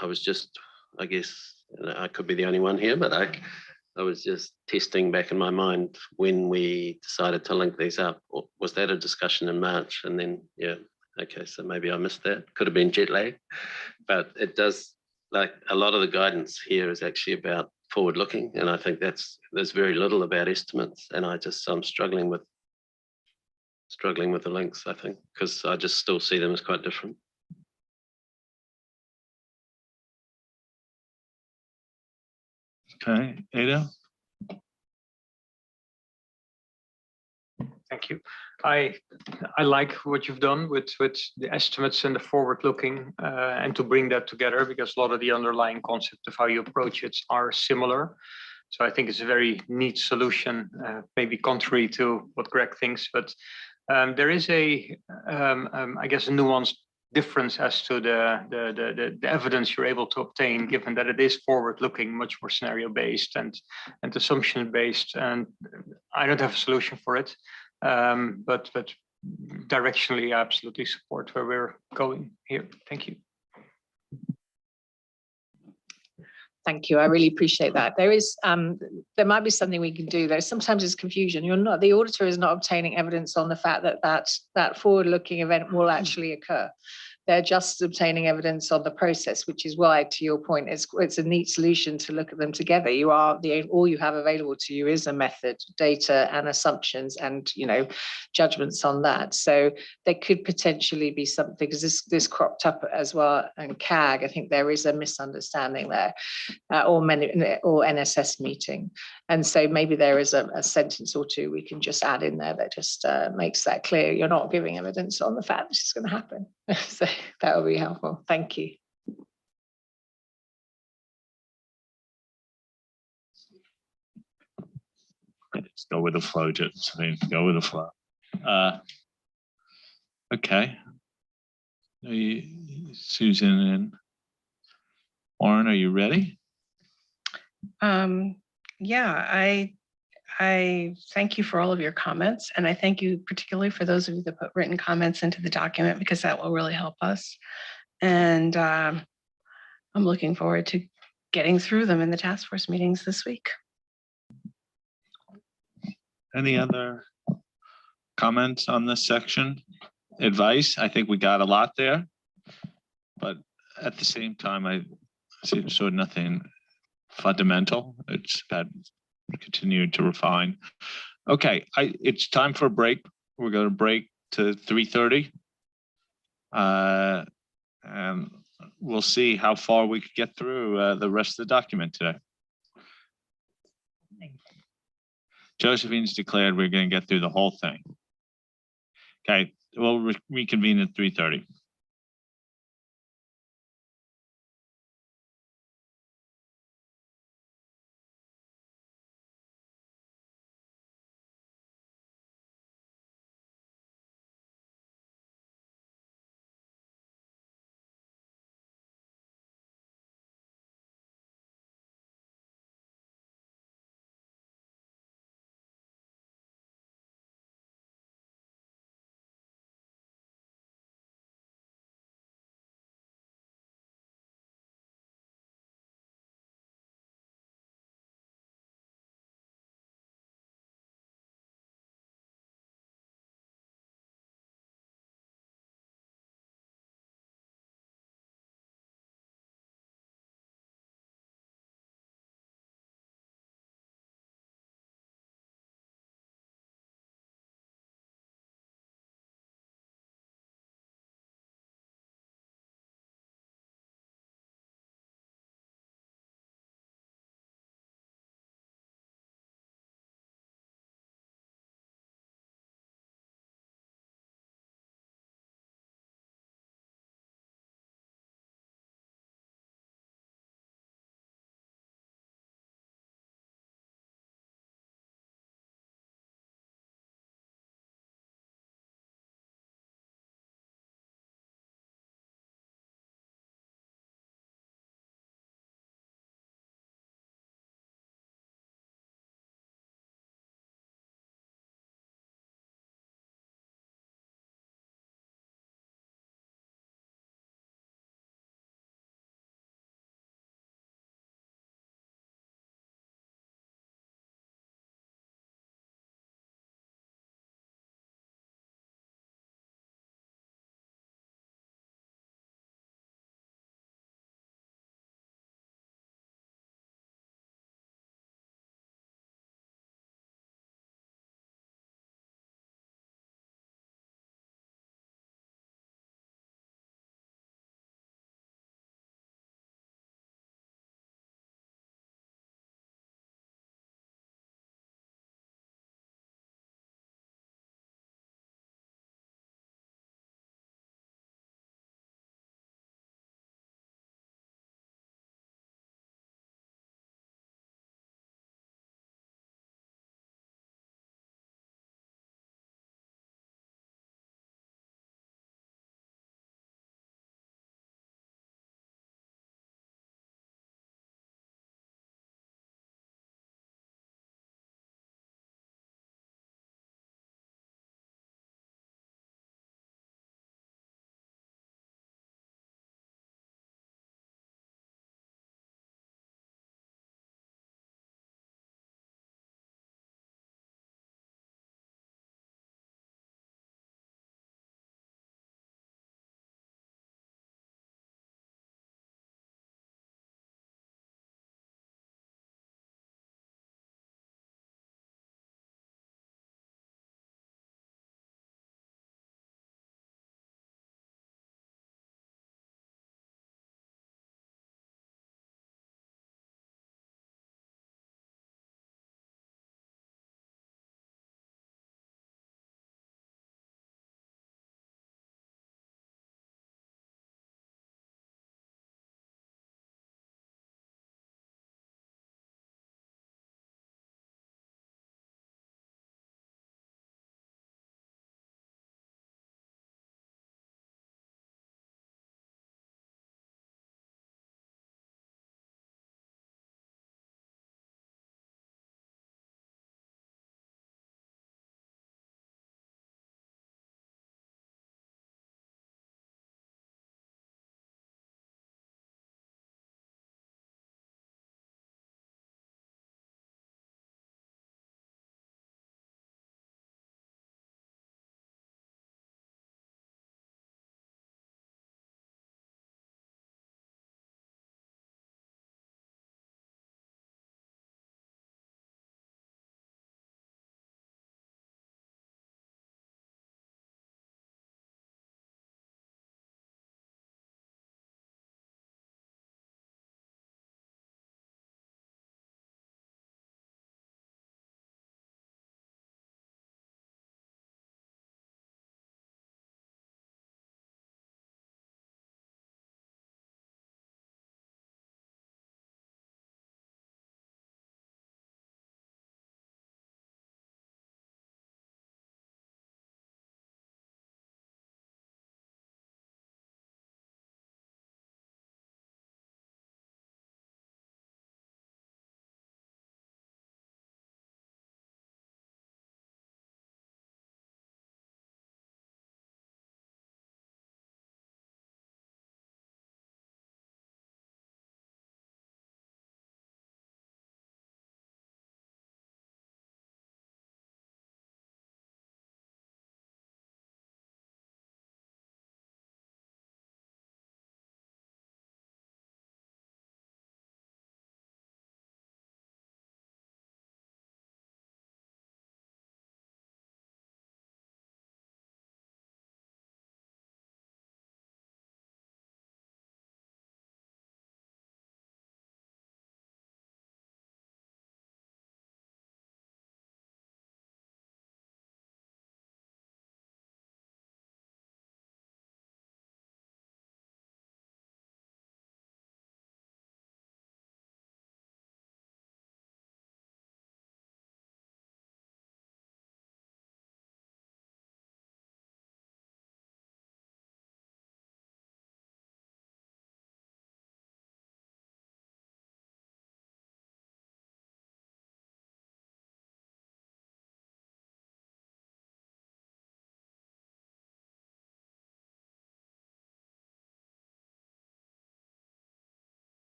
I was just, I guess, I could be the only one here, but I was just testing back in my mind when we decided to link these up. Was that a discussion in March? And then, yeah, okay, so maybe I missed that. Could have been jet lag, but it does, like a lot of the guidance here is actually about forward looking. And I think there's very little about estimates. And I'm struggling with the links, I think, because I just still see them as quite different. Okay, Ada? Thank you. I like what you've done with the estimates and the forward looking and to bring that together, because a lot of the underlying concept of how you approach it are similar. So I think it's a very neat solution, maybe contrary to what Greg thinks, but there is I guess a nuanced difference as to the evidence you're able to obtain, given that it is forward looking, much more scenario based and assumption based. And I don't have a solution for it. But directionally, I absolutely support where we're going here. Thank you. Thank you. I really appreciate that. There might be something we can do there. Sometimes it's confusion. The auditor is not obtaining evidence on the fact that forward-looking event will actually occur. They're just obtaining evidence on the process, which is why, to your point, it's a neat solution to look at them together. All you have available to you is a method, data, and assumptions, and judgments on that. So there could potentially be something, because this cropped up as well, and CAG. I think there is a misunderstanding there, or NSS meeting, and so maybe there is a sentence or two we can just add in there that just makes that clear. You're not giving evidence on the fact this is going to happen. So that would be helpful. Thank you. Let's go with the flow, just go with the flow. Okay. Susan and Warren, are you ready? Yeah, I thank you for all of your comments, and I thank you particularly for those of you that put written comments into the document because that will really help us. And I'm looking forward to getting through them in the task force meetings this week. Any other comments on this section? Advice? I think we got a lot there, but at the same time, I saw nothing fundamental. It's about continued to refine. Okay, it's time for a break. We're going to break to 3:30. And we'll see how far we could get through the rest of the document today. Josephine's declared we're going to get through the whole thing. Okay, we'll reconvene at 3:30.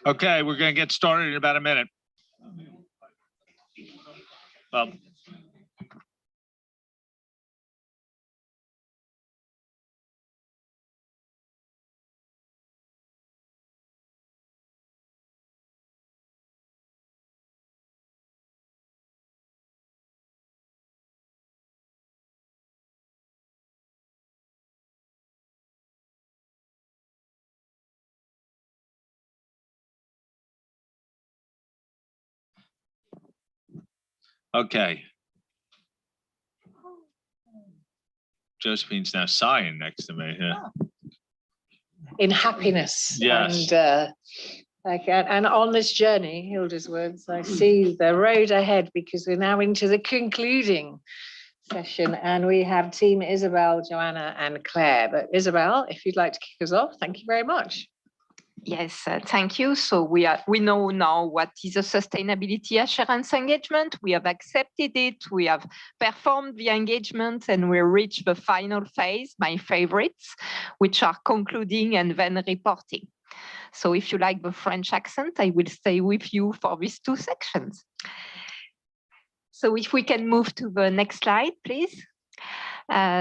Okay, we're going to get started in about a minute. Okay. Josephine's now sighing next to me. Yeah. In happiness. Yes. And on this journey, Hilda's words, I see the road ahead because we're now into the concluding session and we have team Isabel, Joanna and Claire. But Isabel, if you'd like to kick us off, thank you very much. Yes, thank you. So we know now what is a sustainability assurance engagement. We have accepted it. We have performed the engagement and we reach the final phase, my favorites, which are concluding and then reporting. So if you like the French accent, I will stay with you for these two sections. So if we can move to the next slide, please.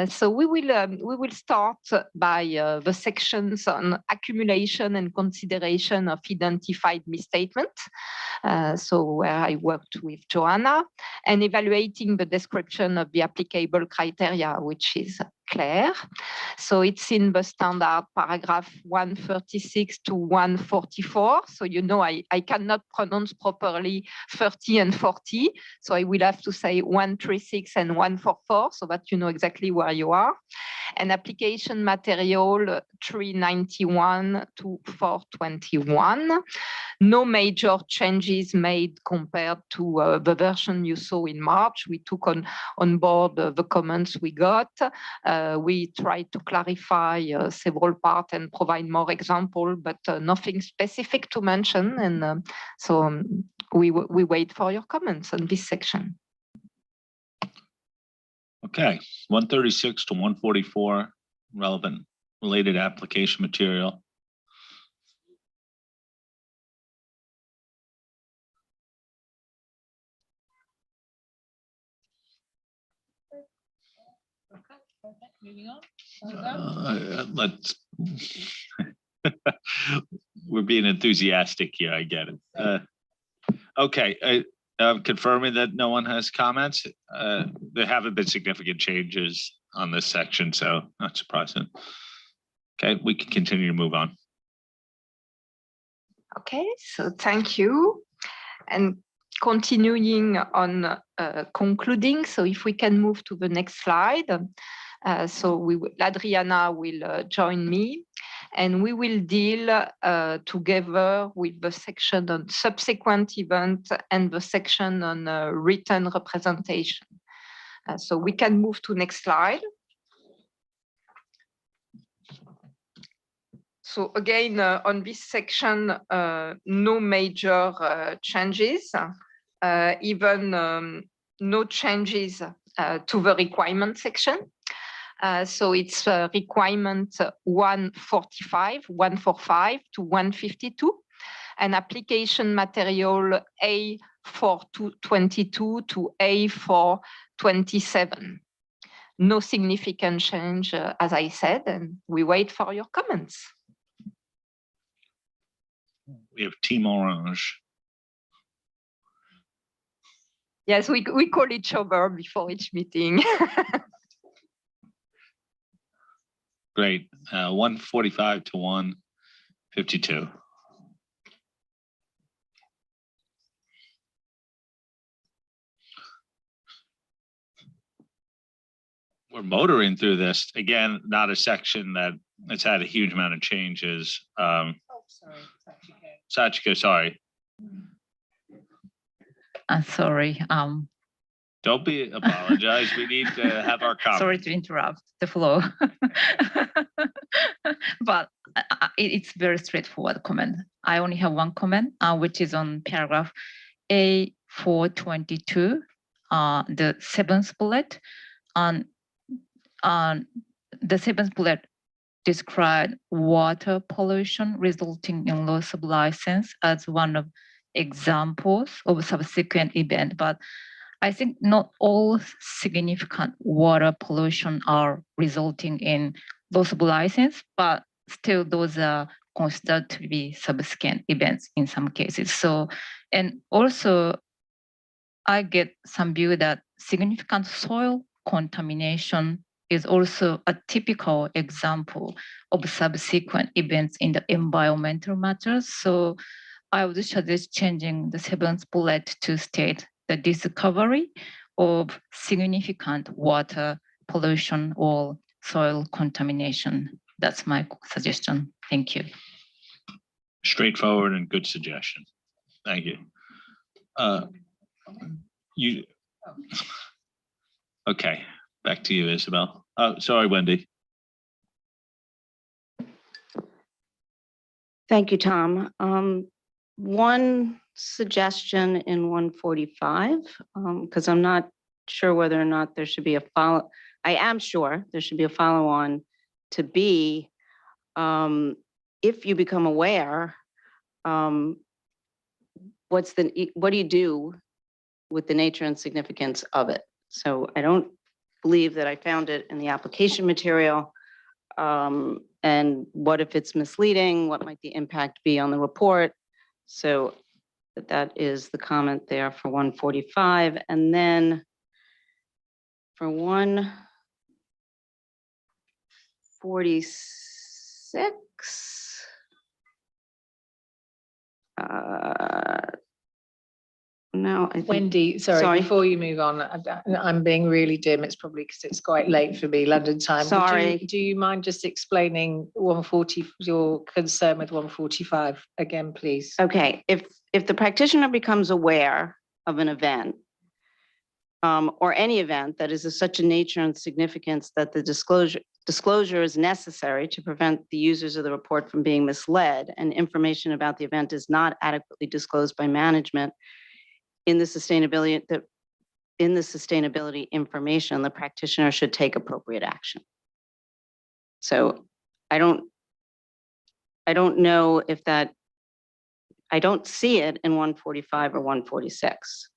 So we will start by the sections on accumulation and consideration of identified misstatement. So where I worked with Joanna and evaluating the description of the applicable criteria, which is Claire. So it's in the standard paragraph 136 to 144. So you know I cannot pronounce properly 30 and 40. So I will have to say 136 and 144 so that you know exactly where you are. And application material 391 to 421. No major changes made compared to the version you saw in March. We took on board the comments we got. We tried to clarify several parts and provide more examples, but nothing specific to mention. And so we wait for your comments on this section. Okay, 136 to 144, relevant related application material. Moving on. Let's. We're being enthusiastic here. I get it. Okay, I'm confirming that no one has comments. There haven't been significant changes on this section, so not surprising. Okay, we can continue to move on. Okay, so thank you. And continuing on concluding, so if we can move to the next slide. So Adriana will join me and we will deal together with the section on subsequent event and the section on written representation. So we can move to next slide. So again, on this section, no major changes, even no changes to the requirement section. So it's requirement 145 to 152, and application material A422 to A427. No significant change, as I said, and we wait for your comments. We have Team Orange. Yes, we call each other before each meeting. Great. 145 to 152. We're motoring through this. Again, not a section that has had a huge amount of changes. Sorry, Sachiko, sorry. I'm sorry. Don't be apologize. We need to have our comments. Sorry to interrupt the flow. But it's very straightforward comment. I only have one comment, which is on paragraph A422, the seventh bullet. On the seventh bullet, described water pollution resulting in loss of license as one of examples of subsequent event, but I think not all significant water pollution are resulting in loss of license, but still those are considered to be subsequent events in some cases. So, and also I get some view that significant soil contamination is also a typical example of subsequent events in the environmental matters. So I would suggest changing the seventh bullet to state the discovery of significant water pollution or soil contamination. That's my suggestion. Thank you. Straightforward and good suggestion. Thank you. Okay, back to you, Isabel. Oh, sorry, Wendy. Thank you, Tom. One suggestion in 145, because I'm not sure whether or not there should be a follow. I am sure there should be a follow-on to be, if you become aware, what do you do with the nature and significance of it? So I don't believe that I found it in the application material. And what if it's misleading? What might the impact be on the report? So that is the comment there for 145. And then for 146, no, I think, Wendy, sorry, before you move on, I'm being really dim. It's probably because it's quite late for me, London time. Sorry. Do you mind just explaining 140, your concern with 145 again, please? Okay, if the practitioner becomes aware of an event or any event that is of such a nature and significance that the disclosure is necessary to prevent the users of the report from being misled, and information about the event is not adequately disclosed by management in the sustainability information, the practitioner should take appropriate action. So I don't know if that, I don't see it in 145 or 146.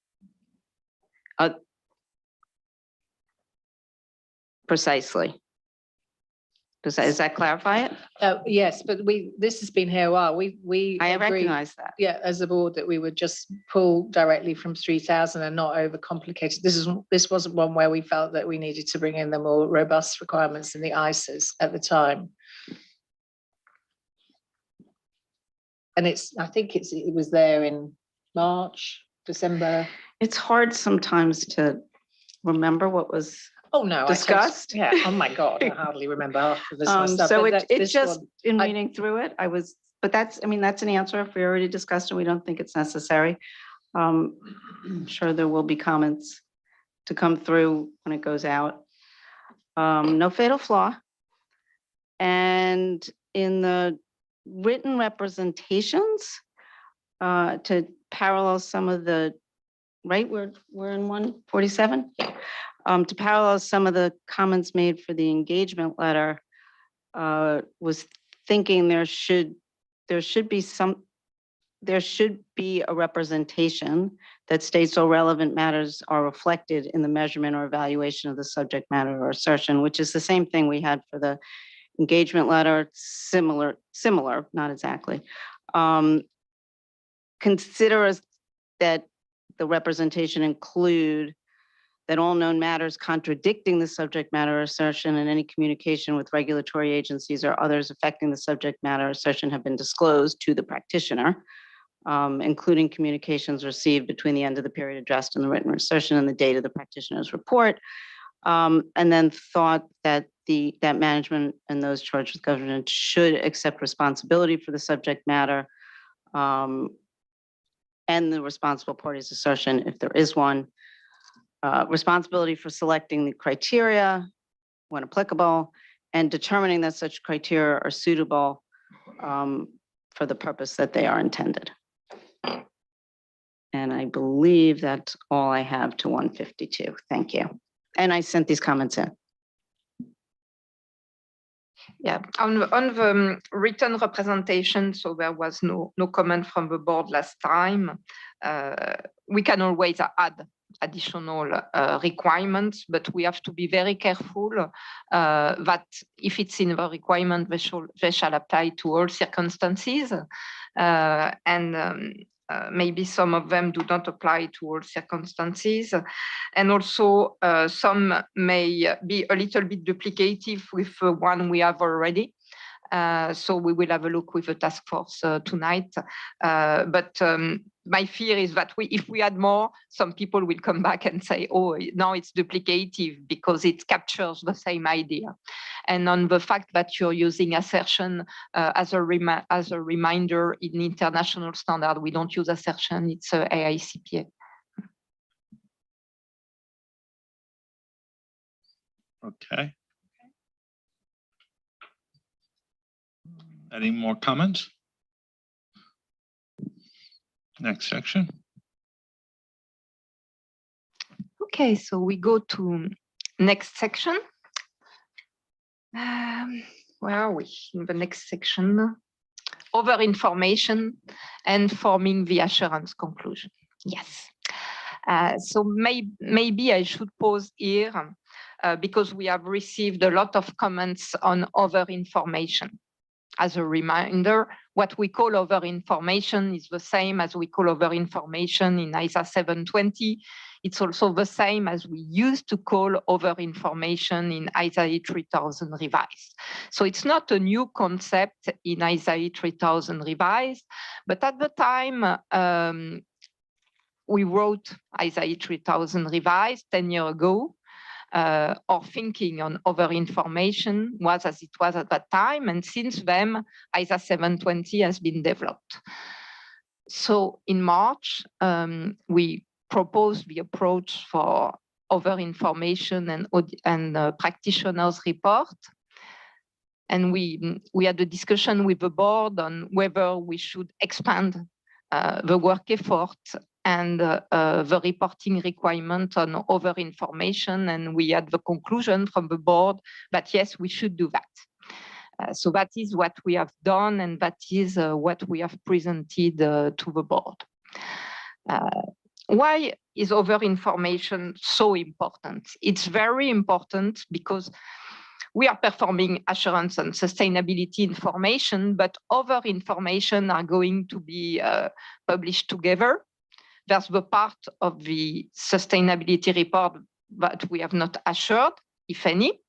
Precisely. Does that clarify it? Yes, but this has been here a while. I agreed, recognize that. Yeah, as a board, that we would just pull directly from 3000 and not overcomplicate it. This wasn't one where we felt that we needed to bring in the more robust requirements in the ISAs at the time. And I think it was there in March, December. It's hard sometimes to remember what was discussed. Yeah. Oh my God, I hardly remember half of this myself. So it just, in reading through it, but that's an answer if we already discussed it. We don't think it's necessary. I'm sure there will be comments to come through when it goes out. No fatal flaw. And in the written representations, to parallel some of the, right, we're in 147? To parallel some of the comments made for the engagement letter, was thinking there should be a representation that states all relevant matters are reflected in the measurement or evaluation of the subject matter or assertion, which is the same thing we had for the engagement letter, similar, not exactly. Consider that the representation include that all known matters contradicting the subject matter assertion and any communication with regulatory agencies or others affecting the subject matter assertion have been disclosed to the practitioner, including communications received between the end of the period addressed in the written assertion and the date of the practitioner's report, and then thought that that management and those charged with governance should accept responsibility for the subject matter and the responsible party's assertion, if there is one. Responsibility for selecting the criteria when applicable and determining that such criteria are suitable for the purpose that they are intended. And I believe that's all I have to 152. Thank you. And I sent these comments in. Yeah, on the written representation, so there was no comment from the board last time. We can always add additional requirements, but we have to be very careful that if it's in the requirement, they shall apply to all circumstances. Maybe some of them do not apply to all circumstances. And also some may be a little bit duplicative with one we have already. So we will have a look with the task force tonight. But my fear is that if we add more, some people will come back and say, oh, now it's duplicative because it captures the same idea. And on the fact that you're using assertion as a reminder in international standard, we don't use assertion, it's AICPA. Okay. Any more comments? Next section. Okay, so we go to next section. Where are we in the next section? Over information and forming the assurance conclusion. Yes. So maybe I should pause here because we have received a lot of comments on over information. As a reminder, what we call over information is the same as we call over information in ISA 720. It's also the same as we used to call over information in ISA 3000 revised. So it's not a new concept in ISA 3000 revised, but at the time we wrote ISA 3000 revised 10 years ago. Our thinking on over information was as it was at that time, and since then ISA 720 has been developed. So in March we proposed the approach for over information and practitioners report, and we had a discussion with the board on whether we should expand the work effort and the reporting requirement on over information, and we had the conclusion from the board that yes, we should do that. So that is what we have done, and that is what we have presented to the board. Why is over information so important? It's very important because we are performing assurance and sustainability information, but other information are going to be published together. There's the part of the sustainability report that we have not assured, if any,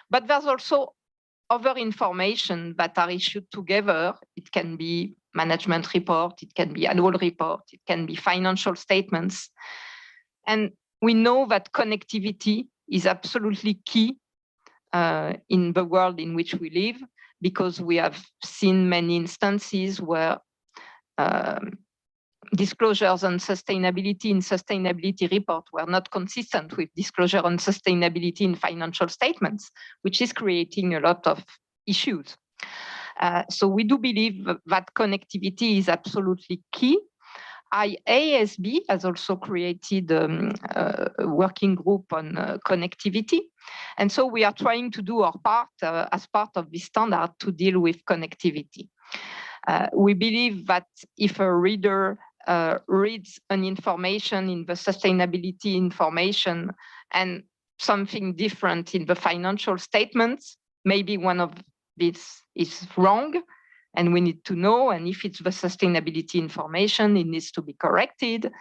but there's also other information that are issued together. It can be management report, it can be annual report, it can be financial statements. And we know that connectivity is absolutely key in the world in which we live, because we have seen many instances where disclosures on sustainability in sustainability report were not consistent with disclosure on sustainability in financial statements, which is creating a lot of issues. So we do believe that connectivity is absolutely key. IAASB has also created a working group on connectivity. And so we are trying to do our part as part of this standard to deal with connectivity. We believe that if a reader reads an information in the sustainability information and something different in the financial statements, maybe one of these is wrong, and we need to know. And if it's the sustainability information, it needs to be corrected.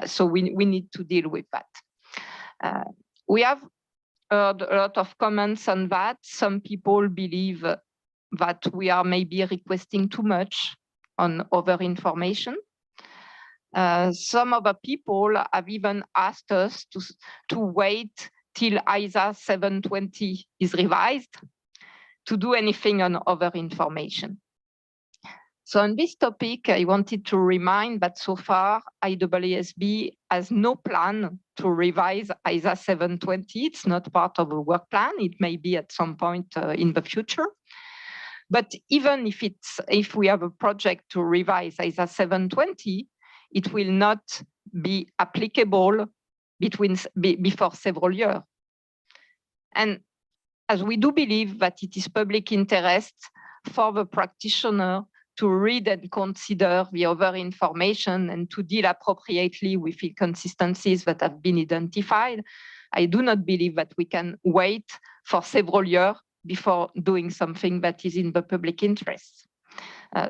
So we need to deal with that. We have heard a lot of comments on that. Some people believe that we are maybe requesting too much on other information. Some other people have even asked us to wait till ISA 720 is revised to do anything on other information. So on this topic, I wanted to remind that so far, IAASB has no plan to revise ISA 720. It's not part of a work plan. It may be at some point in the future. But even if we have a project to revise ISA 720, it will not be applicable before several years. And as we do believe that it is public interest for the practitioner to read and consider the other information and to deal appropriately with inconsistencies that have been identified, I do not believe that we can wait for several years before doing something that is in the public interest.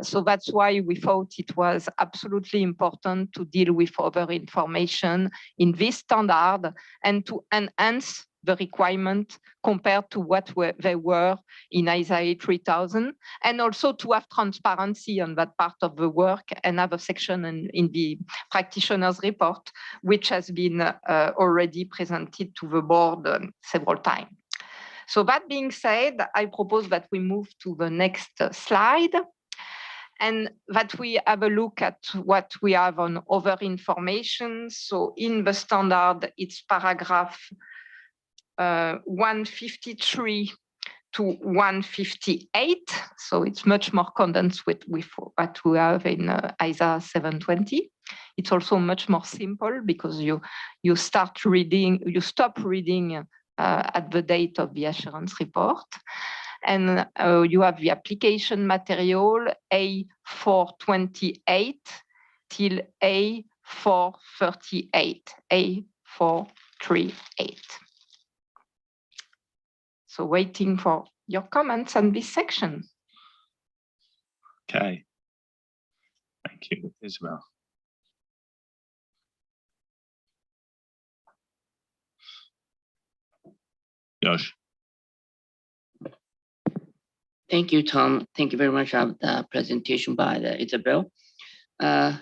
So that's why we thought it was absolutely important to deal with other information in this standard and to enhance the requirement compared to what they were in ISAE 3000, and also to have transparency on that part of the work and have a section in the practitioner's report, which has been already presented to the board several times. So that being said, I propose that we move to the next slide, and that we have a look at what we have on other information. So in the standard, it's paragraph 153 to 158. So it's much more condensed with what we have in ISA 720. It's also much more simple because you stop reading at the date of the assurance report. And you have the application material A428 till A438, A438. So waiting for your comments on this section. Okay. Thank you, Isabel. Josh. Thank you, Tom. Thank you very much for the presentation by Isabel. I'm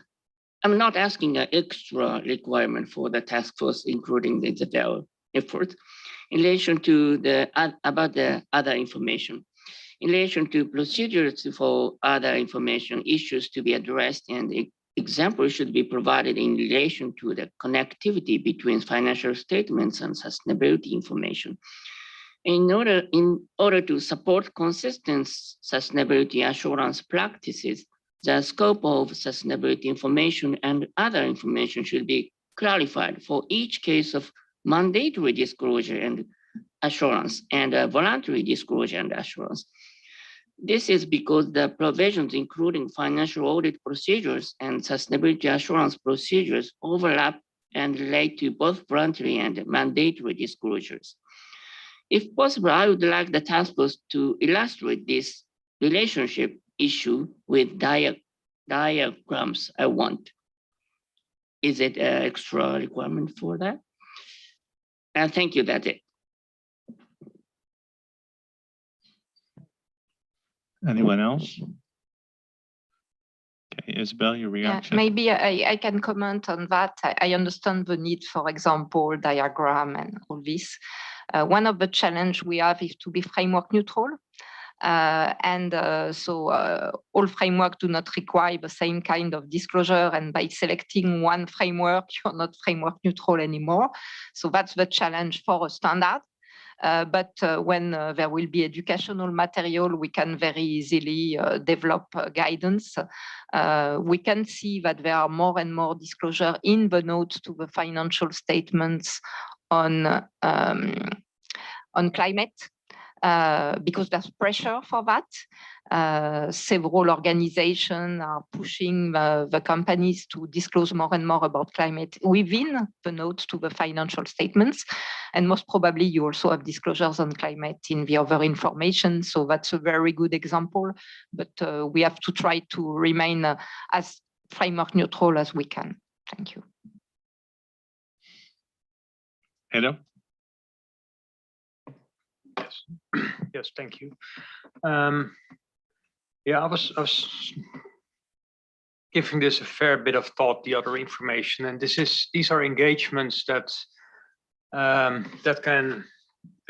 not asking an extra requirement for the task force, including the Isabel effort, in relation to about the other information. In relation to procedures for other information issues to be addressed, and examples should be provided in relation to the connectivity between financial statements and sustainability information. In order to support consistent sustainability assurance practices, the scope of sustainability information and other information should be clarified for each case of mandatory disclosure and assurance and voluntary disclosure and assurance. This is because the provisions, including financial audit procedures and sustainability assurance procedures, overlap and relate to both voluntary and mandatory disclosures. If possible, I would like the task force to illustrate this relationship issue with diagrams I want. Is it an extra requirement for that? And thank you, that's it. Anyone else? Okay, Isabel, your reaction? Yeah, maybe I can comment on that. I understand the need, for example, diagram and all this. One of the challenge we have is to be framework neutral. So all framework do not require the same kind of disclosure, and by selecting one framework, you're not framework neutral anymore. So that's the challenge for a standard. But when there will be educational material, we can very easily develop guidance. We can see that there are more and more disclosure in the notes to the financial statements on climate, because there's pressure for that. Several organizations are pushing the companies to disclose more and more about climate within the notes to the financial statements. And most probably you also have disclosures on climate in the other information. So that's a very good example, but we have to try to remain as framework neutral as we can. Thank you. Hello. Yes, thank you. Yeah, I was giving this a fair bit of thought, the other information, and these are engagements that that can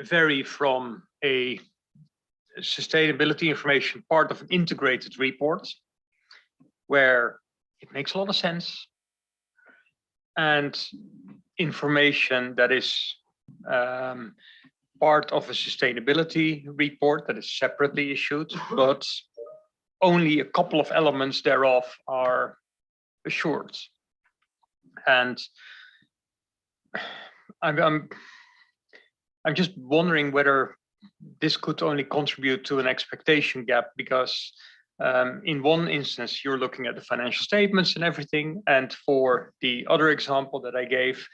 vary from a sustainability information part of an integrated report, where it makes a lot of sense, and information that is part of a sustainability report that is separately issued, but only a couple of elements thereof are assured. And I'm just wondering whether this could only contribute to an expectation gap because in one instance, you're looking at the financial statements and everything. And for the other example that I gave,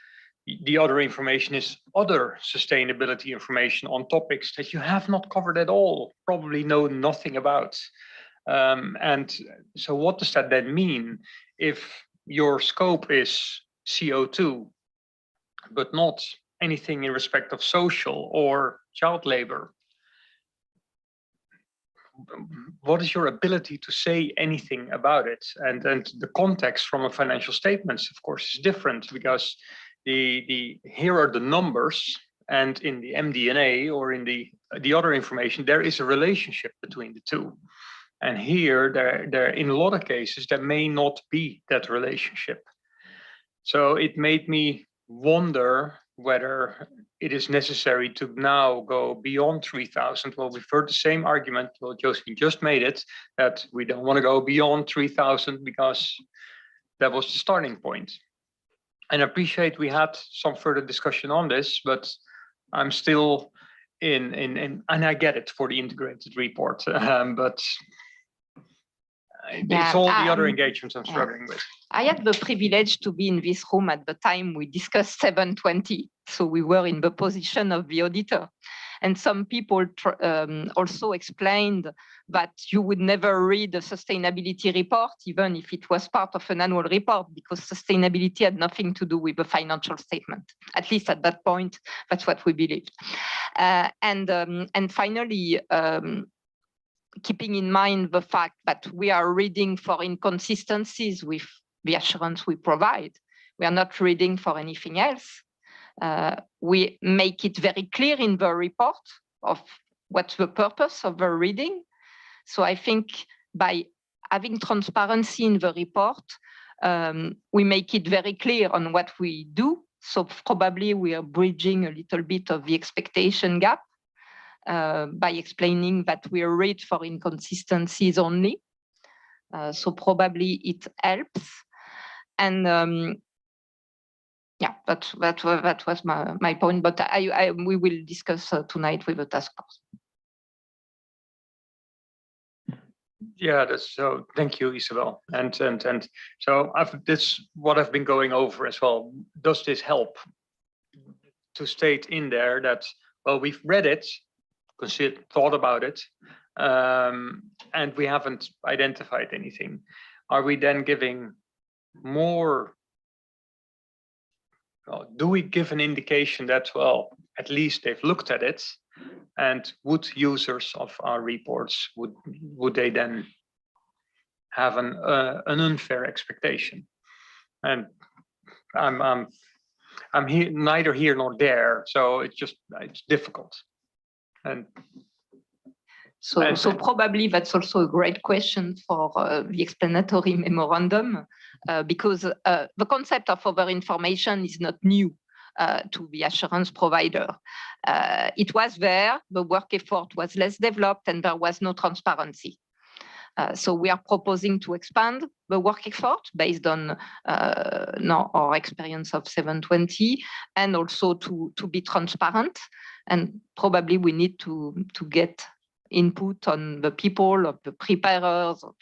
the other information is other sustainability information on topics that you have not covered at all, probably know nothing about. And so what does that then mean? If your scope is CO2, but not anything in respect of social or child labor, what is your ability to say anything about it? And the context from a financial statements, of course, is different because here are the numbers, and in the MD&A or in the other information, there is a relationship between the two. And here, there in a lot of cases, there may not be that relationship. So it made me wonder whether it is necessary to now go beyond 3,000. Well, we've heard the same argument. Well, Josephine just made it, that we don't want to go beyond 3,000 because that was the starting point. And I appreciate we had some further discussion on this, but I'm still and I get it for the integrated report, but it's all the other engagements I'm struggling with. I had the privilege to be in this room at the time we discussed 720. So we were in the position of the auditor. And some people also explained that you would never read a sustainability report, even if it was part of an annual report, because sustainability had nothing to do with the financial statement. At least at that point, that's what we believed. And finally, keeping in mind the fact that we are reading for inconsistencies with the assurance we provide. We are not reading for anything else. We make it very clear in the report of what's the purpose of the reading. So I think by having transparency in the report, we make it very clear on what we do. So probably we are bridging a little bit of the expectation gap by explaining that we read for inconsistencies only. So probably it helps. And yeah, that was my point, but we will discuss tonight with the task force. Yeah, that's so. Thank you, Isabel. And so that's what I've been going over as well. Does this help to state in there that, well, we've read it, considered, thought about it, and we haven't identified anything? Are we then giving more? Do we give an indication that, well, at least they've looked at it, and would users of our reports, would they then have an unfair expectation? And I'm here, neither here nor there, so it's difficult. And so probably that's also a great question for the explanatory memorandum, because the concept of over-information is not new to the assurance provider. It was there, the work effort was less developed, and there was no transparency. So we are proposing to expand the work effort based on our experience of 720, and also to be transparent. And probably we need to get input on the people, of the preparers, of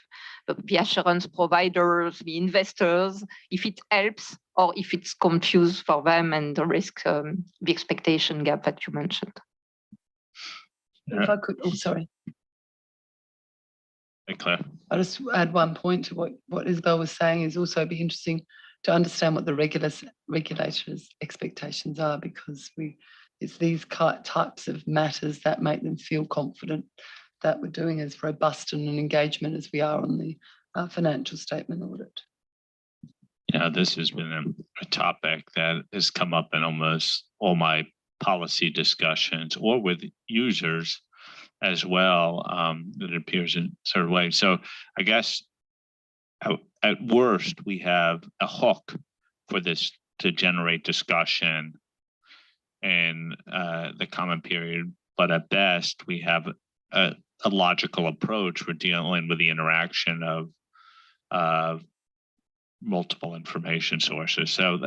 the assurance providers, the investors, if it helps or if it's confused for them and the risk, the expectation gap that you mentioned. If I could, oh, sorry. Claire. I'll just add one point to what Isabel was saying. Is also be interesting to understand what the regulators' expectations are, because it's these types of matters that make them feel confident that we're doing as robust an engagement as we are on the financial statement audit. Yeah, this has been a topic that has come up in almost all my policy discussions, or with users as well, that appears in certain ways. So I guess at worst, we have a hook for this to generate discussion in the comment period, but at best, we have a logical approach for dealing with the interaction of multiple information sources. So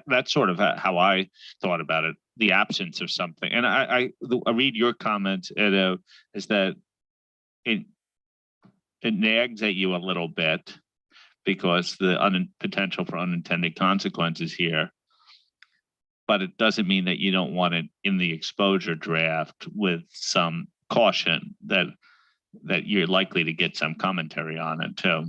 that's sort of how I thought about it. The absence of something, and I read your comment, is that it nags at you a little bit because the potential for unintended consequences here. But it doesn't mean that you don't want it in the exposure draft with some caution that you're likely to get some commentary on it too.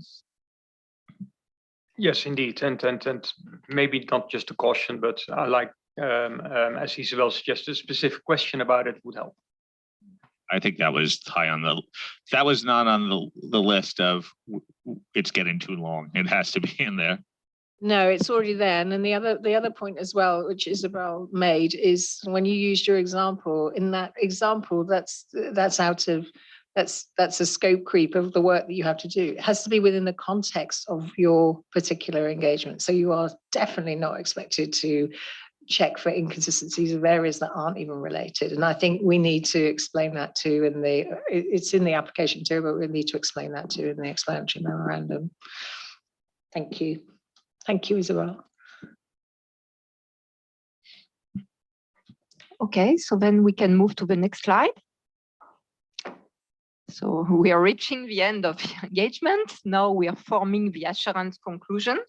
Yes, indeed, and maybe not just a caution, but I like, as Isabel suggested, a specific question about it would help. I think that was that was not on the list of it's getting too long. It has to be in there. No, it's already there. And then the other point as well, which Isabel made, is when you used your example, in that example, that's a scope creep of the work that you have to do. It has to be within the context of your particular engagement. So you are definitely not expected to check for inconsistencies of areas that aren't even related. And I think we need to explain that too it's in the application too, but we need to explain that too in the explanatory memorandum. Thank you. Thank you, Isabel. Okay, so then we can move to the next slide. So we are reaching the end of the engagement. Now we are forming the assurance conclusion.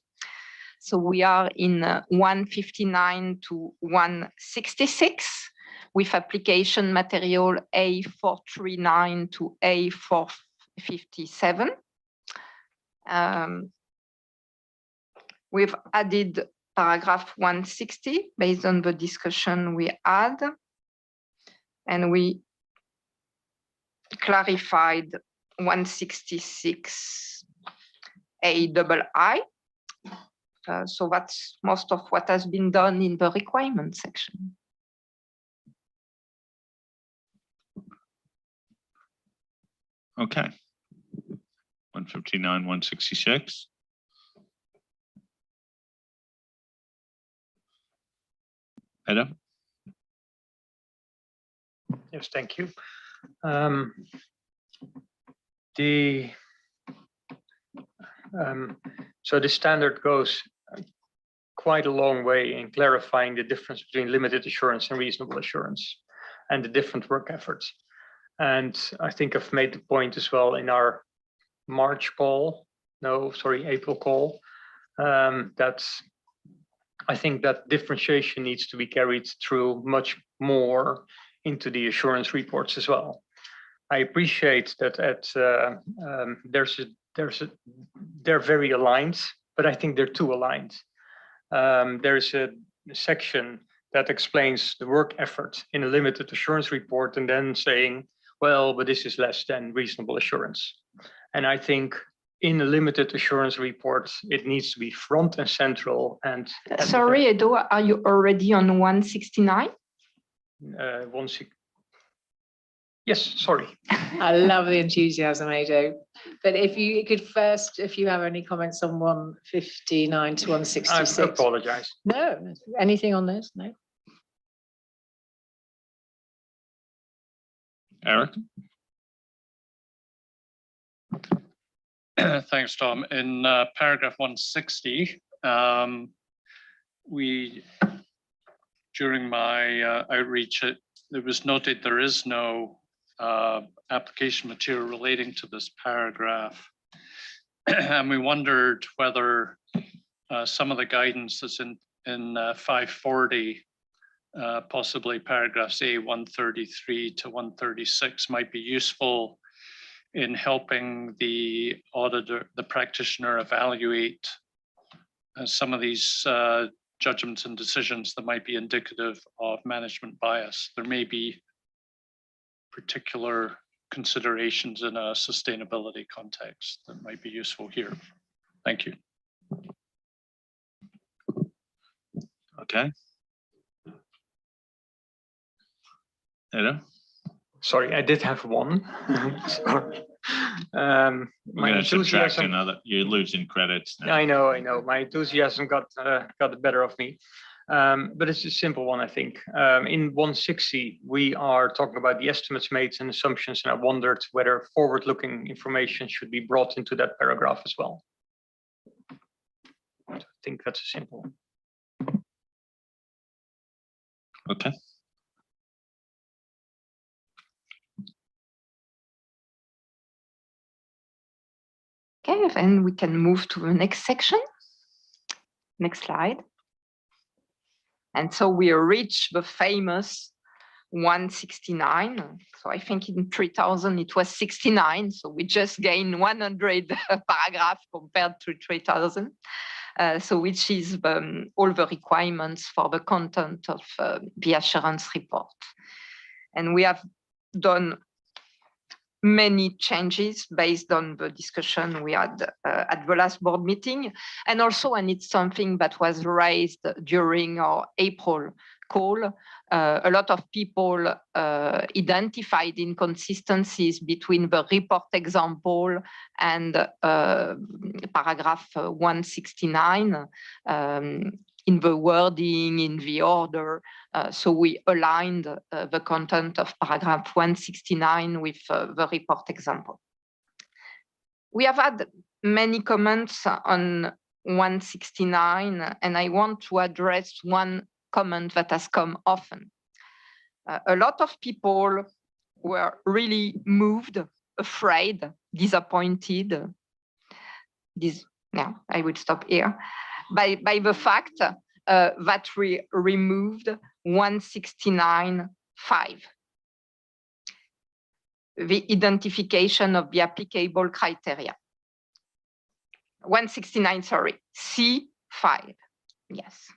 So we are in 159 to 166 with application material A439 to A457. We've added paragraph 160 based on the discussion we had, and we clarified 166 AII. So that's most of what has been done in the requirement section. Okay. 159, 166. Hedda? Yes, thank you. So the standard goes quite a long way in clarifying the difference between limited assurance and reasonable assurance and the different work efforts. And I think I've made the point as well in our April call, that I think that differentiation needs to be carried through much more into the assurance reports as well. I appreciate that they're very aligned, but I think they're too aligned. There's a section that explains the work effort in a limited assurance report and then saying, well, but this is less than reasonable assurance. And I think in a limited assurance report, it needs to be front and central. And sorry, Edo, are you already on 169? Yes, sorry. I love the enthusiasm, Edo. But if you could first, if you have any comments on 159 to 166. I apologize. No, anything on this? No. Eric? Thanks, Tom. In paragraph 160, during my outreach, it was noted there is no application material relating to this paragraph. And we wondered whether some of the guidance that's in 540, possibly paragraphs A133 to 136 might be useful in helping the auditor, the practitioner, evaluate some of these judgments and decisions that might be indicative of management bias. There may be particular considerations in a sustainability context that might be useful here. Thank you. Okay. Hello? Sorry, I did have one. Sorry. We're going to subtract another. You're losing credits now. I know. My enthusiasm got the better of me. But it's a simple one, I think. In 160, we are talking about the estimates made and assumptions, and I wondered whether forward-looking information should be brought into that paragraph as well. think that's simple. Okay. Okay, then we can move to the next section. Next slide. And so we reach the famous 169. So I think in 3000 it was 69. So we just gained 100 paragraph compared to 3000. So which is all the requirements for the content of the assurance report. And we have done many changes based on the discussion we had at the last board meeting. And also, and it's something that was raised during our April call, a lot of people identified inconsistencies between the report example and paragraph 169 in the wording, in the order. So we aligned the content of paragraph 169 with the report example. We have had many comments on 169, and I want to address one comment that has come often. A lot of people were really moved, afraid, disappointed. Now, I will stop here. By the fact that we removed 169.5. The identification of the applicable criteria. 169, sorry, C5, yes.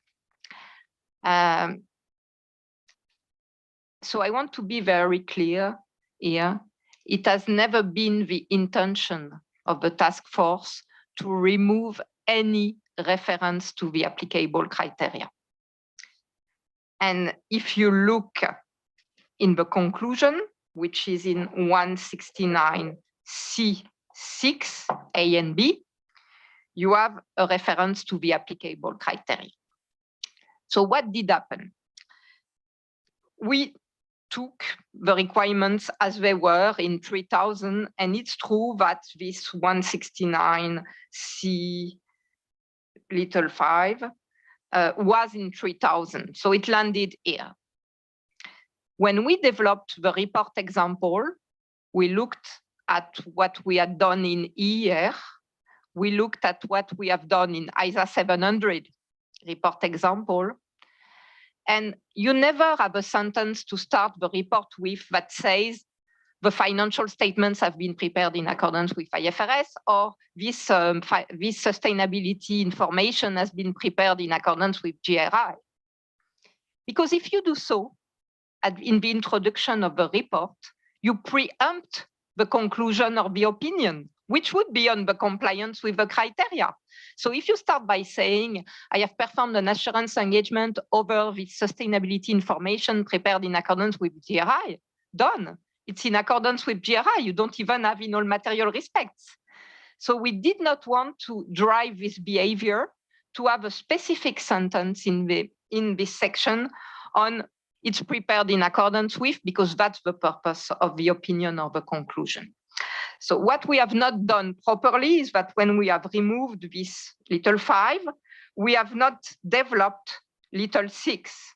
So I want to be very clear here. It has never been the intention of the task force to remove any reference to the applicable criteria. And if you look in the conclusion, which is in 169 C6 A and B, you have a reference to the applicable criteria. So what did happen? We took the requirements as they were in 3000, and it's true that this 169 C little 5 was in 3000, so it landed here. When we developed the report example, we looked at what we had done in EER, we looked at what we have done in ISA 700 report example, and you never have a sentence to start the report with that says the financial statements have been prepared in accordance with IFRS, or this sustainability information has been prepared in accordance with GRI. Because if you do so, in the introduction of the report, you preempt the conclusion or the opinion, which would be on the compliance with the criteria. So if you start by saying, I have performed an assurance engagement over the sustainability information prepared in accordance with GRI, done. It's in accordance with GRI. You don't even have in all material respects. So we did not want to drive this behavior to have a specific sentence in this section on it's prepared in accordance with, because that's the purpose of the opinion or the conclusion. So what we have not done properly is that when we have removed this little 5, we have not developed little 6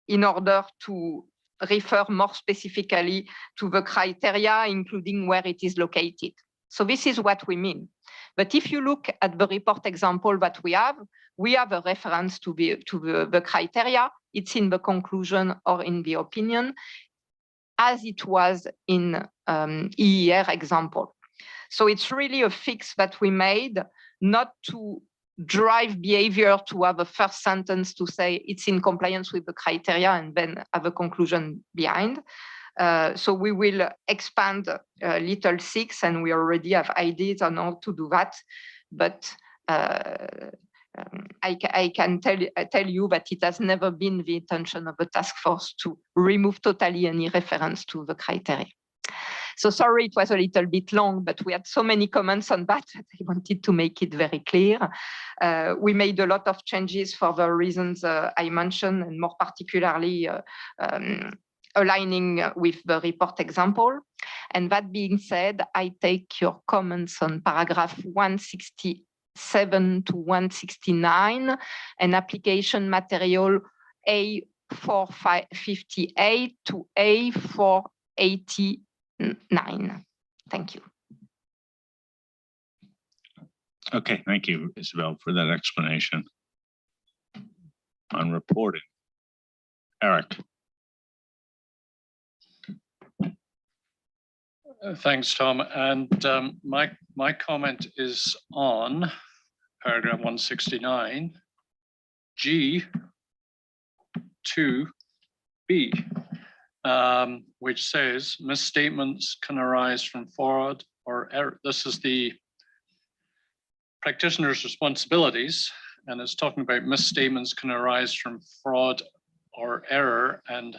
in order to refer more specifically to the criteria, including where it is located. So this is what we mean. But if you look at the report example that we have a reference to the criteria. It's in the conclusion or in the opinion, as it was in EER example. So it's really a fix that we made, not to drive behavior to have a first sentence to say it's in compliance with the criteria and then have a conclusion behind. So we will expand little 6, and we already have ideas on how to do that. But I can tell you that it has never been the intention of the task force to remove totally any reference to the criteria. So sorry, it was a little bit long, but we had so many comments on that I wanted to make it very clear. We made a lot of changes for the reasons I mentioned, and more particularly aligning with the report example. And that being said, I take your comments on paragraph 168 7 to 169, and application material A458 to A489. Thank you. Okay, thank you, Isabel, for that explanation on reporting. Eric. Thanks, Tom. And my comment is on paragraph 169, G 2B, which says misstatements can arise from fraud or error. This is the practitioner's responsibilities, and it's talking about misstatements can arise from fraud or error, and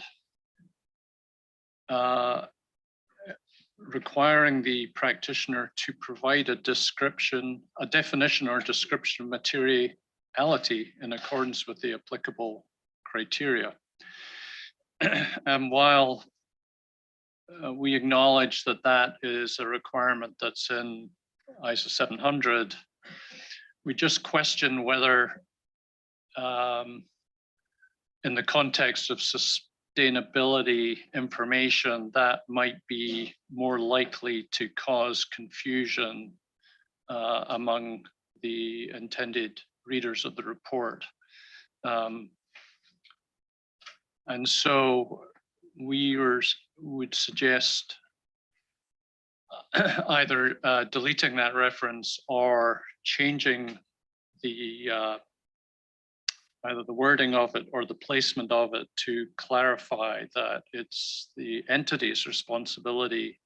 requiring the practitioner to provide a description, a definition or description of materiality in accordance with the applicable criteria. And while we acknowledge that that is a requirement that's in ISO 700, we just question whether in the context of sustainability information, that might be more likely to cause confusion among the intended readers of the report. And so we would suggest either deleting that reference or changing the either the wording of it or the placement of it to clarify that it's the entity's responsibility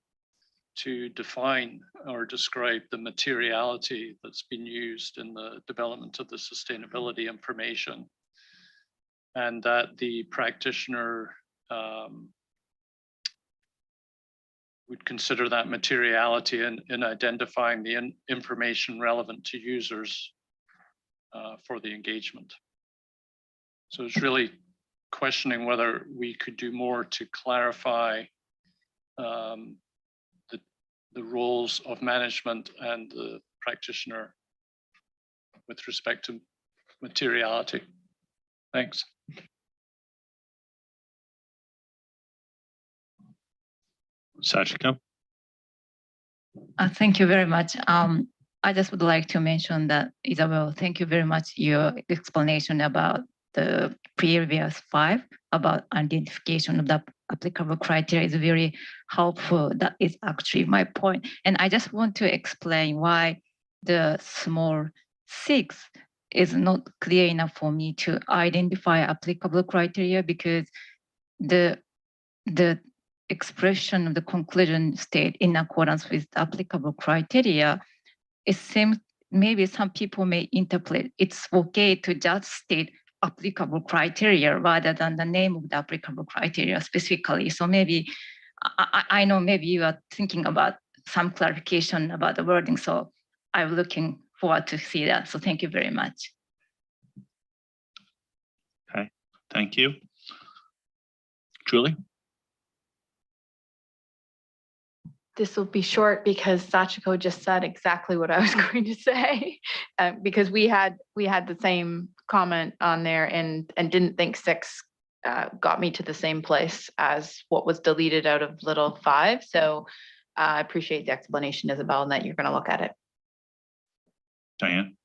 to define or describe the materiality that's been used in the development of the sustainability information, and that the practitioner would consider that materiality in identifying the information relevant to users for the engagement. So it's really questioning whether we could do more to clarify the roles of management and the practitioner with respect to materiality. Thanks. Sachiko. Thank you very much. I just would like to mention that, Isabel, thank you very much. Your explanation about the previous 5 about identification of the applicable criteria is very helpful. That is actually my point. And I just want to explain why the small 6 is not clear enough for me to identify applicable criteria, because the expression of the conclusion state in accordance with the applicable criteria, it seems maybe some people may interpret it's okay to just state applicable criteria rather than the name of the applicable criteria specifically. So maybe, I know maybe you are thinking about some clarification about the wording, so I'm looking forward to see that. So thank you very much. Okay, thank you. Julie? This will be short because Sachiko just said exactly what I was going to say, because we had the same comment on there and didn't think 6 got me to the same place as what was deleted out of little 5. So I appreciate the explanation, Isabel, and that you're going to look at it. Diane?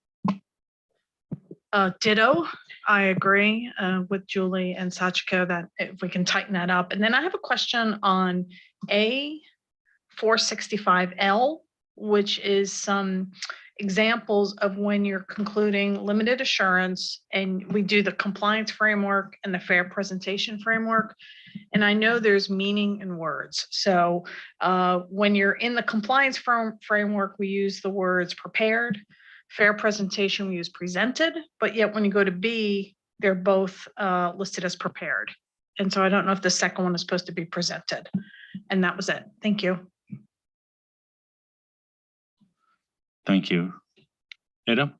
Ditto. I agree with Julie and Sachiko that if we can tighten that up. And then I have a question on A465L, which is some examples of when you're concluding limited assurance, and we do the compliance framework and the fair presentation framework. And I know there's meaning in words. So when you're in the compliance framework, we use the words prepared. Fair presentation, we use presented, but yet when you go to B, they're both listed as prepared. And so I don't know if the second one is supposed to be presented. And that was it. Thank you. Thank you. Adam?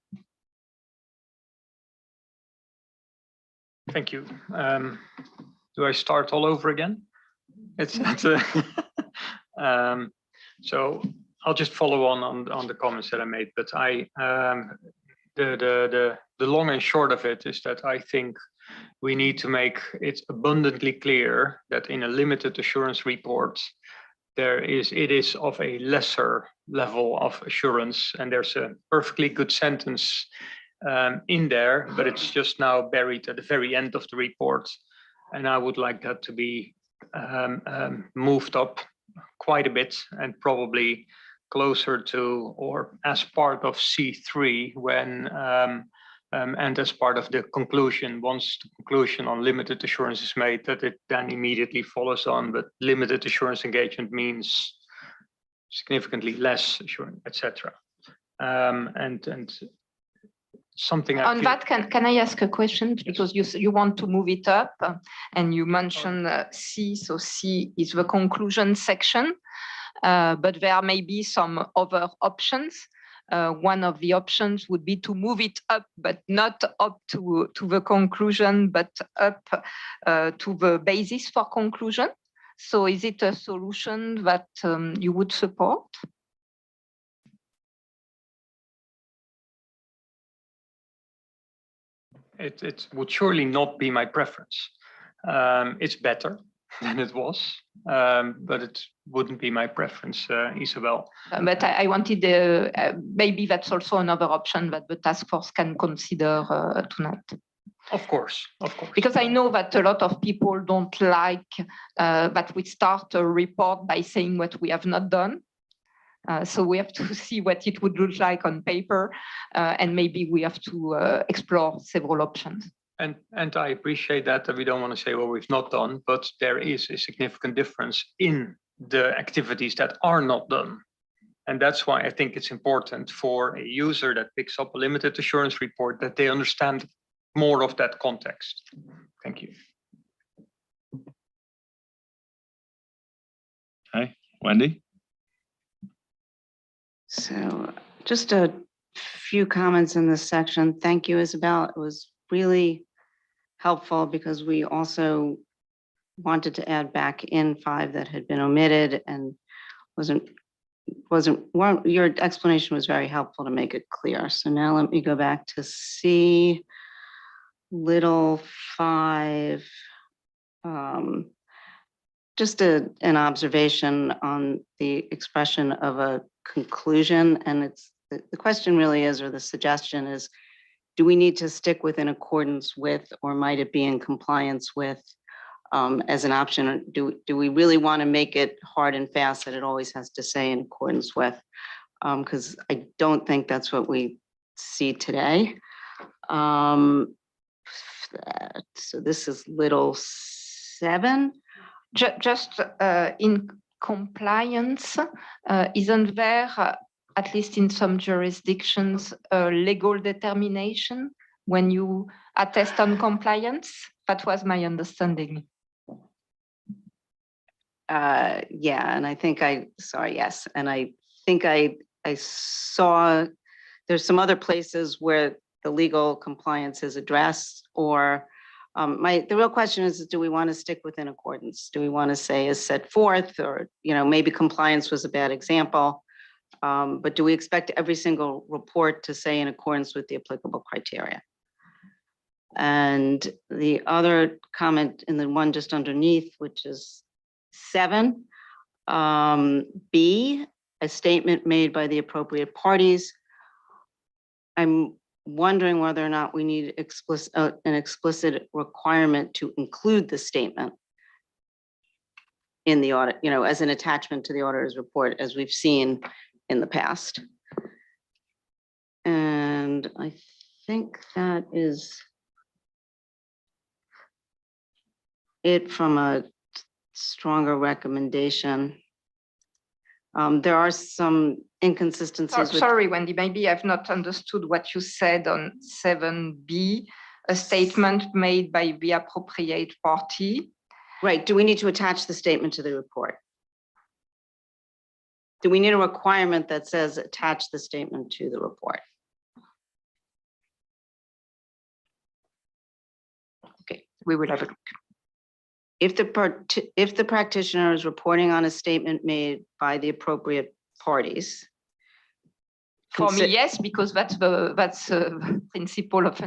Thank you. Do I start all over again? So I'll just follow on the comments that I made, but the long and short of it is that I think we need to make it abundantly clear that in a limited assurance report, it is of a lesser level of assurance, and there's a perfectly good sentence in there, but it's just now buried at the very end of the report, and I would like that to be moved up quite a bit and probably closer to or as part of C3 when and as part of the conclusion. Once the conclusion on limited assurance is made, that it then immediately follows on. But limited assurance engagement means significantly less assurance, etc. And something on that, can I ask a question? Because you want to move it up, and you mentioned C. So C is the conclusion section, but there may be some other options. One of the options would be to move it up, but not up to the conclusion, but up to the basis for conclusion. So is it a solution that you would support? It would surely not be my preference. It's better than it was, but it wouldn't be my preference, Isabel. But I wanted, maybe that's also another option that the task force can consider tonight. Of course, of course. Because I know that a lot of people don't like that we start a report by saying what we have not done. So we have to see what it would look like on paper, and maybe we have to explore several options. And I appreciate that we don't want to say what we've not done, but there is a significant difference in the activities that are not done. And that's why I think it's important for a user that picks up a limited assurance report that they understand more of that context. Thank you. Okay, Wendy? So just a few comments in this section. Thank you, Isabel. It was really helpful because we also wanted to add back in 5 that had been omitted and your explanation was very helpful to make it clear. So now let me go back to C little 5. Just an observation on the expression of a conclusion, and it's the question really is, or the suggestion is, do we need to stick with in accordance with, or might it be in compliance with, as an option? Do we really want to make it hard and fast that it always has to say in accordance with? Because I don't think that's what we see today. So this is little 7. Just in compliance, isn't there, at least in some jurisdictions, a legal determination when you attest on compliance? That was my understanding. Yeah, and I think yes. And I think I saw there's some other places where the legal compliance is addressed, or the real question is, do we want to stick within accordance? Do we want to say as set forth, or, maybe compliance was a bad example, but do we expect every single report to say in accordance with the applicable criteria? And the other comment in the one just underneath, which is 7, B, a statement made by the appropriate parties. I'm wondering whether or not we need an explicit requirement to include the statement in the audit, as an attachment to the auditor's report, as we've seen in the past. And I think that is it from a stronger recommendation. There are some inconsistencies. Sorry, Wendy, maybe I've not understood what you said on 7B, a statement made by the appropriate party. Right, do we need to attach the statement to the report? Do we need a requirement that says attach the statement to the report? Okay, we will have a look. If the practitioner is reporting on a statement made by the appropriate parties. For me, Consi- yes, because that's the principle of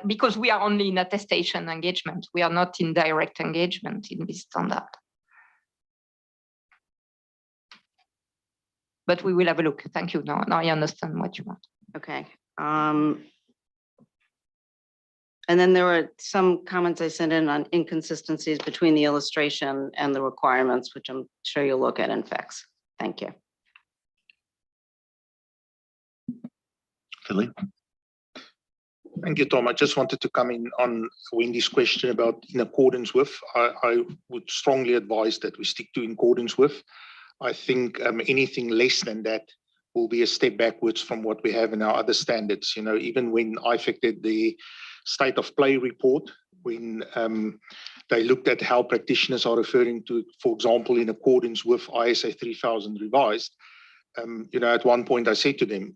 because we are only in attestation engagement. We are not in direct engagement in this standard. But we will have a look. Thank you. Now I understand what you want. Okay. And then there were some comments I sent in on inconsistencies between the illustration and the requirements, which I'm sure you'll look at in FAQs. Thank you. Philippe? Thank you, Tom. I just wanted to come in on Wendy's question about in accordance with. I would strongly advise that we stick to in accordance with. I think anything less than that will be a step backwards from what we have in our other standards. You know, even when IFAC did the state of play report, when they looked at how practitioners are referring to, for example, in accordance with ISA 3000 revised, you know, at one point I said to them,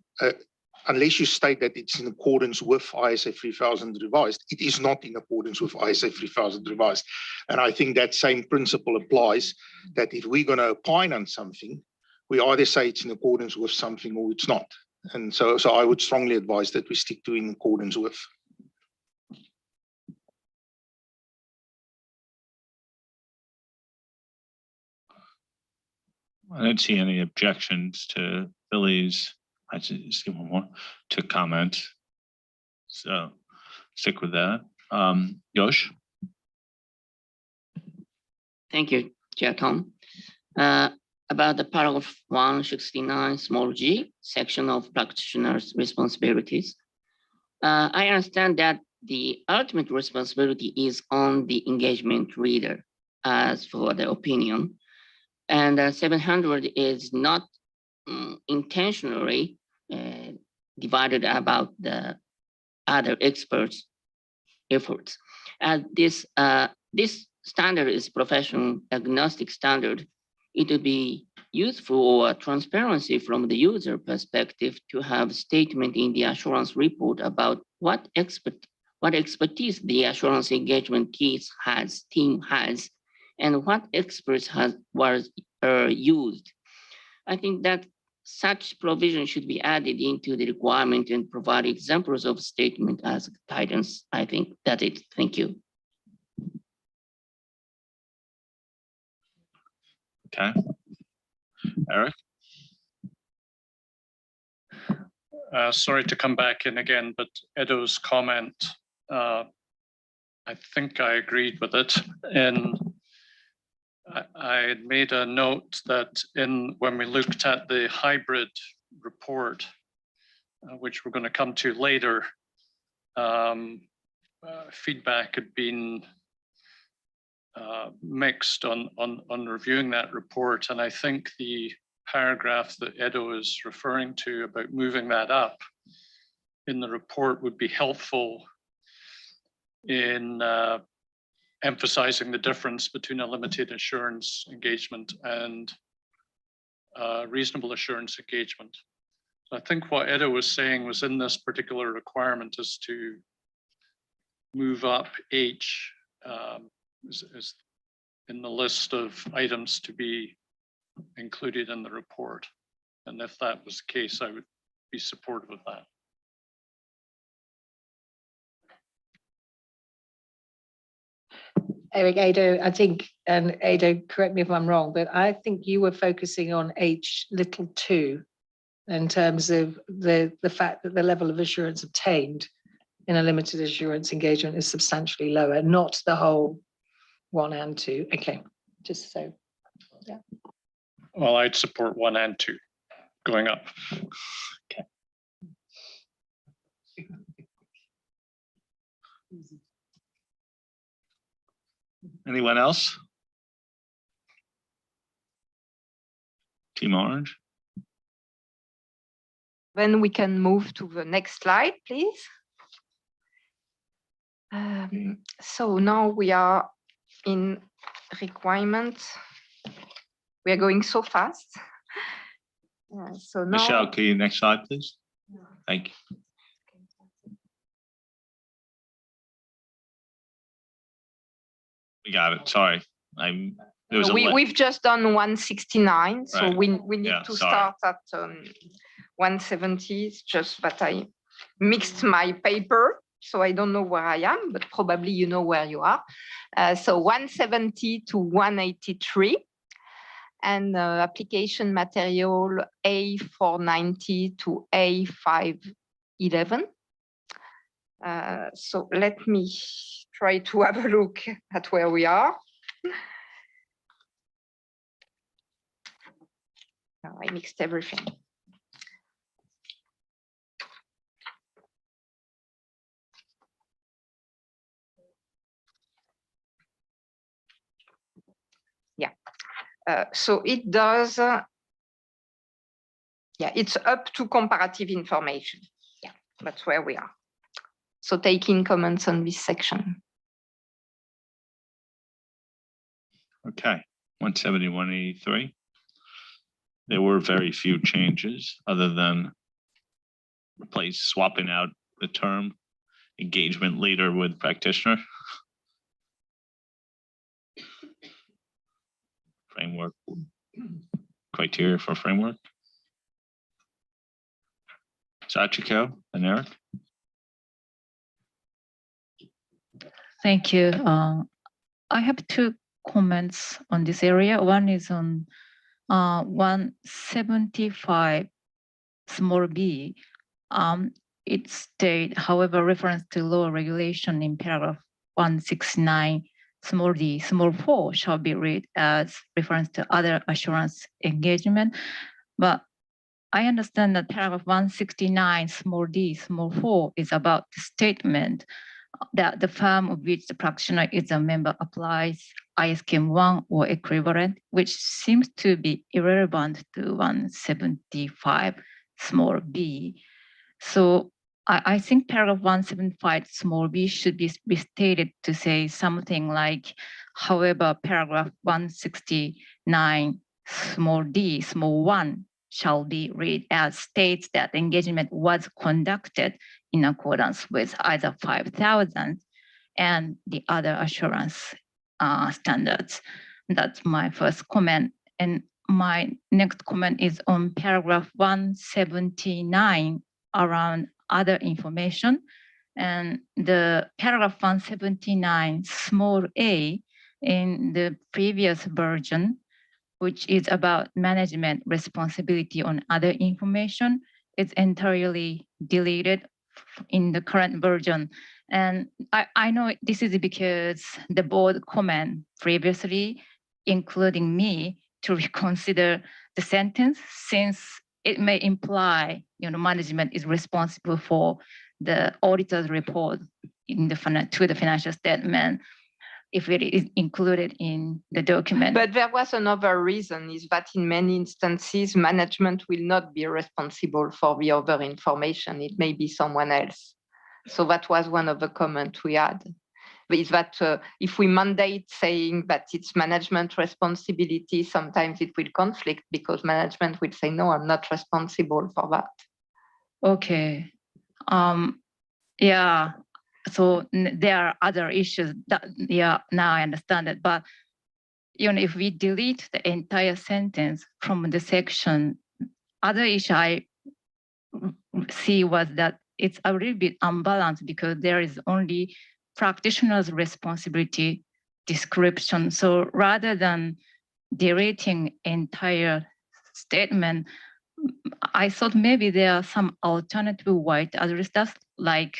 unless you state that it's in accordance with ISA 3000 revised, it is not in accordance with ISA 3000 revised. And I think that same principle applies, that if we're going to opine on something, we either say it's in accordance with something or it's not. And so I would strongly advise that we stick to in accordance with. I don't see any objections to Billy's, I see one more, to comment. So stick with that. Yosh? Thank you, Chair Tom. About the paragraph 169 small g section of practitioners' responsibilities. I understand that the ultimate responsibility is on the engagement reader as for the opinion. And 700 is not intentionally divided about the other experts' efforts. This standard is professional agnostic standard. It would be useful or transparency from the user perspective to have statement in the assurance report about what expertise the assurance engagement team has, and what experts was used. I think that such provision should be added into the requirement and provide examples of statement as guidance. I think that's it. Thank you. Okay. Eric? Sorry to come back in again, but Edo's comment, I think I agreed with it. And I had made a note that when we looked at the hybrid report, which we're going to come to later, feedback had been mixed on reviewing that report. And I think the paragraph that Edo is referring to about moving that up in the report would be helpful in emphasizing the difference between a limited assurance engagement and reasonable assurance engagement. So I think what Edo was saying was in this particular requirement is to move up H is in the list of items to be included in the report. And if that was the case, I would be supportive of that. Eric, Ado, I think, and Ado, correct me if I'm wrong, but I think you were focusing on H2 in terms of the fact that the level of assurance obtained in a limited assurance engagement is substantially lower, not the whole 1 and 2. Okay, just so, yeah. Well, I'd support 1 and 2 going up. Okay. Anyone else? Team Orange? Then we can move to the next slide, please. So now we are in requirements. We are going so fast. So now, Michelle, can you next slide, please? Thank you. We got it. Sorry. There was a li- We've just done 169, so Right. we need Yeah, to sorry. start at 170. It's just that I mixed my paper, so I don't know where I am, but probably you know where you are. So 170 to 183, and application material A490 to A511. So let me try to have a look at where we are. I mixed everything. Yeah, so it does, yeah, it's up to comparative information. Yeah, that's where we are. So taking comments on this section. Okay, 170, 183. There were very few changes other than swapping out the term engagement leader with practitioner. Framework, criteria for framework. Sachiko and Eric. Thank you. I have two comments on this area. One is on 175 small b. It states, however, reference to law regulation in paragraph 169 small d, small 4 shall be read as reference to other assurance engagement. But I understand that paragraph 169 small d, small 4 is about the statement that the firm of which the practitioner is a member applies ISKM 1 or equivalent, which seems to be irrelevant to 175 small b. So I think paragraph 175 small b should be restated to say something like, however, paragraph 169 small d, small 1 shall be read as states that engagement was conducted in accordance with either 5,000 and the other assurance standards. That's my first comment. And my next comment is on paragraph 179 around other information. And the paragraph 179 small a in the previous version, which is about management responsibility on other information, is entirely deleted in the current version. And I know this is because the board comment previously, including me, to reconsider the sentence, since it may imply, management is responsible for the auditor's report in the to the financial statement if it is included in the document. But there was another reason, is that in many instances, management will not be responsible for the other information. It may be someone else. So that was one of the comments we had. Is that if we mandate saying that it's management responsibility, sometimes it will conflict because management will say, no, I'm not responsible for that. Okay. Yeah. So there are other issues that, yeah, now I understand it. But if we delete the entire sentence from the section, other issue I see was that it's a little bit unbalanced because there is only practitioner's responsibility description. So rather than deleting entire statement, I thought maybe there are some alternative way to address that, like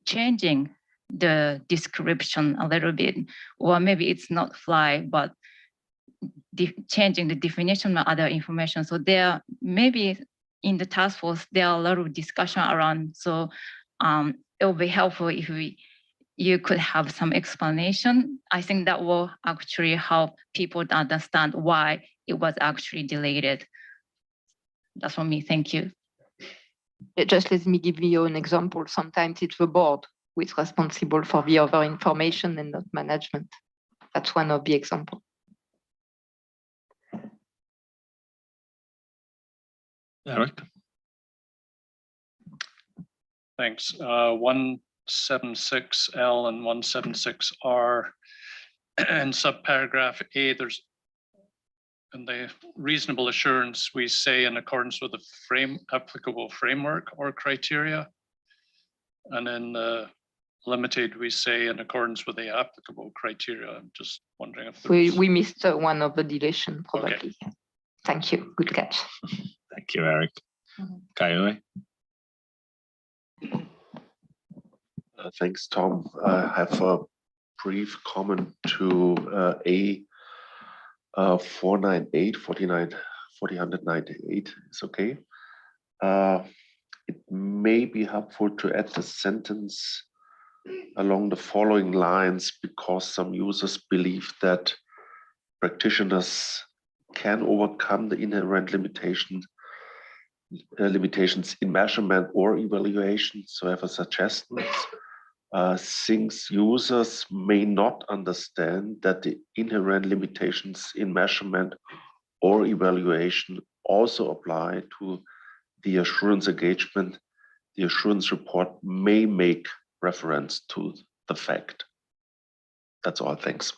changing the description a little bit, or maybe it's not fly, but changing the definition of other information. So there maybe in the task force, there are a lot of discussion around. So it will be helpful if you could have some explanation. I think that will actually help people to understand why it was actually deleted. That's for me. Thank you. Just let me give you an example. Sometimes it's the board who is responsible for the other information and not management. That's one of the examples. Eric? Thanks. 176L and 176R in subparagraph A, there's in the reasonable assurance, we say in accordance with the applicable framework or criteria. And in the limited, we say in accordance with the applicable criteria. I'm just wondering if we missed one of the deletion probably. Okay. Thank you. Good catch. Thank you, Eric. Kaioi? Thanks, Tom. I have a brief comment to A 498, 498 is okay. It may be helpful to add the sentence along the following lines because some users believe that practitioners can overcome the inherent limitations in measurement or evaluation. So I have a suggestion. Since users may not understand that the inherent limitations in measurement or evaluation also apply to the assurance engagement, the assurance report may make reference to the fact. That's all, thanks.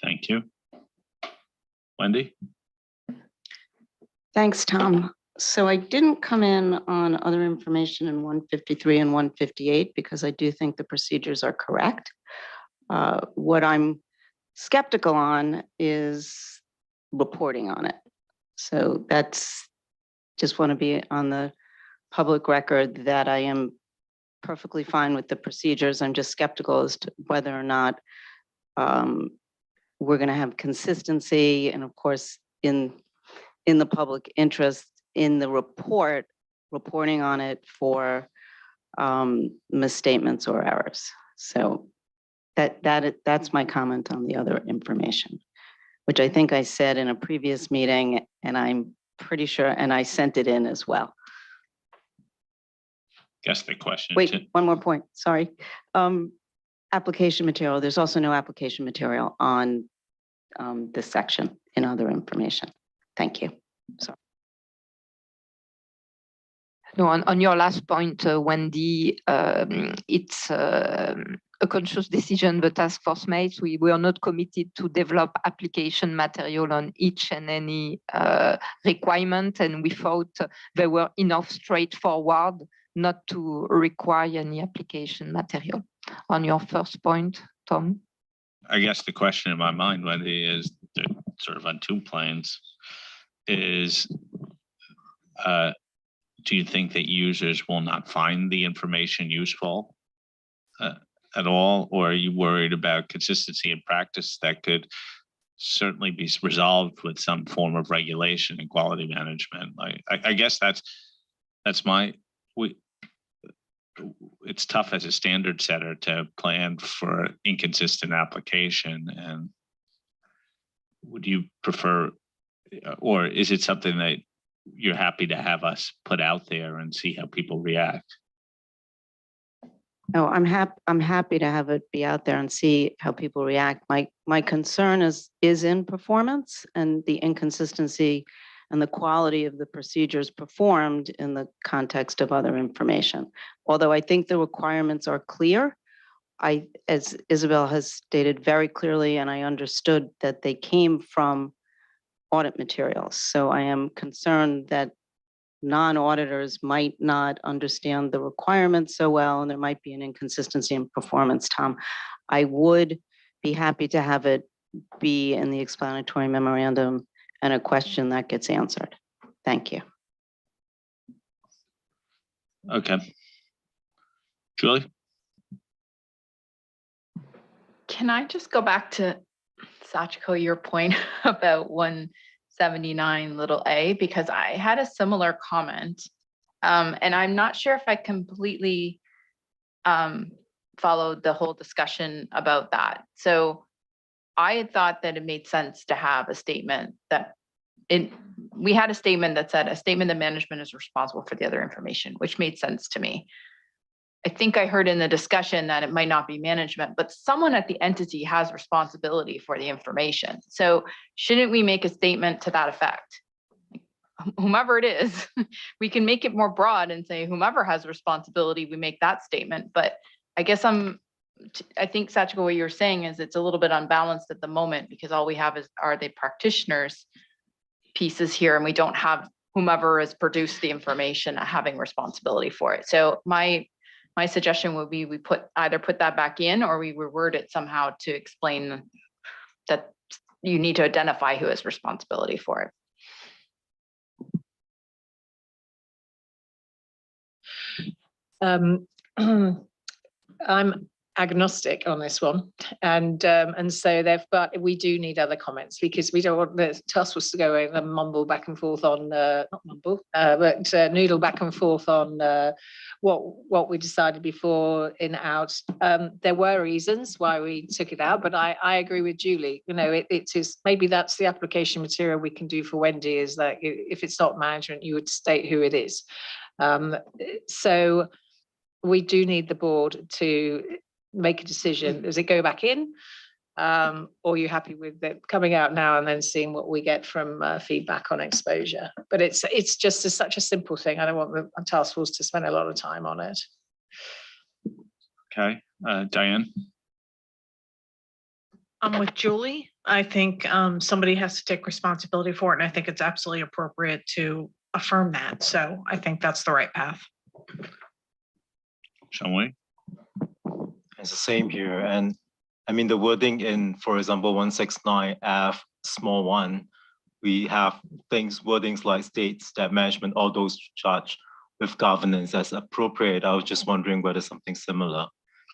Thank you. Wendy? Thanks, Tom. So I didn't come in on other information in 153 and 158 because I do think the procedures are correct. What I'm skeptical on is reporting on it. So that's just want to be on the public record that I am perfectly fine with the procedures. I'm just skeptical as to whether or not we're going to have consistency, and of course in the public interest in the reporting on it for misstatements or errors. So that's my comment on the other information, which I think I said in a previous meeting, and I'm pretty sure, and I sent it in as well. Guess the question. Wait, one more point, sorry. Application material, there's also no application material on this section in other information. Thank you. Sorry. No, on your last point, Wendy, it's a conscious decision the task force made. We were not committed to develop application material on each and any requirement, and we thought they were enough straightforward not to require any application material. On your first point, Tom? I guess the question in my mind, Wendy, is sort of on two planes, is do you think that users will not find the information useful at all? Or are you worried about consistency in practice that could certainly be resolved with some form of regulation and quality management? Like, I guess that's my, it's tough as a standard setter to plan for inconsistent application. And would you prefer, or is it something that you're happy to have us put out there and see how people react? No, I'm happy to have it be out there and see how people react. My concern is in performance and the inconsistency and the quality of the procedures performed in the context of other information. Although I think the requirements are clear, as Isabel has stated very clearly, and I understood that they came from audit materials. So I am concerned that non-auditors might not understand the requirements so well, and there might be an inconsistency in performance, Tom. I would be happy to have it be in the explanatory memorandum and a question that gets answered. Thank you. Okay. Julie? Can I just go back to Sachiko, your point about 179 little a, because I had a similar comment, and I'm not sure if I completely followed the whole discussion about that. So I had thought that it made sense to have a statement that we had a statement that said a statement that management is responsible for the other information, which made sense to me. I think I heard in the discussion that it might not be management, but someone at the entity has responsibility for the information. So shouldn't we make a statement to that effect? Whomever it is, we can make it more broad and say whomever has responsibility, we make that statement. But I guess I'm I think, Sachiko, what you're saying is it's a little bit unbalanced at the moment because all we have are the practitioners pieces here, and we don't have whomever has produced the information having responsibility for it. So my suggestion would be we either put that back in or we reword it somehow to explain that you need to identify who has responsibility for it. I'm agnostic on this one, and so but we do need other comments because we don't want the task force to go away and mumble back and forth on not mumble, but noodle back and forth on what we decided before in out. There were reasons why we took it out, but I agree with Julie. You know, it is maybe that's the application material we can do for Wendy, is that if it's not management, you would state who it is. So we do need the board to make a decision. Does it go back in? Or are you happy with it coming out now and then seeing what we get from feedback on exposure? But it's just such a simple thing. I don't want the task force to spend a lot of time on it. Okay, Diane. I'm with Julie. I think somebody has to take responsibility for it, and I think it's absolutely appropriate to affirm that. So I think that's the right path. Shall we? It's the same here. And I mean, the wording in, for example, 169F small 1, we have wordings like states that management, all those charged with governance as appropriate. I was just wondering whether something similar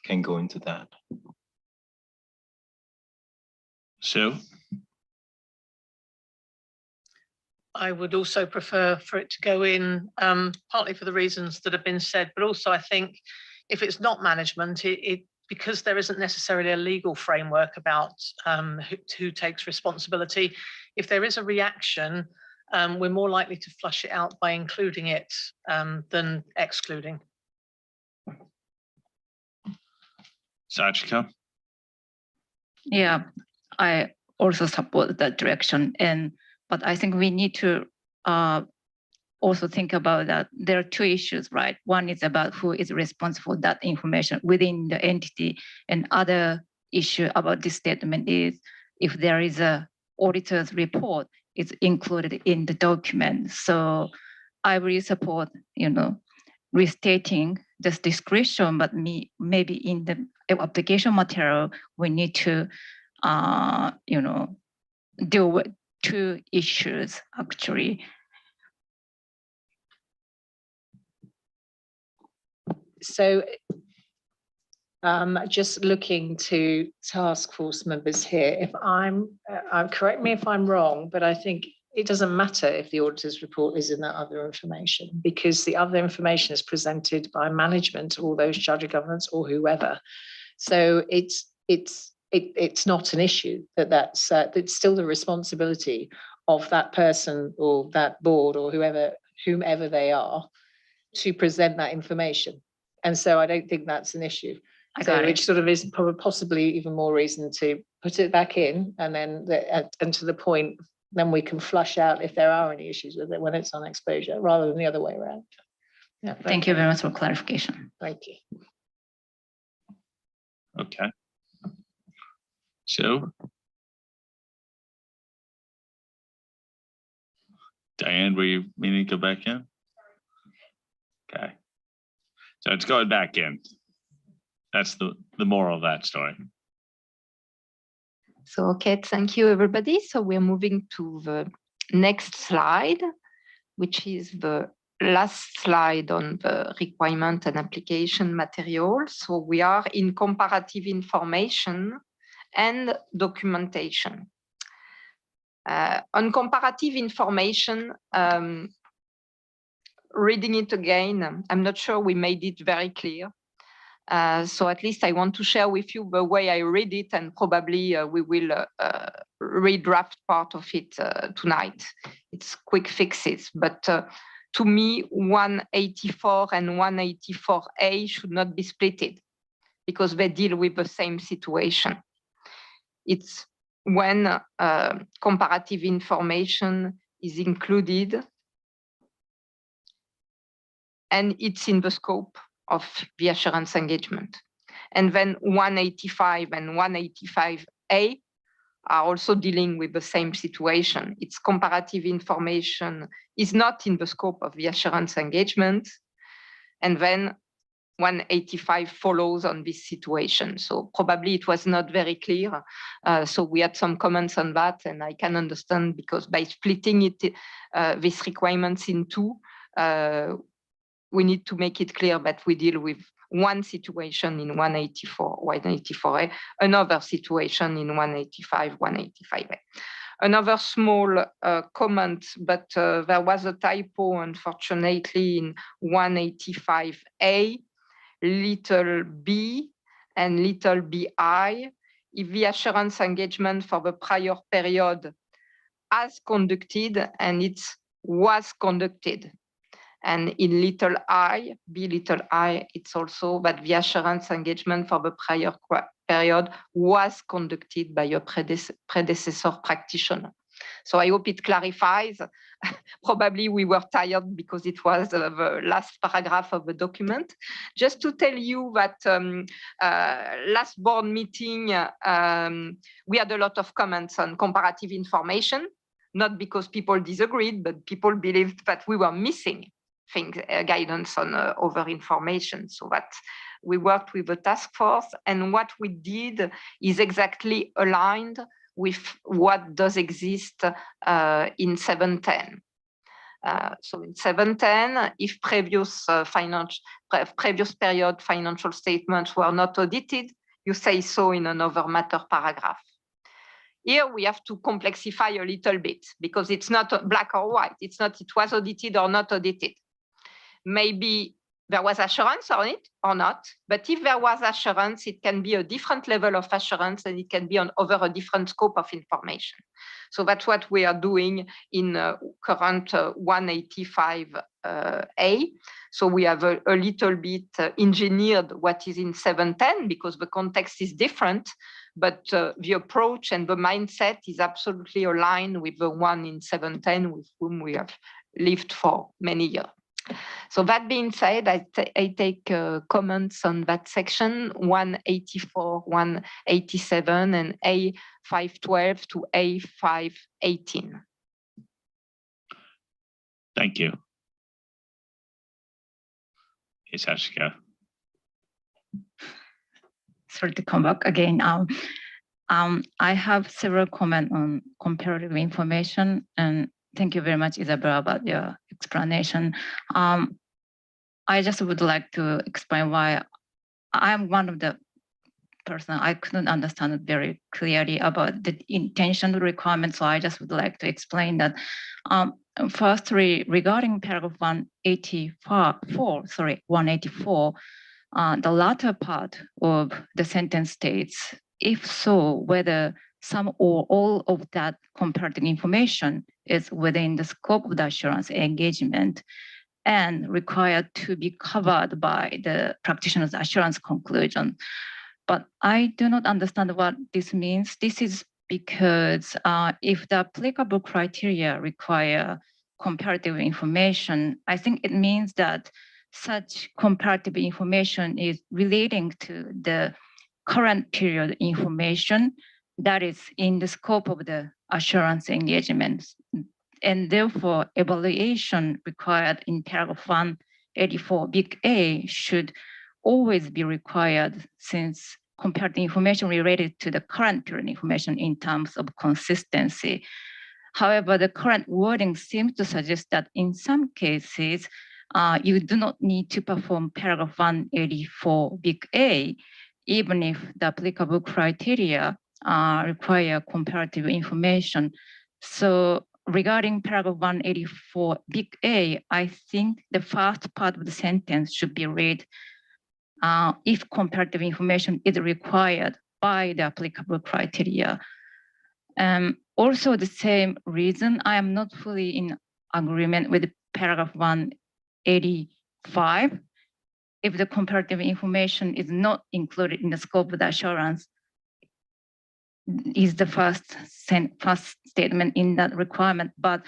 can go into that. Sue? I would also prefer for it to go in, partly for the reasons that have been said, but also I think if it's not management, because there isn't necessarily a legal framework about who takes responsibility. If there is a reaction, we're more likely to flush it out by including it than excluding. Sachika? Yeah, I also support that direction. But I think we need to also think about that. There are two issues, right? One is about who is responsible for that information within the entity, and other issue about this statement is if there is a auditor's report, it's included in the document. So I really support, restating this description, but maybe in the application material, we need to, deal with two issues actually. So just looking to task force members here, if correct me if I'm wrong, but I think it doesn't matter if the auditor's report is in that other information, because the other information is presented by management or those charge of governance or whoever. So it's not an issue that's it's still the responsibility of that person or that board or whomever they are to present that information. And so I don't think that's an issue. Which sort of is possibly even more reason to put it back in, and then and to the point, then we can flush out if there are any issues with it when it's on exposure, rather than the other way around. Yeah, thank you very much for clarification. Thank you. Okay. So, Diane, were you meaning to go back in? Okay. So it's going back in. That's the moral of that story. So, okay, thank you, everybody. So we're moving to the next slide, which is the last slide on the requirement and application material. So we are in comparative information and documentation. On comparative information, reading it again, I'm not sure we made it very clear. So at least I want to share with you the way I read it, and probably we will redraft part of it tonight. It's quick fixes, but to me, 184 and 184A should not be splitted because they deal with the same situation. It's when comparative information is included and it's in the scope of the assurance engagement. And then 185 and 185A are also dealing with the same situation. Its comparative information is not in the scope of the assurance engagement. And then 185 follows on this situation. So probably it was not very clear. So we had some comments on that, and I can understand because by splitting it, these requirements in two, we need to make it clear that we deal with one situation in 184A, another situation in 185A. Another small comment, but there was a typo, unfortunately, in 185A, little b and little bi. If the assurance engagement for the prior period has conducted and it was conducted. And in little I, B little I, it's also that the assurance engagement for the prior period was conducted by a predecessor practitioner. So I hope it clarifies. Probably we were tired because it was the last paragraph of the document. Just to tell you that last board meeting, we had a lot of comments on comparative information, not because people disagreed, but people believed that we were missing things, guidance on over information. So that we worked with the task force, and what we did is exactly aligned with what does exist in 710. So in 710, if previous period financial statements were not audited, you say so in another matter paragraph. Here we have to complexify a little bit because it's not black or white. It's not it was audited or not audited. Maybe there was assurance on it or not, but if there was assurance, it can be a different level of assurance and it can be on over a different scope of information. So that's what we are doing in current 185A. So we have a little bit engineered what is in 710 because the context is different, but the approach and the mindset is absolutely aligned with the one in 710 with whom we have lived for many years. So that being said, I take comments on that section 184, 187, and A512 to A518. Thank you. Yes, Ashika. Sorry to come back again. I have several comments on comparative information, and thank you very much, Isabella, about your explanation. I just would like to explain why I'm one of the person I couldn't understand it very clearly about the intentional requirements. So I just would like to explain that. Firstly, regarding paragraph 184, the latter part of the sentence states, if so, whether some or all of that comparative information is within the scope of the assurance engagement and required to be covered by the practitioner's assurance conclusion. But I do not understand what this means. This is because if the applicable criteria require comparative information, I think it means that such comparative information is relating to the current period information that is in the scope of the assurance engagements. And therefore, evaluation required in paragraph 184 big A should always be required since comparative information related to the current period information in terms of consistency. However, the current wording seems to suggest that in some cases, you do not need to perform paragraph 184 big A, even if the applicable criteria require comparative information. So regarding paragraph 184 big A, I think the first part of the sentence should be read if comparative information is required by the applicable criteria. Also the same reason, I am not fully in agreement with paragraph 185. If the comparative information is not included in the scope of the assurance, is the first statement in that requirement. But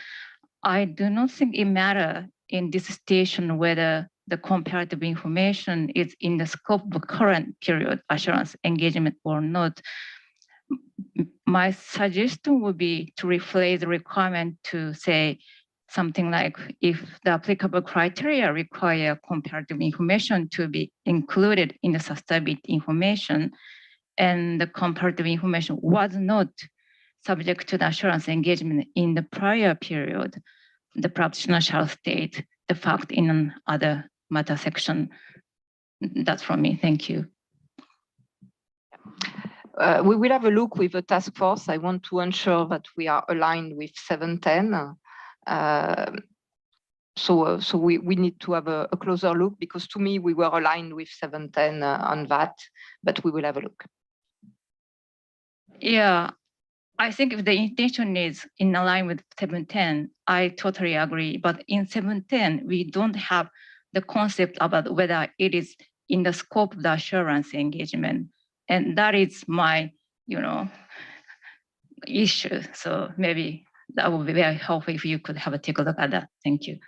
I do not think it matters in this situation whether the comparative information is in the scope of current period assurance engagement or not. My suggestion would be to rephrase the requirement to say something like, if the applicable criteria require comparative information to be included in the sustainability information, and the comparative information was not subject to the assurance engagement in the prior period, the practitioner shall state the fact in another matter section. That's from me. Thank you. We will have a look with the task force. I want to ensure that we are aligned with 710. So we need to have a closer look, because to me, we were aligned with 710 on that, but we will have a look. Yeah, I think if the intention is in line with 710, I totally agree. But in 710, we don't have the concept about whether it is in the scope of the assurance engagement. And that is my, issue. So maybe that would be very helpful if you could have a take a look at that. Thank you.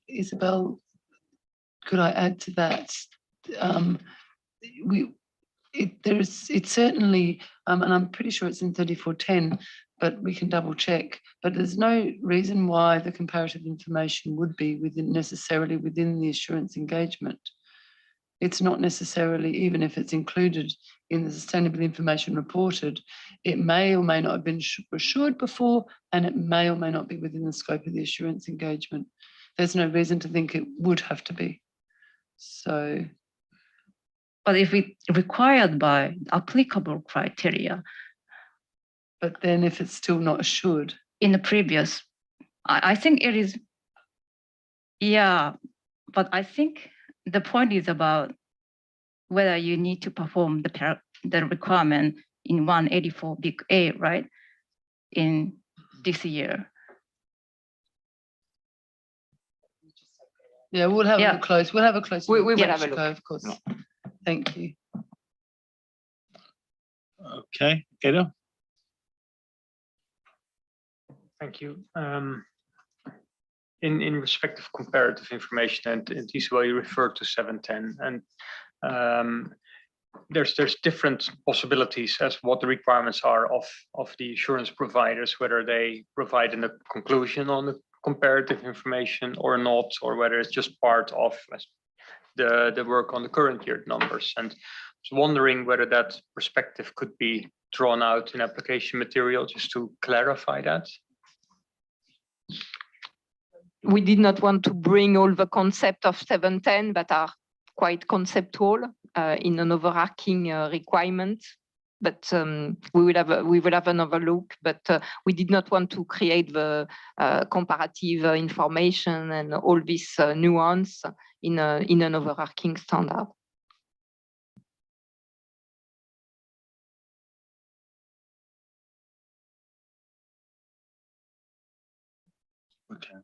Isabel, could I add to that? It's certainly, and I'm pretty sure it's in 3410, but we can double check. But there's no reason why the comparative information would be necessarily within the assurance engagement. It's not necessarily, even if it's included in the sustainability information reported, it may or may not have been assured before, and it may or may not be within the scope of the assurance engagement. There's no reason to think it would have to be. So. But if it's required by applicable criteria. But then if it's still not assured. In the previous, I think it is, yeah, but I think the point is about whether you need to perform the requirement in 184 big A, right? In this year. Yeah, we'll have a close. We'll have a close. We will have a look, of course. Thank you. Okay, Edo. Thank you. In respect of comparative information, and Isabel, you referred to 710, and there's different possibilities as what the requirements are of the assurance providers, whether they provide in a conclusion on the comparative information or not, or whether it's just part of the work on the current year numbers. And I was wondering whether that perspective could be drawn out in application material just to clarify that. We did not want to bring all the concept of 710 that are quite conceptual in an overarching requirement, but we will have another look. But we did not want to create the comparative information and all this nuance in an overarching standard. Okay.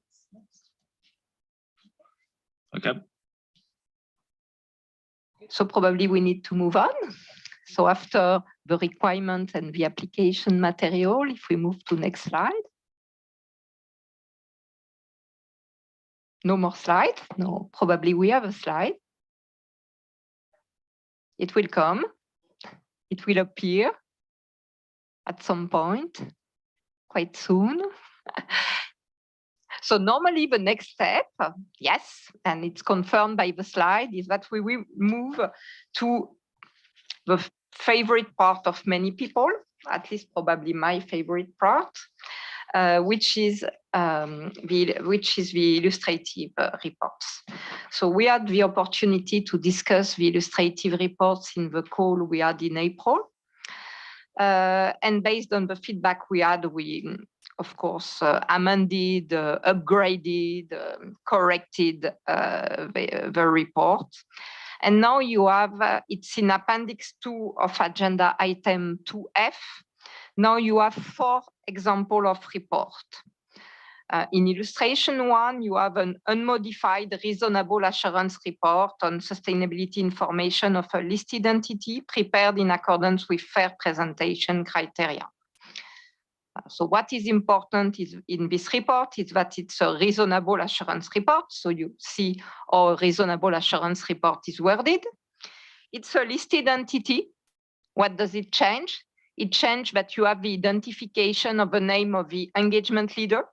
Okay. So probably we need to move on. So after the requirement and the application material, if we move to next slide. No more slides? No, probably we have a slide. It will come. It will appear at some point, quite soon. So normally the next step, yes, and it's confirmed by the slide, is that we will move to the favorite part of many people, at least probably my favorite part, which is the illustrative reports. So we had the opportunity to discuss the illustrative reports in the call we had in April. And based on the feedback we had, we, of course, amended, upgraded, corrected the report. And now you have, it's in Appendix 2 of Agenda Item 2F. Now you have 4 examples of report. In illustration 1, you have an unmodified reasonable assurance report on sustainability information of a listed entity prepared in accordance with fair presentation criteria. So what is important is in this report is that it's a reasonable assurance report. So you see how a reasonable assurance report is worded. It's a listed entity. What does it change? It changed that you have the identification of the name of the engagement leader.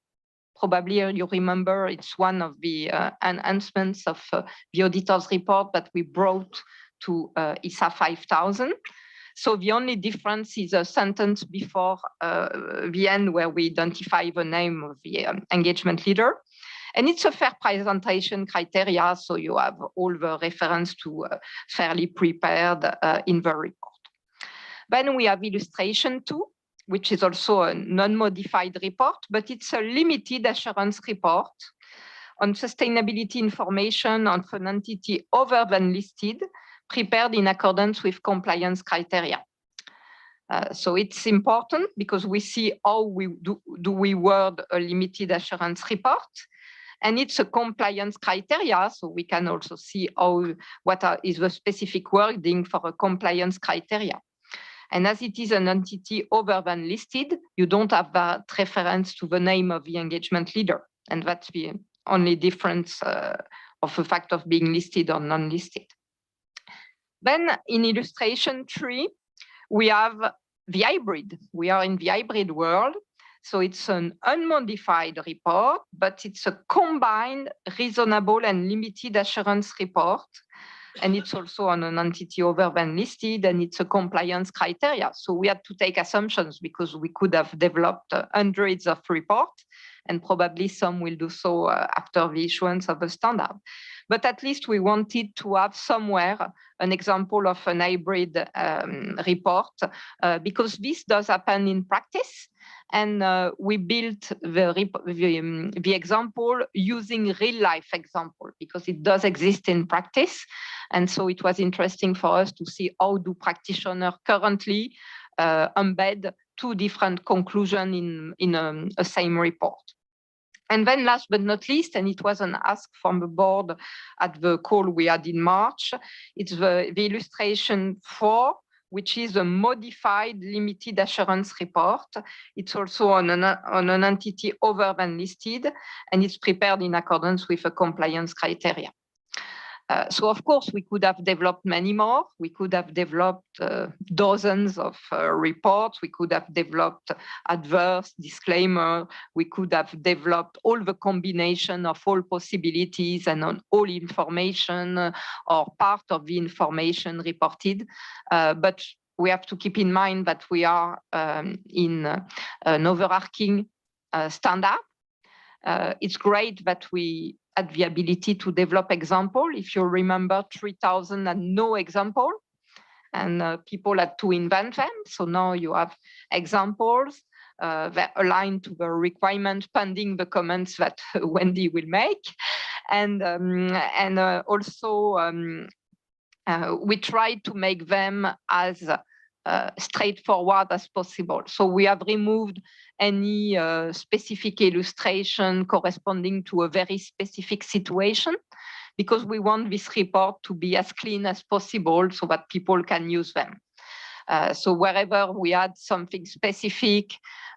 Probably you remember it's one of the enhancements of the auditor's report that we brought to ISA 5000. So the only difference is a sentence before the end where we identify the name of the engagement leader. And it's a fair presentation criteria, so you have all the reference to fairly prepared in the report. Then we have illustration 2, which is also a non-modified report, but it's a limited assurance report on sustainability information on an entity other than listed, prepared in accordance with compliance criteria. So it's important because we see how we do we word a limited assurance report, and it's a compliance criteria. So we can also see what is the specific wording for a compliance criteria. And as it is an entity other than listed, you don't have that reference to the name of the engagement leader, and that's the only difference of the fact of being listed or non-listed. Then in illustration 3, we have the hybrid. We are in the hybrid world. So it's an unmodified report, but it's a combined reasonable and limited assurance report. And it's also on an entity other than listed, and it's a compliance criteria. So we had to take assumptions because we could have developed hundreds of reports, and probably some will do so after the issuance of the standard. But at least we wanted to have somewhere an example of an hybrid report because this does happen in practice. And we built the example using real life example because it does exist in practice. And so it was interesting for us to see how do practitioners currently embed 2 different conclusions in a same report. And then last but not least, and it was an ask from the board at the call we had in March, it's the illustration 4, which is a modified limited assurance report. It's also on an entity other than listed, and it's prepared in accordance with a compliance criteria. So of course, we could have developed many more. We could have developed dozens of reports. We could have developed adverse disclaimer. We could have developed all the combination of all possibilities and on all information or part of the information reported. But we have to keep in mind that we are in an overarching standard. It's great that we had the ability to develop example. If you remember, 3000 and no example, and people had to invent them. So now you have examples that align to the requirement pending the comments that Wendy will make. And also we tried to make them as straightforward as possible. So we have removed any specific illustration corresponding to a very specific situation because we want this report to be as clean as possible so that people can use them. So wherever we had something specific,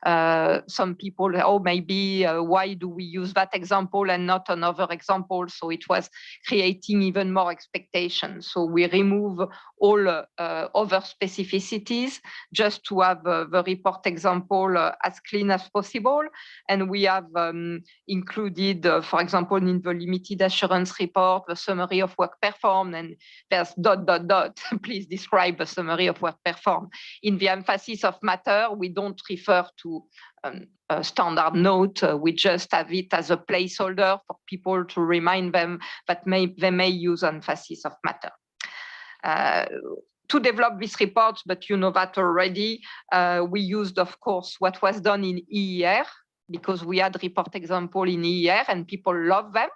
some people, oh, maybe why do we use that example and not another example? So it was creating even more expectations. So we remove all other specificities just to have the report example as clean as possible. And we have included, for example, in the limited assurance report, the summary of work performed, and there's ... Please describe the summary of work performed. In the emphasis of matter, we don't refer to a standard note. We just have it as a placeholder for people to remind them that they may use emphasis of matter. To develop these reports, but you know that already, we used, of course, what was done in EER, because we had report example in EER and people love them.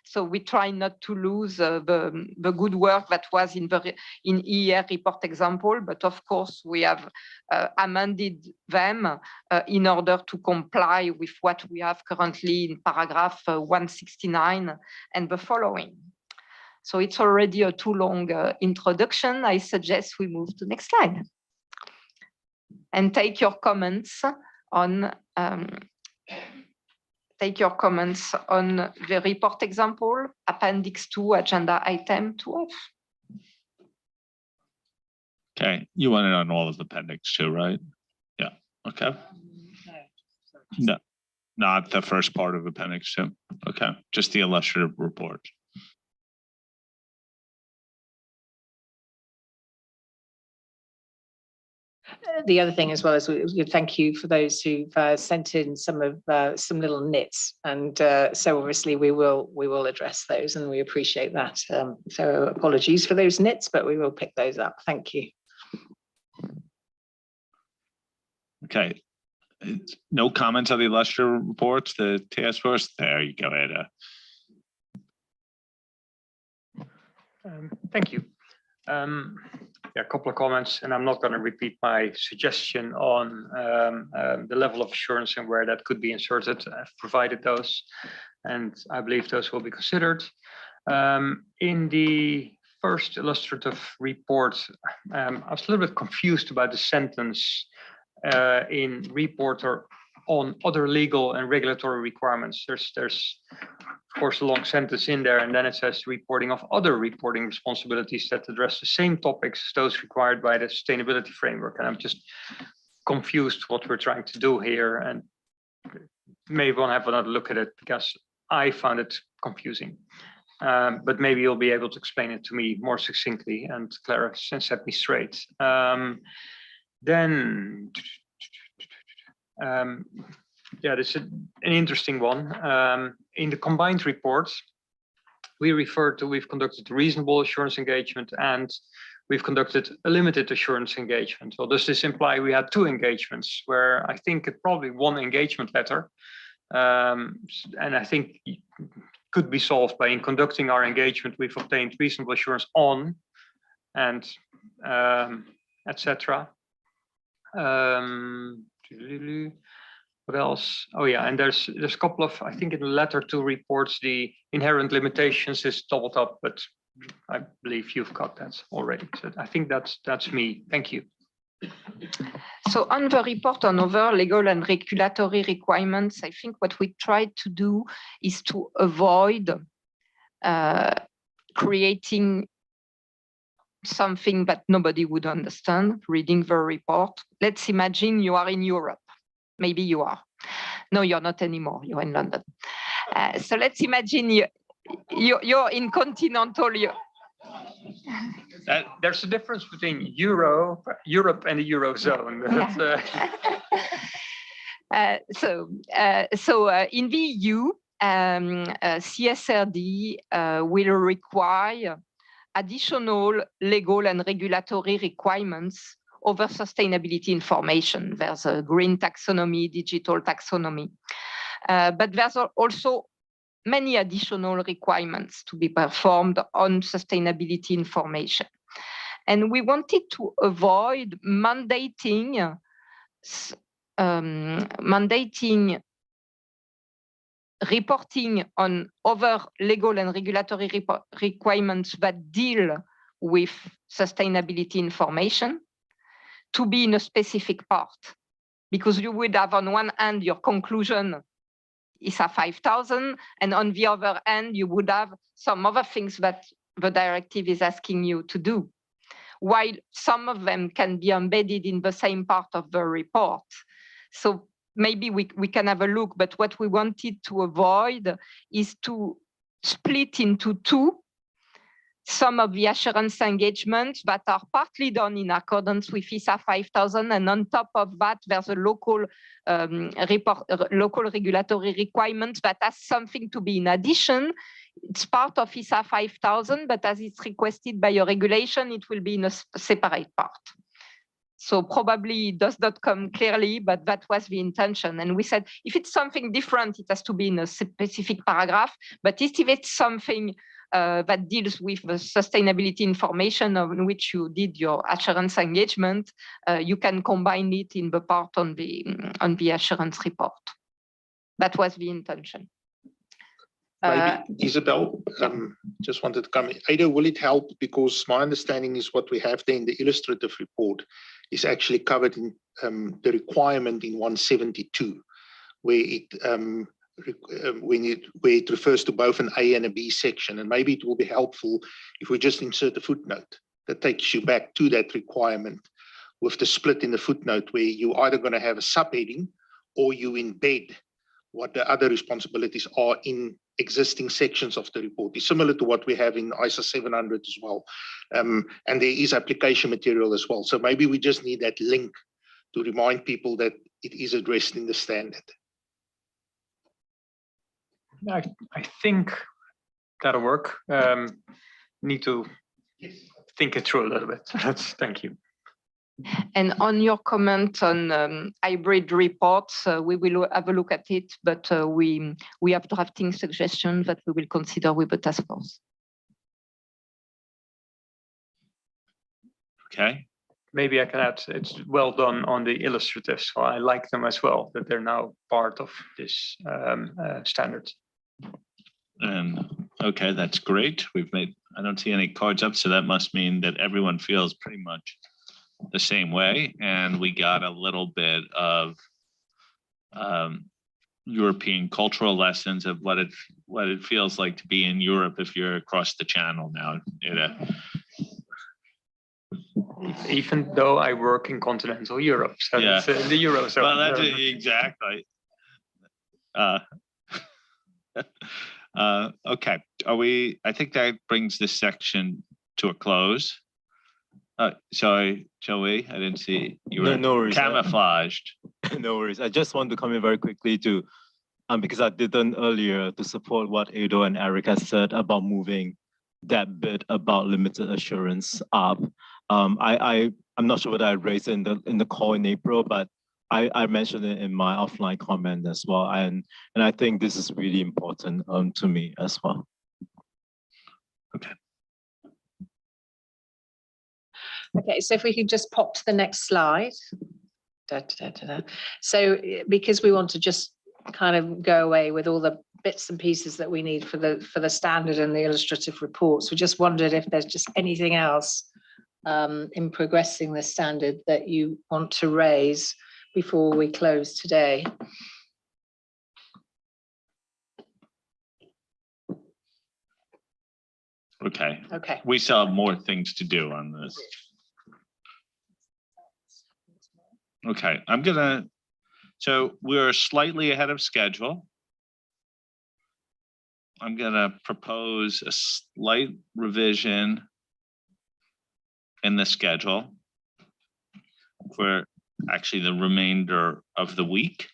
So we try not to lose the good work that was in EER report example, but of course we have amended them in order to comply with what we have currently in paragraph 169 and the following. So it's already a too long introduction. I suggest we move to the next slide and take your comments on take your comments on the report example, Appendix 2, agenda item 12. Okay, you want it on all of appendix 2, right? Yeah, okay. No, not the first part of appendix 2. Okay, just the illustrative report. The other thing as well is we thank you for those who've sent in some little nits, and so obviously we will address those, and we appreciate that. So apologies for those nits, but we will pick those up. Thank you. Okay, no comments on the illustrative reports, the task force. There you go, Ada. Thank you. Yeah, a couple of comments, and I'm not going to repeat my suggestion on the level of assurance and where that could be inserted. I've provided those, and I believe those will be considered. In the first illustrative report, I was a little bit confused about the sentence in report or on other legal and regulatory requirements. There's of course a long sentence in there, and then it says reporting of other reporting responsibilities that address the same topics as those required by the sustainability framework. And I'm just confused what we're trying to do here, and maybe we'll have another look at it because I found it confusing. But maybe you'll be able to explain it to me more succinctly and clarify and set me straight. Then yeah, this is an interesting one. In the combined reports, we've conducted reasonable assurance engagement and we've conducted a limited assurance engagement. Well, does this imply we had 2 engagements where I think it probably 1 engagement letter, and I think it could be solved by in conducting our engagement, we've obtained reasonable assurance on and etc. What else? Oh yeah, and there's a couple of, I think in the letter 2 reports, the inherent limitations is doubled up, but I believe you've got that already. So I think that's me. Thank you. So on the report on other legal and regulatory requirements, I think what we tried to do is to avoid creating something that nobody would understand reading the report. Let's imagine you are in Europe. Maybe you are. No, you're not anymore. You're in London. So let's imagine you're in continental Europe. There's a difference between Europe and the Eurozone. So in the EU, CSRD will require additional legal and regulatory requirements over sustainability information. There's a green taxonomy, digital taxonomy, but there's also many additional requirements to be performed on sustainability information. And we wanted to avoid mandating reporting on other legal and regulatory requirements that deal with sustainability information to be in a specific part, because you would have on one hand your conclusion ISA 5000, and on the other hand you would have some other things that the directive is asking you to do, while some of them can be embedded in the same part of the report. So maybe we can have a look, but what we wanted to avoid is to split into 2 some of the assurance engagements that are partly done in accordance with ISA 5000, and on top of that, there's a local local regulatory requirements that has something to be in addition. It's part of ISA 5000, but as it's requested by a regulation, it will be in a separate part. So probably it does not come clearly, but that was the intention. And we said, if it's something different, it has to be in a specific paragraph. But if it's something that deals with the sustainability information on which you did your assurance engagement, you can combine it in the part on the assurance report. That was the intention. Maybe Isabel, just wanted to come in. Ada, will it help? Because my understanding is what we have there in the illustrative report is actually covered in the requirement in 172, where it refers to both an A and a B section. And maybe it will be helpful if we just insert a footnote that takes you back to that requirement with the split in the footnote, where you either going to have a subheading or you embed what the other responsibilities are in existing sections of the report. It's similar to what we have in ISO 700 as well. And there is application material as well. So maybe we just need that link to remind people that it is addressed in the standard. I think that'll work. Need to think it through a little bit. Thank you. And on your comment on hybrid reports, we will have a look at it, but we have drafting suggestions that we will consider with the task force. Okay. Maybe I can add, it's well done on the illustratives. So I like them as well, that they're now part of this standard. And okay, that's great. I don't see any cards up, so that must mean that everyone feels pretty much the same way. And we got a little bit of European cultural lessons of what it feels like to be in Europe if you're across the channel now. Even though I work in continental Europe, so Yeah. it's the Eurozone. Well, that's exactly. Okay, I think that brings this section to a close. Sorry, Joey, I didn't see you were No worries. camouflaged. No worries. I just want to come in very quickly to, because I didn't earlier, to support what Ado and Erica said about moving that bit about limited assurance up. I'm not sure whether I raised it in the call in April, but I mentioned it in my offline comment as well, and I think this is really important to me as well. Okay. Okay, so if we could just pop to the next slide. So because we want to just kind of go away with all the bits and pieces that we need for the standard and the illustrative reports, we just wondered if there's just anything else in progressing the standard that you want to raise before we close today. Okay. Okay. We still have more things to do on this. Okay, so we're slightly ahead of schedule. I'm gonna propose a slight revision in the schedule for actually the remainder of the week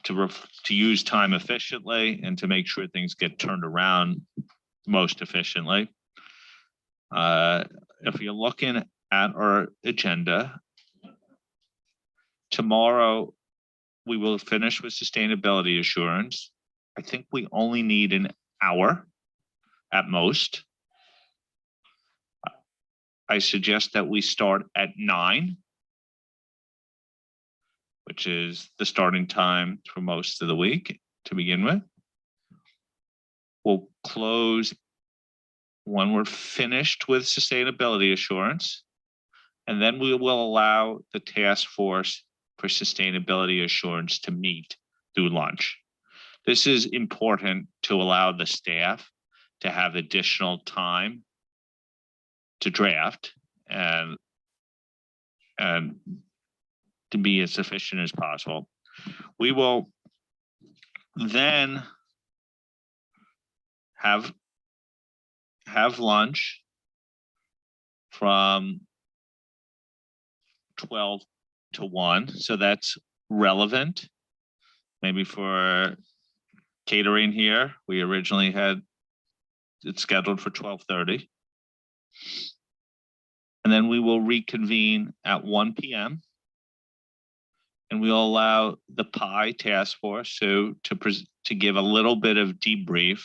to use time efficiently and to make sure things get turned around most efficiently. If you're looking at our agenda, tomorrow we will finish with sustainability assurance. I think we only need an hour at most. I suggest that we start at 9, which is the starting time for most of the week to begin with. We'll close when we're finished with sustainability assurance, and then we will allow the task force for sustainability assurance to meet through lunch. This is important to allow the staff to have additional time to draft and to be as efficient as possible. We will then have lunch from 12 to 1, so that's relevant. Maybe for catering here, we originally had it scheduled for 12:30. And then we will reconvene at 1 p.m. and we'll allow the PI task force to give a little bit of debrief,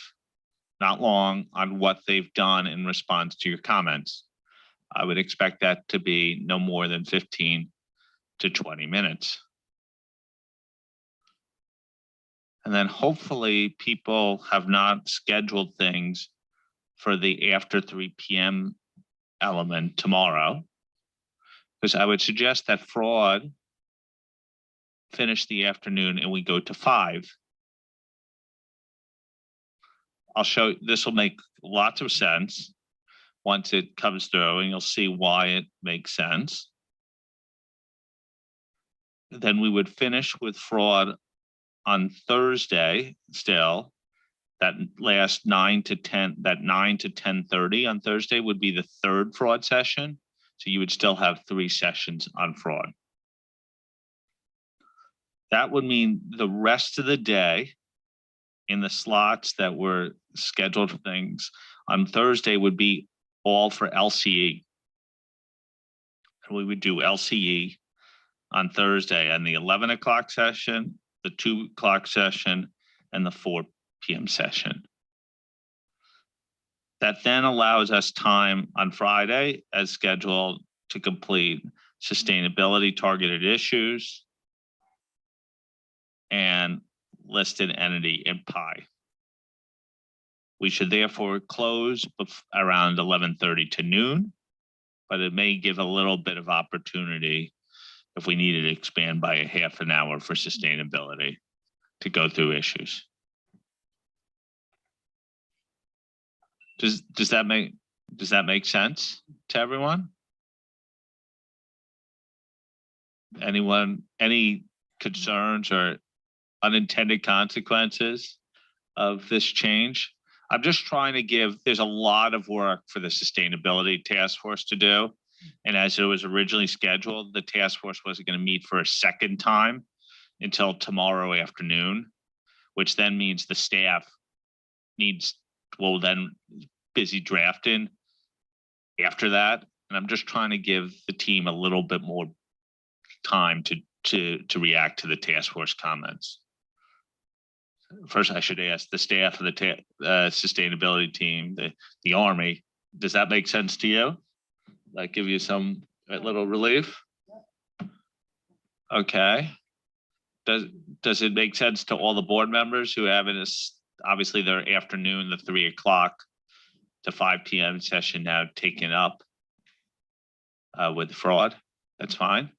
not long, on what they've done in response to your comments. I would expect that to be no more than 15 to 20 minutes. And then hopefully people have not scheduled things for the after 3 p.m. element tomorrow. Because I would suggest that fraud finish the afternoon and we go to 5. I'll show, this will make lots of sense once it comes through, and you'll see why it makes sense. Then we would finish with fraud on Thursday still. That last 9 to 10, that 9 to 10:30 on Thursday would be the 3rd fraud session. So you would still have 3 sessions on fraud. That would mean the rest of the day in the slots that were scheduled for things on Thursday would be all for LCE. And we would do LCE on Thursday and the 11 o'clock session, the 2 o'clock session, and the 4 p.m. session. That then allows us time on Friday as scheduled to complete sustainability targeted issues and listed entity in PI. We should therefore close around 11:30 to noon, but it may give a little bit of opportunity if we needed to expand by a half an hour for sustainability to go through issues. Does that make sense to everyone? Anyone, any concerns or unintended consequences of this change? I'm just trying to give, there's a lot of work for the sustainability task force to do. And as it was originally scheduled, the task force wasn't going to meet for a second time until tomorrow afternoon, which then means the staff will then busy drafting after that. And I'm just trying to give the team a little bit more time to react to the task force comments. First, I should ask the staff of the sustainability team, the Army, does that make sense to you? That give you some little relief? Okay. Does it make sense to all the board members who have obviously their afternoon, the 3 o'clock to 5 p.m. session now taken up with fraud? That's fine.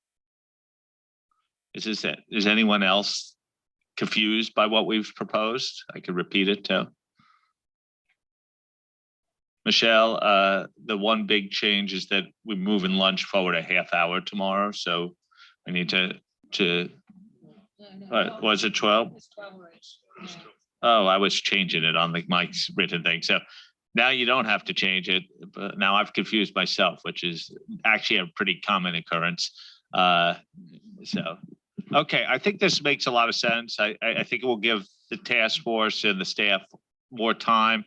Is anyone else confused by what we've proposed? I could repeat it too. Michelle, the one big change is that we're moving lunch forward a half hour tomorrow. So we need to was it 12? Oh, I was changing it on the Mike's written thing. So now you don't have to change it, but now I've confused myself, which is actually a pretty common occurrence. So, okay, I think this makes a lot of sense. I think it will give the task force and the staff more time.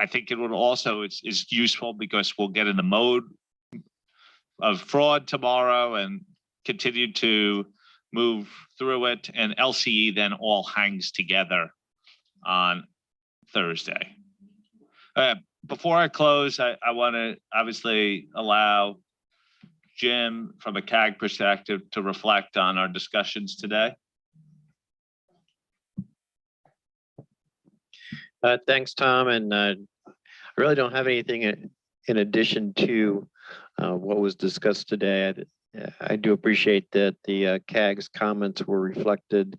I think it would also, it's useful because we'll get in the mode of fraud tomorrow and continue to move through it, and LCE then all hangs together on Thursday. Before I close, I want to obviously allow Jim from a CAG perspective to reflect on our discussions today. Thanks, Tom. And I really don't have anything in addition to what was discussed today. I do appreciate that the CAG's comments were reflected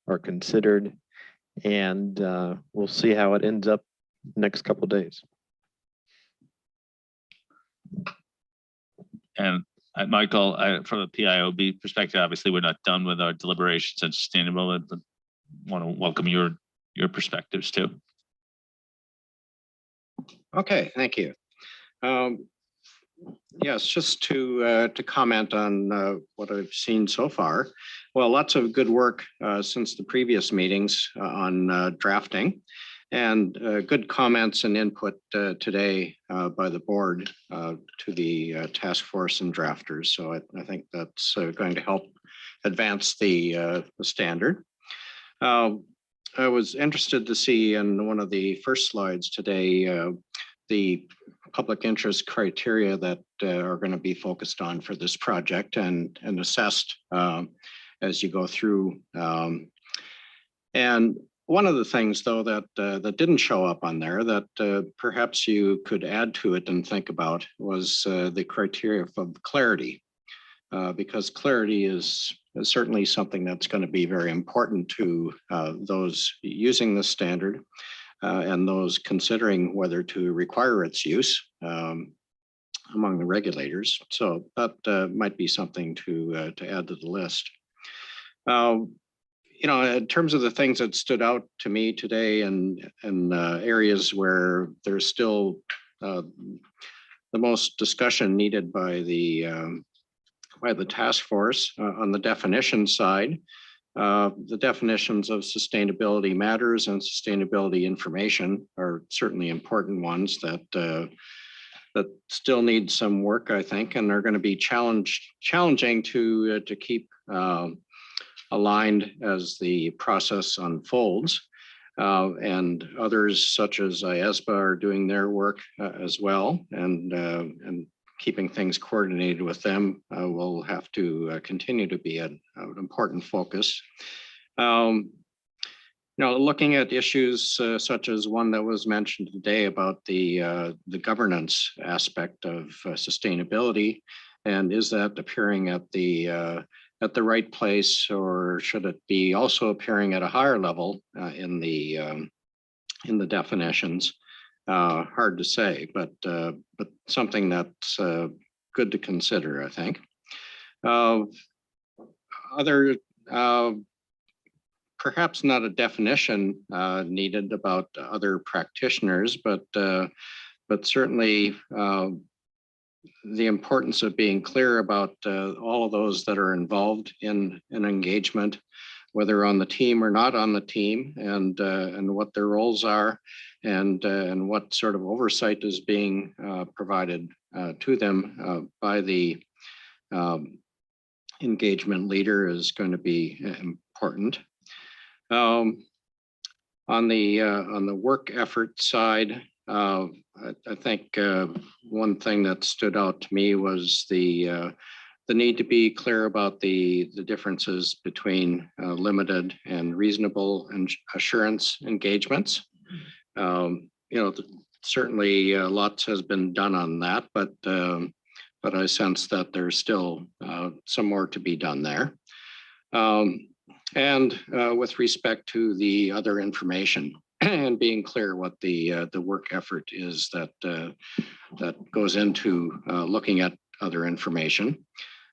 or considered, and we'll see how it ends up next couple of days. And Michael, from a PIOB perspective, obviously we're not done with our deliberations on sustainability, but want to welcome your perspectives too. Okay, thank you. Yes, just to comment on what I've seen so far. Well, lots of good work since the previous meetings on drafting, and good comments and input today by the board to the task force and drafters. So I think that's going to help advance the standard. I was interested to see in one of the first slides today the public interest criteria that are going to be focused on for this project and assessed as you go through. And One of the things, though, that that didn't show up on there that perhaps you could add to it and think about was the criteria of clarity, because clarity is certainly something that's going to be very important to those using the standard and those considering whether to require its use among the regulators. So that might be something to add to the list. You know, in terms of the things that stood out to me today and areas where there's still the most discussion needed by the task force on the definition side, the definitions of sustainability matters and sustainability information are certainly important ones that that still need some work, I think, and are going to be challenging to keep aligned as the process unfolds. And others such as IAASB are doing their work as well, and keeping things coordinated with them will have to continue to be an important focus. You know, looking at issues such as one that was mentioned today about the governance aspect of sustainability, and is that appearing at the right place, or should it be also appearing at a higher level in the definitions? Hard to say, but something that's good to consider, I think. Other, perhaps not a definition needed about other practitioners, but certainly the importance of being clear about all of those that are involved in an engagement, whether on the team or not on the team, and what their roles are, and what sort of oversight is being provided to them by the engagement leader is going to be important. On the work effort side, I think one thing that stood out to me was the need to be clear about the differences between limited and reasonable assurance engagements. You know, certainly lots has been done on that, but I sense that there's still some more to be done there. And with respect to the other information, and being clear what the work effort is that goes into looking at other information,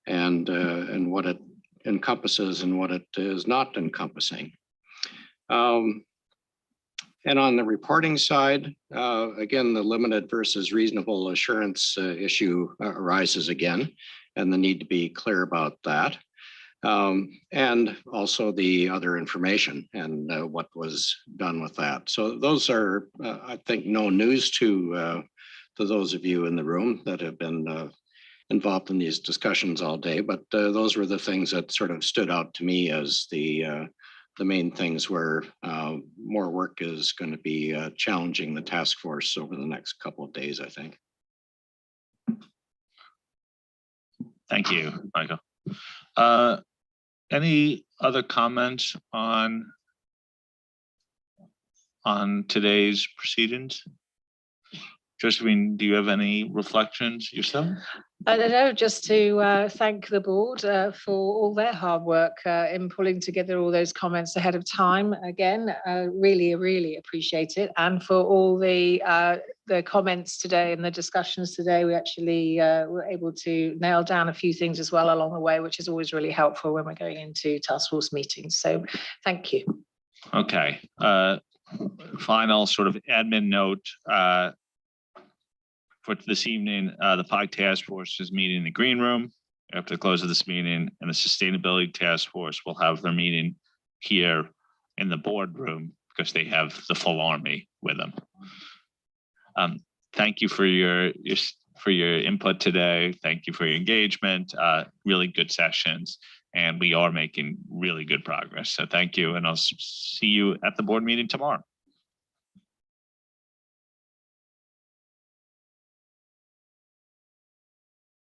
and what it encompasses and what it is not encompassing. And on the reporting side, again, the limited versus reasonable assurance issue arises again, and the need to be clear about that. And also the other information and what was done with that. So those are, I think, no news to those of you in the room that have been involved in these discussions all day. But those were the things that sort of stood out to me as the main things where more work is going to be challenging the task force over the next couple of days, I think. Thank you, Michael. Any other comments on today's proceedings? Josephine, do you have any reflections yourself? I don't know, just to thank the board for all their hard work in pulling together all those comments ahead of time. Again, really appreciate it. And for all the comments today and the discussions today, we actually were able to nail down a few things as well along the way, which is always really helpful when we're going into task force meetings. So thank you. Okay. Final sort of admin note. For this evening, the POG task force is meeting in the green room after the close of this meeting, and the sustainability task force will have their meeting here in the boardroom because they have the full army with them. Thank you for your input today. Thank you for your engagement. Really good sessions, and we are making really good progress. So thank you, and I'll see you at the board meeting tomorrow.